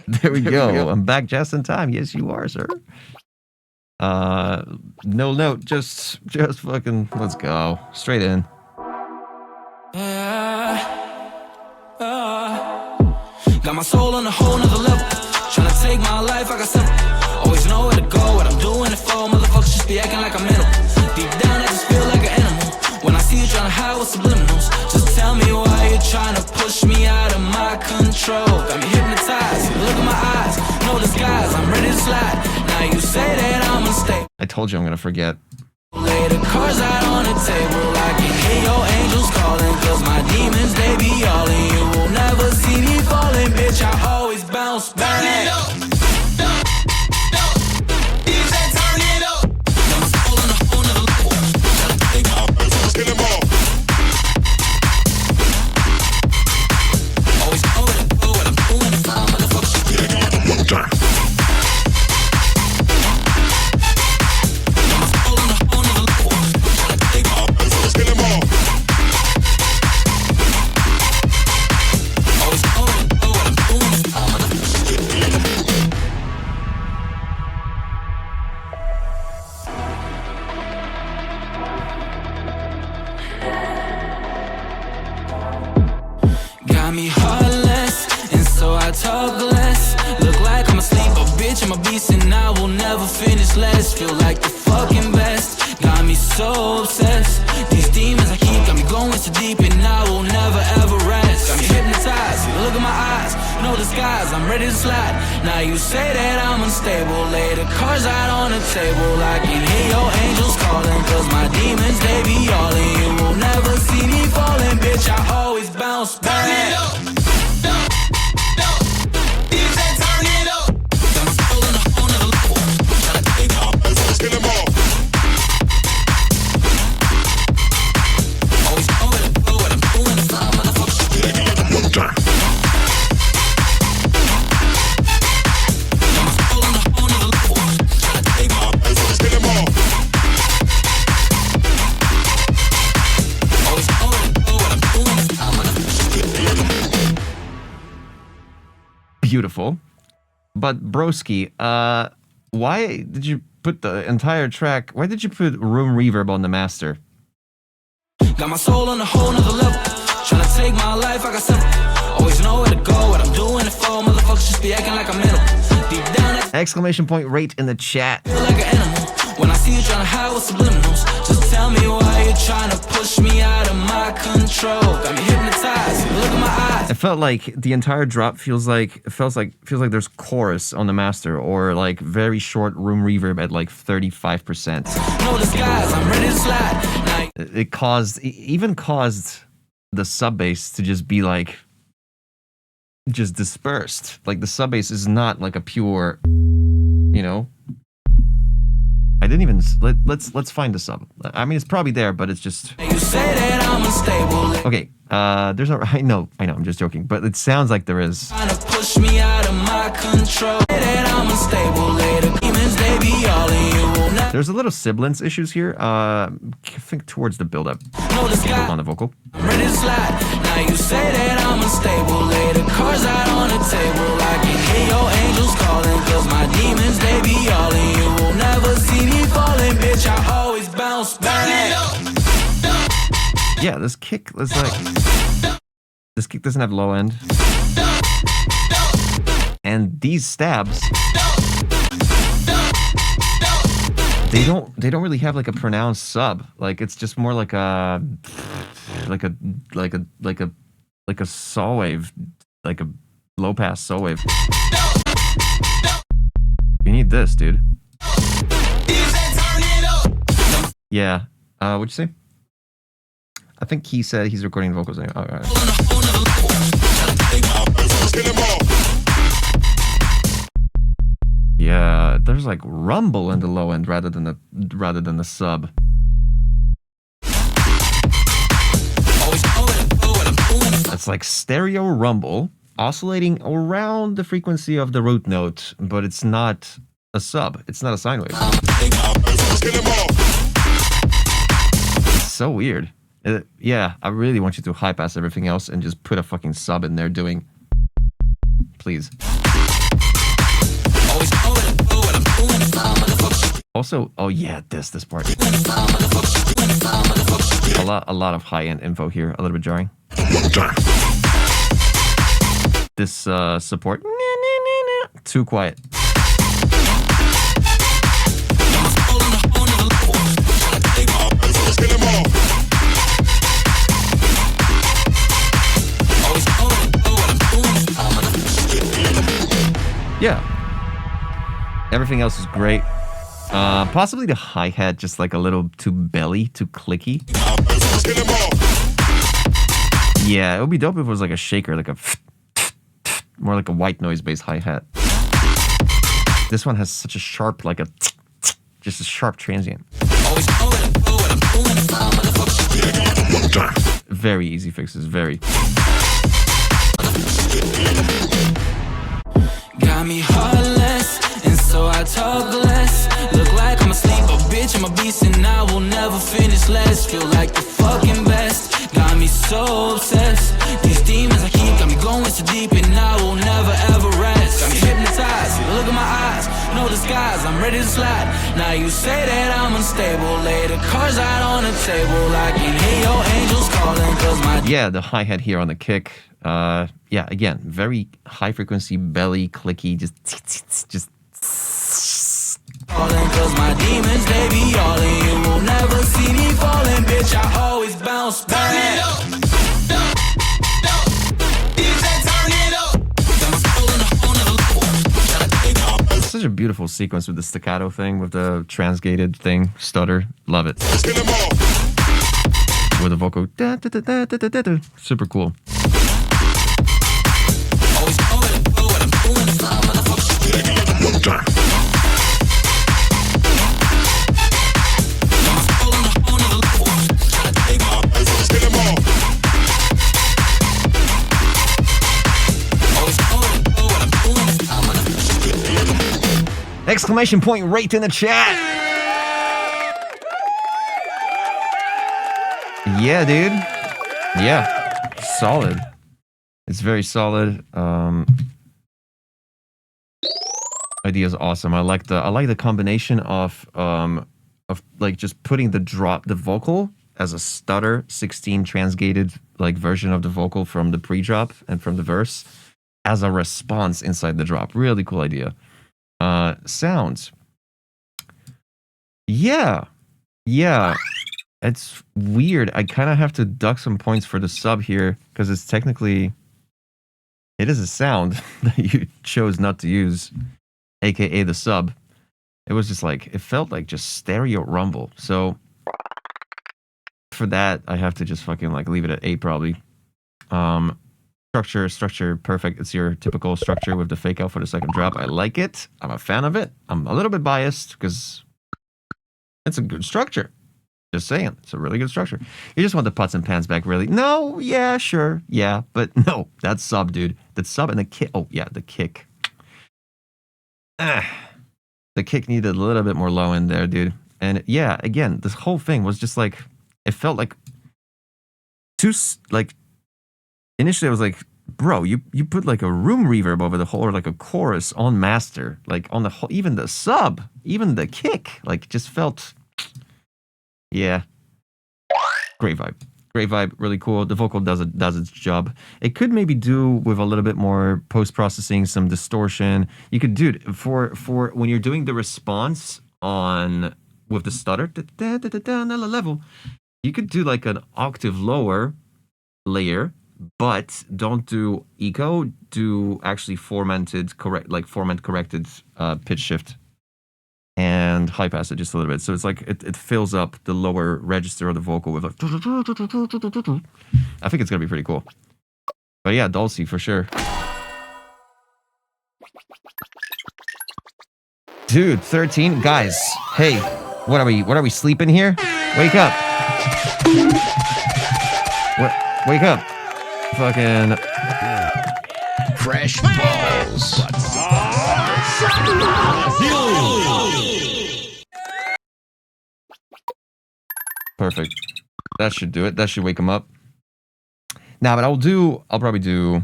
There we go. I'm back just in time. Yes, you are, sir. No note. Just fucking. Let's go straight in. Got my soul on a whole nother level. Tryna take my life, I got simple. Always know where to go, what I'm doing it for. Motherfuckers just be acting like I'm mental. Deep down, I just feel like an animal. When I see you tryna hide with subliminals, just tell me why you're tryna push me out of my control. Got me hypnotized, look at my eyes, no disguise, I'm ready to slide. Now you say that I'm unstable. I told you I'm gonna forget. Lay the cards out on the table, I can hear your angels calling. Cause my demons, they be all in. You will never see me falling, bitch, I always bounce back. Turn it up. Got me heartless, and so I talk less. Look like I'm asleep, but bitch, I'm a beast and I will never finish less. Feel like the fucking best, got me so obsessed. These demons I keep got me going so deep and I will never ever rest. Got me hypnotized, look at my eyes, no disguise, I'm ready to slide. Now you say that I'm unstable, lay the cards out on the table. I can hear your angels calling, cause my demons, they be all in. You will never see me falling, bitch, I always bounce back. Turn it up. DJ, turn it up. Got my soul on a whole nother level. Tryna take my business, get them all. Always know where to go, what I'm doing is not motherfuckers. One time. Got my soul on a whole nother level. Tryna take my business, get them all. Always know where to go, what I'm doing is not motherfuckers. Beautiful. But broski, why did you put the entire track? Why did you put room reverb on the master? Got my soul on a whole nother level. Tryna take my life, I got simple. Always know where to go, what I'm doing it for. Motherfuckers just be acting like I'm mental. Deep down, I Exclamation point rate in the chat. feel like an animal. When I see you tryna hide with subliminals, just tell me why you're tryna push me out of my control. Got me hypnotized, look at my eyes. It felt like the entire drop feels like there's chorus on the master or like very short room reverb at like 35%. No disguise, I'm ready to slide. Now It even caused the sub bass to just be like just dispersed. Like the sub bass is not like a pure, you know. I didn't even let's find the sub. I mean, it's probably there, but it's just you say that I'm unstable. okay. There's no. I know. I'm just joking, but it sounds like there is. Trying to push me out of my control. That I'm unstable. Later demons, they be all in. You will not There's a little sibilance issues here. I think towards the build-up know the sky. on the vocal. I'm ready to slide. Now you say that I'm unstable. Lay the cards out on the table. I can hear your angels calling. Cause my demons, they be all in. You will never see me falling. Bitch, I always bounce back. Yeah, this kick is like this kick doesn't have low end, and these stabs they don't really have like a pronounced sub. Like it's just more like a saw wave, like a low pass saw wave. You need this, dude. Yeah. What'd you say? I think he said he's recording vocals anyway. All right. Yeah, there's like rumble in the low end rather than the sub. It's like stereo rumble oscillating around the frequency of the root note, but it's not a sub. It's not a sine wave. It's so weird. Yeah, I really want you to high pass everything else and just put a fucking sub in there doing. Please. Also, oh yeah, this part. A lot of high-end info here. A little bit jarring. This support. Too quiet. Yeah. Everything else is great. Possibly the hi-hat just like a little too belly, too clicky. Yeah, it would be dope if it was like a shaker, like a more like a white noise based hi-hat. This one has such a sharp, like a just a sharp transient. Very easy fixes, very. Got me heartless, and so I talk less. Look like I'm asleep, but bitch, I'm a beast, and I will never finish less. Feel like the fucking best. Got me so obsessed. These demons I keep got me going so deep, and I will never ever rest. Got me hypnotized. Look at my eyes, no disguise. I'm ready to slide. Now you say that I'm unstable. Lay the cards out on the table. I can hear your angels calling, 'cause my yeah, the hi-hat here on the kick. Yeah, again, very high frequency, belly, clicky, just calling, 'cause my demons, they be all in. You will never see me falling, bitch. I always bounce back. It's such a beautiful sequence with the staccato thing, with the transgated thing, stutter, love it. With the vocal, super cool. Exclamation point right in the chat. Yeah, dude. Yeah, solid. It's very solid. Idea is awesome. I like the combination of like just putting the vocal as a stutter 16 transgated like version of the vocal from the pre-drop and from the verse as a response inside the drop. Really cool idea. Sounds. Yeah. It's weird. I kind of have to duck some points for the sub here because it's technically it is a sound that you chose not to use, aka the sub. It was just like it felt like just stereo rumble. So for that, I have to just fucking like leave it at 8 probably. Structure, perfect. It's your typical structure with the fake out for the second drop. I like it. I'm a fan of it. I'm a little bit biased because it's a good structure. Just saying, it's a really good structure. You just want the pots and pans back, really? No, yeah, sure, yeah, but no, that's sub, dude. That's sub and the kick. Oh yeah, the kick. The kick needed a little bit more low in there, dude. And yeah, again, this whole thing was just like it felt like too like. Initially, I was like, bro, you put like a room reverb over the whole, or like a chorus on master, like on the whole, even the sub, even the kick, like just felt, yeah, great vibe, really cool. The vocal does its job. It could maybe do with a little bit more post processing, some distortion. You could do it for when you're doing the response on with the stutter level. You could do like an octave lower layer. But don't do echo, do actually format corrected pitch shift and high pass it just a little bit. So it's like it fills up the lower register of the vocal with like I think it's gonna be pretty cool. But yeah, Dulcie for sure. Dude, 13 guys. Hey, what are we sleeping here? Wake up. Wake up. Fucking Fresh balls. perfect. That should do it. That should wake him up. Now, but I'll probably do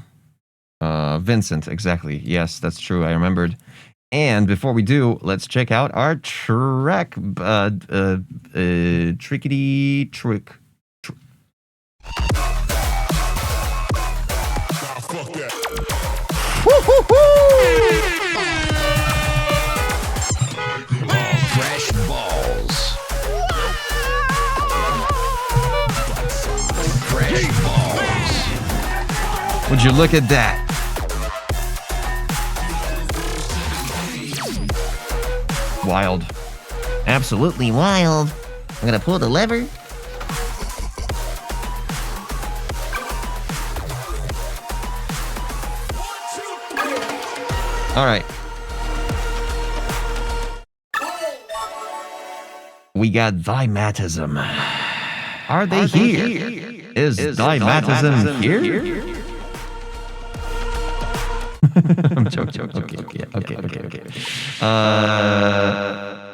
Vincent, exactly. Yes, that's true. I remembered. And before we do, let's check out our track trickety trick. Fresh balls. Fresh balls. Would you look at that? Wild. Absolutely wild. I'm gonna pull the lever. All right. We got Dimatism. Are they here? Is Dimatism here? I'm joking. Okay.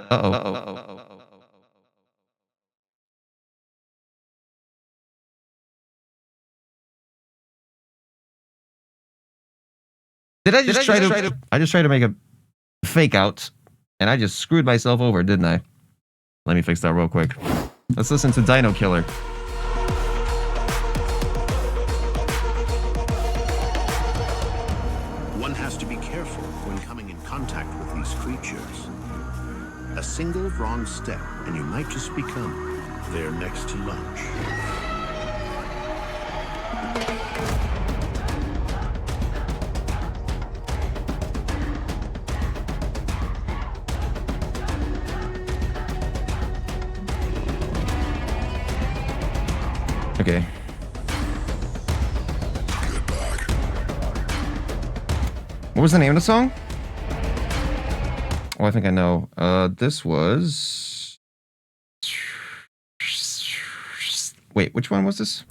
Uh-oh. Did I just try to... I just tried to make a fake out, and I just screwed myself over, didn't I? Let me fix that real quick. Let's listen to Dino Killer. One has to be careful when coming in contact with these creatures. A single wrong step, and you might just become their next lunch. Okay. What was the name of the song? Oh, I think I know. This was... Wait, which one was this?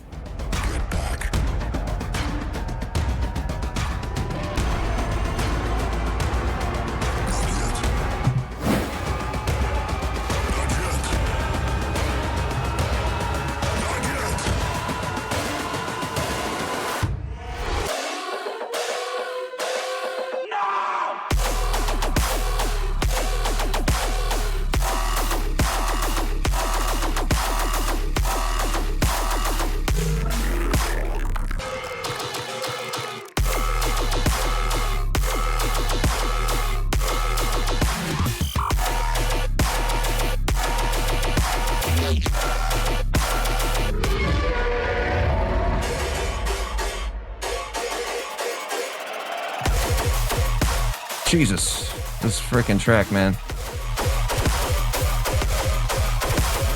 Jesus, this freaking track, man.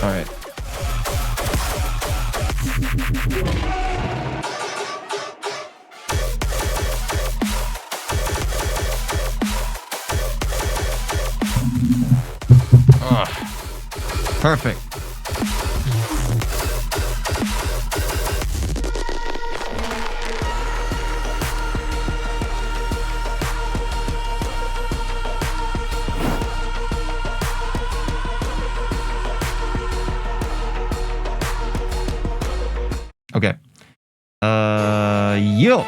All right. Perfect. Okay. Yo.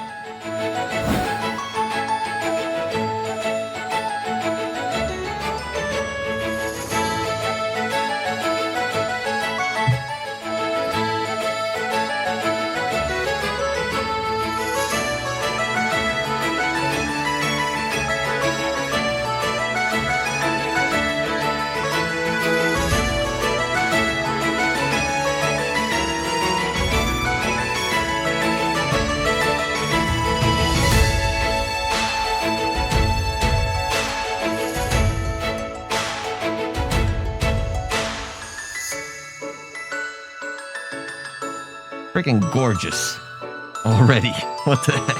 Freaking gorgeous already. What the heck?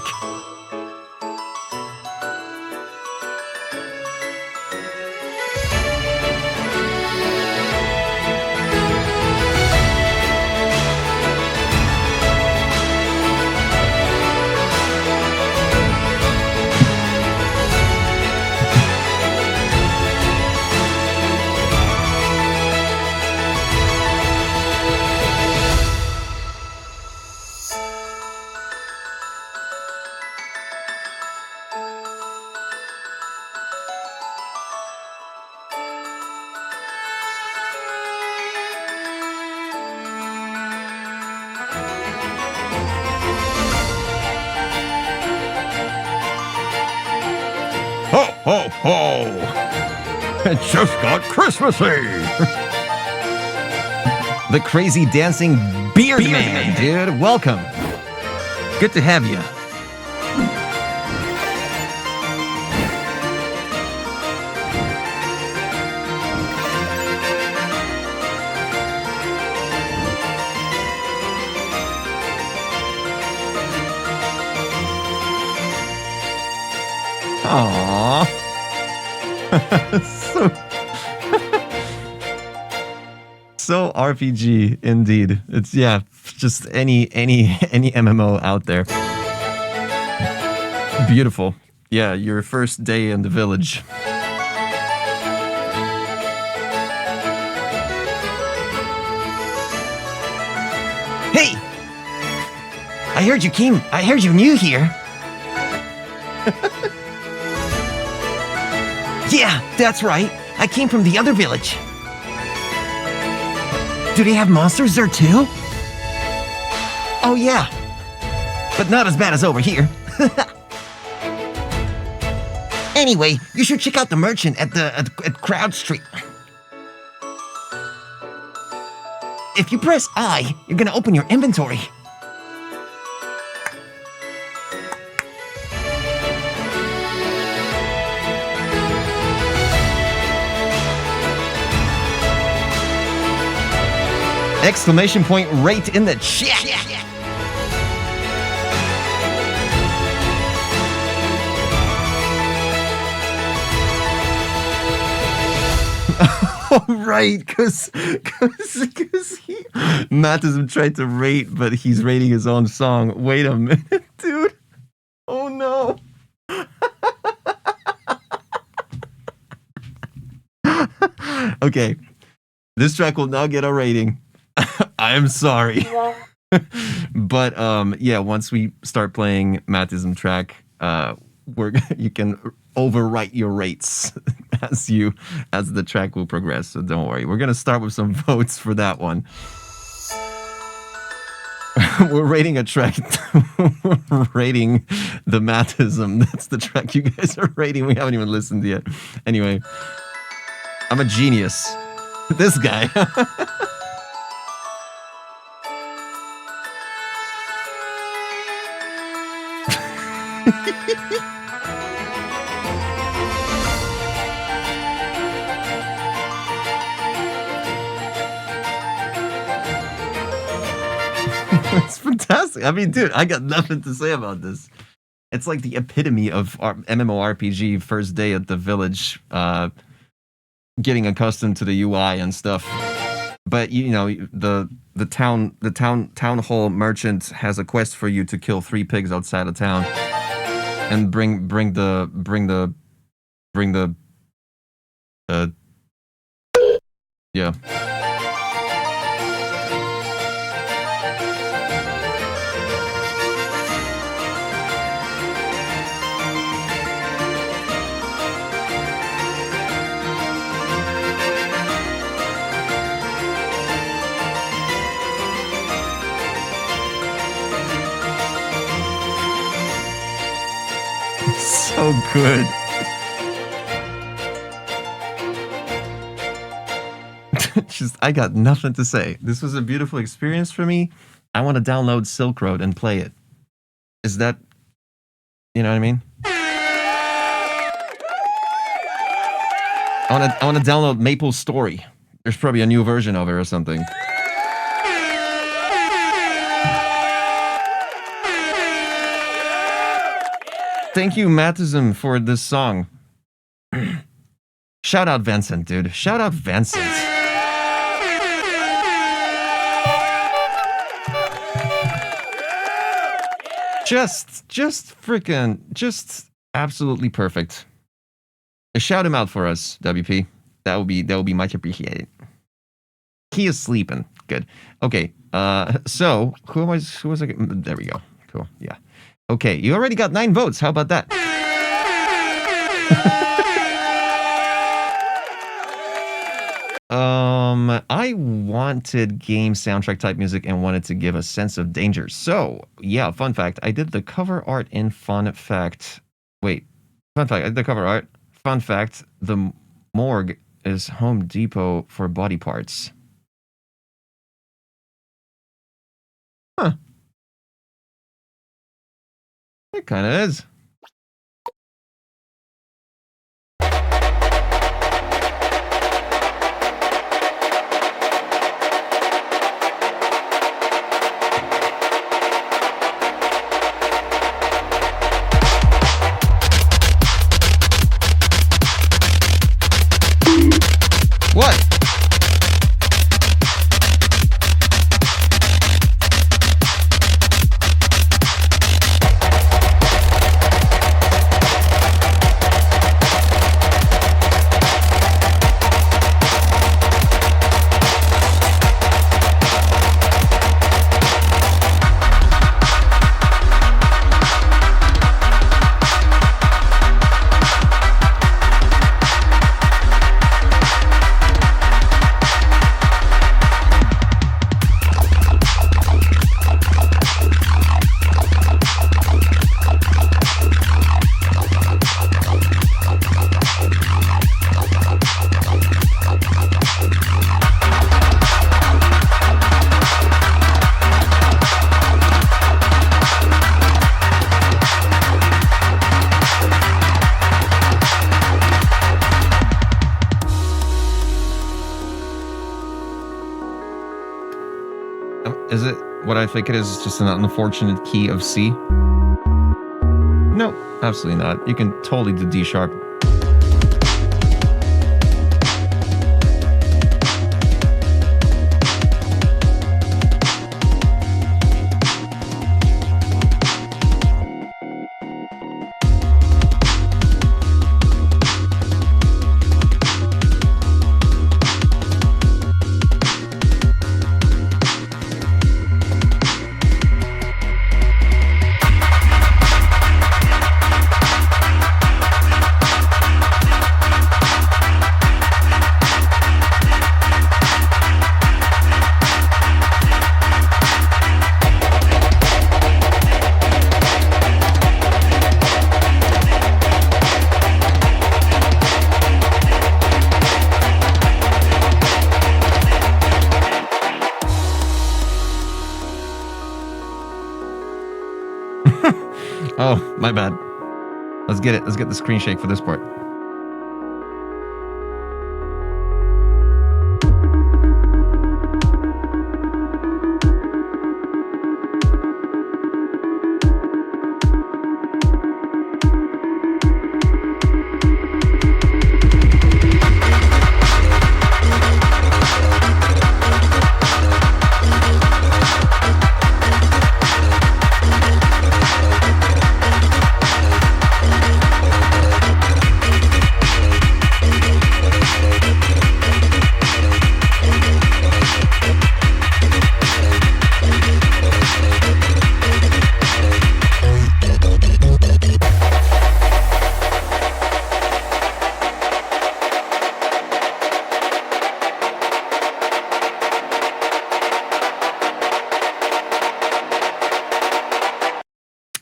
Ho, ho, ho! It just got Christmassy! The crazy dancing beard man, dude. Welcome. Good to have you. Aww. So RPG indeed. It's just any MMO out there. Beautiful. Yeah, your first day in the village. Hey! I heard you new here. Yeah, that's right. I came from the other village. Do they have monsters there too? Oh yeah. But not as bad as over here. Anyway, you should check out the merchant at Crowd Street. If you press I, you're gonna open your inventory. Exclamation point right in the chat. Oh, right, because Matism tried to rate, but he's rating his own song. Wait a minute, dude. Oh no. Okay, this track will now get a rating. I'm sorry. But yeah, once we start playing Matism track, you can overwrite your rates as the track will progress. So don't worry. We're gonna start with some votes for that one. We're rating a track. We're rating the Matism. That's the track you guys are rating. We haven't even listened yet. Anyway, I'm a genius. This guy. It's fantastic. I mean, dude, I got nothing to say about this. It's like the epitome of MMORPG first day at the village, getting accustomed to the UI and stuff. But you know, the town hall merchant has a quest for you to kill 3 pigs outside of town and bring the yeah. So good. Just, I got nothing to say. This was a beautiful experience for me. I want to download Silk Road and play it. Is that, you know what I mean? I want to download Maple Story. There's probably a new version of it or something. Thank you, Matism, for this song. Shout out Vincent, dude. Shout out Vincent. Just absolutely perfect. Shout him out for us, WP. That would be much appreciated. He is sleeping. Good. Okay. So who was I? There we go. Cool. Yeah. Okay, you already got 9 votes. How about that? I wanted game soundtrack type music and wanted to give a sense of danger. So, yeah, fun fact. I did the cover art in Fun Fact. Wait, Fun fact, the cover art. Fun fact, the morgue is Home Depot for body parts. Huh. It kind of is. What? Is it what I think it is? Just an unfortunate key of C? No, absolutely not. You can totally do D sharp. Oh, my bad. Let's get it. Let's get the screen shake for this part.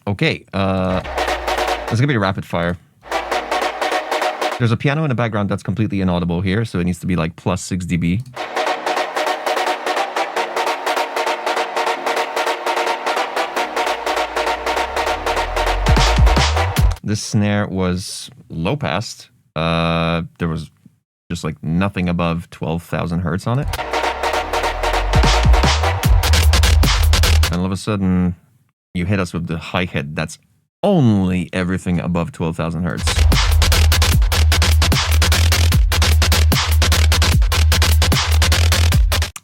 Okay, this is gonna be a rapid fire. There's a piano in the background that's completely inaudible here, so it needs to be like plus 6 dB. This snare was low passed. There was just like nothing above 12,000 hertz on it. And all of a sudden, you hit us with the hi-hat that's only everything above 12,000 hertz.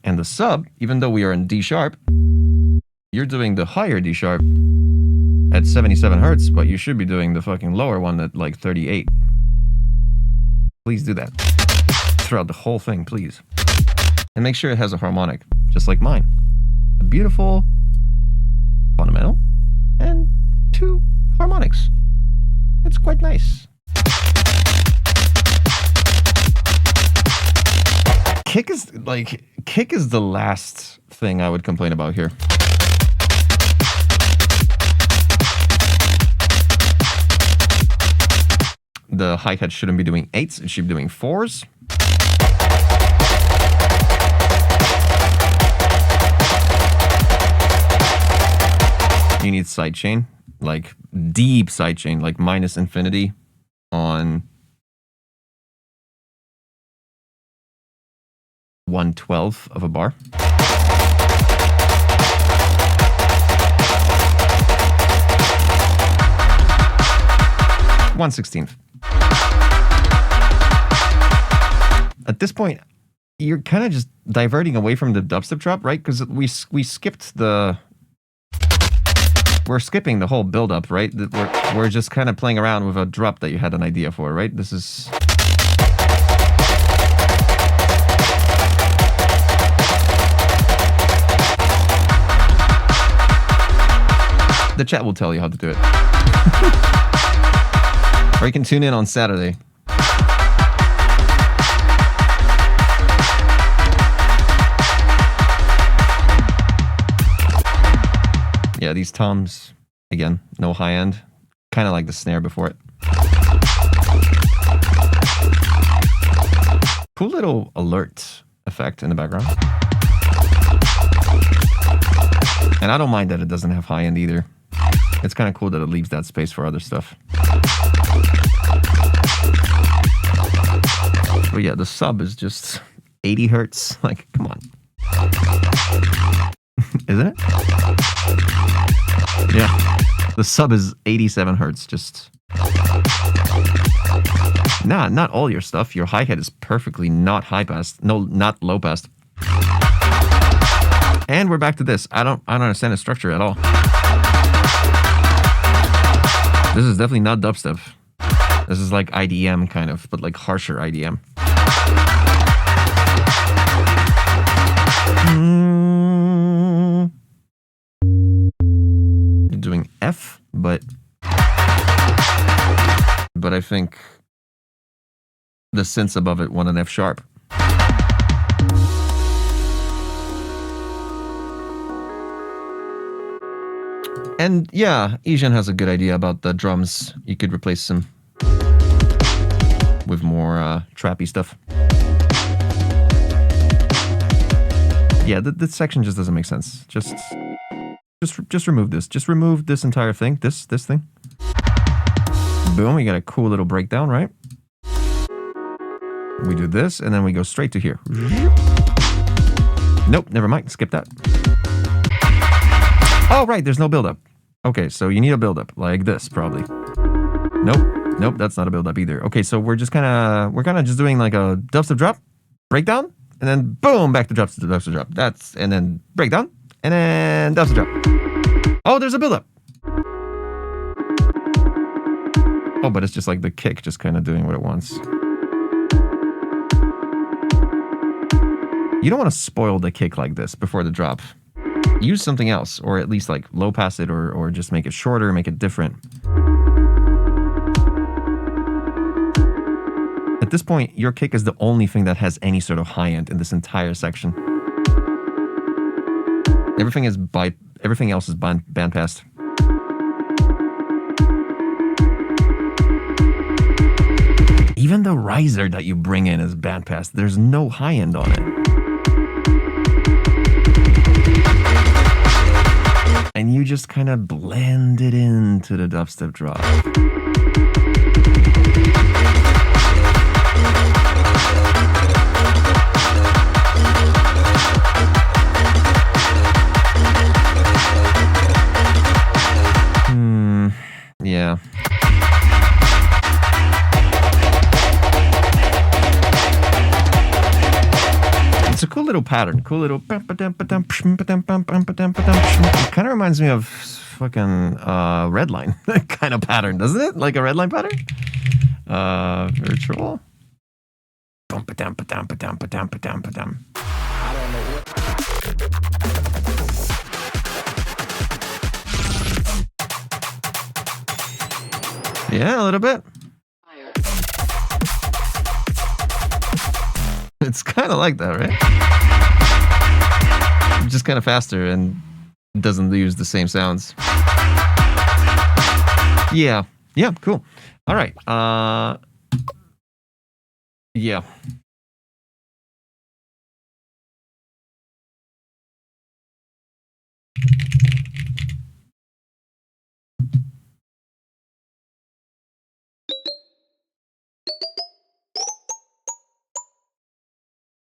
And the sub, even though we are in D sharp, you're doing the higher D sharp at 77 hertz, but you should be doing the fucking lower one at like 38. Please do that. Throughout the whole thing, please. And make sure it has a harmonic, just like mine. A beautiful fundamental and 2 harmonics. It's quite nice. Kick is the last thing I would complain about here. the hi-hat shouldn't be doing 8s, it should be doing 4s. You need sidechain, like deep sidechain, like minus infinity on 1/12 of a bar. (1/16). At this point, you're kind of just diverting away from the dubstep drop, right? Because we skipped the... We're skipping the whole build-up, right? We're just kind of playing around with a drop that you had an idea for, right? This is... The chat will tell you how to do it. Or you can tune in on Saturday. Yeah, these toms, again, no high end. Kind of like the snare before it. Cool little alert effect in the background. And I don't mind that it doesn't have high end either. It's kind of cool that it leaves that space for other stuff. But yeah, the sub is just 80 hertz. Like, come on. Isn't it? Yeah. The sub is 87 hertz. Just... Nah, not all your stuff. Your hi-hat is perfectly not high pass. No, not low pass. And we're back to this. I don't understand the structure at all. This is definitely not dubstep. This is like IDM kind of, but like harsher IDM. You're doing F, but I think the synths above it want an F sharp. And yeah, Ejan has a good idea about the drums. You could replace them with more trappy stuff. Yeah, this section just doesn't make sense. Just remove this. Just remove this entire thing. This thing. Boom, we got a cool little breakdown, right? We do this, and then we go straight to here. Nope, never mind. Skip that. Oh, right, there's no buildup. Okay, so you need a buildup, like this, probably. Nope, that's not a buildup either. Okay, so we're kind of just doing like a dubstep drop, breakdown, and then boom, back to dubstep drop. And then breakdown, and then dubstep drop. Oh, there's a buildup. Oh, but it's just like the kick, just kind of doing what it wants. You don't want to spoil the kick like this before the drop. Use something else, or at least like low pass it, or just make it shorter, make it different. At this point, your kick is the only thing that has any sort of high end in this entire section. Everything else is bandpassed. Even the riser that you bring in is bandpassed. There's no high end on it. And you just kind of blend it into the dubstep drop. Yeah. It's a cool little pattern. Cool little... It kind of reminds me of fucking Redline kind of pattern, doesn't it? Like a Redline pattern? Virtual. I don't know what. Yeah, a little bit. It's kind of like that, right? Just kind of faster and doesn't use the same sounds. Yeah, cool. All right. Yeah.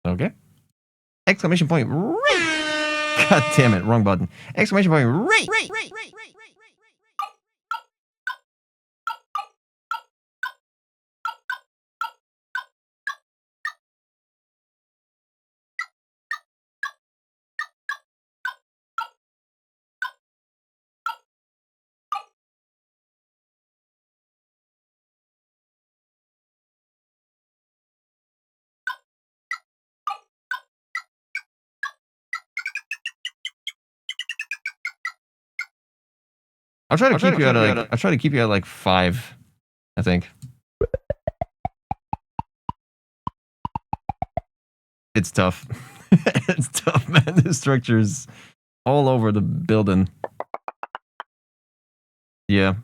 Okay. Exclamation point. Right. God damn it. Wrong button. Exclamation point. Right. I'll try to keep you at like 5, I think. It's tough. It's tough, man. The structure's all over the building. Yeah.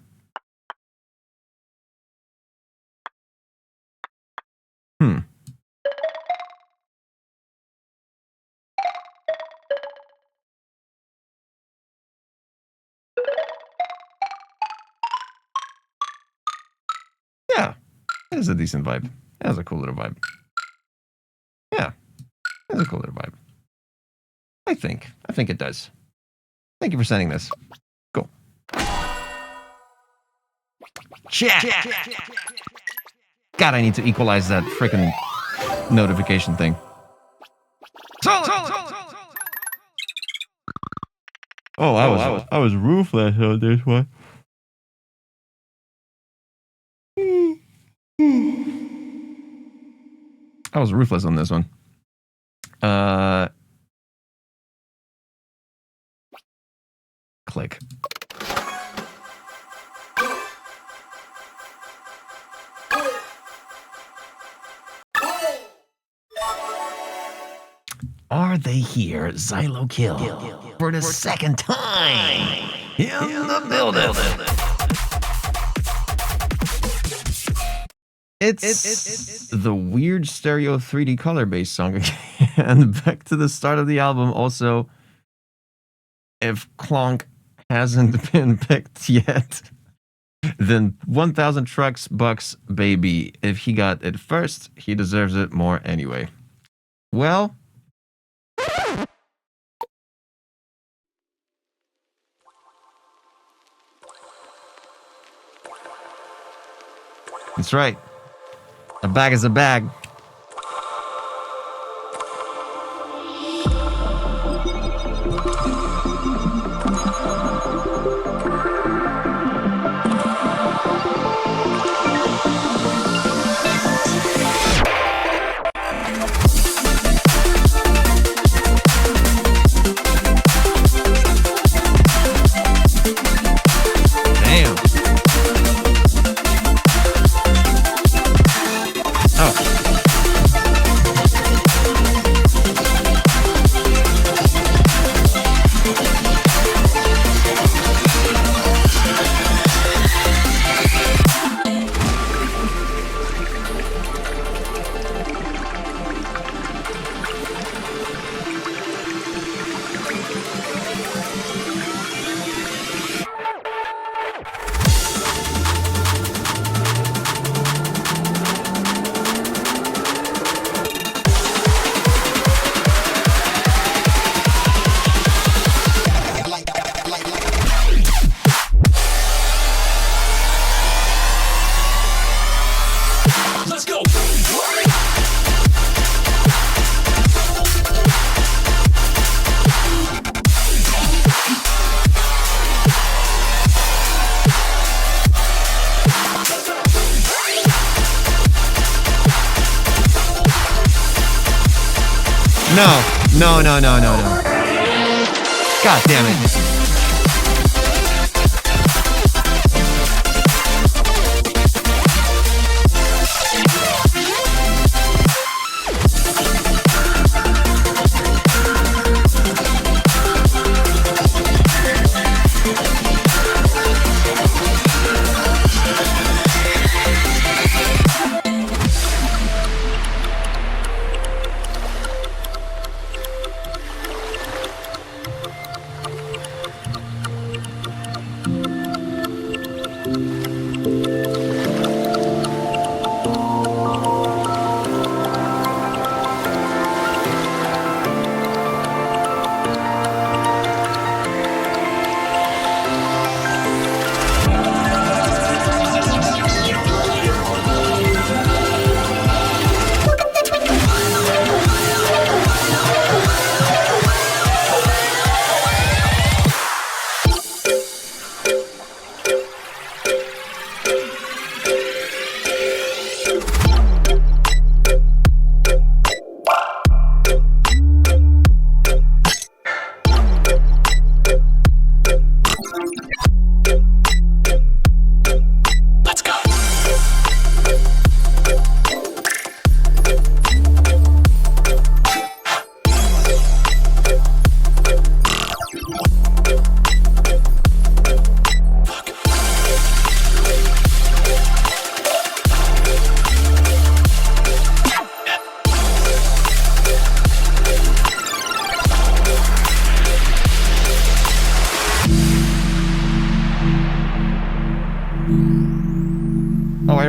Yeah. It is a decent vibe. It has a cool little vibe. Yeah. It has a cool little vibe. I think it does. Thank you for sending this. Cool. Chat. God, I need to equalize that freaking notification thing. Oh, I was ruthless on this one. I was ruthless on this one. Click. Are they here? Xylo Kill for the second time in the building. It's the weird stereo 3D color based song again. And back to the start of the album. Also, if Clonk hasn't been picked yet, then 1,000 trucks bucks, baby. If he got it first, he deserves it more anyway. Well, that's right. A bag is a bag. Damn. No. God damn it.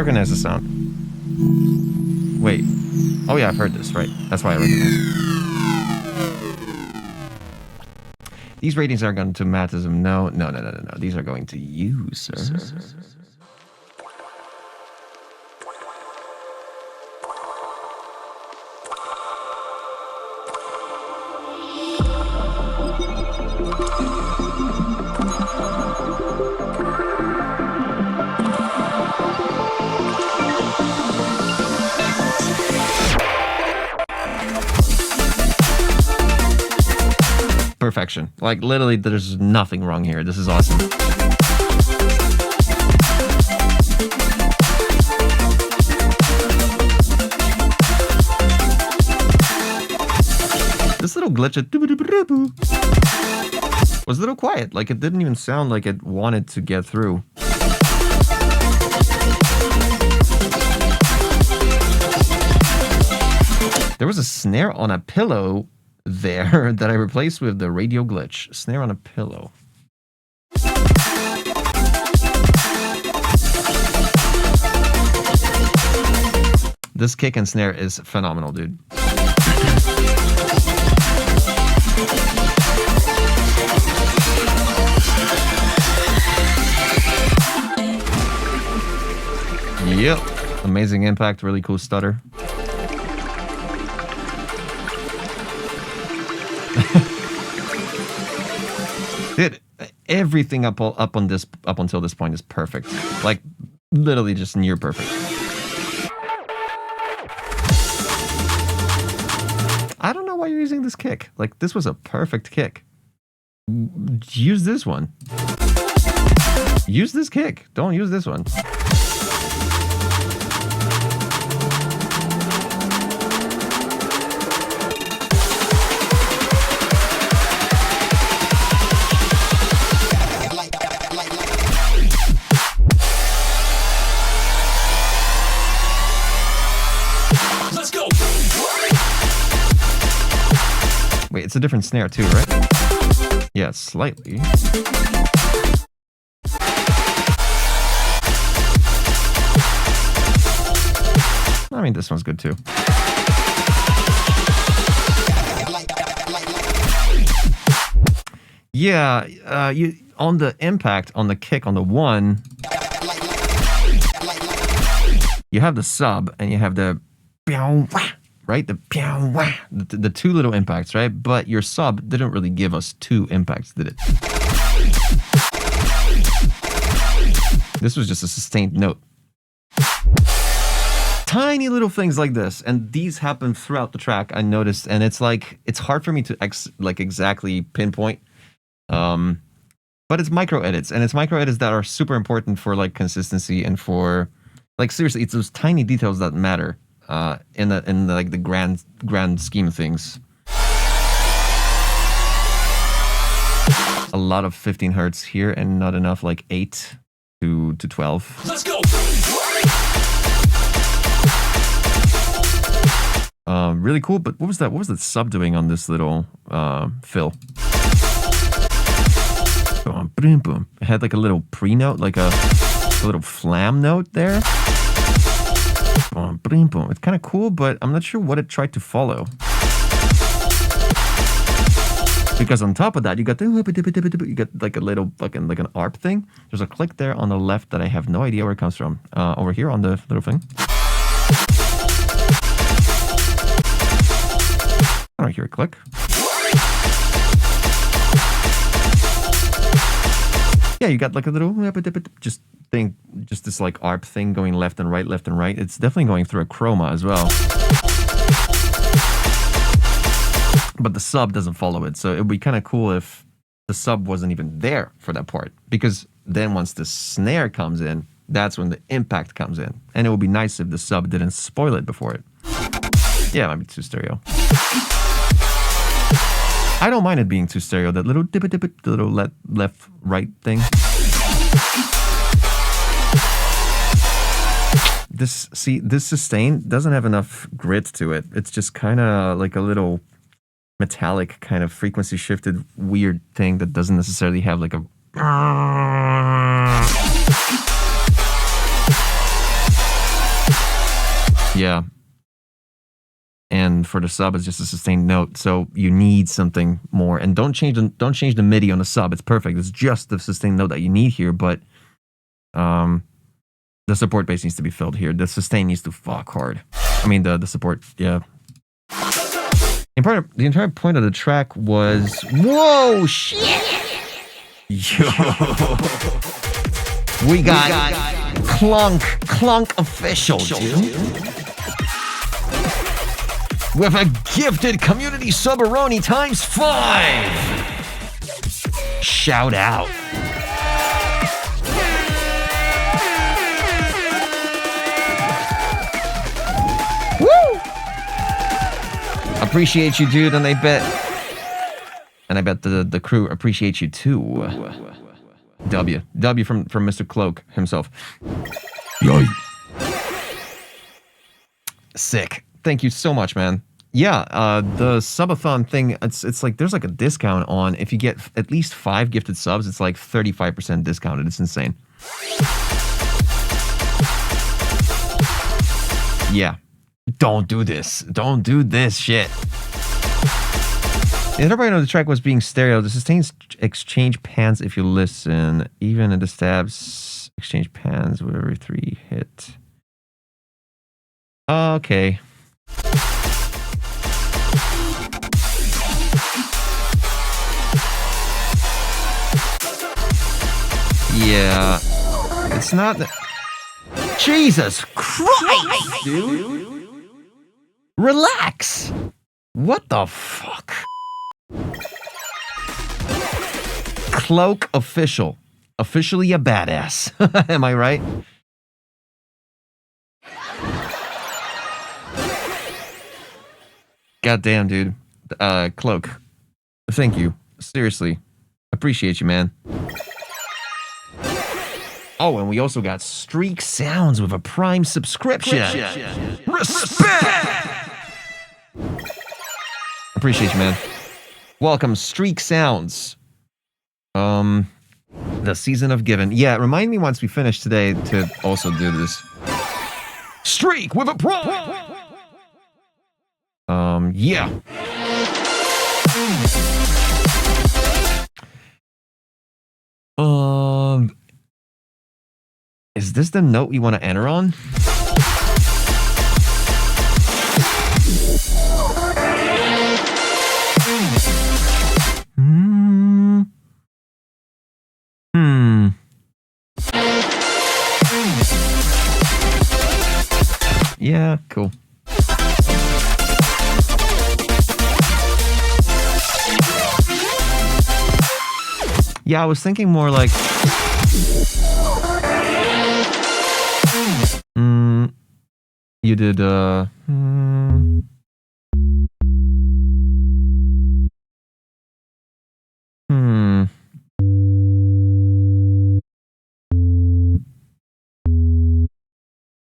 recognize the sound. Wait. Oh yeah, I've heard this, right? That's why I recognize it. These ratings are going to Mattism. No. These are going to you, sir. Perfection. Like, literally, there's nothing wrong here. This is awesome. This little glitch was a little quiet. Like, it didn't even sound like it wanted to get through. There was a snare on a pillow there that I replaced with the radio glitch. Snare on a pillow. This kick and snare is phenomenal, dude. Yep. Amazing impact, really cool stutter. Dude, everything up until this point is perfect. Like, literally just near perfect. I don't know why you're using this kick. Like, this was a perfect kick. Use this one. Use this kick. Don't use this one. Wait, it's a different snare too, right? Yeah, slightly. I mean, this one's good too. Yeah, you on the impact, on the kick, on the one, you have the sub and you have the right? The two little impacts, right? But your sub didn't really give us two impacts, did it? This was just a sustained note. Tiny little things like this, and these happen throughout the track, I noticed, and it's like, it's hard for me to exactly pinpoint. But it's micro edits, and it's micro edits that are super important for like consistency and for, like, seriously, it's those tiny details that matter. In the grand scheme of things. A lot of 15 hertz here and not enough like 8 to 12. Let's go. Really cool, but what was that? What was the sub doing on this little fill? Boom, boom. It had like a little pre-note, like a little flam note there. Boom, boom, boom. It's kind of cool, but I'm not sure what it tried to follow. Because on top of that, you got like a little fucking like an ARP thing. There's a click there on the left that I have no idea where it comes from. Over here on the little thing. I don't hear a click. Yeah, you got like a little just thing, just this like ARP thing going left and right. It's definitely going through a chroma as well. But the sub doesn't follow it, so it would be kind of cool if the sub wasn't even there for that part. Because then once the snare comes in, that's when the impact comes in. And it would be nice if the sub didn't spoil it before it. Yeah, it might be too stereo. I don't mind it being too stereo, that little dip, the little left, right thing. This sustain doesn't have enough grit to it. It's just kind of like a little metallic kind of frequency shifted weird thing that doesn't necessarily have like a... Yeah. And for the sub, it's just a sustained note. So you need something more. And don't change the MIDI on the sub. It's perfect. It's just the sustained note that you need here. But the support bass needs to be filled here. The sustain needs to fuck hard. I mean, the support, yeah. The entire point of the track was... Whoa, shit! Yo. We got Clunk official, dude. With a gifted community subaroni times 5. Shout out. Woo! Appreciate you, dude, and I bet the crew appreciate you too. W from Mr. Cloak himself. Yay. Sick. Thank you so much, man. Yeah, the subathon thing, it's like there's like a discount on if you get at least 5 gifted subs, it's like 35% discounted. It's insane. Yeah. Don't do this. Don't do this shit. Everybody know the track was being stereo. The sustains exchange pans if you listen. Even in the stabs, exchange pans with every 3 hit. Okay. Yeah. It's not that. Jesus Christ, dude. Relax. What the fuck? Cloak official. Officially a badass. Am I right? Goddamn, dude. Cloak. Thank you. Seriously. Appreciate you, man. Oh, and we also got Streak Sounds with a Prime subscription. Respect! Appreciate you, man. Welcome, Streak Sounds. The Season of Given. Yeah, remind me once we finish today to also do this. Streak with a Prime! Yeah. Is this the note we want to enter on? Yeah, cool. Yeah, I was thinking more like... you did,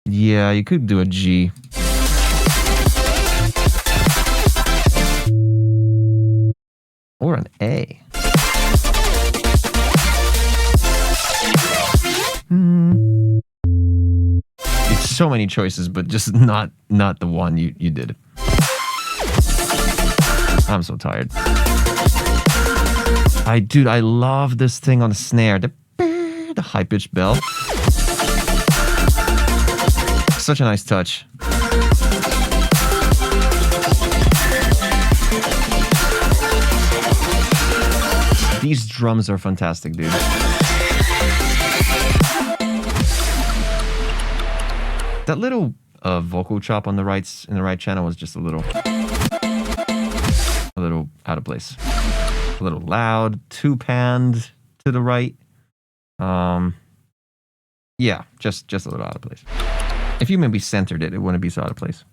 Yeah, you could do a G. Or an A. It's so many choices, but just not the one you did. I'm so tired. Dude, I love this thing on the snare. The high-pitched bell. Such a nice touch. These drums are fantastic, dude. That little vocal chop on the right channel was just a little out of place. A little loud, two-panned to the right. Yeah, just a little out of place. If you maybe centered it, it wouldn't be so out of place.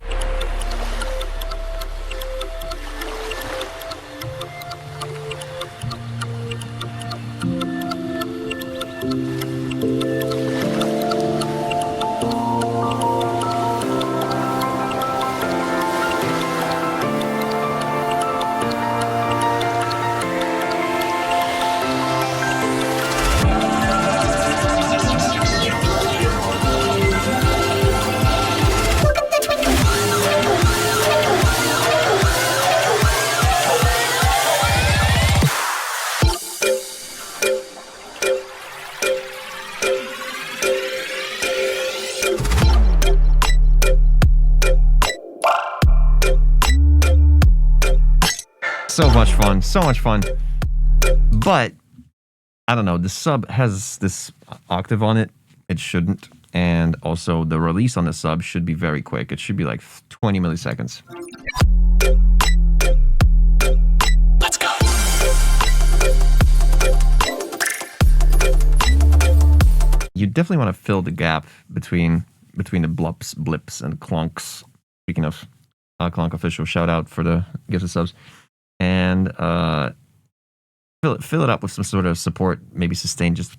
So much fun. So much fun. But, I don't know. The sub has this octave on it. It shouldn't. And also, the release on the sub should be very quick. It should be like 20 milliseconds. Let's go. You definitely want to fill the gap between the blips, and clunks. Speaking of Clonk Official, shout out for the gifted subs. And fill it up with some sort of support, maybe sustain, just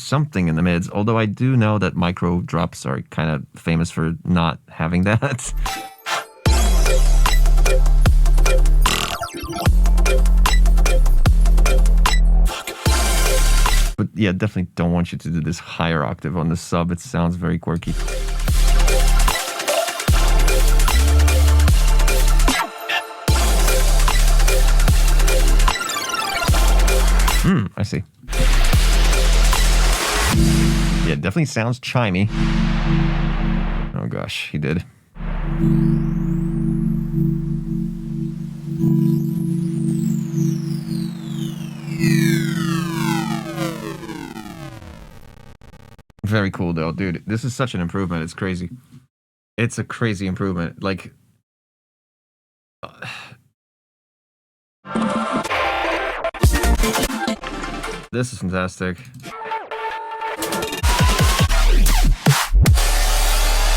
something in the mids. Although I do know that micro drops are kind of famous for not having that. But yeah, definitely don't want you to do this higher octave on the sub. It sounds very quirky. I see. Yeah, definitely sounds chimey. Oh gosh, he did. Very cool though, dude. This is such an improvement. It's crazy. It's a crazy improvement. Like... This is fantastic.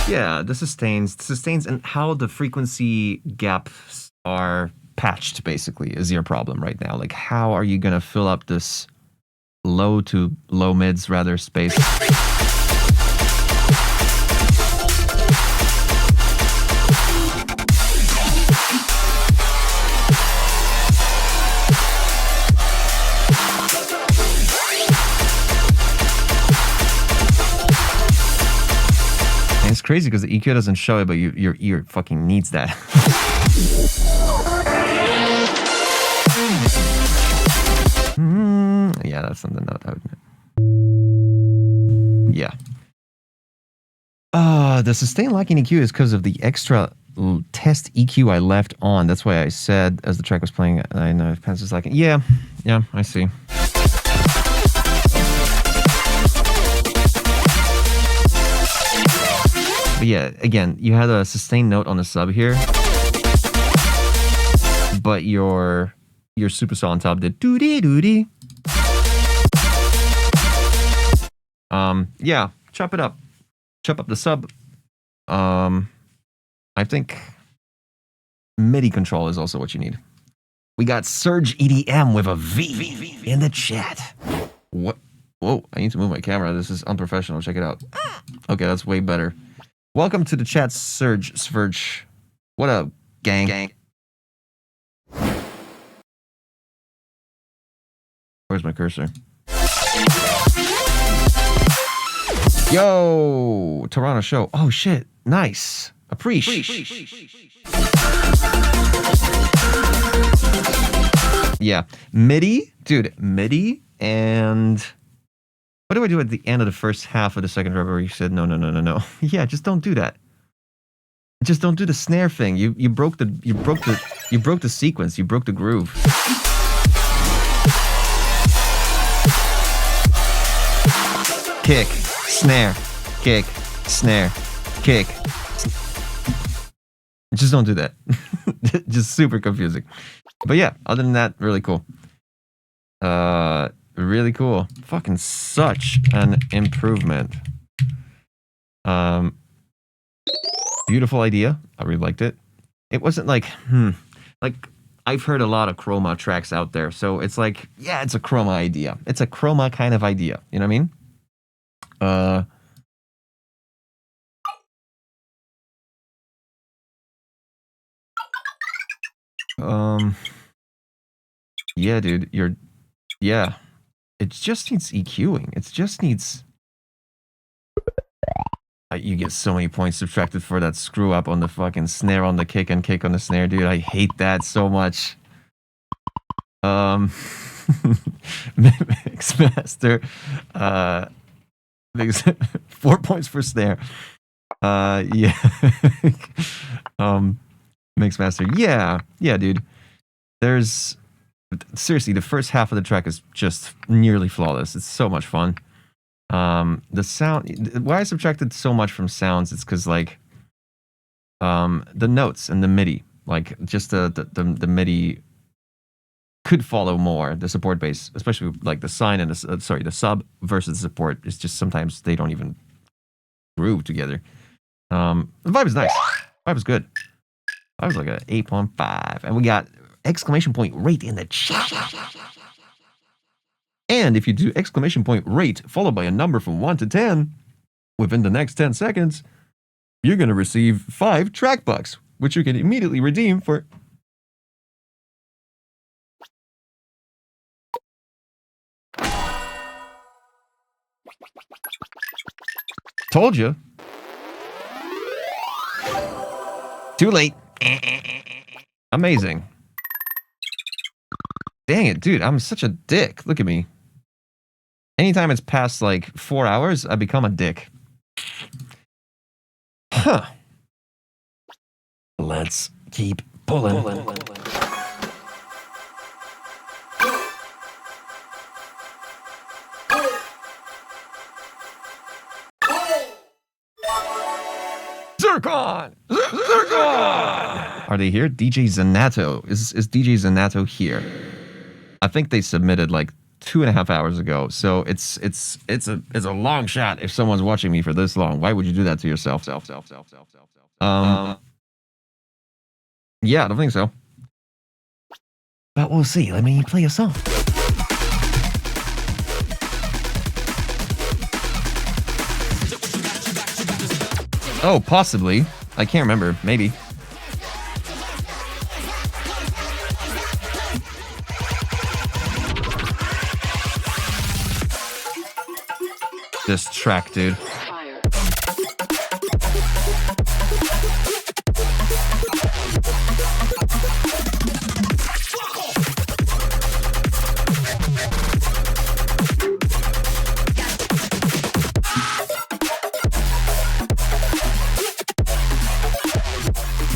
Yeah, the sustains and how the frequency gaps are patched basically is your problem right now. Like, how are you gonna fill up this low to low mids rather space? It's crazy because the EQ doesn't show it, but your ear fucking needs that. Yeah, that's something that I would admit. Yeah. The sustain lacking EQ is because of the extra test EQ I left on. That's why I said, as the track was playing, I know if Pence is lacking. Yeah, I see. But yeah, again, you had a sustained note on the sub here, but your supersaw on top did doody doody. Yeah, chop it up, chop up the sub. I think MIDI control is also what you need. We got Surge EDM with a V in the chat. What? Whoa! I need to move my camera. This is unprofessional. Check it out. Okay, that's way better. Welcome to the chat, Surge. What up, gang? Where's my cursor? Yo, Toronto show. Oh shit, nice. Appreciate. Yeah, MIDI, dude, MIDI, and what do I do at the end of the first half of the second rev where you said no? Yeah, just don't do that. Just don't do the snare thing. You broke the sequence. You broke the groove. Kick, snare, kick, snare, kick. Just don't do that. Just super confusing. But yeah, other than that, really cool. Really cool. Fucking such an improvement. Beautiful idea. I really liked it. It wasn't like, like I've heard a lot of chroma tracks out there. So it's like, yeah, it's a chroma idea. It's a chroma kind of idea. You know what I mean? Yeah, dude, yeah. It just needs EQing. It just needs... You get so many points subtracted for that screw up on the fucking snare on the kick and kick on the snare, dude. I hate that so much. Mixmaster, 4 points for snare. Yeah. Mixmaster, yeah, dude. There's seriously, the first half of the track is just nearly flawless. It's so much fun. The sound, why I subtracted so much from sounds, it's because like the notes and the MIDI, like just the MIDI could follow more the support bass, especially like the sine and the sub versus the support. It's just sometimes they don't even groove together. The vibe is nice. Vibe is good. Vibe was like a 8.5, and we got exclamation point rate in the chat. And if you do exclamation point rate followed by a number from 1 to 10 within the next 10 seconds, you're going to receive 5 track bucks, which you can immediately redeem for. Told you. Too late. Amazing. Dang it, dude, I'm such a dick. Look at me. Anytime it's past like 4 hours, I become a dick. Huh. Let's keep pulling. Zircon! Zircon! Are they here? DJ Zanato. Is DJ Zanato here? I think they submitted like 2.5 hours ago. So it's a long shot if someone's watching me for this long. Why would you do that to yourself? Yeah, I don't think so. But we'll see. Let me play a song. Oh, possibly. I can't remember. Maybe. This track, dude.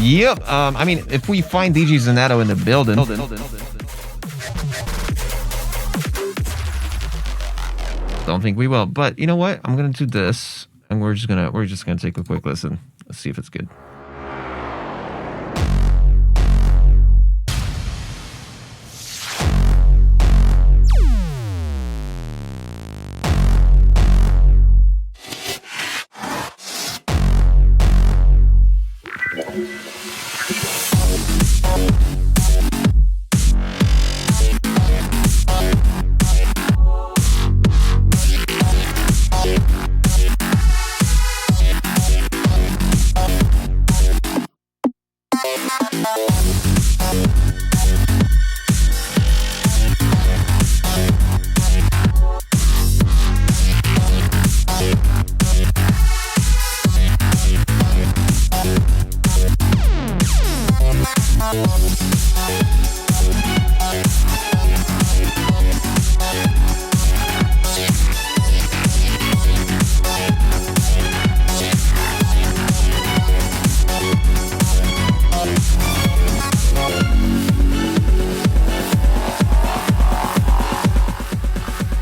Yep. I mean, if we find DJ Zanato in the building. Don't think we will, but you know what? I'm gonna do this, and we're just gonna take a quick listen. Let's see if it's good.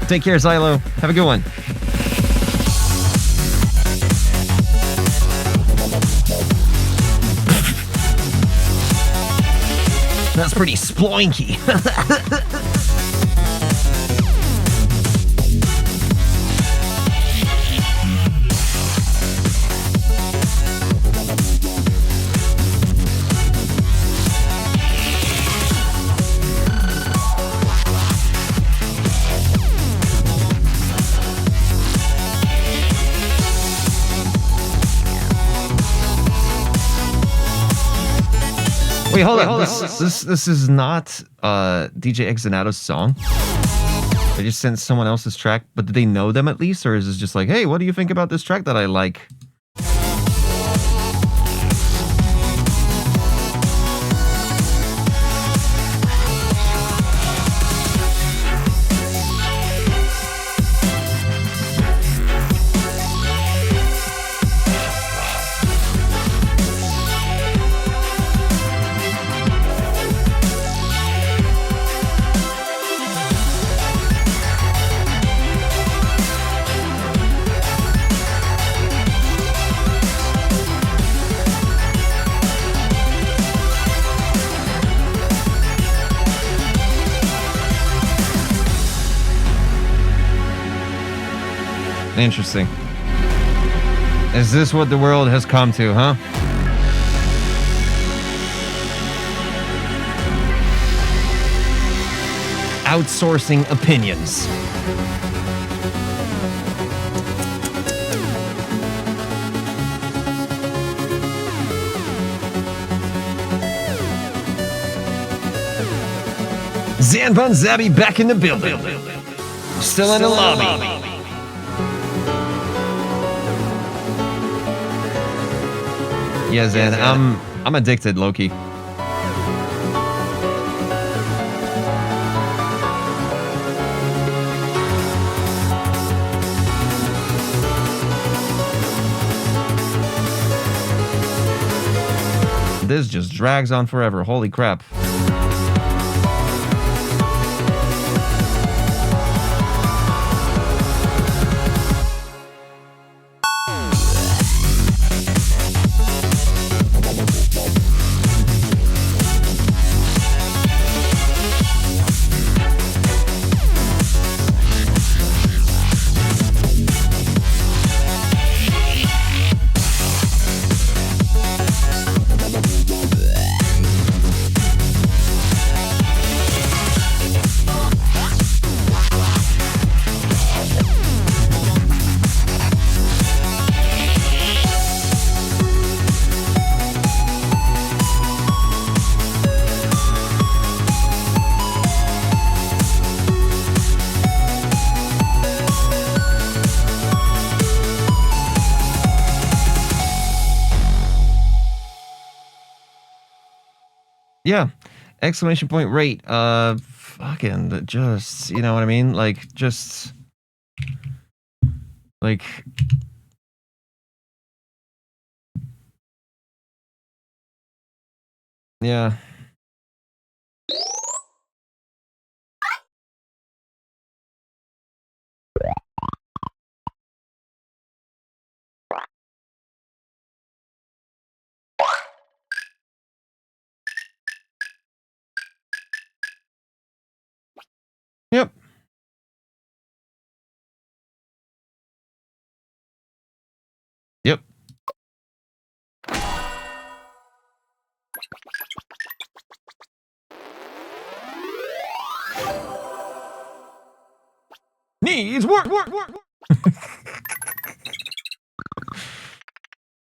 Take care, Xylo. Have a good one. That's pretty sploinky. Wait, hold on. This is not DJ X Zanato's song. They just sent someone else's track, but did they know them at least, or is this just like, hey, what do you think about this track that I like? Interesting. Is this what the world has come to, huh? Outsourcing opinions. Zanbun Zabby back in the building. Still in the lobby. Yeah, Zan, I'm addicted, Loki. This just drags on forever. Holy crap. Yeah, exclamation point rate. Fucking just, you know what I mean? Like, just, like, yeah. Yep. Yep. Needs work.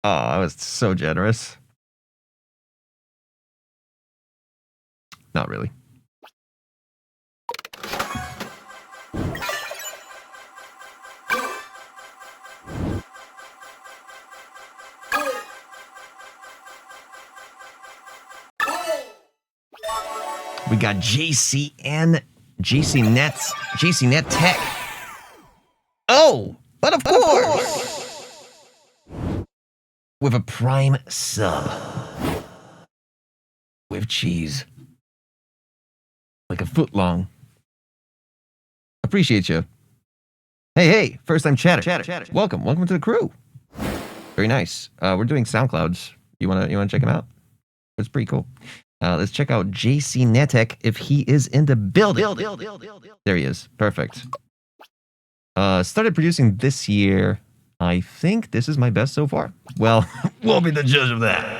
Oh, I was so generous. Not really. We got JCNet Tech. Oh, but of course. With a Prime sub. With cheese. Like a foot long. Appreciate you. Hey, first time chatter. Welcome to the crew. Very nice. We're doing SoundClouds. You wanna check him out? It's pretty cool. Let's check out JCNetTech if he is in the building. There he is. Perfect. Started producing this year. I think this is my best so far. Well, we'll be the judge of that.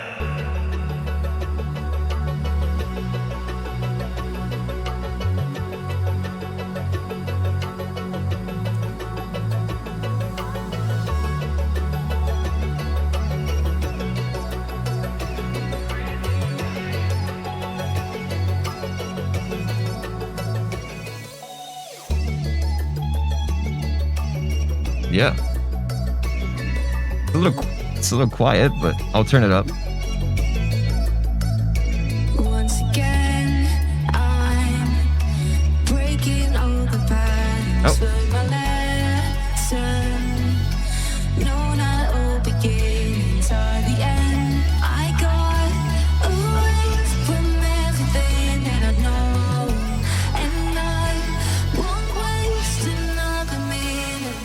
Yeah. It's a little quiet, but I'll turn it up. Once again, I'm breaking all the patterns. Learn my lesson. No, not all beginnings are the end. I got away from everything that I know, and I won't waste another minute.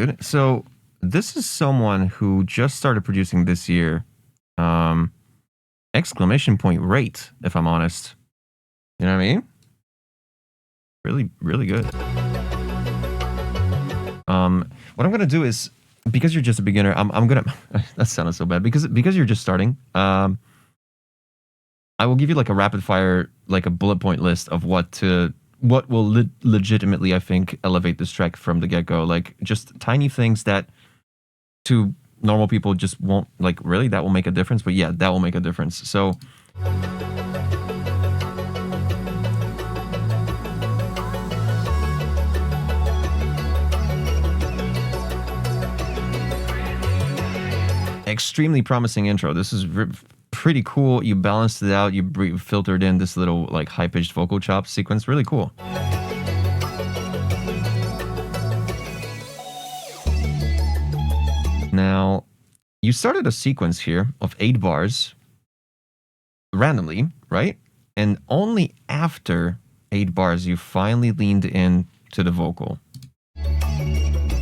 dude. So this is someone who just started producing this year. Exclamation point rate, if I'm honest. You know what I mean? Really, really good. What I'm gonna do is, because you're just a beginner, I'm gonna that sounded so bad. Because you're just starting, I will give you like a rapid fire, like a bullet point list of what will legitimately, I think, elevate this track from the get-go. Like just tiny things that to normal people just won't, like, really, that will make a difference. But yeah, that will make a difference. So extremely promising intro. This is pretty cool. You balanced it out. You filtered in this little like high-pitched vocal chop sequence. Really cool. Now, you started a sequence here of 8 bars randomly, right? And only after 8 bars, you finally leaned in to the vocal.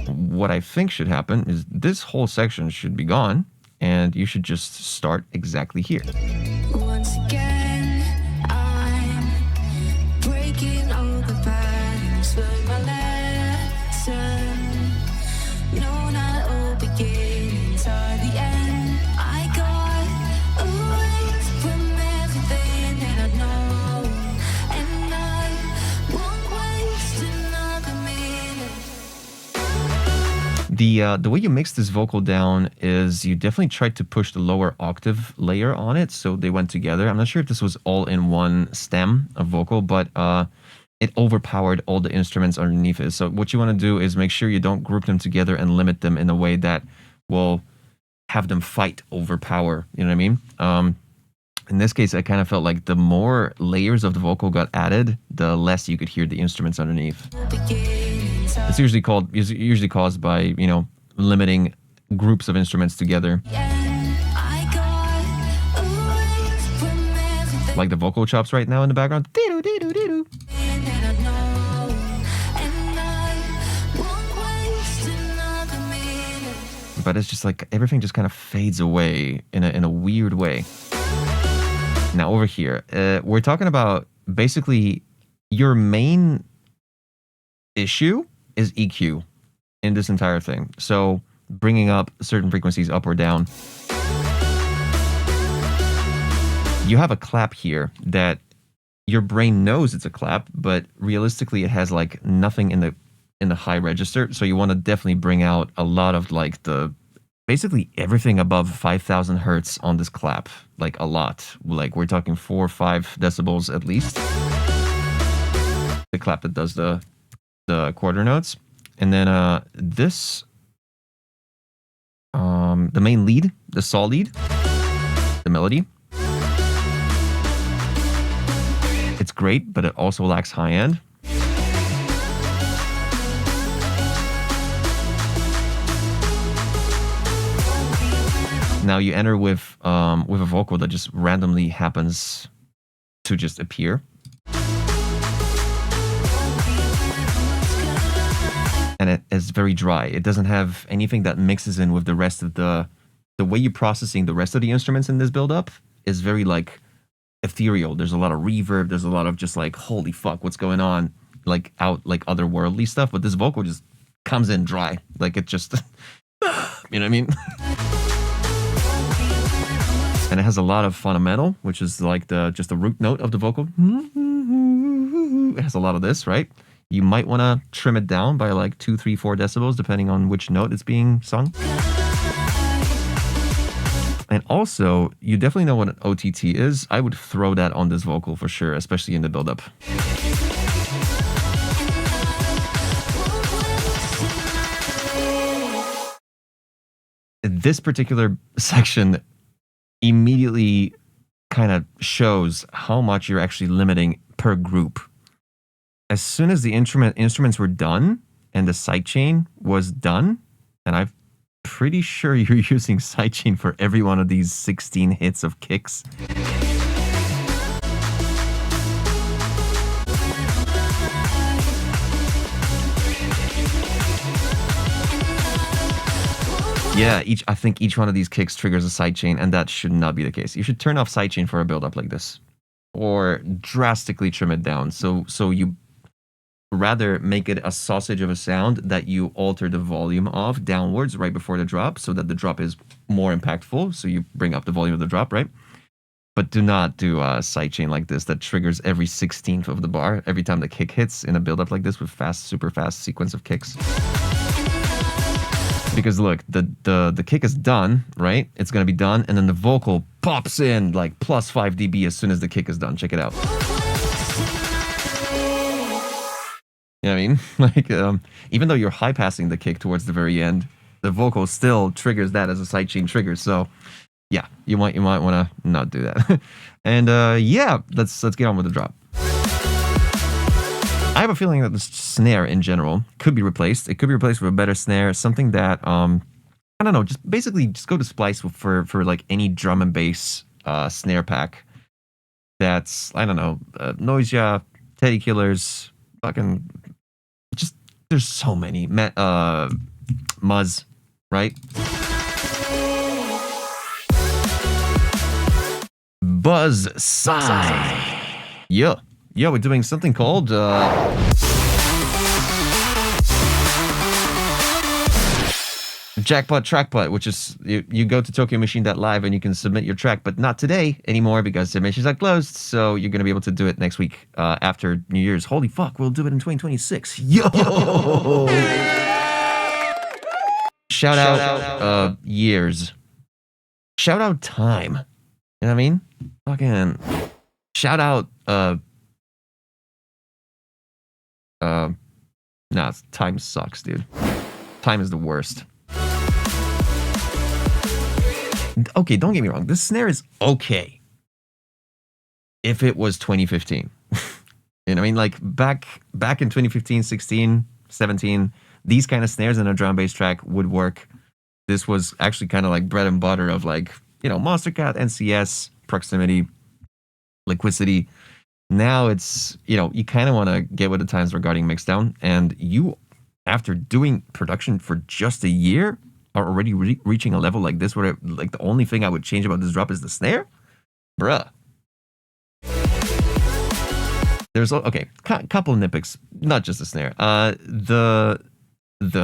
What I think should happen is this whole section should be gone, and you should just start exactly here. Once again, I'm breaking all the patterns. Learn my lesson. No, not all beginnings are the end. I got away from everything that I know, and I won't waste another minute. The way you mix this vocal down is you definitely tried to push the lower octave layer on it, so they went together. I'm not sure if this was all in one stem of vocal, but it overpowered all the instruments underneath it. So what you want to do is make sure you don't group them together and limit them in a way that will have them fight over power. You know what I mean? In this case, I kind of felt like the more layers of the vocal got added, the less you could hear the instruments underneath. It's usually caused by, you know, limiting groups of instruments together. Like the vocal chops right now in the background. But it's just like everything just kind of fades away in a weird way. Now over here, we're talking about basically your main issue is EQ in this entire thing. So bringing up certain frequencies up or down. You have a clap here that your brain knows it's a clap, but realistically it has like nothing in the high register. So you want to definitely bring out a lot of like basically everything above 5,000 hertz on this clap, like a lot. Like we're talking 4 or 5 decibels at least. The clap that does the quarter notes. And then this, the main lead, the saw lead, the melody. It's great, but it also lacks high end. Now you enter with a vocal that just randomly happens to just appear. And it is very dry. It doesn't have anything that mixes in with the rest of the way you're processing the rest of the instruments in this build-up is very like ethereal. There's a lot of reverb. There's a lot of just like, holy fuck, what's going on? Like like otherworldly stuff. But this vocal just comes in dry. Like it just, you know what I mean? And it has a lot of fundamental, which is like just the root note of the vocal. It has a lot of this, right? You might want to trim it down by like 2, 3, 4 decibels, depending on which note it's being sung. And also, you definitely know what an OTT is. I would throw that on this vocal for sure, especially in the build-up. This particular section immediately kind of shows how much you're actually limiting per group. As soon as the instruments were done and the sidechain was done, and I'm pretty sure you're using sidechain for every one of these 16 hits of kicks. Yeah, I think each one of these kicks triggers a sidechain, and that should not be the case. You should turn off sidechain for a build-up like this, or drastically trim it down. So you rather make it a sausage of a sound that you alter the volume of downwards right before the drop, so that the drop is more impactful. So you bring up the volume of the drop, right? But do not do a sidechain like this that triggers every 16th of the bar every time the kick hits in a build-up like this with super fast sequence of kicks. Because look, the kick is done, right? It's gonna be done, and then the vocal pops in like plus 5 dB as soon as the kick is done. Check it out. You know what I mean? Like, even though you're high passing the kick towards the very end, the vocal still triggers that as a sidechain trigger. So, yeah, you might want to not do that. And yeah, let's get on with the drop. I have a feeling that the snare in general could be replaced. It could be replaced with a better snare, something that I don't know. Just go to Splice for like any drum and bass snare pack. That's, I don't know, Noisia, Teddy Killers, fucking. Just there's so many. Muzz, right? Buzzsaw. Yeah, we're doing something called Jackpot Trackpot, which is you go to TokyoMachine.live and you can submit your track, but not today anymore because submissions are closed. So you're gonna be able to do it next week after New Year's. Holy fuck, we'll do it in 2026. Yo! Shout out years. Shout out time. You know what I mean? Fucking shout out nah, time sucks, dude. Time is the worst. Okay, don't get me wrong. This snare is okay. If it was 2015. You know what I mean? Like back in 2015, 16, 17, these kind of snares in a drum bass track would work. This was actually kind of like bread and butter of like, you know, Monstercat, NCS, Proximity, Liquidity. Now it's, you know, you kind of want to get with the times regarding mixdown, and you, after doing production for just a year, are already reaching a level like this where like the only thing I would change about this drop is the snare? Bruh. There's, okay, couple of nitpicks, not just the snare. The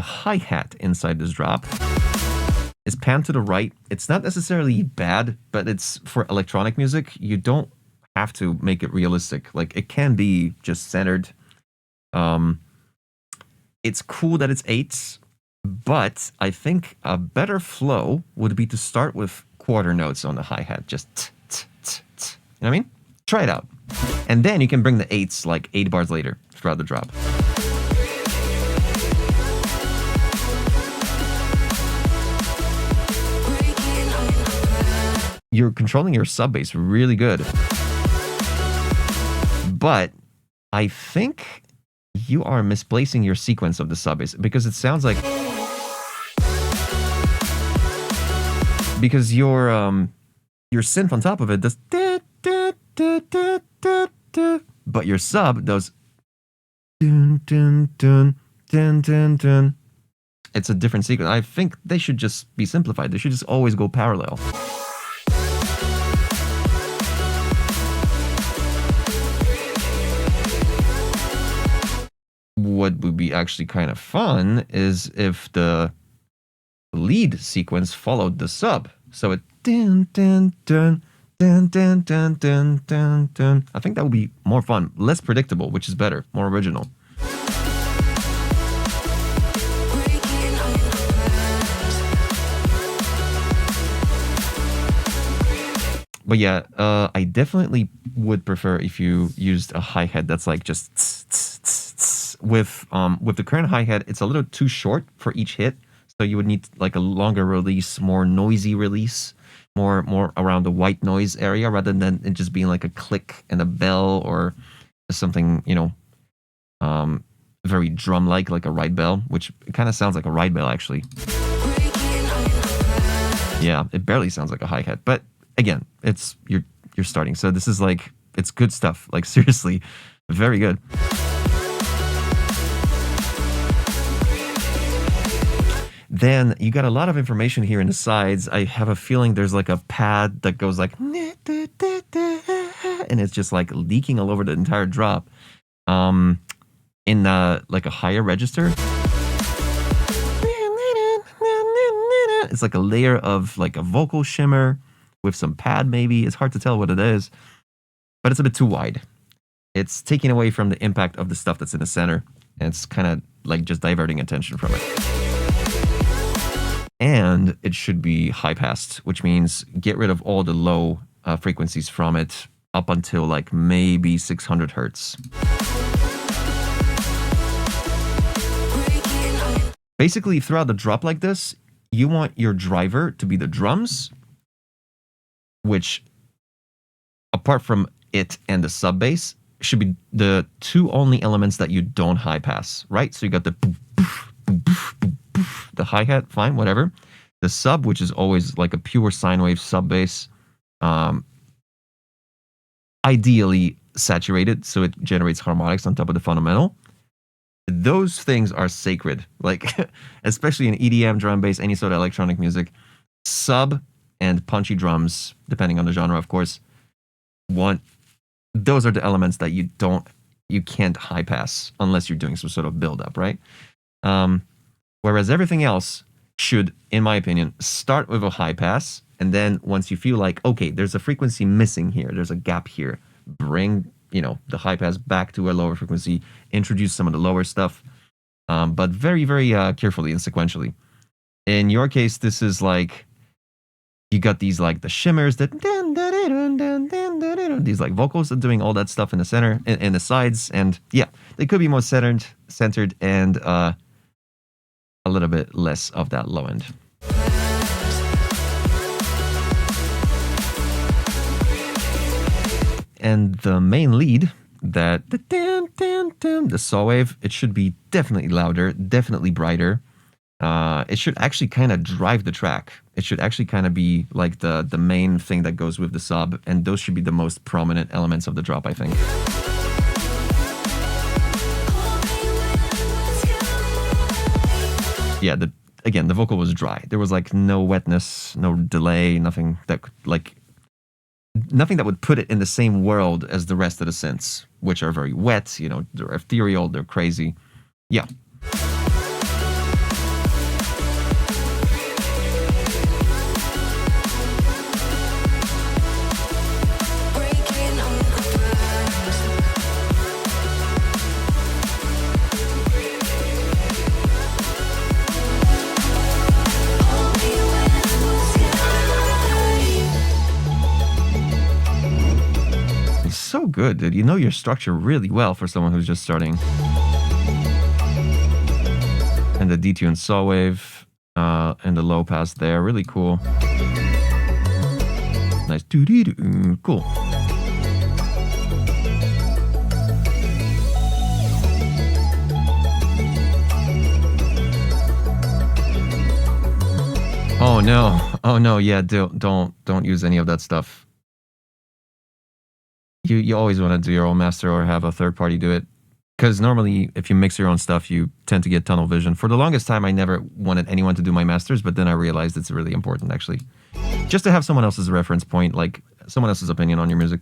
hi-hat inside this drop is panned to the right. It's not necessarily bad, but it's for electronic music. You don't have to make it realistic. Like, it can be just centered. It's cool that it's 8s, but I think a better flow would be to start with quarter notes on the hi-hat. Just t. You know what I mean? Try it out. And then you can bring the 8s like 8 bars later throughout the drop. You're controlling your sub bass really good. But I think you are misplacing your sequence of the sub bass because it sounds like, because your synth on top of it does, but your sub does dun dun dun dun dun dun. It's a different sequence. I think they should just be simplified. They should just always go parallel. What would be actually kind of fun is if the lead sequence followed the sub. So it dun dun dun dun dun dun dun dun dun. I think that would be more fun, less predictable, which is better, more original. But yeah, I definitely would prefer if you used a hi-hat that's like just with the current hi-hat, it's a little too short for each hit. So you would need like a longer release, more noisy release, more around the white noise area rather than it just being like a click and a bell or something, you know, very drum-like a ride bell, which kind of sounds like a ride bell actually. Yeah, it barely sounds like a hi-hat, but again, it's you're starting. So this is like, it's good stuff. Like seriously, very good. Then you got a lot of information here in the sides. I have a feeling there's like a pad that goes like, and it's just like leaking all over the entire drop. In like a higher register. It's like a layer of like a vocal shimmer with some pad maybe. It's hard to tell what it is, but it's a bit too wide. It's taking away from the impact of the stuff that's in the center. And it's kind of like just diverting attention from it. And it should be high passed, which means get rid of all the low frequencies from it up until like maybe 600 hertz. Basically, throughout the drop like this, you want your driver to be the drums, which, apart from it and the sub bass, should be the two only elements that you don't high pass, right? So you got the hi-hat, fine, whatever. The sub, which is always like a pure sine wave sub bass, ideally saturated, so it generates harmonics on top of the fundamental. Those things are sacred, like especially in EDM, drum bass, any sort of electronic music. Sub and punchy drums, depending on the genre, of course, those are the elements that you can't high pass unless you're doing some sort of build up, right? Whereas everything else should, in my opinion, start with a high pass, and then once you feel like, okay, there's a frequency missing here, there's a gap here, bring the high pass back to a lower frequency, introduce some of the lower stuff, but very, very carefully and sequentially. In your case, this is like, you got these like the shimmers, that these like vocals that doing all that stuff in the center, in the sides, and yeah, they could be more centered and a little bit less of that low end. And the main lead, the saw wave, it should be definitely louder, definitely brighter. It should actually kind of drive the track. It should actually kind of be like the main thing that goes with the sub, and those should be the most prominent elements of the drop, I think. Yeah, again, the vocal was dry. There was like no wetness, no delay, nothing that would put it in the same world as the rest of the synths, which are very wet, they're ethereal, they're crazy. Yeah. So good, dude. You know your structure really well for someone who's just starting. And the detuned saw wave and the low pass there, really cool. Nice, doo-dee-doo, cool. Oh no, yeah, don't use any of that stuff. You always want to do your own master or have a third party do it. Because normally, if you mix your own stuff, you tend to get tunnel vision. For the longest time, I never wanted anyone to do my masters, but then I realized it's really important, actually. Just to have someone else's reference point, like someone else's opinion on your music.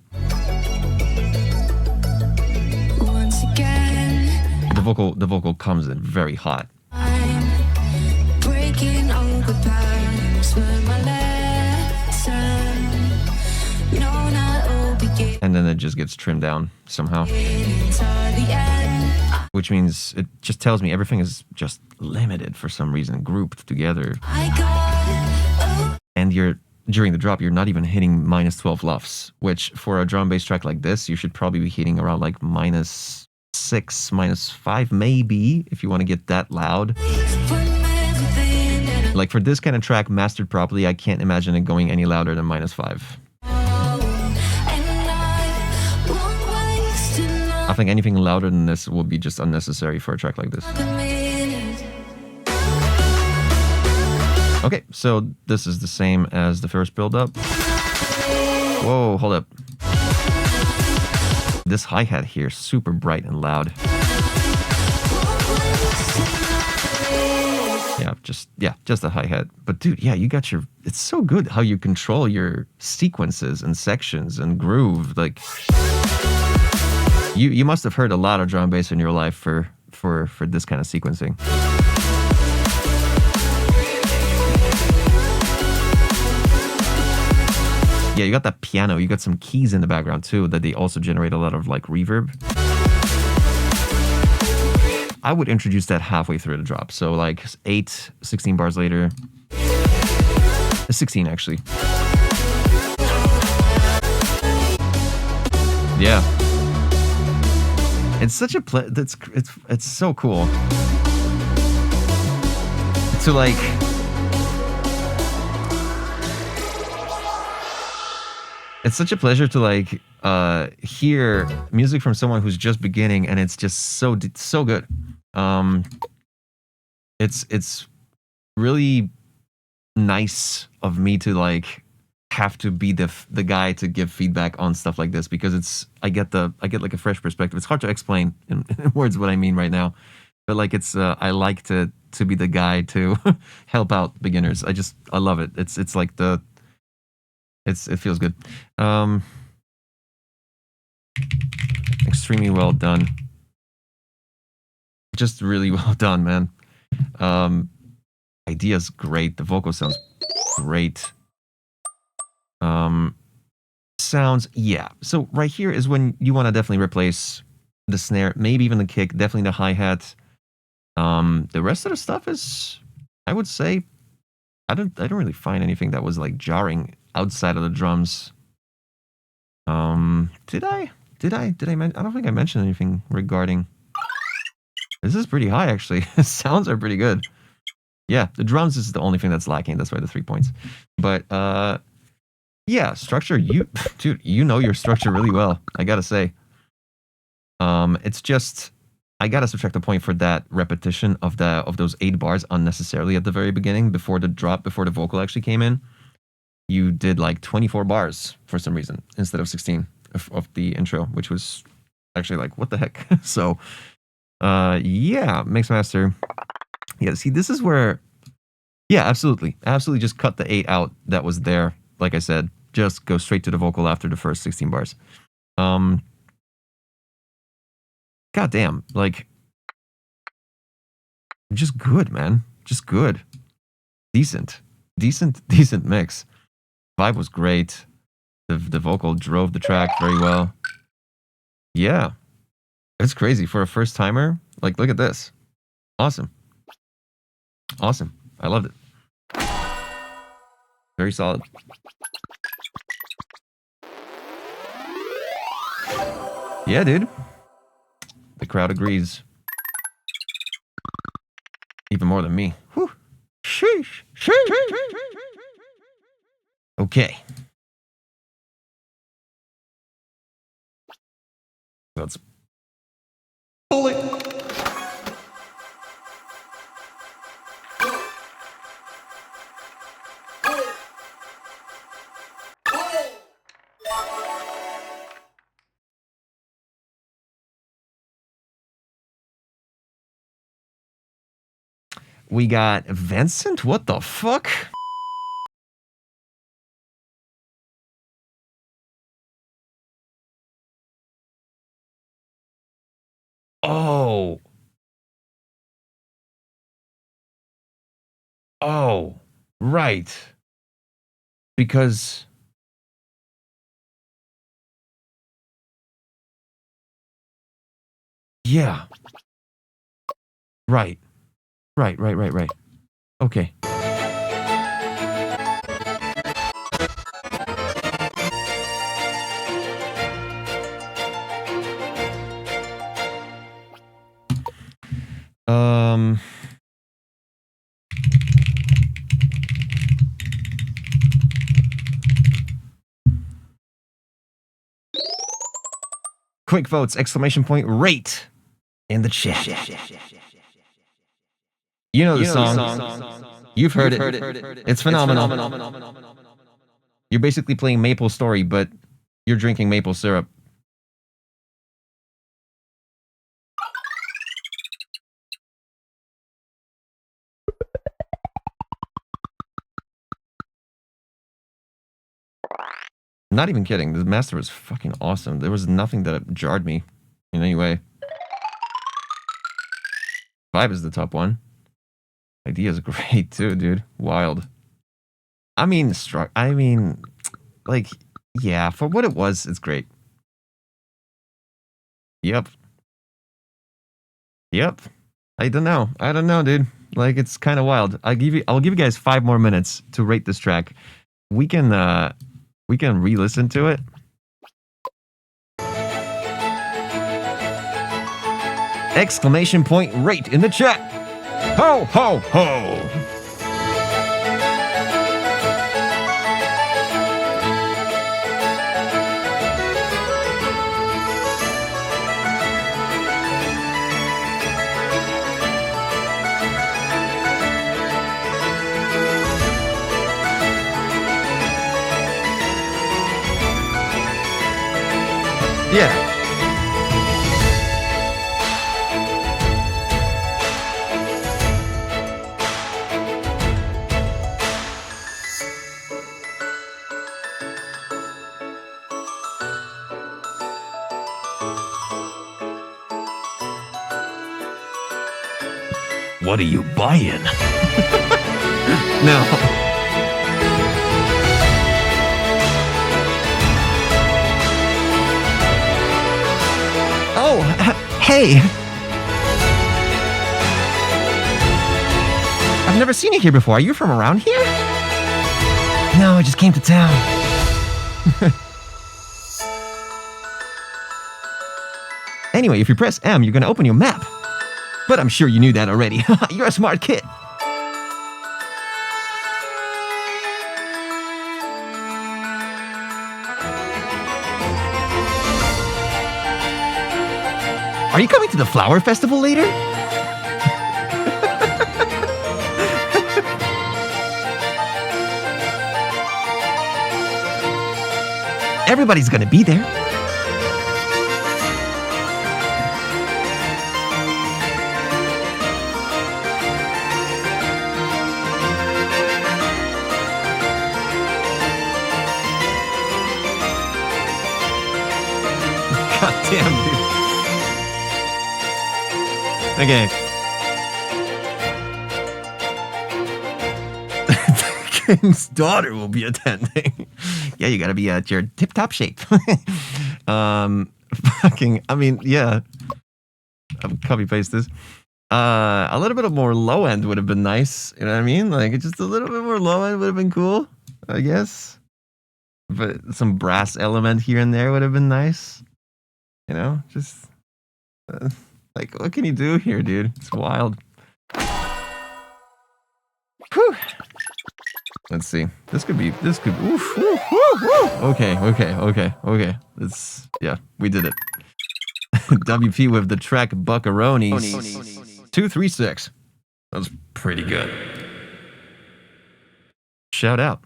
Once again, The vocal comes in very hot. I'm breaking all the patterns with my lesson. No, not all begin. And then it just gets trimmed down somehow. Which means it just tells me everything is just limited for some reason, grouped together. And during the drop, you're not even hitting minus 12 LUFS, which for a drum bass track like this, you should probably be hitting around like minus 6, minus 5, maybe, if you want to get that loud. Like for this kind of track, mastered properly, I can't imagine it going any louder than minus 5. I think anything louder than this will be just unnecessary for a track like this. Okay, so this is the same as the first build-up. Whoa, hold up. This hi-hat here, super bright and loud. just a hi-hat. But dude, yeah, you got your, it's so good how you control your sequences and sections and groove. Like you must have heard a lot of drum and bass in your life for this kind of sequencing. Yeah, you got that piano, you got some keys in the background too that they also generate a lot of like reverb. I would introduce that halfway through the drop. So like 8, 16 bars later. 16 actually. Yeah. It's such a it's so cool. To like it's such a pleasure to like hear music from someone who's just beginning, and it's just so good. It's really nice of me to like have to be the guy to give feedback on stuff like this, because I get like a fresh perspective. It's hard to explain in words what I mean right now, but like I like to be the guy to help out beginners. I love it. It's like it feels good. Extremely well done. Just really well done, man. Idea's great. The vocal sounds great. Sounds, yeah. So right here is when you want to definitely replace the snare, maybe even the kick, definitely the hi-hat. The rest of the stuff is, I would say, I don't really find anything that was like jarring outside of the drums. Did I mention? I don't think I mentioned anything regarding. This is pretty high, actually. Sounds are pretty good. Yeah, the drums is the only thing that's lacking. That's why the 3 points. But yeah, structure. Dude, you know your structure really well. I gotta say. It's just I gotta subtract a point for that repetition of those 8 bars unnecessarily at the very beginning before the drop, before the vocal actually came in. You did like 24 bars for some reason instead of 16 of the intro, which was actually like, what the heck? So, yeah, Mixmaster. Yeah, see, this is where, yeah, absolutely just cut the 8 out that was there. Like I said, just go straight to the vocal after the first 16 bars. God damn, like, just good, man. Just good. Decent mix. Vibe was great. The vocal drove the track very well. Yeah. It's crazy for a first timer. Like, look at this. Awesome. I loved it. Very solid. Yeah, dude. The crowd agrees. Even more than me. Whew. Sheesh. Okay. Let's pull it. We got Vincent? What the fuck? Oh. Oh, right. Because yeah. Right. Okay. Quick votes, exclamation point, rate in the chat. You know the song. You've heard it. It's phenomenal. You're basically playing Maple Story, but you're drinking maple syrup. Not even kidding. The master was fucking awesome. There was nothing that jarred me in any way. 5 is the top one. Idea is great too, dude. Wild. I mean, like, yeah, for what it was, it's great. Yep. I don't know, dude. Like, it's kind of wild. I'll give you guys 5 more minutes to rate this track. We can re-listen to it. Exclamation point rate in the chat. Ho ho ho. Yeah. What are you buying? No. Oh, hey. I've never seen you here before. Are you from around here? No, I just came to town. Anyway, if you press M, you're gonna open your map. But I'm sure you knew that already. You're a smart kid. Are you coming to the flower festival later? Everybody's gonna be there. God damn, dude. Okay. The king's daughter will be attending. Yeah, you gotta be at your tip-top shape. Fucking, I mean, yeah. I'll copy-paste this. A little bit of more low end would have been nice. You know what I mean? Like, just a little bit more low end would have been cool, I guess. But some brass element here and there would have been nice. You know, just... like, what can you do here, dude? It's wild. Whew. Let's see. This could, oof, woof, woof, woof. Okay. Let's, yeah, we did it. WP with the track Buckaroonies. 236. That was pretty good. Shout out.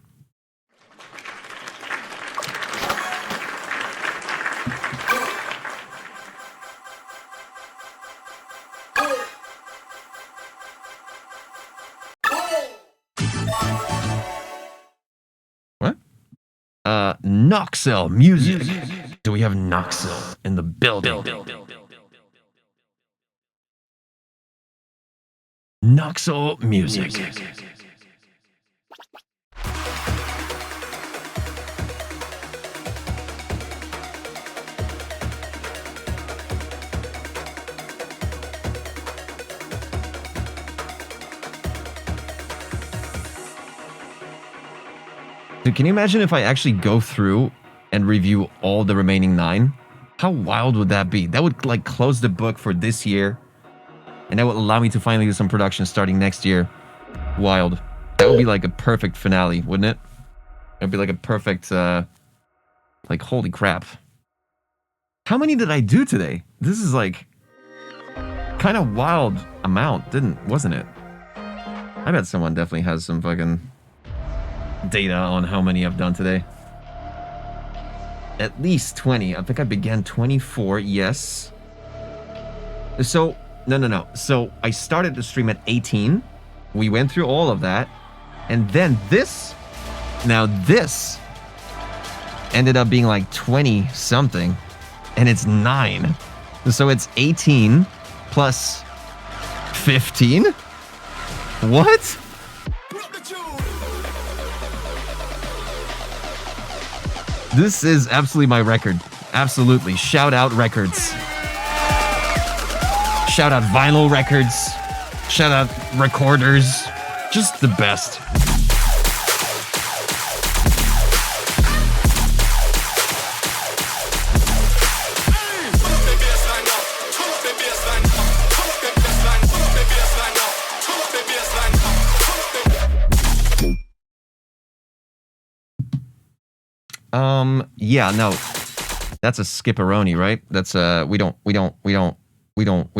Noxel music. Do we have Noxel in the building? Noxel music. Dude, can you imagine if I actually go through and review all the remaining 9? How wild would that be? That would like close the book for this year. And that would allow me to finally do some production starting next year. Wild. That would be like a perfect finale, wouldn't it? It would be like a perfect, like, holy crap. How many did I do today? This is like kind of wild amount, wasn't it? I bet someone definitely has some fucking data on how many I've done today. At least 20. I think I began 24, yes. So, no. So, I started the stream at 18. We went through all of that. And then this. Now this ended up being like 20 something, and it's 9. So it's 18 plus 15? What? This is absolutely my record. Absolutely. Shout out records. Shout out vinyl records. Shout out recorders. Just the best. Yeah, no. That's a skipperoni, right? That's we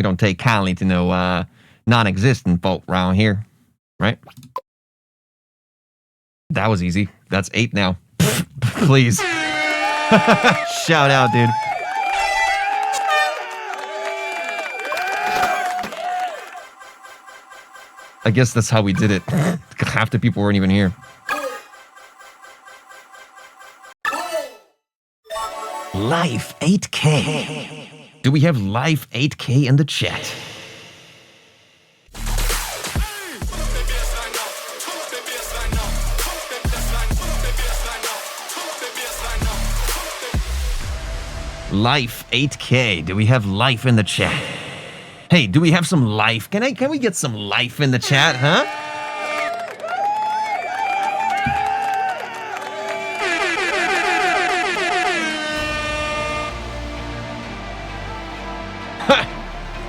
don't take kindly to no non-existent folk around here, right? That was easy. That's 8 now. Please. Shout out, dude. I guess that's how we did it. Half the people weren't even here. Live 8K. Do we have live 8K in the chat? Life 8K. Do we have life in the chat? Hey, do we have some life? Can we get some life in the chat, huh?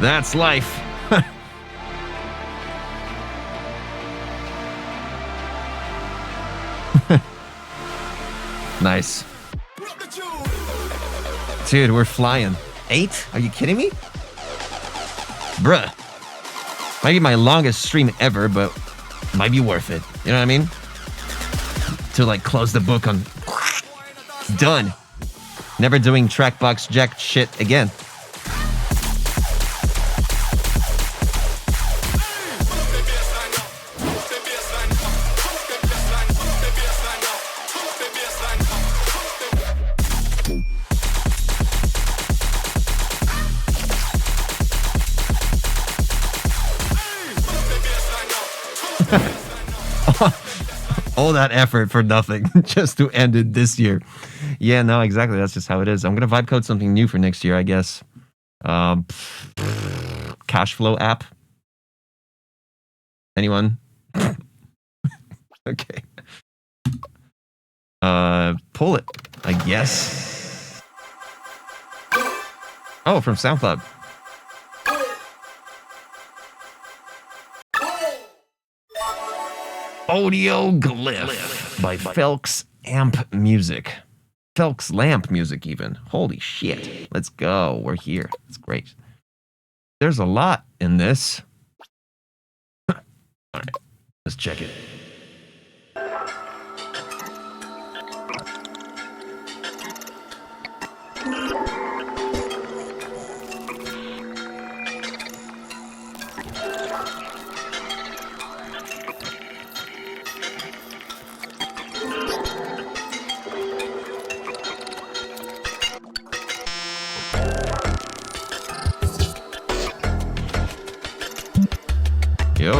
That's life. Nice. Dude, we're flying. 8? Are you kidding me? Bruh. Might be my longest stream ever, but might be worth it. You know what I mean? To like close the book on... It's done. Never doing Trackbox Jack shit again. All that effort for nothing just to end it this year. Yeah, no, exactly. That's just how it is. I'm going to vibe code something new for next year, I guess. Cash flow app. Anyone? Okay. Pull it, I guess. Oh, from SoundCloud. Audio Glyph by Felks Amp Music. Felks Lamp Music, even. Holy shit. Let's go. We're here. It's great. There's a lot in this. All right. Let's check it. Yo.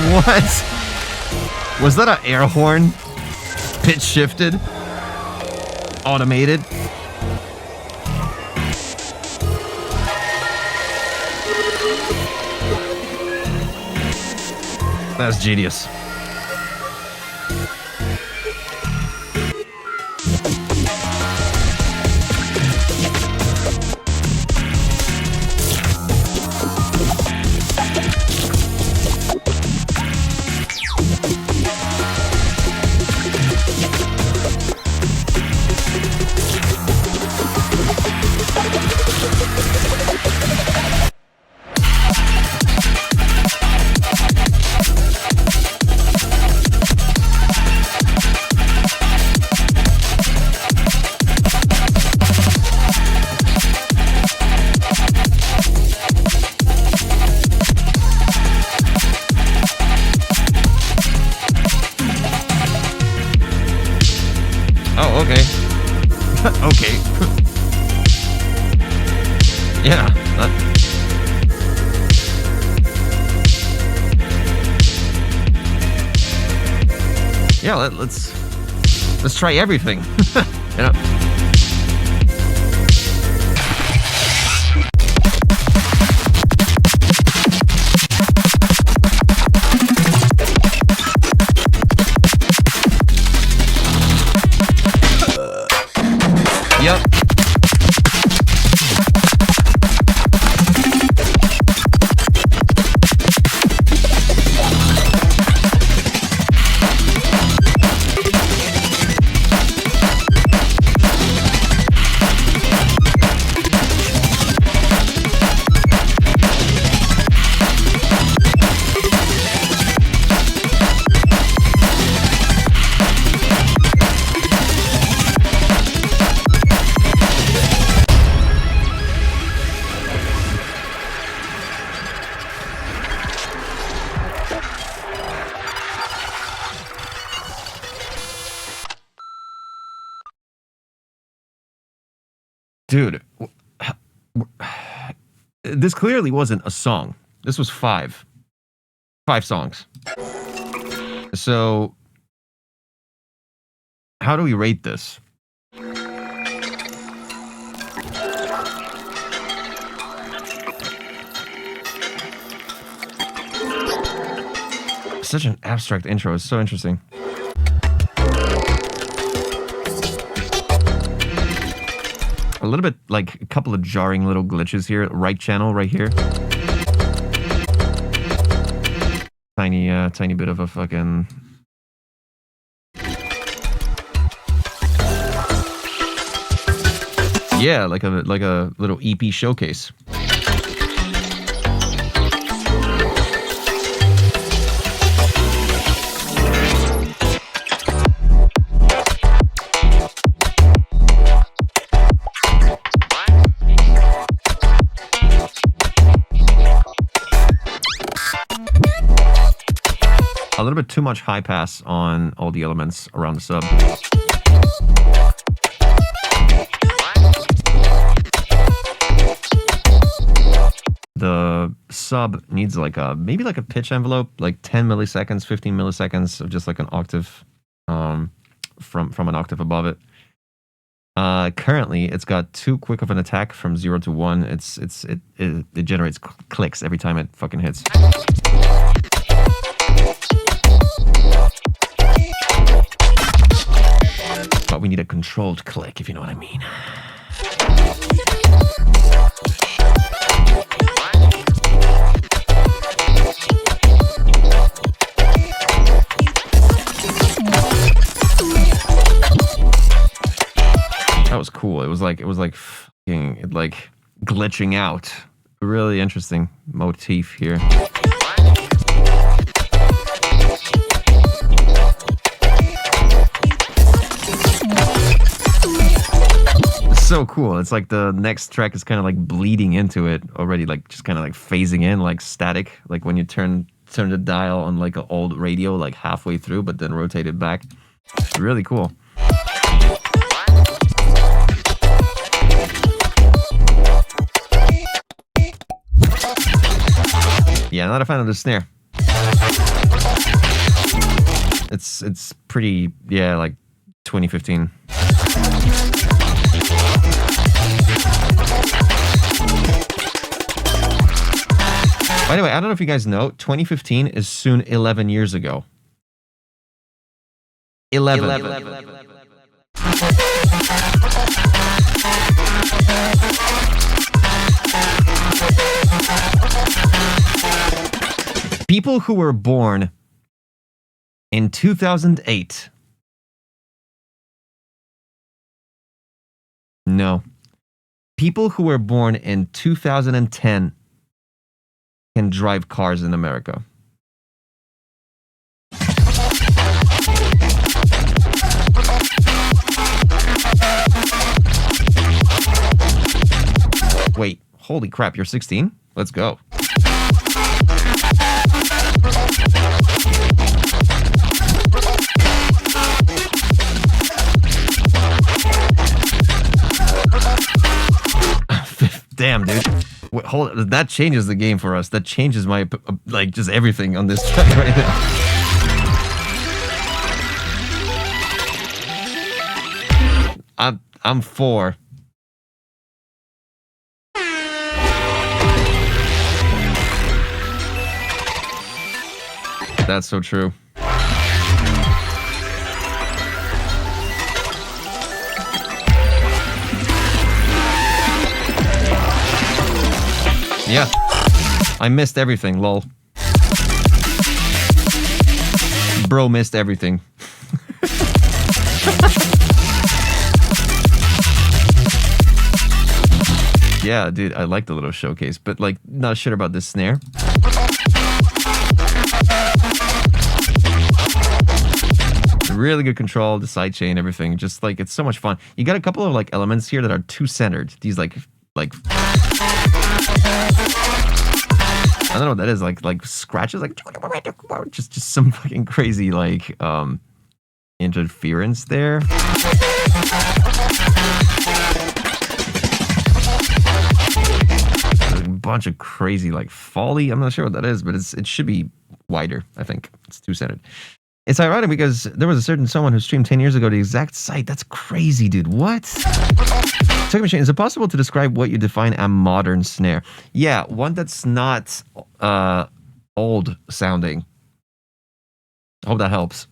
What? Was that an air horn? Pitch shifted? Automated? That's genius. Oh, okay. Okay. Yeah. Yeah, let's try everything. You know? Yep. Dude, this clearly wasn't a song. This was five songs. So, how do we rate this? Such an abstract intro. It's so interesting. A little bit, like, a couple of jarring little glitches here. Right channel right here. Tiny bit of a fucking... Yeah, like a little EP showcase. A little bit too much high pass on all the elements around the sub. The sub needs like maybe like a pitch envelope, like 10 milliseconds, 15 milliseconds of just like an octave from an octave above it. Currently, it's got too quick of an attack from 0 to 1. It generates clicks every time it fucking hits. But we need a controlled click, if you know what I mean. That was cool. It was like fucking like glitching out. Really interesting motif here. So cool. It's like the next track is kind of like bleeding into it already, like just kind of like phasing in, like static, like when you turn the dial on like an old radio, like halfway through, but then rotate it back. Really cool. Yeah, not a fan of the snare. It's pretty, yeah, like 2015. By the way, I don't know if you guys know, 2015 is soon 11 years ago. 11. People who were born in 2008. No. People who were born in 2010 can drive cars in America. Wait, holy crap, you're 16? Let's go. Damn, dude. Wait, hold on. That changes the game for us. That changes my, like, just everything on this track right now. I'm 4. That's so true. Yeah. I missed everything, lol. Bro missed everything. Yeah, dude, I like the little showcase, but like, not sure about this snare. Really good control, the side chain, everything. Just like, it's so much fun. You got a couple of like elements here that are too centered. These like I don't know what that is, like scratches, like just some fucking crazy like interference there. A bunch of crazy like foley. I'm not sure what that is, but it should be wider. I think it's too centered. It's ironic because there was a certain someone who streamed 10 years ago the exact site. That's crazy, dude. What? Second machine, is it possible to describe what you define a modern snare? Yeah, one that's not old sounding. I hope that helps.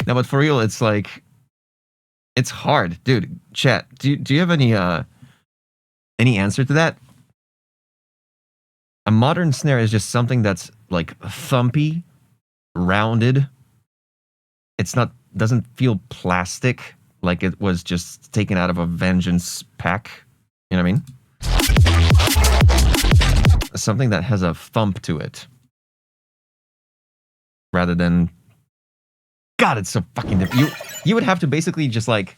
No, but for real, it's like, it's hard. Dude, chat, do you have any answer to that? A modern snare is just something that's like thumpy, rounded. It's not, doesn't feel plastic like it was just taken out of a Vengeance pack. You know what I mean? Something that has a thump to it. Rather than, God, it's so fucking different. You would have to basically just like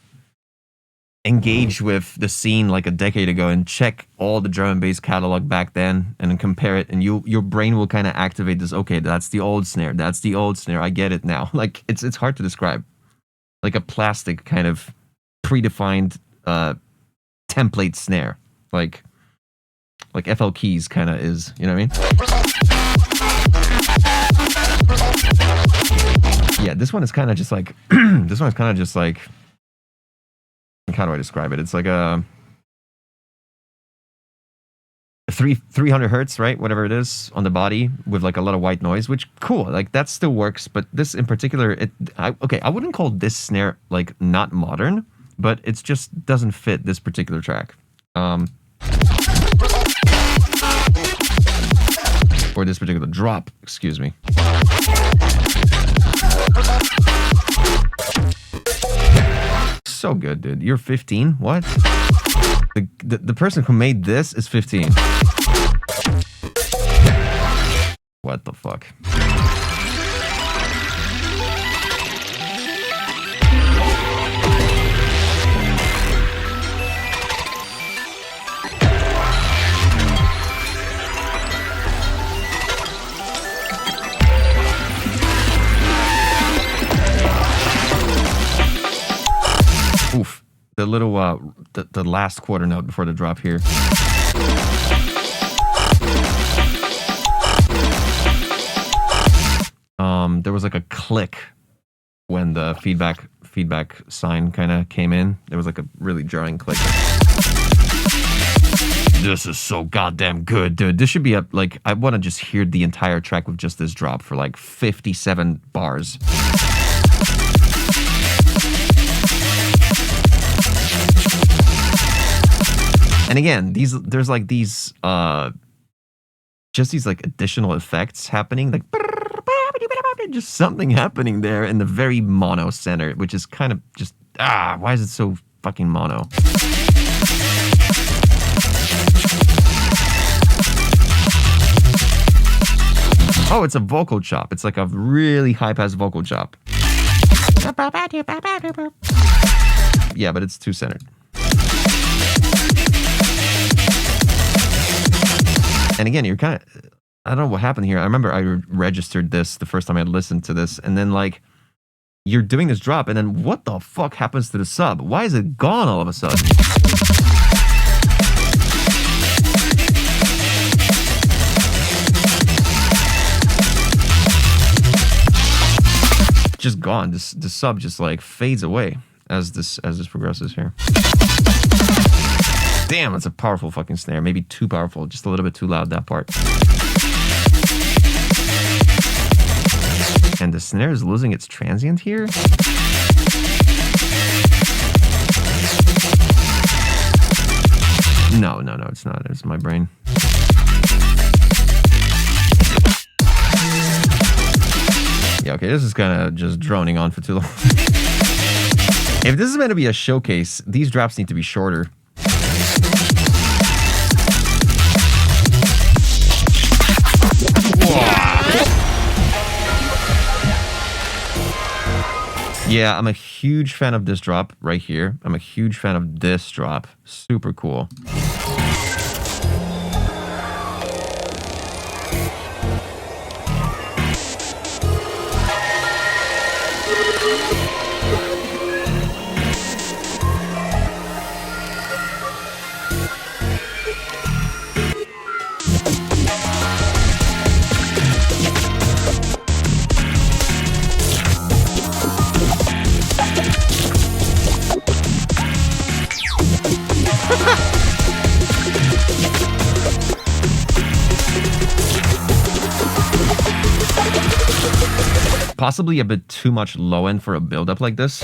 engage with the scene like a decade ago and check all the drum and bass catalog back then and then compare it, and your brain will kind of activate this. Okay, that's the old snare. That's the old snare. I get it now. Like it's hard to describe. Like a plastic kind of predefined template snare. Like FL Keys kind of is. You know what I mean? Yeah, this one is kind of just like this one is kind of just like, how do I describe it? It's like a 300 hertz, right? Whatever it is on the body with like a lot of white noise, which cool. Like that still works, but this in particular, I wouldn't call this snare like not modern, but it just doesn't fit this particular track. Or this particular drop, excuse me. So good, dude. You're 15? What? The person who made this is 15. What the fuck? Oof. The little, the last quarter note before the drop here. there was like a click when the feedback sign kind of came in. There was like a really jarring click. This is so goddamn good, dude. This should be up, like, I want to just hear the entire track with just this drop for like 57 bars. And again, there's like these just these like additional effects happening, like just something happening there in the very mono center, which is kind of just why is it so fucking mono? Oh, it's a vocal chop. It's like a really high-pass vocal chop. Yeah, but it's too centered. And again, you're kind of... I don't know what happened here. I remember I registered this the first time I listened to this, and then, like, you're doing this drop, and then what the fuck happens to the sub? Why is it gone all of a sudden? Just gone. The sub just like fades away as this progresses here. Damn, that's a powerful fucking snare. Maybe too powerful. Just a little bit too loud, that part. And the snare is losing its transient here. No, it's not. It's my brain. Yeah, okay, this is kind of just droning on for too long. If this is meant to be a showcase, these drops need to be shorter. Yeah, I'm a huge fan of this drop right here. I'm a huge fan of this drop. Super cool. Possibly a bit too much low end for a build-up like this.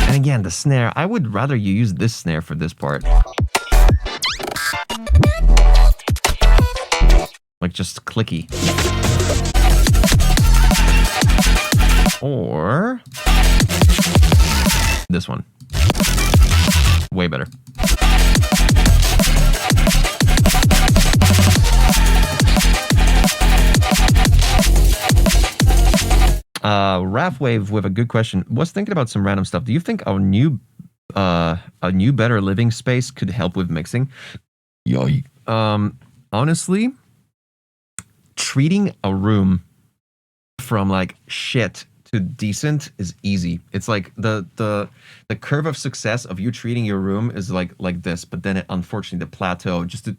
And again, the snare, I would rather you use this snare for this part. Like just clicky. Or this one. Way better. Raphwave with a good question. Was thinking about some random stuff. Do you think a new better living space could help with mixing? Honestly, treating a room from like shit to decent is easy. It's like the curve of success of you treating your room is like this, but then unfortunately the plateau just to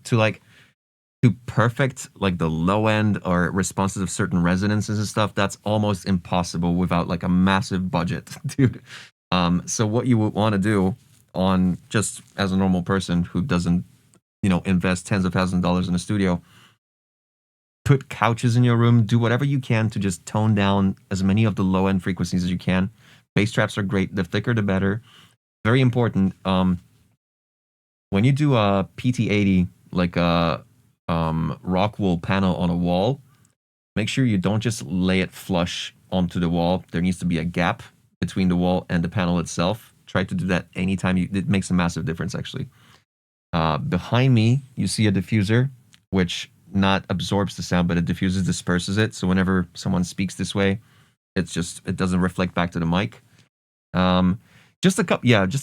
perfect like the low end or responses of certain resonances and stuff, that's almost impossible without like a massive budget, dude. So what you would want to do on just as a normal person who doesn't, invest tens of thousands of dollars in a studio, put couches in your room, do whatever you can to just tone down as many of the low end frequencies as you can. Bass traps are great. The thicker, the better. Very important. When you do a PT80, like a rock wool panel on a wall, make sure you don't just lay it flush onto the wall. There needs to be a gap between the wall and the panel itself. Try to do that anytime it makes a massive difference, actually. Behind me, you see a diffuser, which not absorbs the sound, but it diffuses, disperses it. So whenever someone speaks this way, it doesn't reflect back to the mic. Just a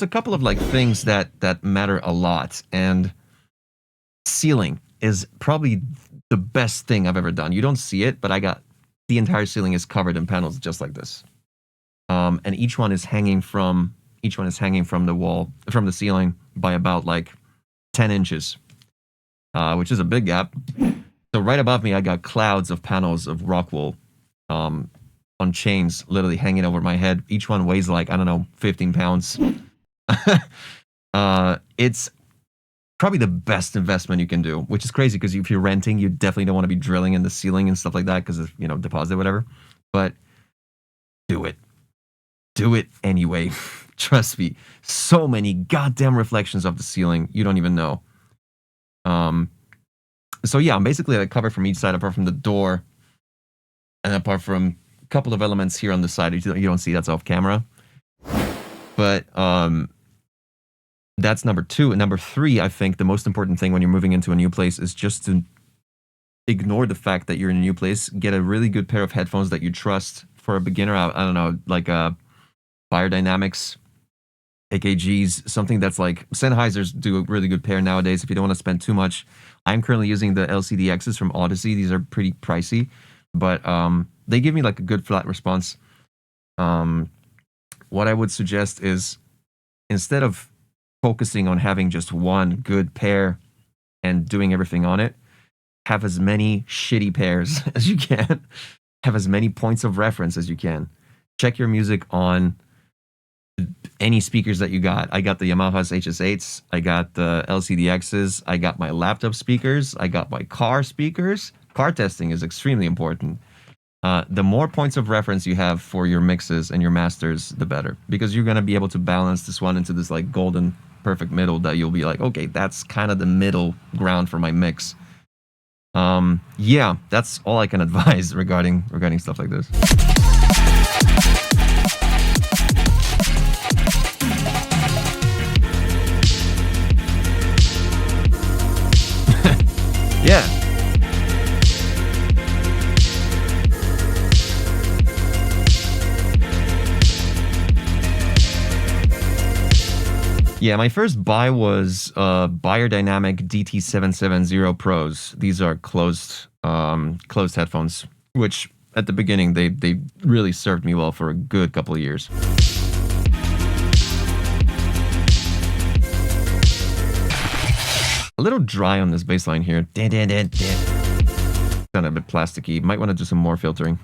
couple of like things that matter a lot. And ceiling is probably the best thing I've ever done. You don't see it, but the entire ceiling is covered in panels just like this. And each one is hanging from the wall, from the ceiling by about like 10 inches, which is a big gap. So right above me, I got clouds of panels of Rockwool on chains, literally hanging over my head. Each one weighs like, I don't know, 15 pounds. It's probably the best investment you can do, which is crazy because if you're renting, you definitely don't want to be drilling in the ceiling and stuff like that because of, deposit, whatever. But do it. Do it anyway. Trust me. So many goddamn reflections of the ceiling. You don't even know. So yeah, I'm basically like covered from each side apart from the door and apart from a couple of elements here on the side you don't see, that's off camera. But that's number 2. And number 3, I think the most important thing when you're moving into a new place is just to ignore the fact that you're in a new place. Get a really good pair of headphones that you trust. For a beginner, I don't know, like Beyerdynamics, AKGs, something that's like Sennheisers do a really good pair nowadays if you don't want to spend too much. I'm currently using the LCDXs from Odyssey. These are pretty pricey, but they give me like a good flat response. What I would suggest is instead of focusing on having just one good pair and doing everything on it, have as many shitty pairs as you can. Have as many points of reference as you can. Check your music on any speakers that you got. I got the Yamaha's HS8s. I got the LCDXs. I got my laptop speakers. I got my car speakers. Car testing is extremely important. The more points of reference you have for your mixes and your masters, the better. Because you're going to be able to balance this one into this like golden perfect middle that you'll be like, okay, that's kind of the middle ground for my mix. Yeah, that's all I can advise regarding stuff like this. Yeah. Yeah, my first buy was Beyerdynamic DT770 Pros. These are closed headphones, which at the beginning they really served me well for a good couple of years. A little dry on this bass line here. Kind of a bit plasticky. Might want to do some more filtering.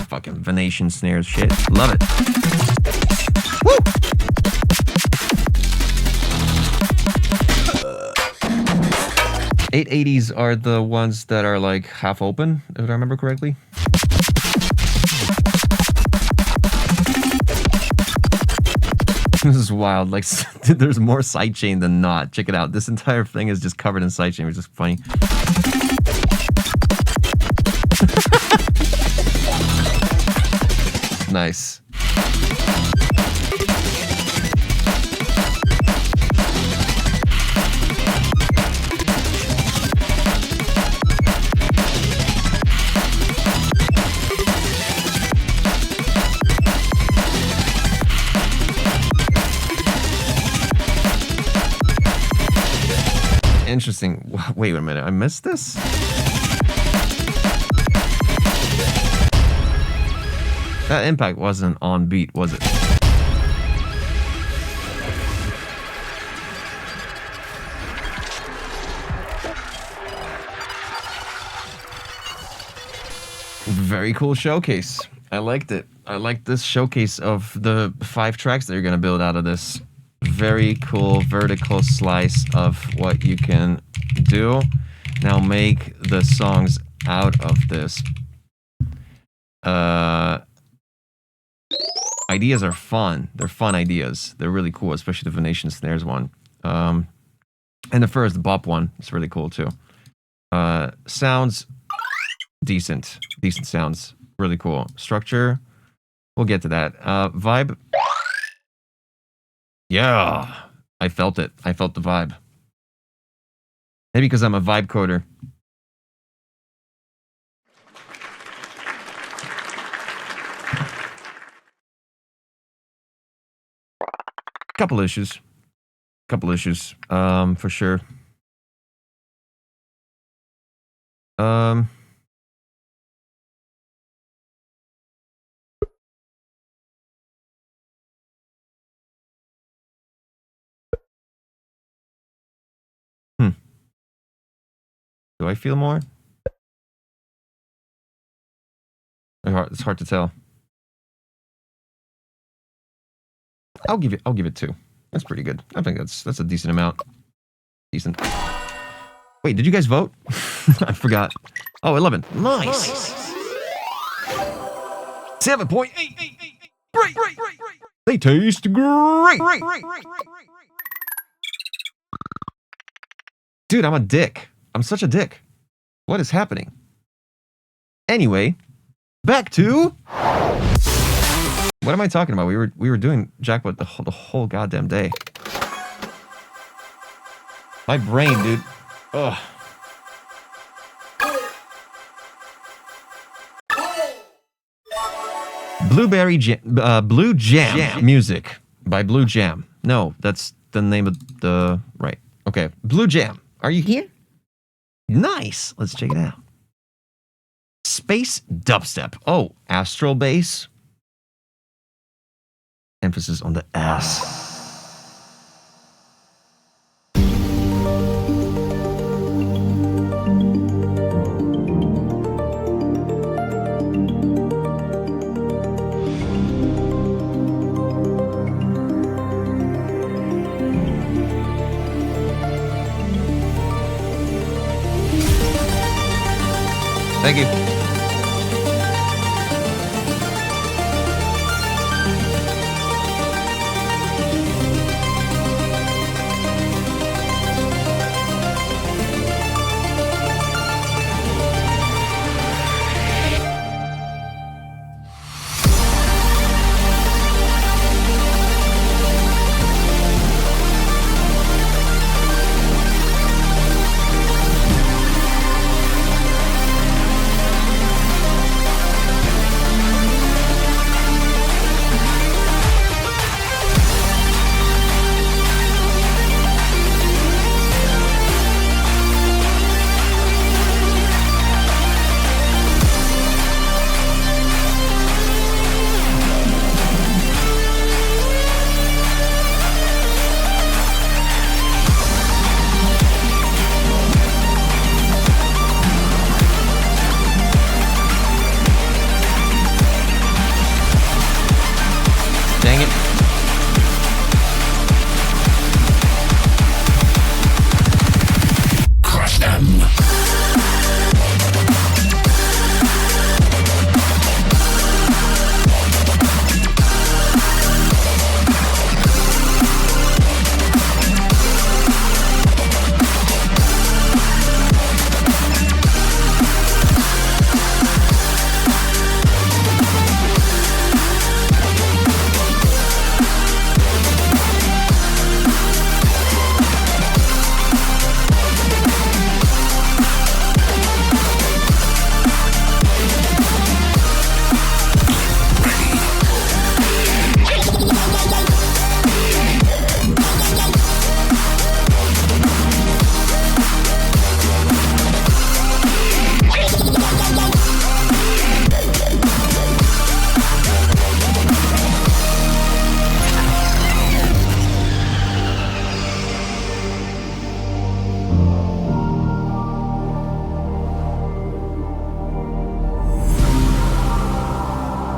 Fucking Venetian snares shit. Love it. Woo! $880s are the ones that are like half open, if I remember correctly. This is wild. Like, there's more sidechain than not. Check it out. This entire thing is just covered in sidechain, which is funny. Nice. Interesting. Wait a minute. I missed this? That impact wasn't on beat, was it? Very cool showcase. I liked it. I liked this showcase of the 5 tracks that you're going to build out of this. Very cool vertical slice of what you can do. Now make the songs out of this. Ideas are fun. They're fun ideas. They're really cool, especially the Venetian snares one. And the first bop one is really cool too. Sounds decent. Decent sounds. Really cool. Structure, we'll get to that. Vibe. Yeah, I felt it. I felt the vibe. Maybe because I'm a vibe coder. Couple issues, for sure. Do I feel more? It's hard to tell. I'll give it 2. That's pretty good. I think that's a decent amount. Decent. Wait, did you guys vote? I forgot. Oh, 11. Nice. 7.8. Great. They taste great. Dude, I'm a dick. I'm such a dick. What is happening? Anyway, back to what am I talking about? We were doing jackpot the whole goddamn day. My brain, dude. Ugh. Blue Jam music by Blue Jam. No, that's the name of the right. Okay, Blue Jam. Are you here? Nice. Let's check it out. Space dubstep. Oh, astral bass. Emphasis on the S. Thank you. Dang it. Crush them.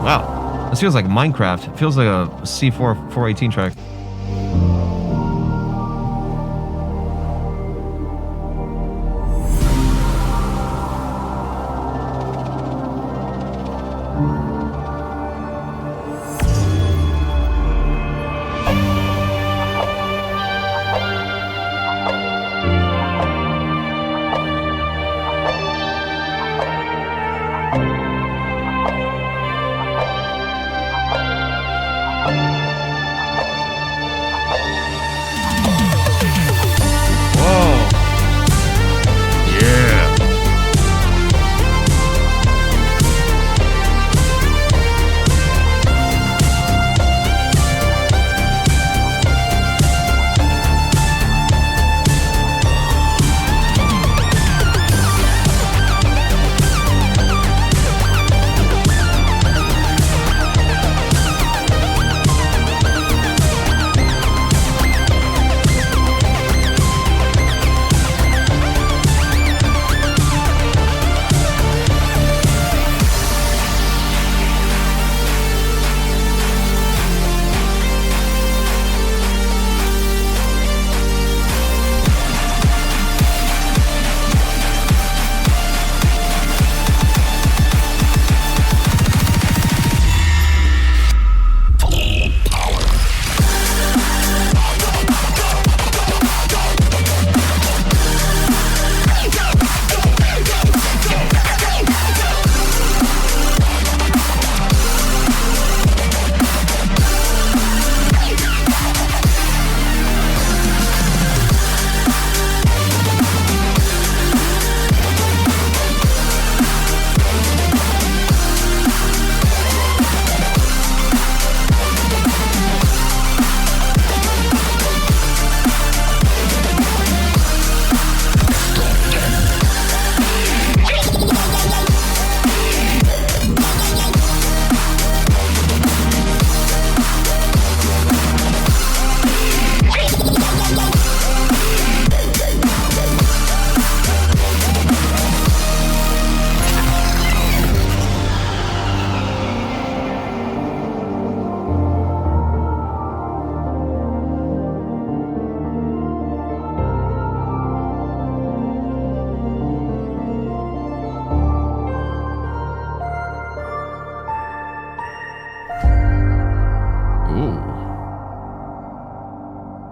Wow. This feels like Minecraft. It feels like a C4 418 track.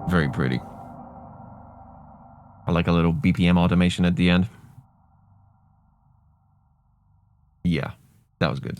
Very pretty. I like a little BPM automation at the end. Yeah, that was good.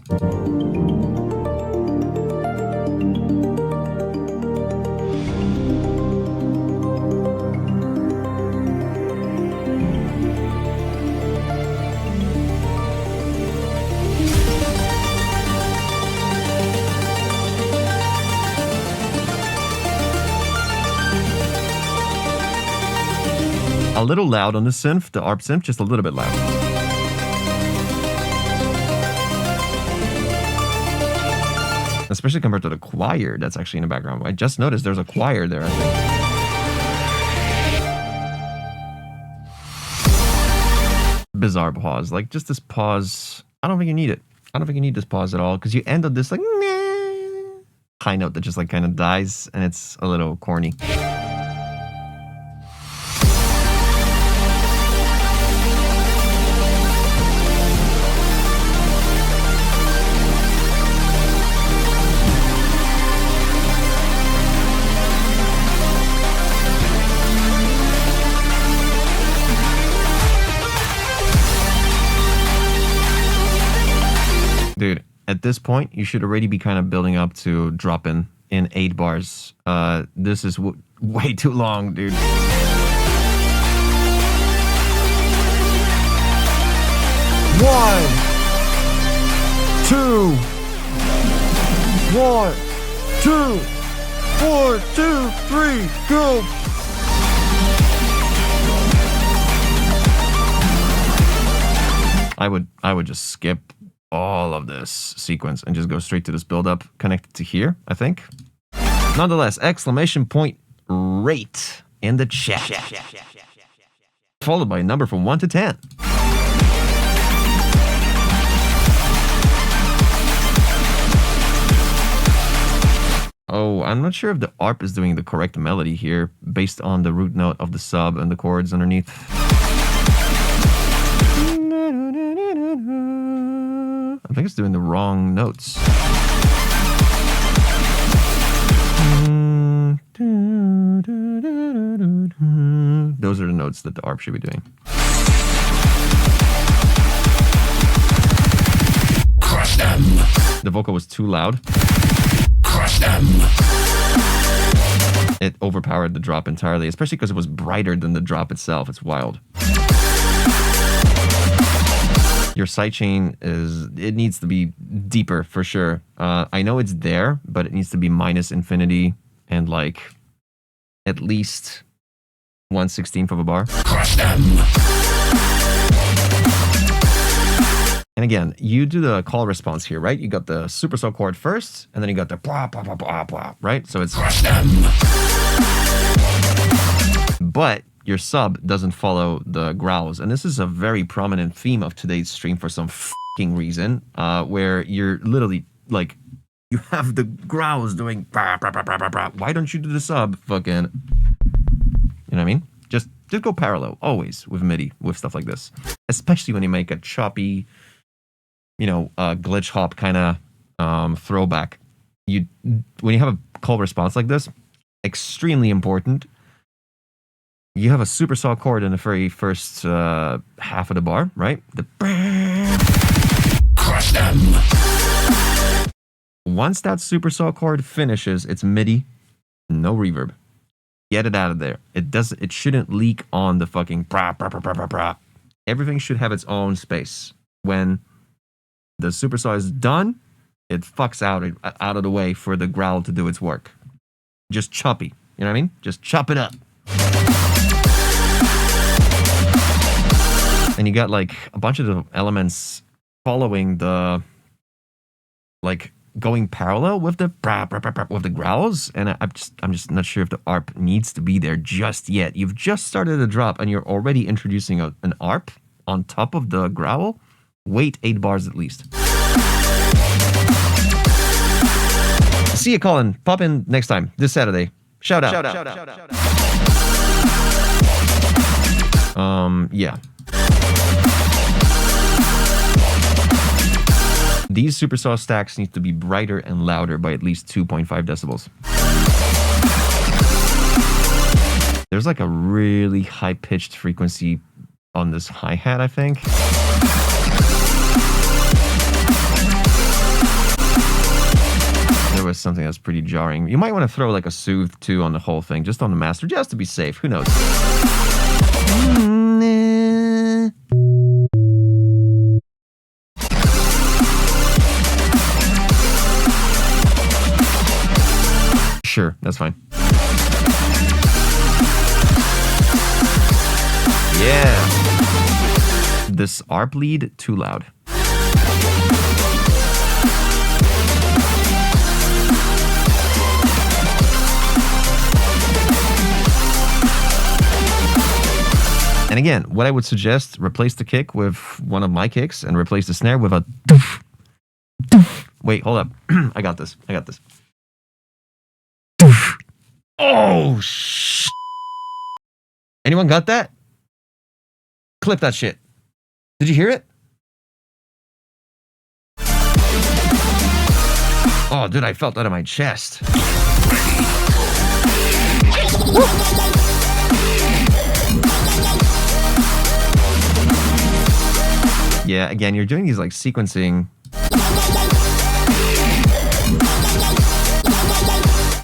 A little loud on the synth, the ARP synth, just a little bit loud. Especially compared to the choir that's actually in the background. I just noticed there's a choir there, I think. Bizarre pause. Like, just this pause. I don't think you need it. I don't think you need this pause at all, because you end on this, like, high note that just, like, kind of dies, and it's a little corny. Dude, at this point, you should already be kind of building up to drop in 8 bars. This is way too long, dude. 1, 2, 1, 2, 4, 2, 3, go. I would just skip all of this sequence and just go straight to this build-up connected to here, I think. Nonetheless, exclamation point rate in the chat. Followed by a number from 1 to 10. Oh, I'm not sure if the ARP is doing the correct melody here based on the root note of the sub and the chords underneath. I think it's doing the wrong notes. Those are the notes that the ARP should be doing. Crush them. The vocal was too loud. Crush them. It overpowered the drop entirely, especially because it was brighter than the drop itself. It's wild. Your sidechain it needs to be deeper for sure. I know it's there, but it needs to be minus infinity and like at least 1/16 of a bar. Crush them. And again, you do the call response here, right? You got the supercell chord first, and then you got the blah, blah, blah, blah, blah, right? So it's... Crush them. But your sub doesn't follow the growls. And this is a very prominent theme of today's stream for some fucking reason, where you're literally, like, you have the growls doing... Bah, bah, bah, bah, bah, bah. Why don't you do the sub fucking... You know what I mean? Just go parallel, always, with MIDI, with stuff like this. Especially when you make a choppy... you know, glitch hop kind of throwback. When you have a call response like this, extremely important. You have a supersaw chord in the very first half of the bar, right? The crush them. Once that supersaw chord finishes, it's MIDI, no reverb. Get it out of there. It shouldn't leak on the fucking brah, brah, brah, brah, brah, brah. Everything should have its own space. When the supersaw is done, it fucks out of the way for the growl to do its work. Just choppy. You know what I mean? Just chop it up. And you got like a bunch of the elements following the, like, going parallel with the with the growls, and I'm just not sure if the ARP needs to be there just yet. You've just started a drop and you're already introducing an ARP on top of the growl. Wait 8 bars at least. See you, Colin. Pop in next time, this Saturday. Shout out. Yeah. These supersaw stacks need to be brighter and louder by at least 2.5 decibels. There's like a really high-pitched frequency on this hi-hat, I think. There was something that's pretty jarring. You might want to throw like a soothe too on the whole thing, just on the master, just to be safe. Who knows? Sure, that's fine. Yeah. This ARP lead, too loud. And again, what I would suggest, replace the kick with one of my kicks and replace the snare with a doof, doof. Wait, hold up. I got this. Doof. Oh, shit. Anyone got that? Clip that shit. Did you hear it? Oh, dude, I felt that in my chest. Woo. Yeah, again, you're doing these like sequencing.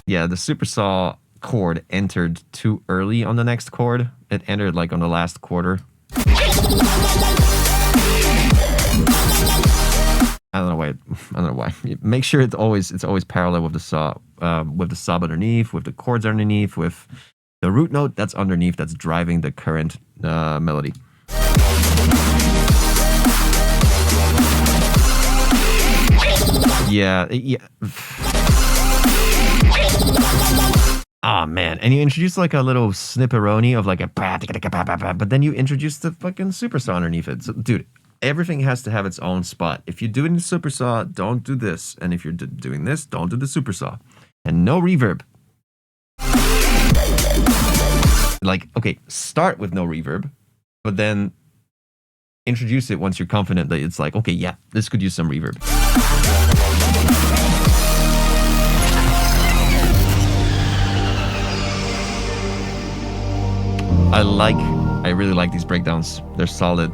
Yeah, the supersaw chord entered too early on the next chord. It entered like on the last quarter. I don't know why. Make sure it's always parallel with the saw underneath, with the chords underneath, with the root note that's underneath, that's driving the current melody. Yeah. Oh man, and you introduce like a little snipperoni of like a but then you introduce the fucking supersaw underneath it. So, dude, everything has to have its own spot. If you're doing the supersaw, don't do this, and if you're doing this, don't do the supersaw, and no reverb. Like, okay, start with no reverb, but then introduce it once you're confident that it's like, okay, yeah, this could use some reverb. I really like these breakdowns. They're solid.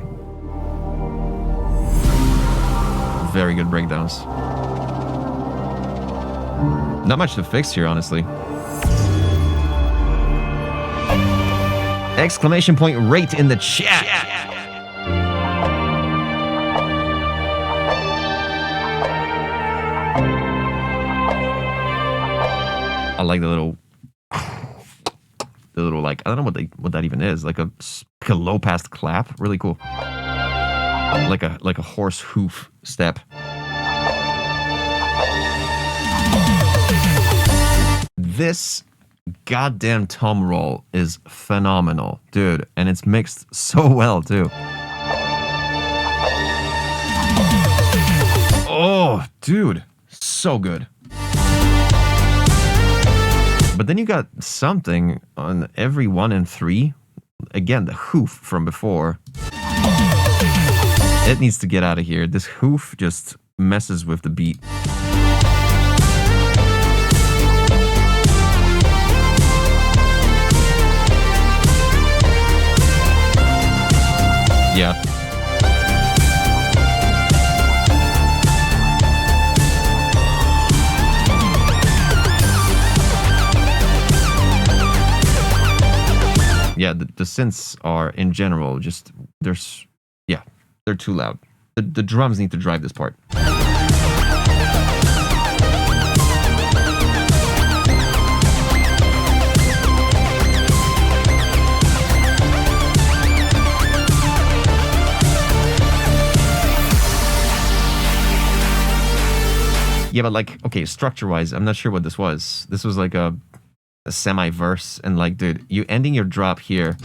Very good breakdowns. Not much to fix here, honestly. Exclamation point rate in the chat. I like the little like, I don't know what that even is, like a low pass clap. Really cool. Like a horse hoof step. This goddamn tom roll is phenomenal, dude, and it's mixed so well too. Oh, dude, so good. But then you got something on every 1 and 3. Again, the hoof from before. It needs to get out of here. This hoof just messes with the beat. Yeah. Yeah, the synths are, in general, just, they're too loud. The drums need to drive this part. Yeah, but like, okay, structure-wise, I'm not sure what this was. This was like a semi-verse, and like, dude, you ending your drop here.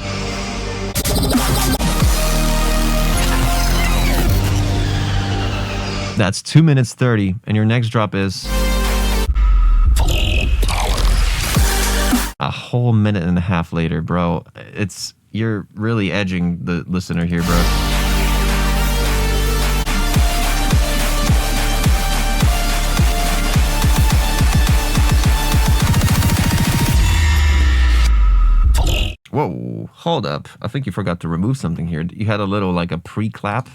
That's 2 minutes 30, and your next drop is a whole minute and a half later, bro. You're really edging the listener here, bro. Whoa, hold up. I think you forgot to remove something here. You had a little, like, a pre-clap.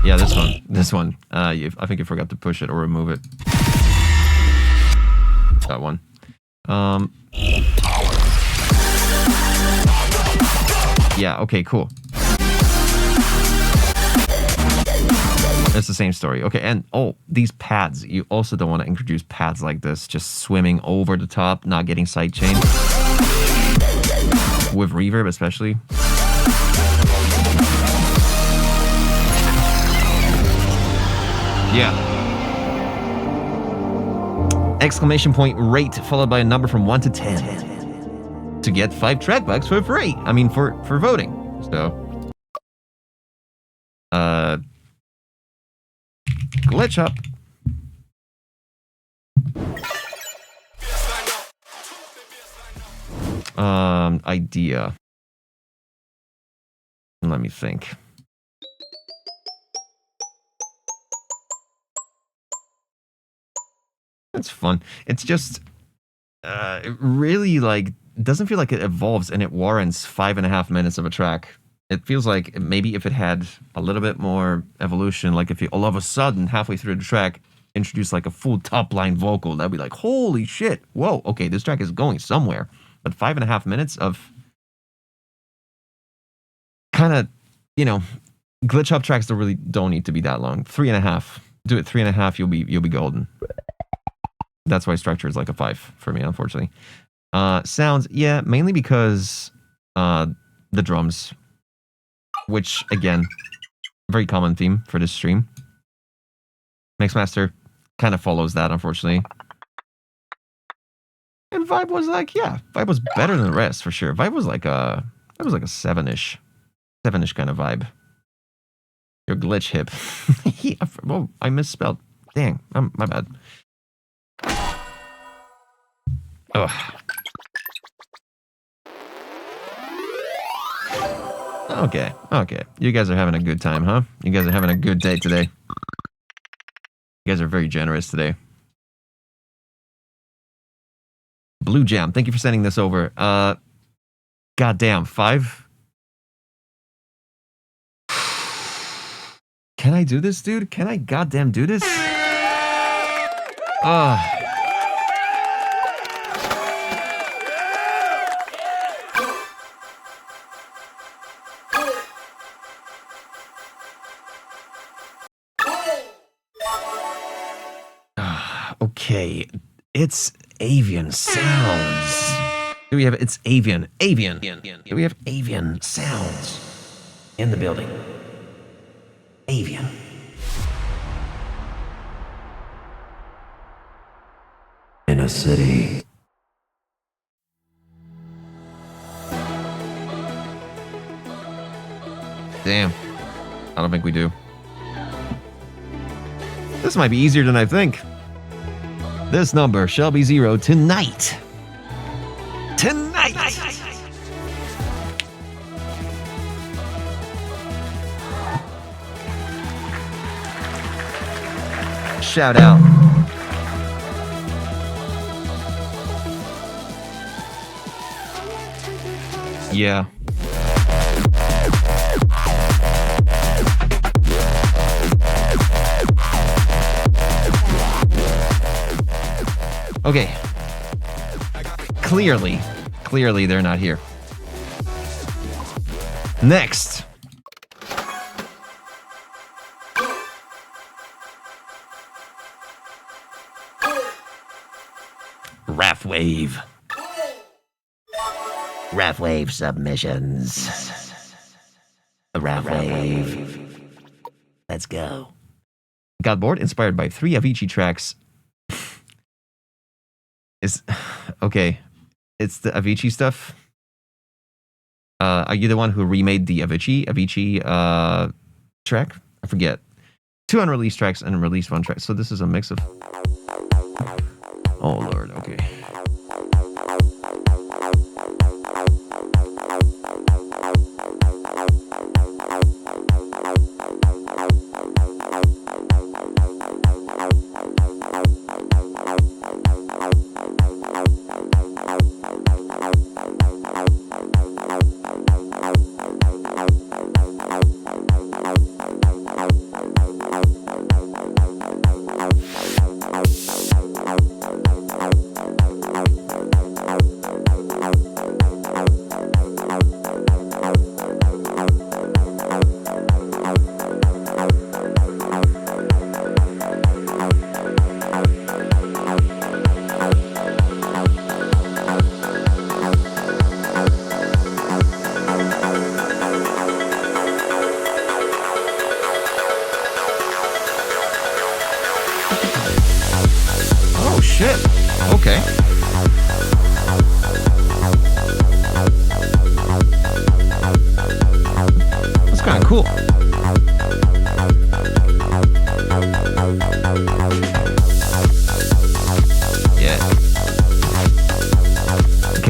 Yeah, this one. This one. I think you forgot to push it or remove it. That one. Yeah, okay, cool. It's the same story. Okay, and oh, these pads. You also don't want to introduce pads like this, just swimming over the top, not getting sidechained. With reverb, especially. Yeah. Exclamation point rate followed by a number from 1 to 10 to get 5 track bucks for free. I mean, for voting. So, glitch up. Idea. Let me think. It's fun. It's just, it really, like, doesn't feel like it evolves and it warrants 5.5 minutes of a track. It feels like maybe if it had a little bit more evolution, like if you all of a sudden, halfway through the track, introduce like a full top line vocal, that'd be like, holy shit, whoa, okay, this track is going somewhere. But 5.5 minutes of kind of, you know, glitch up tracks that really don't need to be that long. 3.5. Do it 3.5, you'll be golden. That's why structure is like a 5 for me, unfortunately. Sounds, yeah, mainly because the drums, which again, very common theme for this stream. Mixmaster kind of follows that, unfortunately. And vibe was like, yeah, vibe was better than the rest for sure. Vibe was like a 7-ish kind of vibe. Your glitch hip. Yeah, well, I misspelled. Dang, my bad. Ugh. Okay. You guys are having a good time, huh? You guys are having a good day today. You guys are very generous today. Blue Jam, thank you for sending this over. Goddamn, 5? Can I do this, dude? Can I goddamn do this? Okay, it's Avian Sounds. Do we have it's Avian? Do we have Avian Sounds in the building? Avian. In a city. Damn. I don't think we do. This might be easier than I think. This number shall be 0 tonight. Tonight! Shout out. Yeah. Okay. Clearly they're not here. Next. Wrathwave. Wrathwave submissions. Wrathwave. Let's go. Got bored? Inspired by 3 Avicii tracks. Okay. It's the Avicii stuff. Are you the one who remade the Avicii track? I forget. 2 unreleased tracks and released 1 track. So this is a mix of... Oh, Lord. Okay.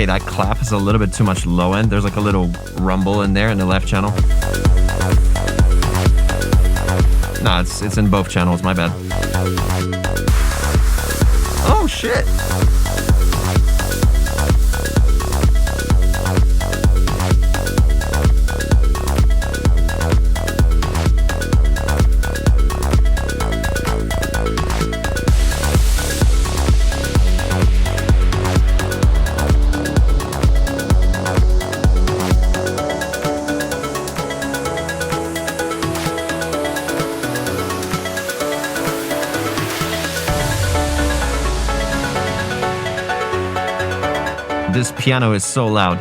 Okay, that clap is a little bit too much low end. There's like a little rumble in there in the left channel. Nah, it's in both channels, my bad. Oh shit! This piano is so loud.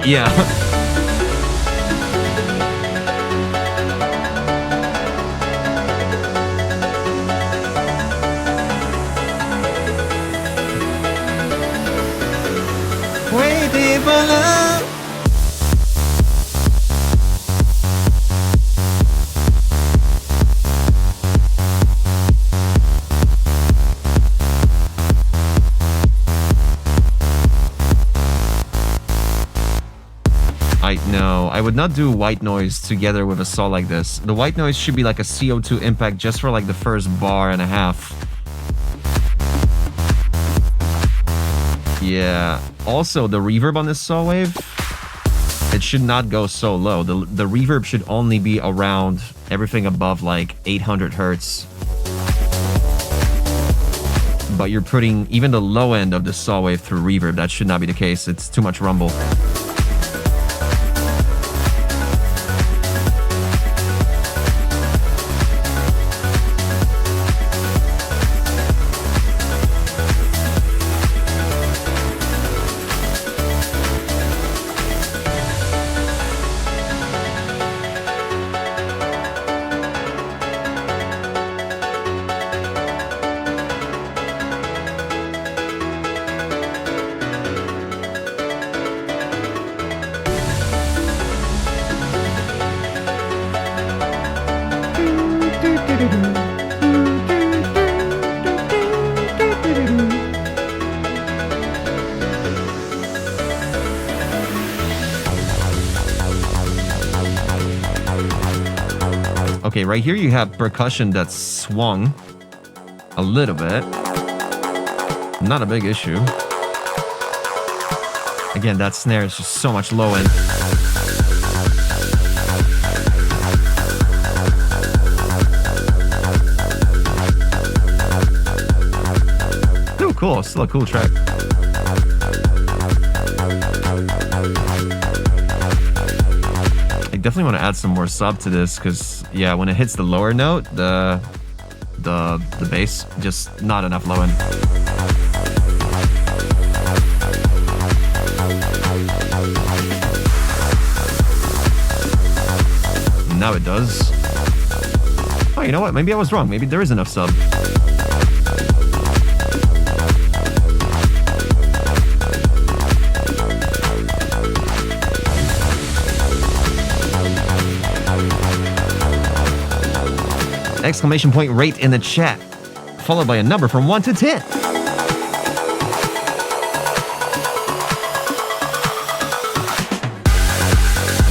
Yeah. Waiting for love. No, I would not do white noise together with a saw like this. The white noise should be like a CO2 impact just for like the first bar and a half. Yeah. Also, the reverb on this saw wave, it should not go so low. The reverb should only be around everything above like 800 hertz. But you're putting even the low end of the saw wave through reverb. That should not be the case. It's too much rumble. Okay, right here you have percussion that's swung a little bit. Not a big issue. Again, that snare is just so much low end. Still cool, still a cool track. I definitely want to add some more sub to this because, yeah, when it hits the lower note, the bass, just not enough low end. Now it does. Oh, you know what? Maybe I was wrong. Maybe there is enough sub. Exclamation point rate in the chat, followed by a number from 1 to 10.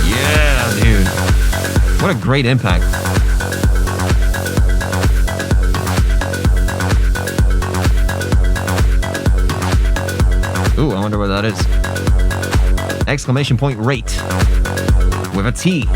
Yeah, dude. What a great impact. Ooh, I wonder what that is. Exclamation point rate with a T.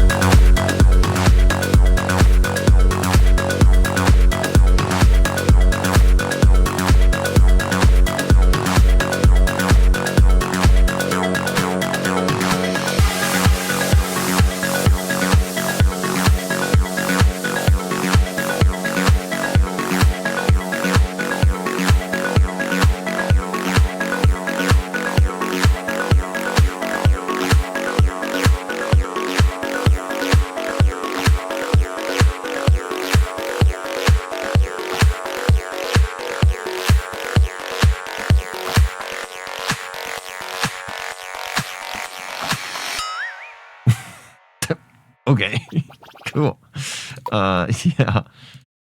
Okay, cool. Yeah.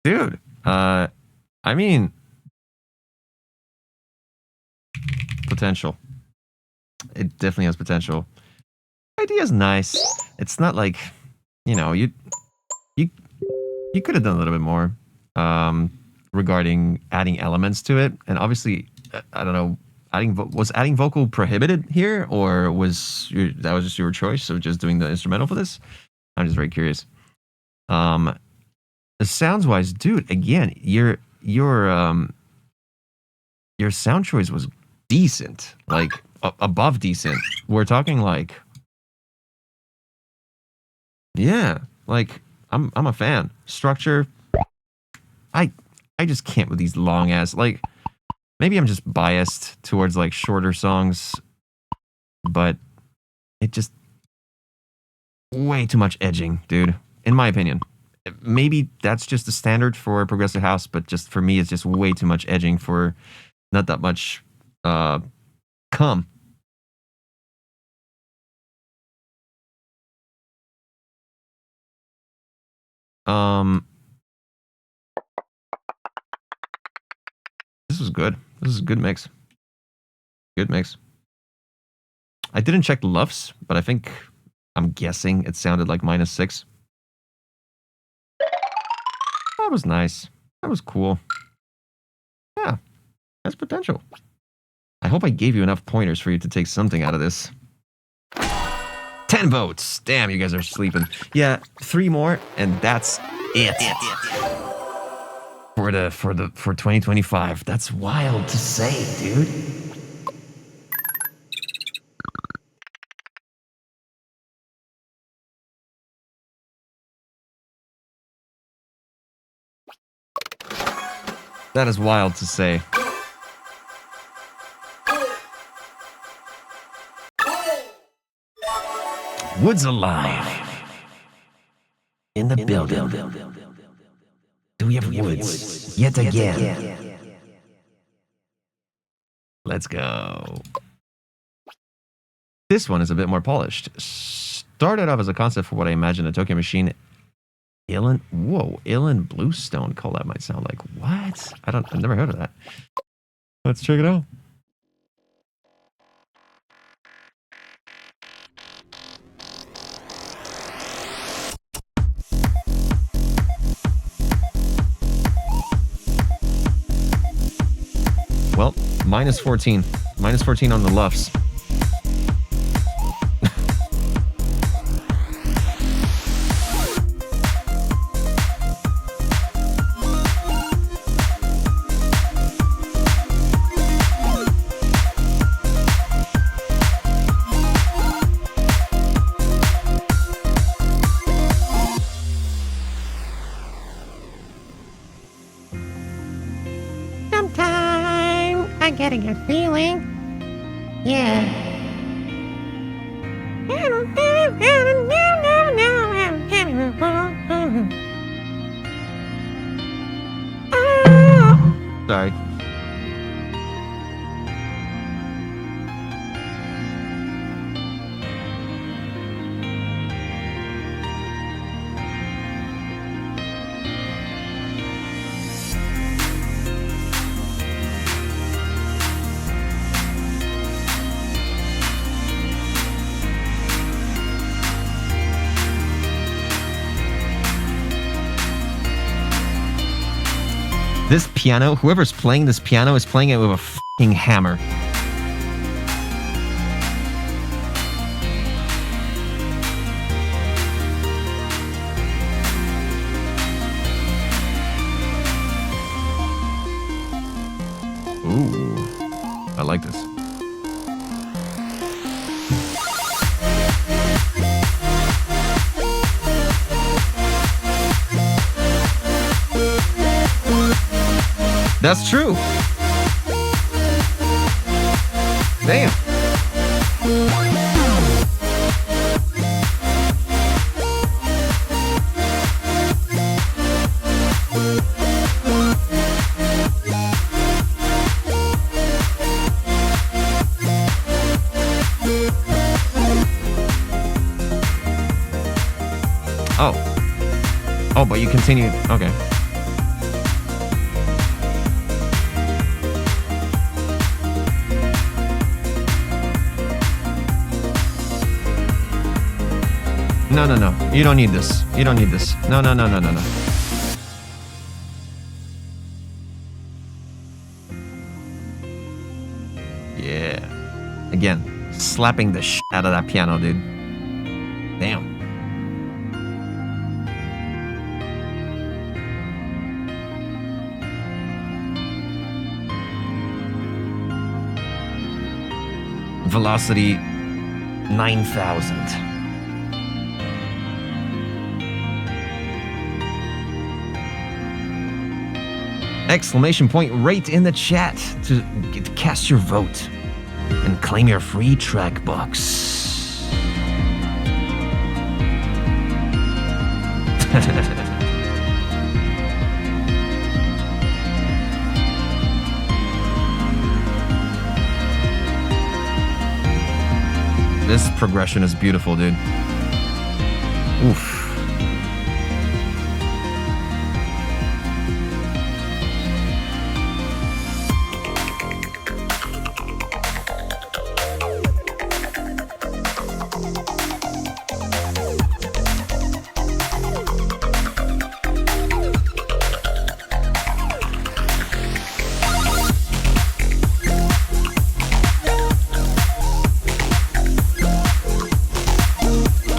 Dude, I mean, potential. It definitely has potential. Idea's nice. It's not like, you know, you could have done a little bit more regarding adding elements to it. And obviously, I don't know, was adding vocal prohibited here, or that was just your choice of just doing the instrumental for this? I'm just very curious. Sounds wise, dude, again, your sound choice was decent, like above decent. We're talking like, yeah, like I'm a fan. Structure, I just can't with these long ass, like, maybe I'm just biased towards like shorter songs, but it just way too much edging, dude, in my opinion. Maybe that's just the standard for progressive house, but just for me, it's just way too much edging for not that much come. This was good. This is a good mix. Good mix. I didn't check the LUFS, but I'm guessing it sounded like -6. That was nice. That was cool. Yeah, that's potential. I hope I gave you enough pointers for you to take something out of this. 10 votes. Damn, you guys are sleeping. Yeah, 3 more, and that's it. For 2025. That's wild to say, dude. That is wild to say. Woods alive. In the building. Do we have Woods yet again? Let's go. This one is a bit more polished. Started off as a concept for what I imagine a Tokyo Machine Ilan Bluestone collab might sound like. What? I've never heard of that. Let's check it out. Well, -14. -14 on the LUFS. Getting a feeling. Yeah. Sorry. This piano, whoever's playing this piano is playing it with a f***ing hammer. Ooh, I like this. That's true. Damn. Oh. Oh, but you continued. Okay. No, no, no. You don't need this. You don't need this. No, no, no, no, no, no. Yeah. Again, slapping the shit out of that piano, dude. Damn. Velocity 9,000. Exclamation point right in the chat to cast your vote and claim your free track box. This progression is beautiful, dude. Oof.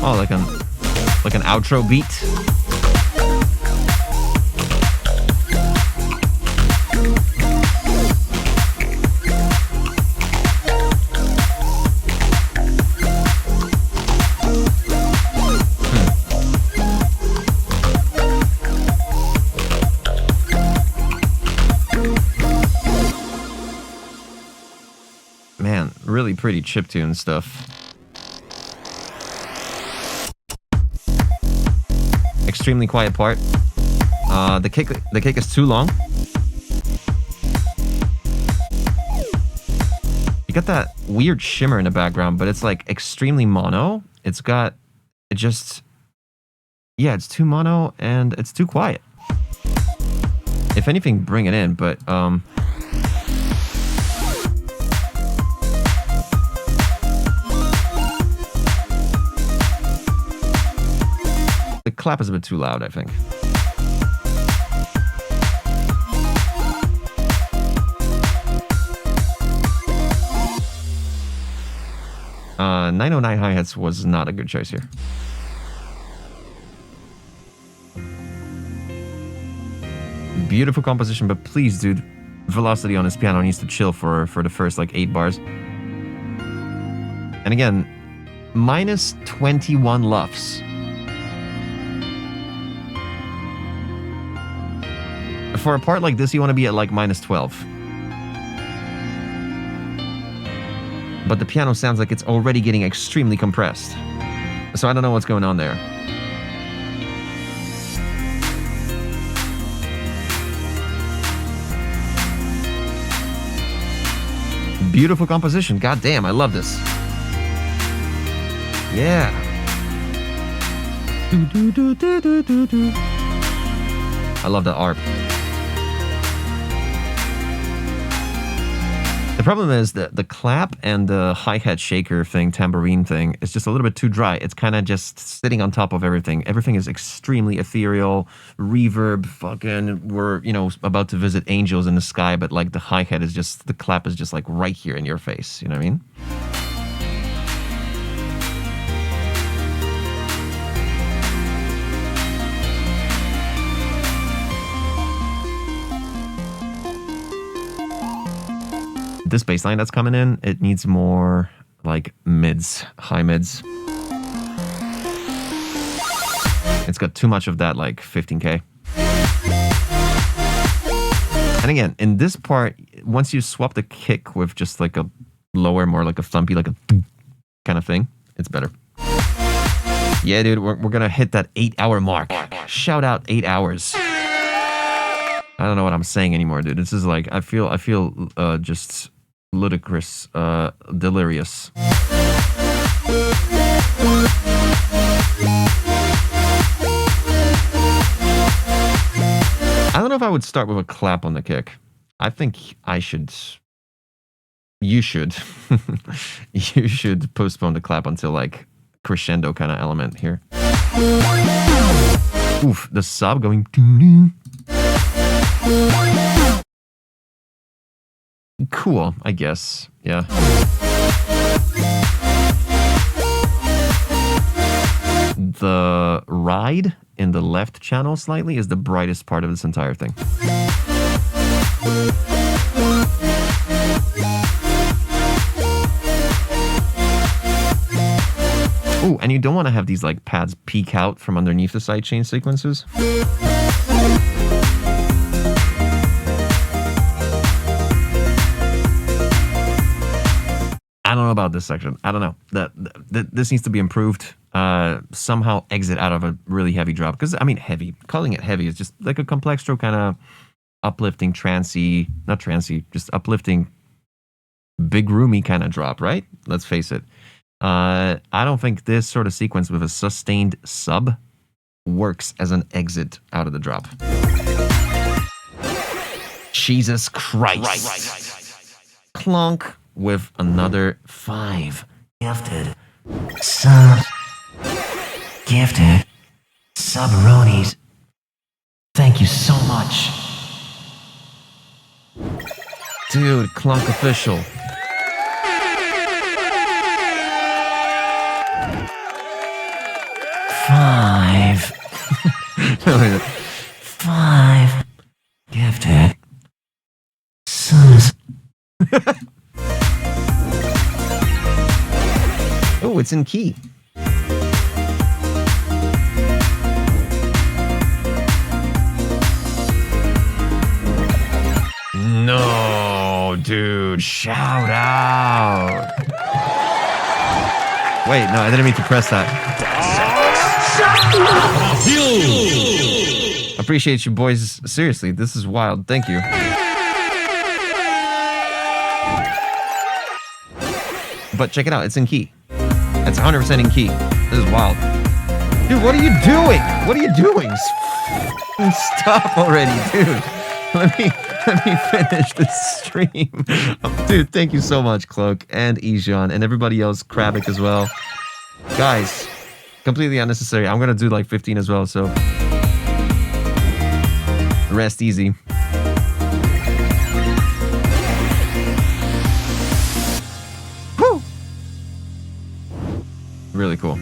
Oh, like an outro beat. Man, really pretty chiptune stuff. Extremely quiet part. The kick is too long. You got that weird shimmer in the background, but it's like extremely mono. It's too mono and it's too quiet. If anything, bring it in, but the clap is a bit too loud, I think. Uh, 909 hi-hats was not a good choice here. Beautiful composition, but please, dude, velocity on his piano needs to chill for the first like 8 bars. And again, minus 21 LUFS. For a part like this, you want to be at like minus 12. But the piano sounds like it's already getting extremely compressed. So I don't know what's going on there. Beautiful composition. God damn, I love this. Yeah. I love that ARP. The problem is that the clap and the hi-hat shaker thing, tambourine thing, is just a little bit too dry. It's kind of just sitting on top of everything. Everything is extremely ethereal, reverb, fucking, we're, about to visit angels in the sky, but like the hi-hat is just, the clap is just like right here in your face. You know what I mean? This bass line that's coming in, it needs more like mids, high mids. It's got too much of that like 15K. And again, in this part, once you swap the kick with just like a lower, more like a thumpy, like a kind of thing, it's better. Yeah, dude, we're gonna hit that 8-hour mark. Shout out 8 hours. I don't know what I'm saying anymore, dude. This is like, I feel just ludicrous, delirious. if I would start with a clap on the kick. I think I should. You should. You should postpone the clap until like crescendo kind of element here. Oof, the sub going. Cool, I guess. Yeah. The ride in the left channel slightly is the brightest part of this entire thing. Oh, and you don't want to have these like pads peek out from underneath the sidechain sequences. I don't know about this section. I don't know. This needs to be improved. Somehow exit out of a really heavy drop. Because, I mean, heavy. Calling it heavy is just like a complextro kind of uplifting, trancey, not trancey, just uplifting, big roomy kind of drop, right? Let's face it. I don't think this sort of sequence with a sustained sub works as an exit out of the drop. Jesus Christ. Clunk with another 5. Gifted. Sub. Gifted. Sub-ronies. Thank you so much. Dude, Clunk official. Five. 5. Gifted. Subs. Oh, it's in key. No, dude, shout out. Wait, no, I didn't mean to press that. Appreciate you boys. Seriously, this is wild. Thank you. But check it out, it's in key. It's 100% in key. This is wild. Dude, what are you doing? What are you doing? Stop already, dude. Let me finish this stream. Dude, thank you so much, Cloak and Ejon and everybody else, Kravik as well. Guys, completely unnecessary. I'm gonna do like 15 as well, so rest easy. Woo! Really cool.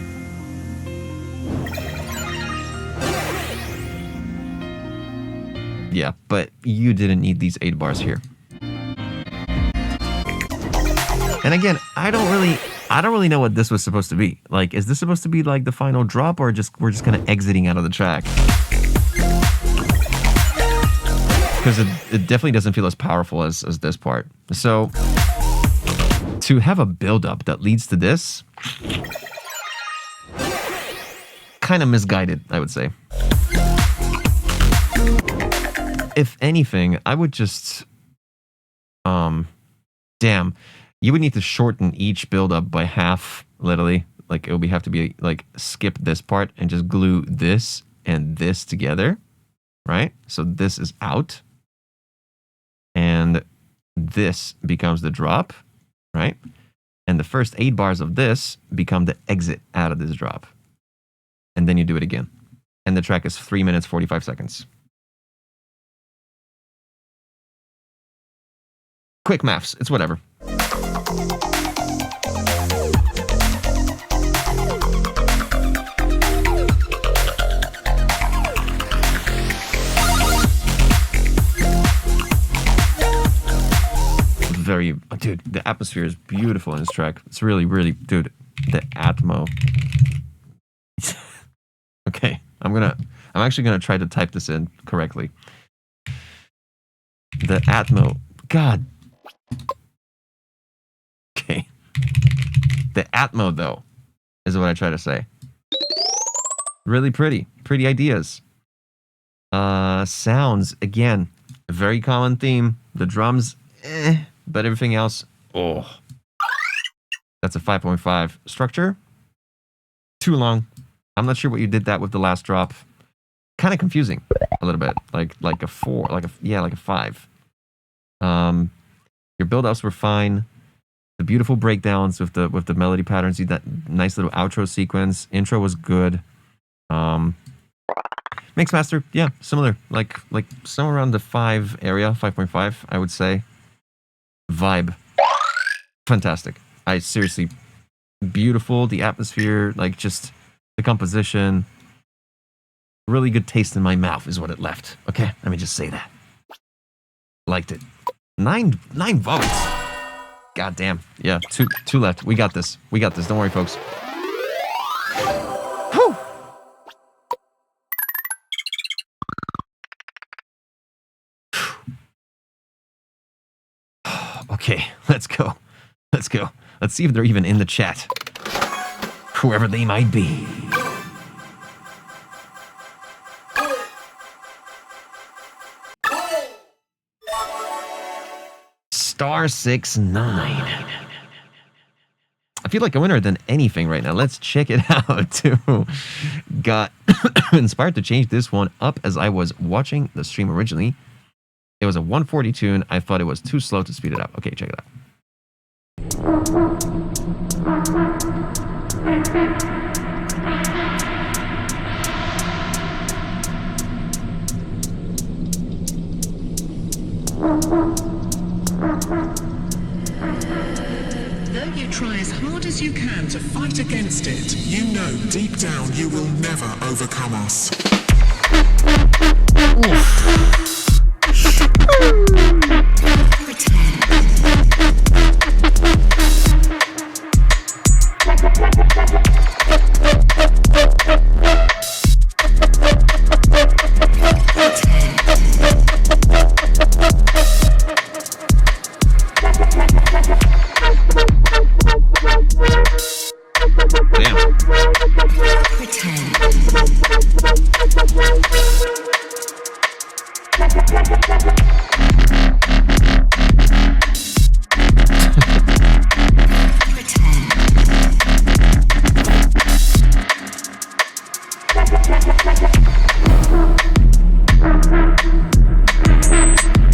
Yeah, but you didn't need these 8 bars here. And again, I don't really know what this was supposed to be. Like, is this supposed to be like the final drop, or we're just kind of exiting out of the track? Because it definitely doesn't feel as powerful as this part. So to have a build-up that leads to this, kind of misguided, I would say. If anything, I would just, damn, you would need to shorten each build-up by half, literally. Like, it would have to be, like, skip this part and just glue this and this together, right? So this is out. And this becomes the drop, right? And the first 8 bars of this become the exit out of this drop. And then you do it again. And the track is 3 minutes, 45 seconds. Quick maths, it's whatever. Very, dude, the atmosphere is beautiful in this track. It's really, really, dude, the Atmo. Okay, I'm actually gonna try to type this in correctly. The Atmo, God. Okay. The Atmo, though, is what I try to say. Really pretty. Pretty ideas. Sounds, again, a very common theme. The drums, but everything else, oh. That's a 5.5. Structure, too long. I'm not sure what you did that with the last drop. kind of confusing a little bit, like a 4, like a 5. Your build-ups were fine. The beautiful breakdowns with the melody patterns, that nice little outro sequence. Intro was good. Mixmaster, yeah, similar, like somewhere around the 5 area, 5.5, I would say. Vibe, fantastic. I seriously, beautiful. The atmosphere, like just the composition. Really good taste in my mouth is what it left. Okay, let me just say that. Liked it. 9 votes. God damn. Yeah, two left. We got this. We got this. Don't worry, folks. Whew. Okay, let's go. Let's go. Let's see if they're even in the chat. Whoever they might be. Star 69. I feel like a winner than anything right now. Let's check it out too. Got inspired to change this one up as I was watching the stream originally. It was a 140 tune. I thought it was too slow to speed it up. Okay, check it out. Though you try as hard as you can to fight against it, you know deep down you will never overcome us.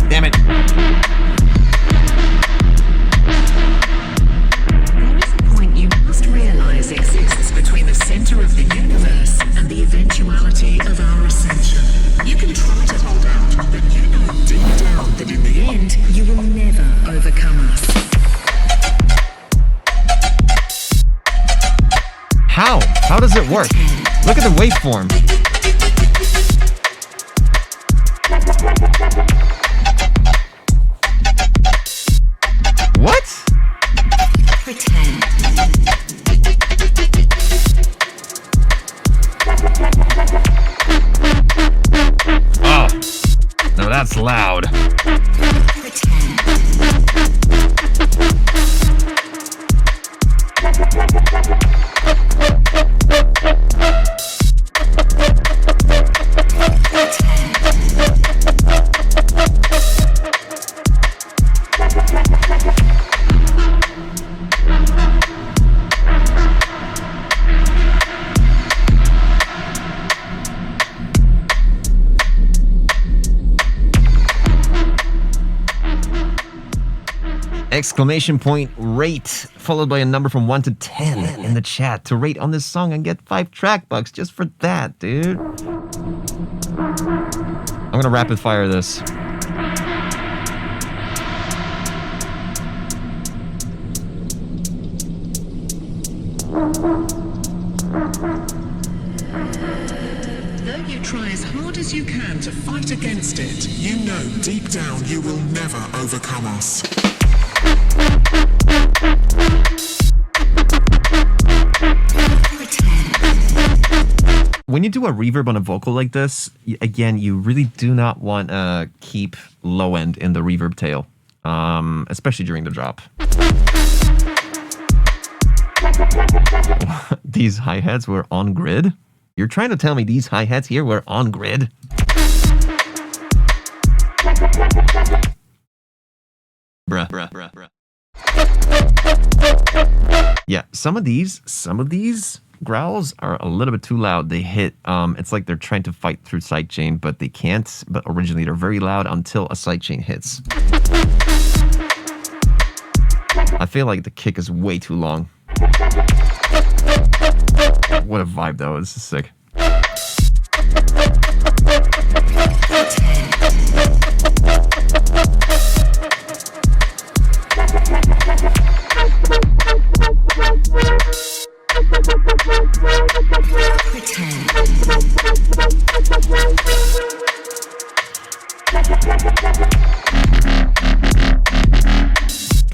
Damn it. There is a point you must realize exists between the center of the universe and the eventuality of our ascension. You can try to hold out, but you know deep down that in the end, you will never overcome us. How? How does it work? Look at the waveform. What? Pretend. Oh. No, that's loud. Exclamation point rate, followed by a number from 1 to 10 in the chat to rate on this song and get 5 track bucks just for that, dude. I'm gonna rapid fire this. Though you try as hard as you can to fight against it, you know deep down you will never overcome us. When you do a reverb on a vocal like this, again, you really do not want to keep low end in the reverb tail, especially during the drop. These hi-hats were on grid? You're trying to tell me these hi-hats here were on grid? Bruh. Yeah, some of these, growls are a little bit too loud. They hit, it's like they're trying to fight through sidechain, but they can't. But originally they're very loud until a sidechain hits. I feel like the kick is way too long. What a vibe though, this is sick.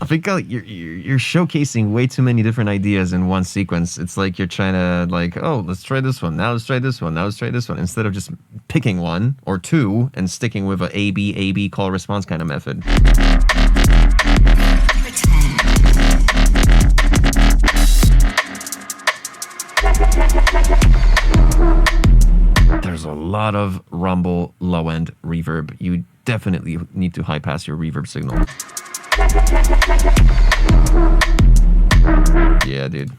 I think you're showcasing way too many different ideas in one sequence. It's like you're trying to like, oh, let's try this one. Now let's try this one. Now let's try this one. Instead of just picking one or two and sticking with a A-B call response kind of method. There's a lot of rumble low end reverb. You definitely need to high pass your reverb signal. Yeah, dude.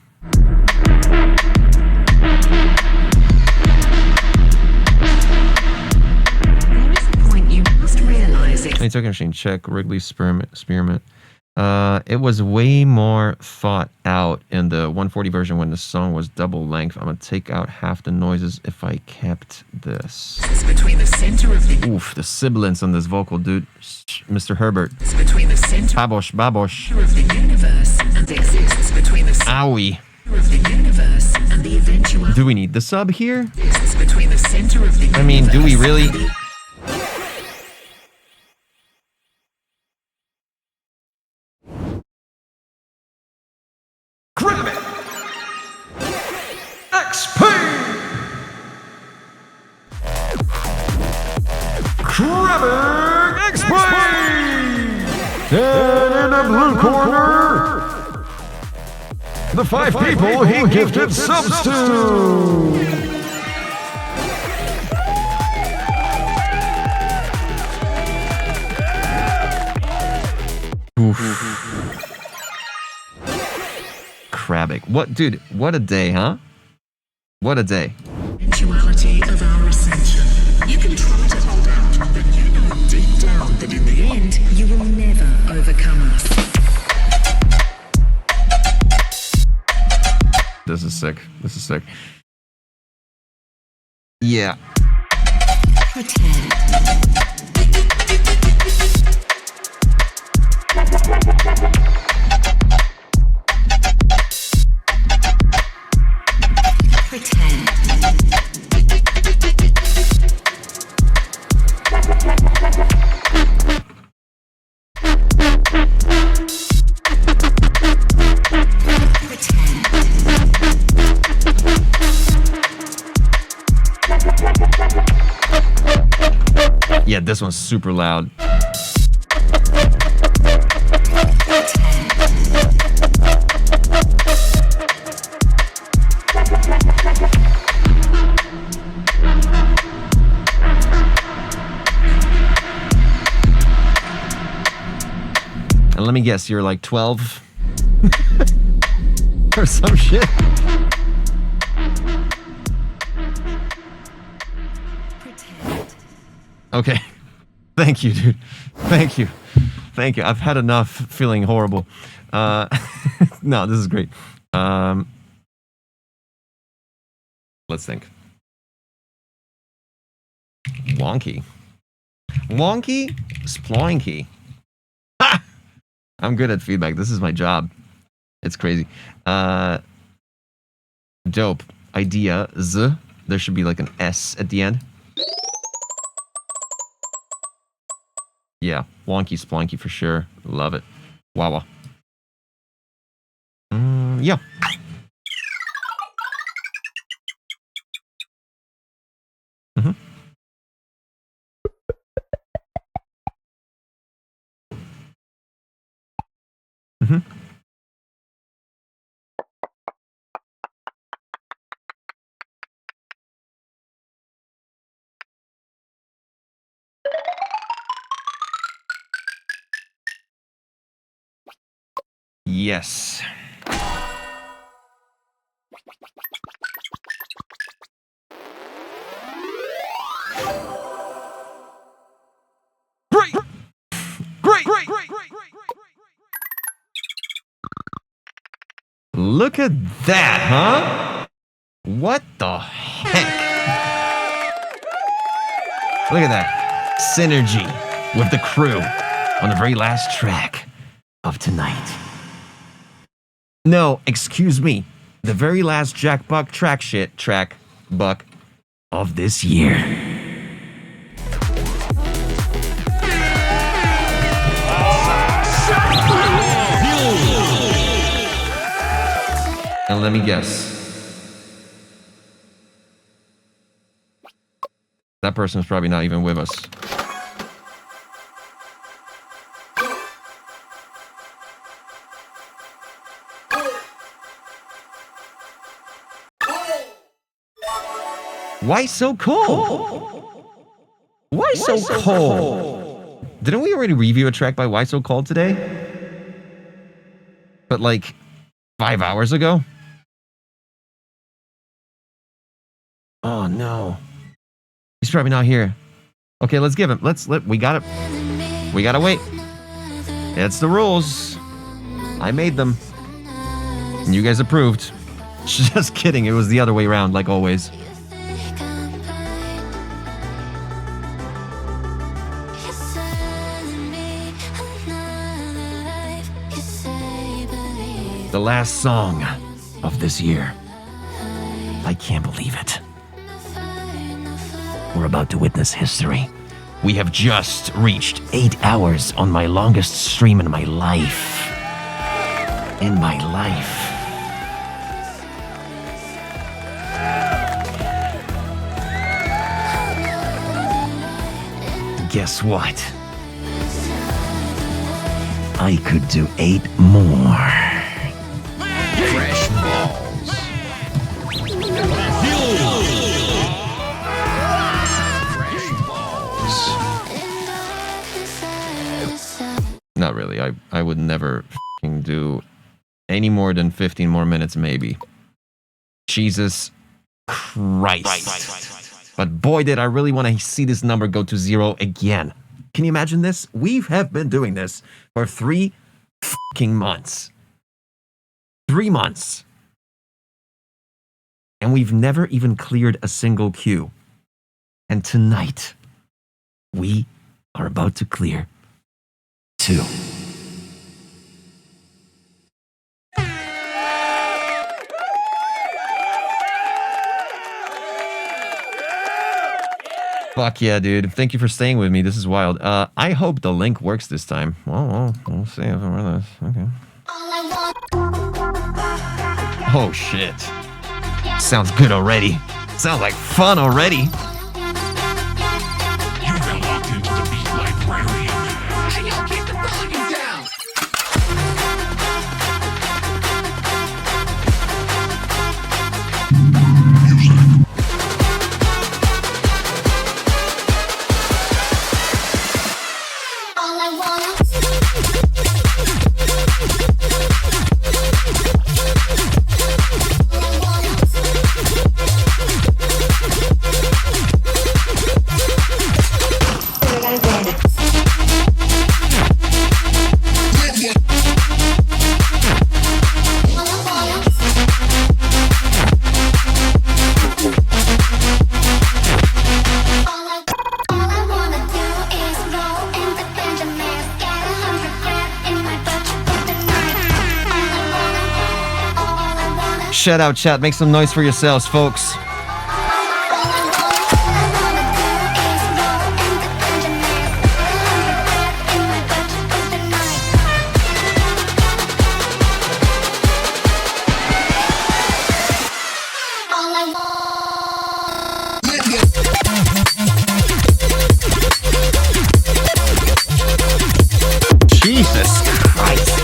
There is a point you must realize it. Hey, token machine, check Wrigley's experiment. It was way more thought out in the 140 version when the song was double length. I'm gonna take out half the noises if I kept this. Between the center of the Oof, the sibilance on this vocal, dude. Mr. Herbert. between the center Babosh. of the universe and exists between the center Owie. of the universe and the eventuality Do we need the sub here? exists between the center of the I mean, do we really? universe and the Krabbing XP! And in the blue corner, the 5 people he gifted subs to. Oof. Krabbing. What, dude, what a day, huh? What a day. eventuality of our ascension. You can try to hold out, but you know deep down that in the end, you will never overcome us. This is sick. This is sick. Yeah. Pretend. Pretend. Yeah, this one's super loud. And let me guess, you're like 12? Or some shit? Okay. Thank you, dude. Thank you. Thank you. I've had enough feeling horrible. No, this is great. Let's think. Wonky. Wonky? Sploinky. Ha! I'm good at feedback. This is my job. It's crazy. Dope. Ideas. There should be like an S at the end. Yeah, wonky splonky for sure. Love it. Wawa. Yeah. Mm-hmm. Mm-hmm. Yes. Look at that, huh? What the heck? Look at that. Synergy with the crew on the very last track of tonight. No, excuse me. The very last Jack Buck track Buck of this year. And let me guess. That person's probably not even with us. Why so cold? Why so cold? Didn't we already review a track by Why So Cold today? But like 5 hours ago? Oh no. He's probably not here. Okay, let's give him. We gotta wait. It's the rules. I made them. And you guys approved. Just kidding, it was the other way around, like always. The last song of this year. I can't believe it. We're about to witness history. We have just reached 8 hours on my longest stream in my life. Guess what? I could do 8 more. Fresh balls. Not really. I would never f***ing do any more than 15 more minutes, maybe. Jesus Christ. But boy, did I really want to see this number go to 0 again. Can you imagine this? We have been doing this for 3 f***ing months. 3 months. And we've never even cleared a single queue. And tonight, we are about to clear 2. Fuck yeah, dude. Thank you for staying with me. This is wild. I hope the link works this time. Well, we'll see if it works. Okay. Oh, shit. Sounds good already. Sounds like fun already. You've been locked into the Beat Librarian. Hey, yo, keep the volume down. Shout out, chat. Make some noise for yourselves, folks. Jesus Christ.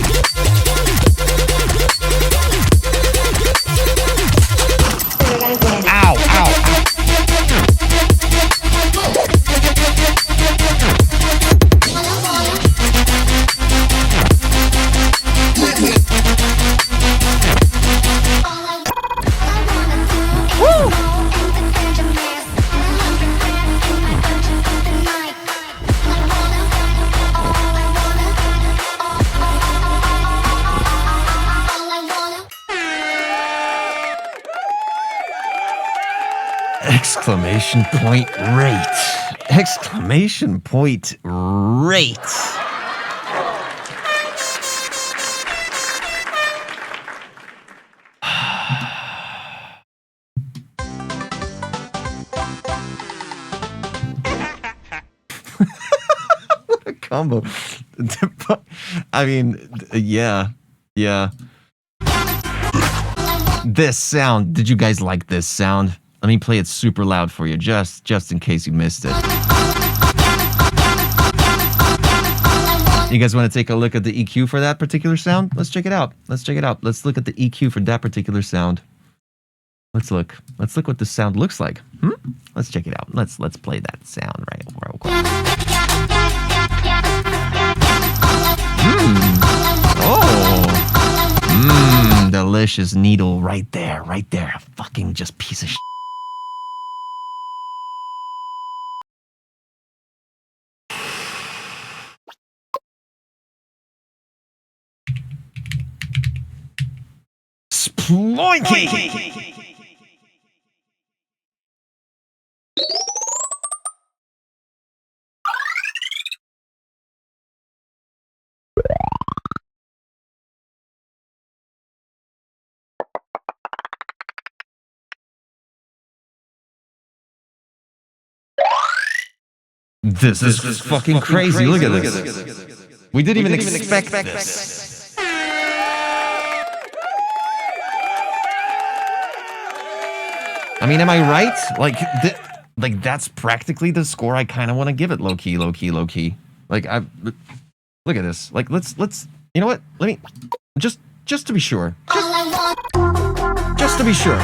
Ow. Exclamation point rate. Exclamation point rate. What a combo. I mean, yeah. This sound. Did you guys like this sound? Let me play it super loud for you, just in case you missed it. You guys want to take a look at the EQ for that particular sound? Let's check it out. Let's look at the EQ for that particular sound. Let's look what the sound looks like. Let's check it out. Let's play that sound real quick. Delicious needle right there. Fucking just piece of shit. Sploinky! This is fucking crazy. Look at this. We didn't even expect this. I mean, am I right? Like that's practically the score I kind of want to give it. Low key. Like look at this. Like let's. You know what? Let me just to be sure. Just to be sure.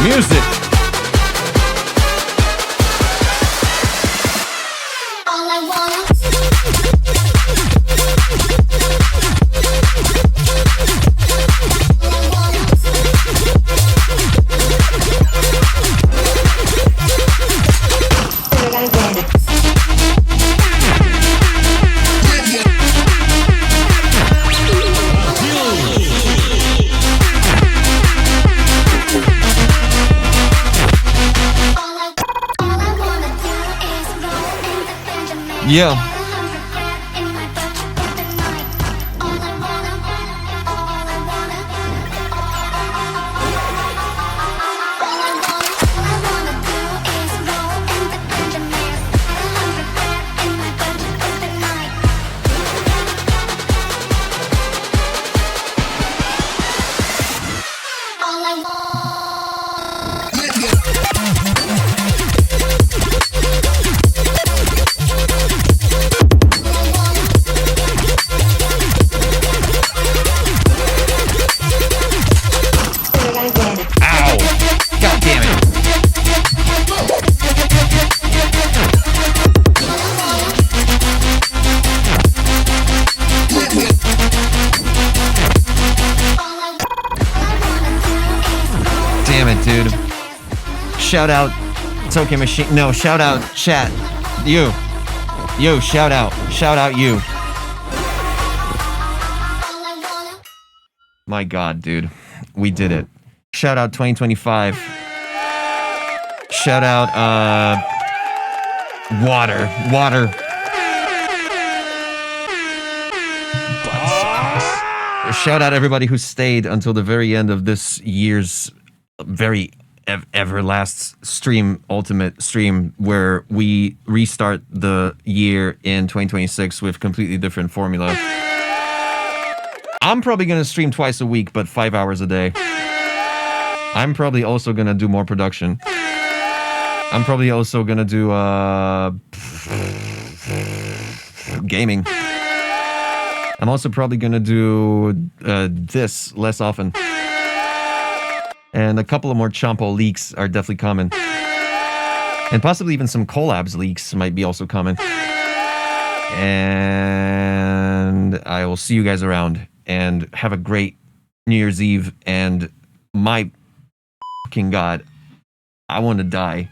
Music. Yeah. Shout out Token Machine. No, shout out chat. You, shout out you. My God, dude, we did it. Shout out 2025. Shout out water. Shout out everybody who stayed until the very end of this year's very everlast stream, ultimate stream, where we restart the year in 2026 with completely different formula. I'm probably gonna stream twice a week, but 5 hours a day. I'm probably also gonna do more production. I'm probably also gonna do gaming. I'm also probably gonna do this less often. And a couple of more Chompo leaks are definitely coming. And possibly even some collabs leaks might be also coming. And I will see you guys around. And have a great New Year's Eve. And my fucking God, I want to die.